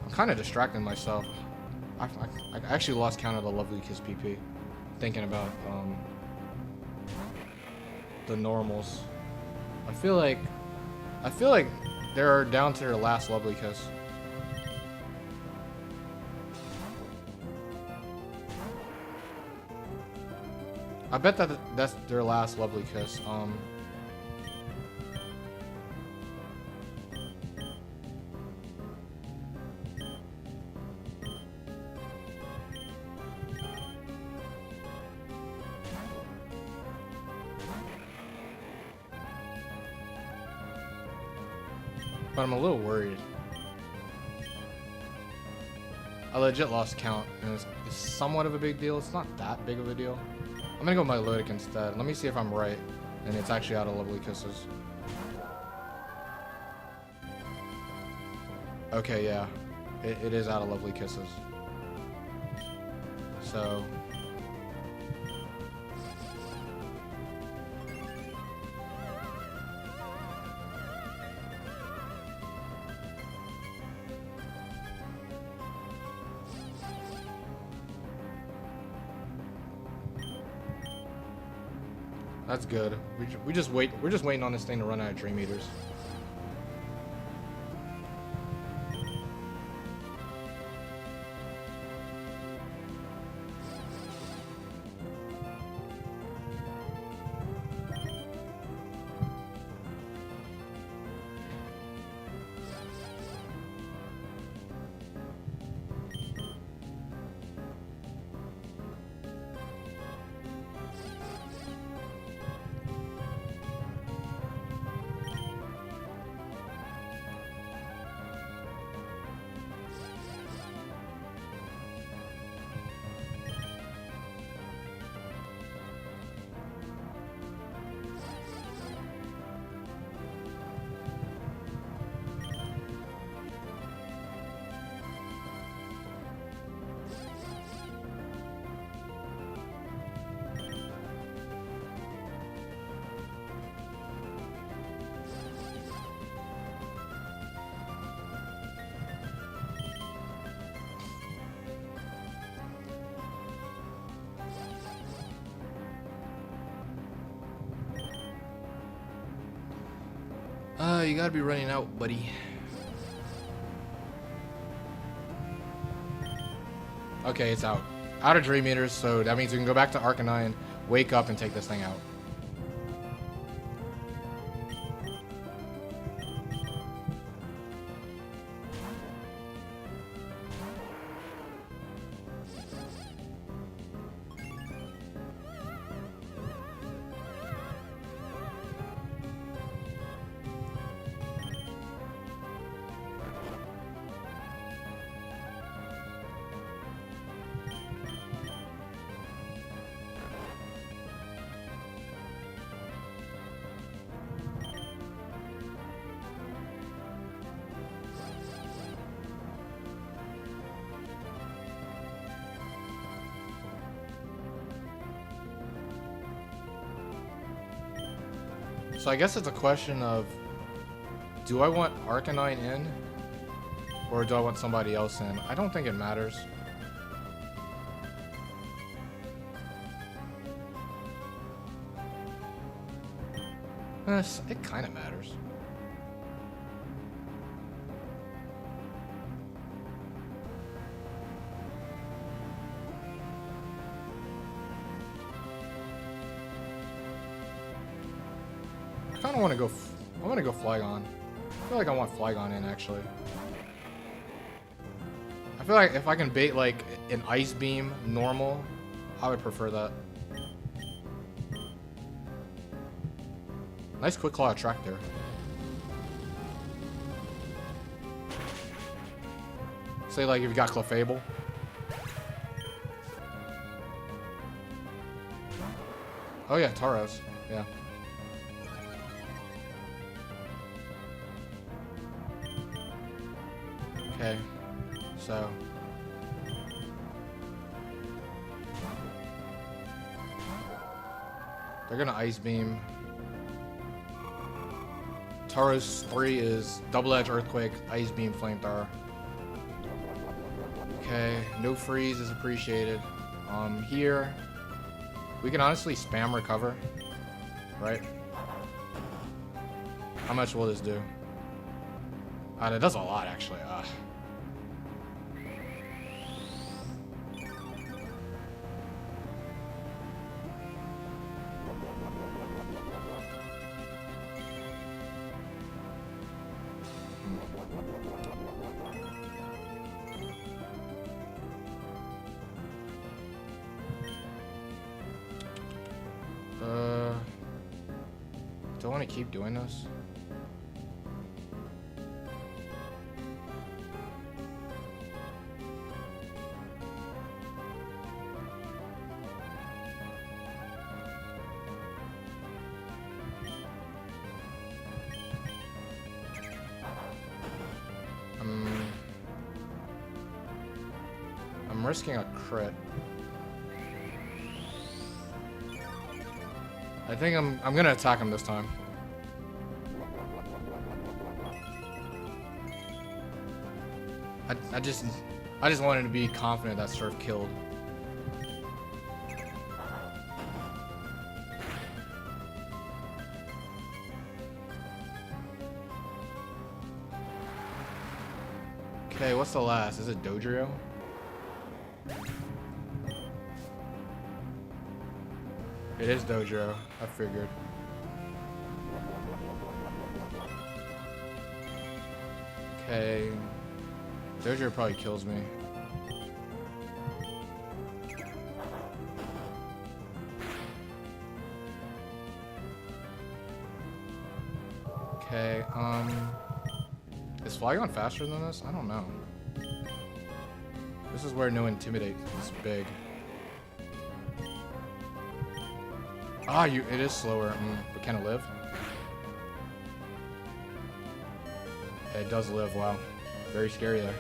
I'm kind of distracting myself. I actually lost count of the Lovely Kiss PP, thinking about the normals. I feel like they're down to their last Lovely Kiss. I bet that's their last Lovely Kiss. But I'm a little worried. I legit lost count, and it's somewhat of a big deal. It's not that big of a deal. I'm gonna go Milotic instead. Let me see if I'm right, and it's actually out of Lovely Kisses. Okay, yeah. It is out of Lovely Kisses. So... That's good. We're just waiting on this thing to run out of Dream Eaters. You gotta be running out, buddy. Okay, it's out. Out of Dream Eaters, so that means we can go back to Arcanine, wake up, and take this thing out. So I guess it's a question of, do I want Arcanine in? Or do I want somebody else in? I don't think it matters. It kind of matters. I kind of want to go. I want to go Flygon. I feel like I want Flygon in actually. I feel like if I can bait like an Ice Beam normal, I would prefer that. Nice Quick Claw Attract there. Say like if you got Clefable. Oh yeah, Tauros. Yeah. Okay. So. They're gonna Ice Beam. Tauros 3 is Double Edge Earthquake, Ice Beam, Flamethrower. Okay, no freeze is appreciated. Here, we can honestly spam recover, right? How much will this do? It does a lot, actually. Do I want to keep doing this? I'm risking a crit. I think I'm gonna attack him this time. I just wanted to be confident that Surf killed. Okay, what's the last? Is it Dodrio? It is Dodrio, I figured. Okay. Dodrio probably kills me. Okay, is Flygon faster than this? I don't know. This is where no Intimidate is big. Ah, it is slower, but can it live? Yeah, it does live, wow. Very scary there.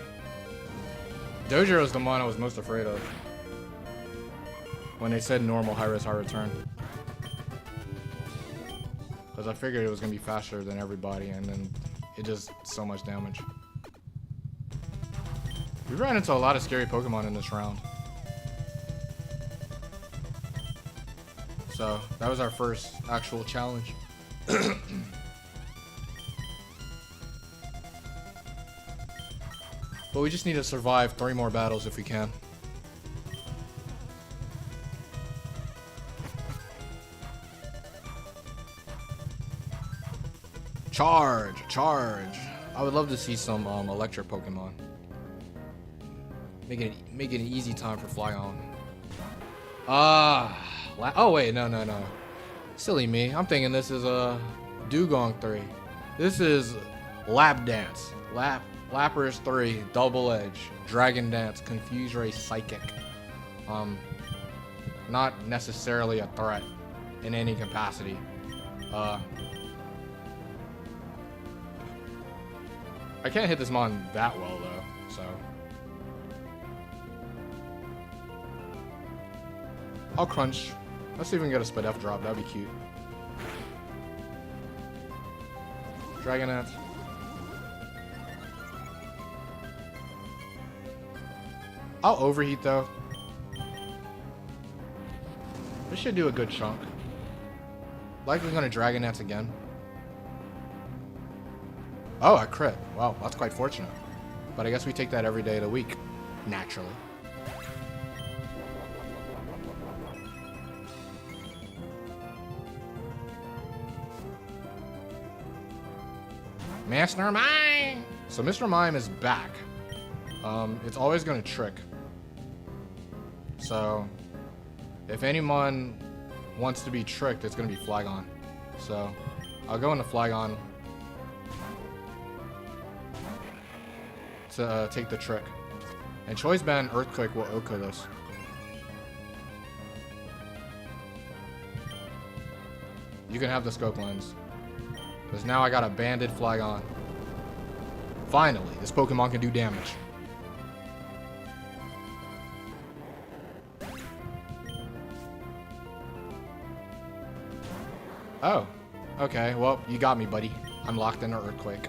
Dodrio is the mon I was most afraid of when they said normal high risk, high return. Because I figured it was going to be faster than everybody, and then it does so much damage. We ran into a lot of scary Pokemon in this round. So, that was our first actual challenge. But we just need to survive 3 more battles if we can. Charge! Charge! I would love to see some electric Pokemon. Make it an easy time for Flygon. Oh wait, no. Silly me. I'm thinking this is a Dugong 3. This is Lap Dance. Lapras 3, Double Edge, Dragon Dance, Confuse Ray, Psychic. Not necessarily a threat in any capacity. I can't hit this mon that well though, so. I'll crunch. Let's see if we can get a Speedup drop, that'd be cute. Dragonette. I'll overheat though. This should do a good chunk. Likely gonna Dragonette again. Oh, I crit. Wow, that's quite fortunate. But I guess we take that every day of the week. Naturally. Master Mime! So Mr. Mime is back. It's always gonna trick. So, if anyone wants to be tricked, it's gonna be Flygon. So, I'll go into Flygon to take the trick. And Choice Band Earthquake will Oko this. You can have the scope lens. Because now I got a banded Flygon. Finally, this Pokemon can do damage. Oh. Okay, well, you got me, buddy. I'm locked in an Earthquake.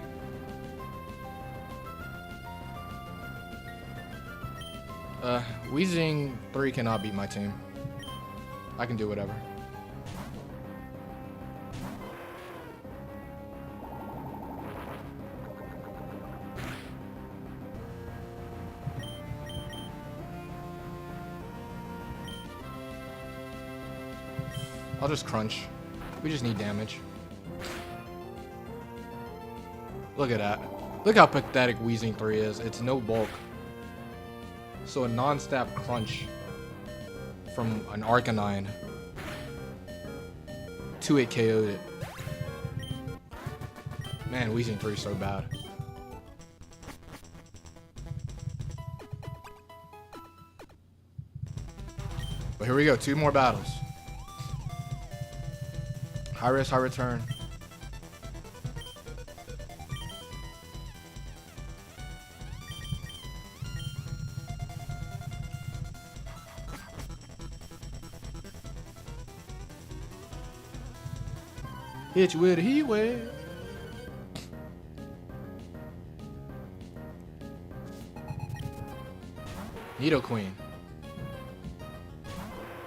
Weezing 3 cannot beat my team. I can do whatever. I'll just crunch. We just need damage. Look at that. Look how pathetic Weezing 3 is. It's no bulk. So a non-stab crunch from an Arcanine to it KO'd it. Man, Weezing 3 is so bad. But here we go, 2 more battles. High risk, high return. Hit you with a heat wave. Nidoqueen.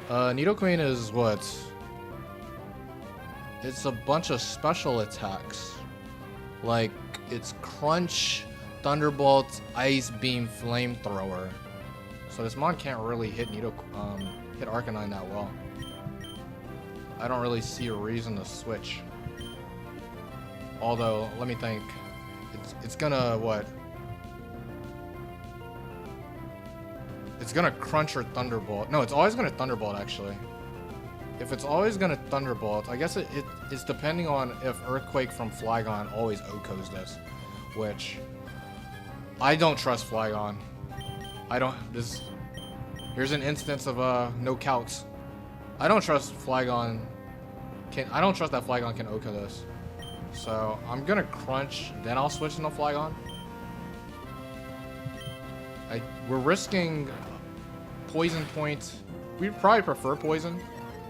Nidoqueen is what? It's a bunch of special attacks. Like, it's Crunch, Thunderbolt, Ice Beam, Flamethrower. So this mon can't really hit hit Arcanine that well. I don't really see a reason to switch. Although, let me think. It's gonna what? It's gonna Crunch or Thunderbolt. No, it's always gonna Thunderbolt actually. If it's always gonna Thunderbolt, I guess it's depending on if Earthquake from Flygon always Okos this, which I don't trust Flygon. Here's an instance of no counts. I don't trust Flygon. I don't trust that Flygon can Oko this. So I'm gonna Crunch, then I'll switch into Flygon. We're risking Poison Point. We'd probably prefer Poison.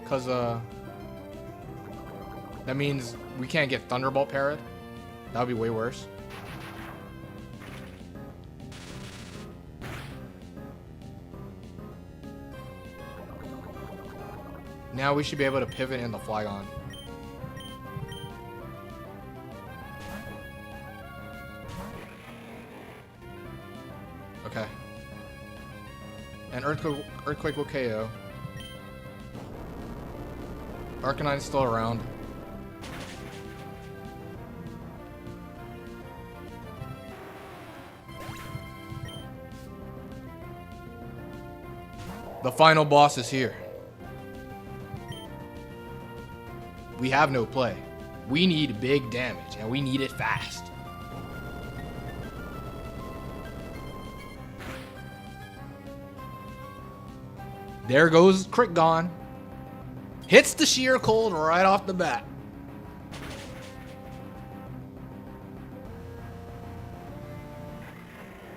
Because, that means we can't get Thunderbolt parried. That would be way worse. Now we should be able to pivot in the Flygon. Okay. And Earthquake will KO. Arcanine's still around. The final boss is here. We have no play. We need big damage, and we need it fast. There goes Crit Gone. Hits the Sheer Cold right off the bat.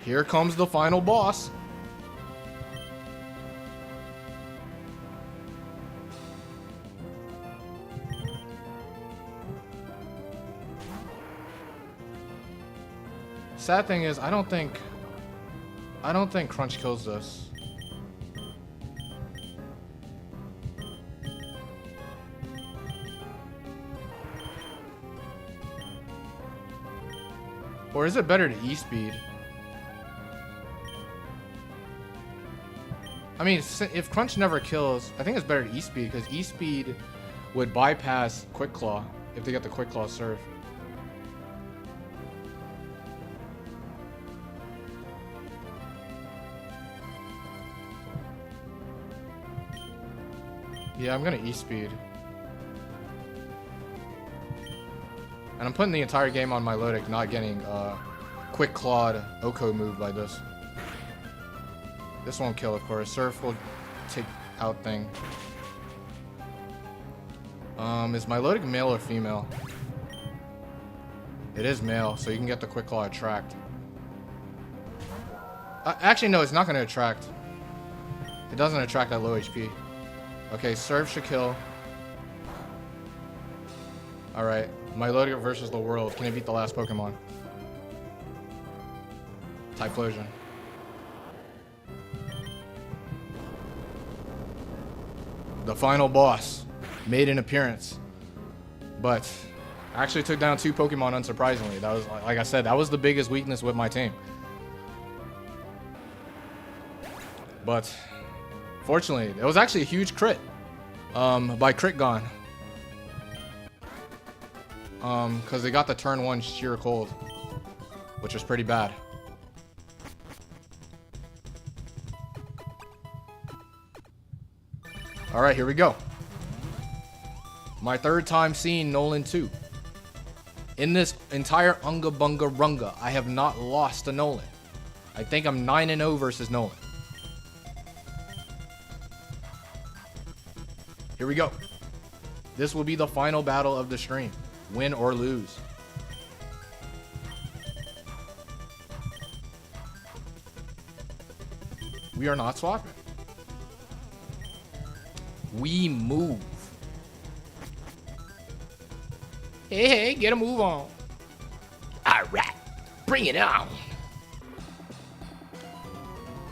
Here comes the final boss. Sad thing is, I don't think Crunch kills this. Or is it better to E-speed? I mean, if Crunch never kills, I think it's better to E-speed because E-speed would bypass Quick Claw if they get the Quick Claw serve. Yeah, I'm gonna E-speed. And I'm putting the entire game on my Lodic, not getting Quick Clawed Oko moved by this. This won't kill, of course. Surf will take out thing. Is my Lodic male or female? It is male, so you can get the Quick Claw attract. Actually, no, it's not going to attract. It doesn't attract at low HP. Okay, Surf should kill. Alright, my Lodic versus the world. Can it beat the last Pokemon? Typhlosion. The final boss made an appearance, but actually took down 2 Pokemon unsurprisingly. That was, like I said, that was the biggest weakness with my team. But fortunately, it was actually a huge crit by Crit Gone. Because they got the turn 1 sheer cold, which was pretty bad. Alright, here we go. My 3rd time seeing Nolan 2. In this entire Unga Bunga Runga, I have not lost to Nolan. I think I'm 9-0 versus Nolan. Here we go. This will be the final battle of the stream. Win or lose. We are not swapping. We move. Hey, get a move on. All right, bring it on.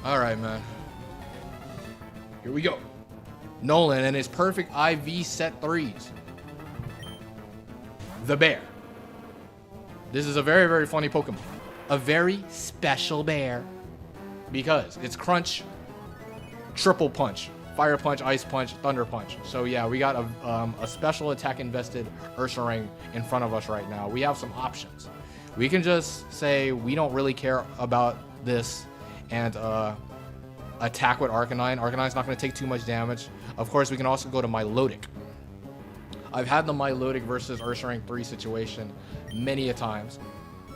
All right, man. Here we go. Nolan and his perfect IV set 3s. The bear. This is a very, very funny Pokemon. A very special bear. Because it's Crunch, Triple Punch. Fire Punch, Ice Punch, Thunder Punch. So yeah, we got a special attack invested Ursaring in front of us right now. We have some options. We can just say we don't really care about this and attack with Arcanine. Arcanine's not going to take too much damage. Of course, we can also go to Milotic. I've had the Milotic versus Ursaring 3 situation many a times.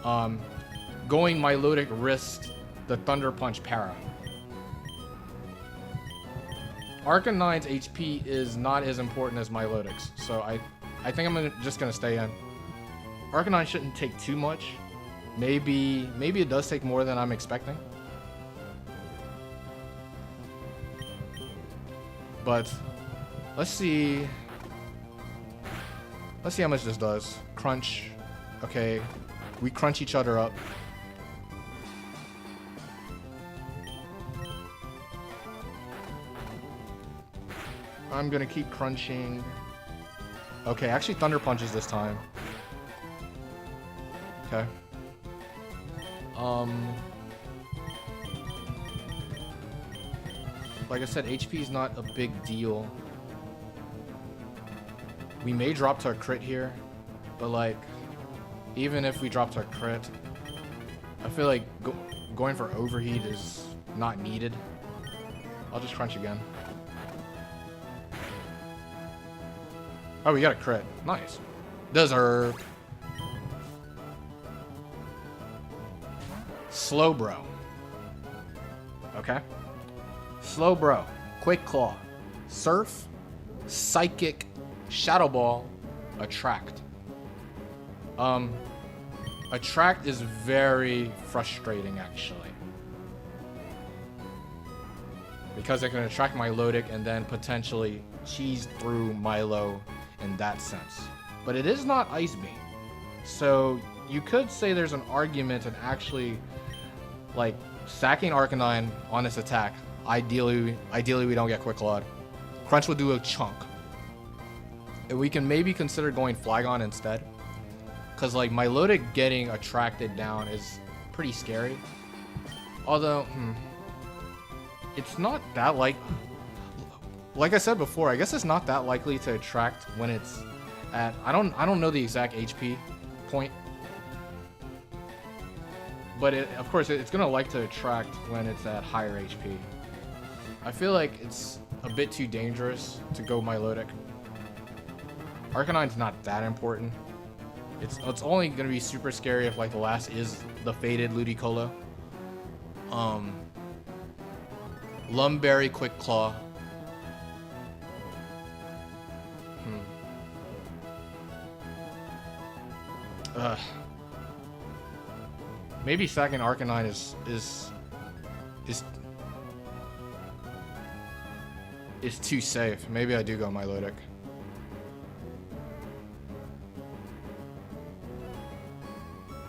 Going Milotic risks the Thunder Punch para. Arcanine's HP is not as important as Milotic's, so I think I'm just gonna stay in. Arcanine shouldn't take too much. Maybe it does take more than I'm expecting. But let's see how much this does. Crunch. Okay, we crunch each other up. I'm gonna keep crunching. Okay, actually Thunder Punches this time. Okay. Like I said, HP is not a big deal. We may drop to a crit here, but like, even if we drop to a crit, I feel like going for overheat is not needed. I'll just crunch again. Oh, we got a crit. Nice. Deserve. Slowbro. Okay. Slowbro. Quick Claw. Surf. Psychic. Shadow Ball. Attract. Attract is very frustrating, actually. Because it can attract Milotic and then potentially cheese through Milo in that sense. But it is not Ice Beam. So you could say there's an argument in actually, like, sacking Arcanine on this attack. Ideally we don't get Quick Clawed. Crunch would do a chunk. And we can maybe consider going Flygon instead. Because, like, Milotic getting attracted down is pretty scary. Although, it's not that like I said before, I guess it's not that likely to attract when it's at, I don't know the exact HP point. But of course, it's gonna like to attract when it's at higher HP. I feel like it's a bit too dangerous to go Milotic. Arcanine's not that important. It's only gonna be super scary if, like, the last is the faded Ludicolo. Lumberry Quick Claw. Maybe sacking Arcanine is too safe. Maybe I do go Milotic.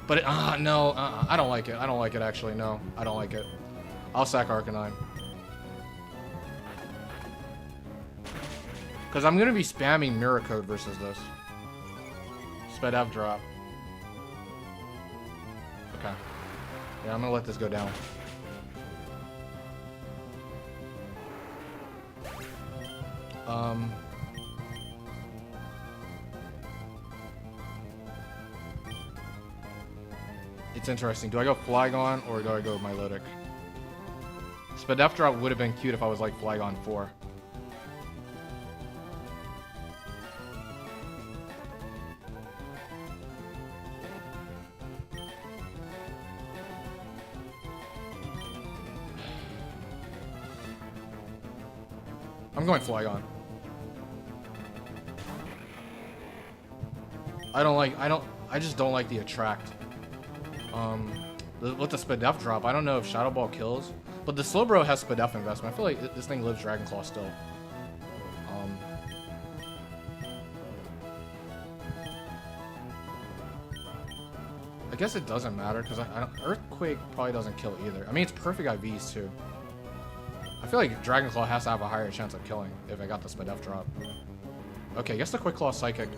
But no, I don't like it. I don't like it, actually. No, I don't like it. I'll sack Arcanine. Because I'm going to be spamming Mirror Code versus this. Speedup drop. Okay. Yeah, I'm going to let this go down. It's interesting. Do I go Flygon or do I go Milotic? Speedup drop would have been cute if I was like Flygon 4. I'm going Flygon. I just don't like the attract. With the Speedup drop, I don't know if Shadow Ball kills, but the Slowbro has Speedup investment. I feel like this thing lives Dragon Claw still. I guess it doesn't matter because Earthquake probably doesn't kill either. I mean, it's perfect IVs too. I feel like Dragon Claw has to have a higher chance of killing if I got the Speedup drop. Okay, I guess the Quick Claw Psychic.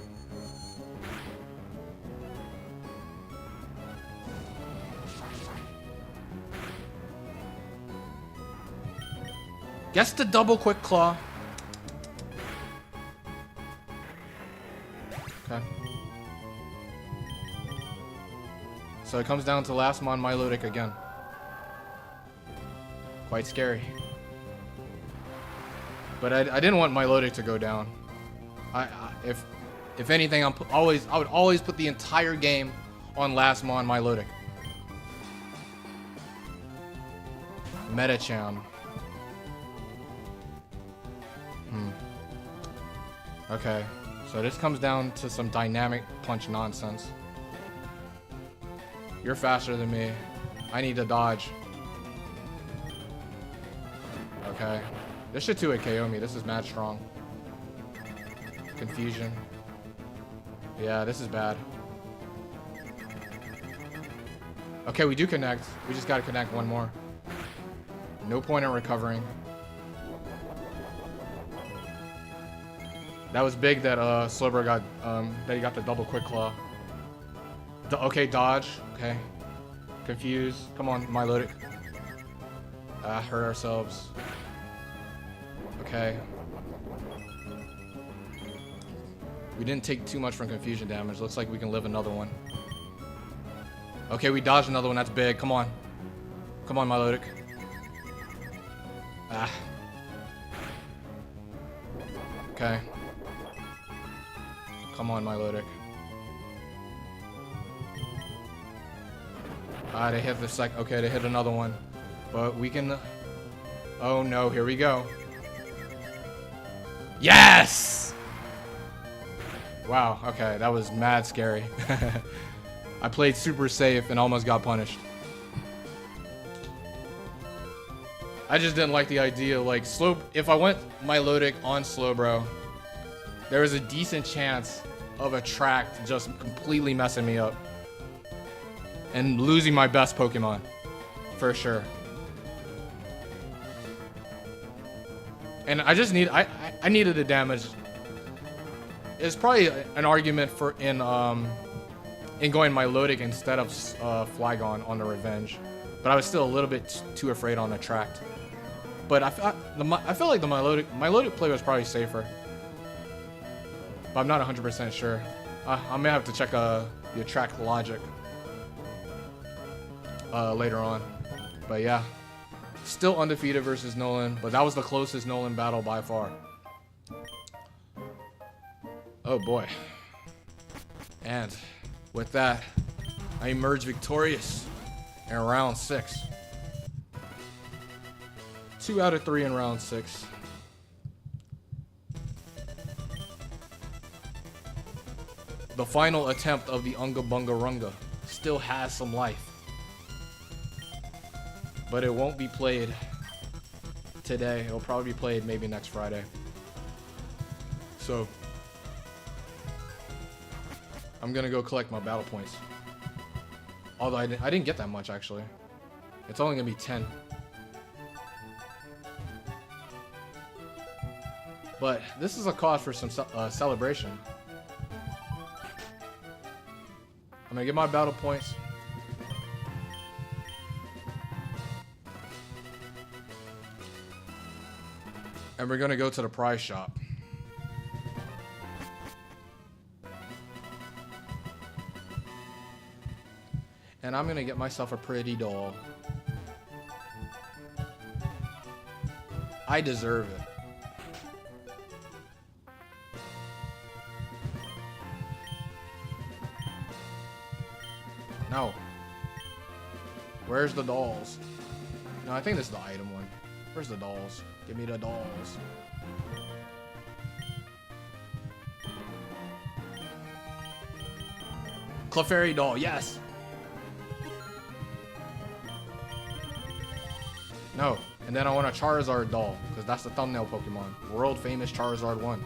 Guess the double Quick Claw. Okay. So it comes down to last mon Milotic again. Quite scary. But I didn't want Milotic to go down. If anything, I would always put the entire game on last mon Milotic. Metachan. Okay, so this comes down to some dynamic punch nonsense. You're faster than me. I need to dodge. Okay. This should 2-hit KO me. This is mad strong. Confusion. Yeah, this is bad. Okay, we do connect. We just gotta connect one more. No point in recovering. That was big that Slowbro got that he got the double Quick Claw. Okay, dodge. Okay. Confuse. Come on, Milotic. Hurt ourselves. Okay. We didn't take too much from confusion damage. Looks like we can live another one. Okay, we dodged another one. That's big. Come on. Come on, Milotic. Okay. Come on, Milotic. They hit the okay, they hit another one. But we can... Oh no, here we go. Yes! Wow, okay, that was mad scary. I played super safe and almost got punished. I just didn't like the idea, like, if I went Milotic on Slowbro, there was a decent chance of Attract just completely messing me up. and losing my best Pokemon, for sure. And I just need, I needed the damage. It's probably an argument for in going Milotic instead of Flygon on the Revenge, but I was still a little bit too afraid on Attract. But I felt like the Milotic play was probably safer, but I'm not 100% sure. I may have to check the Attract logic later on. But yeah, still undefeated versus Nolan, but that was the closest Nolan battle by far. Oh boy. And with that, I emerged victorious in round 6. 2 out of 3 in round 6. The final attempt of the Unga Bunga Runga still has some life, but it won't be played today. It'll probably be played maybe next Friday. So I'm gonna go collect my battle points. Although I didn't get that much actually. It's only gonna be 10. But this is a cause for some celebration. I'm gonna get my battle points. And we're gonna go to the prize shop. And I'm gonna get myself a pretty doll. I deserve it. No. Where's the dolls? No, I think this is the item one. Where's the dolls? Give me the dolls. Clefairy doll, yes! No, and then I want a Charizard doll, because that's the thumbnail Pokemon. World famous Charizard 1.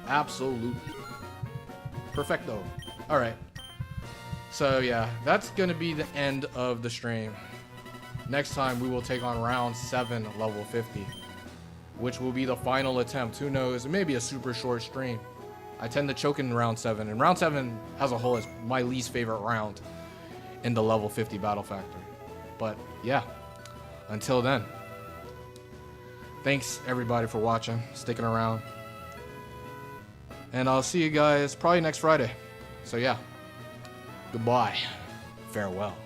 Absolutely. Perfecto. Alright. So yeah, that's gonna be the end of the stream. Next time we will take on round 7 level 50, which will be the final attempt. Who knows, it may be a super short stream. I tend to choke in round 7, and round 7 as a whole is my least favorite round in the level 50 battle factor. But yeah, until then, thanks everybody for watching, sticking around. And I'll see you guys probably next Friday. So yeah, goodbye, farewell.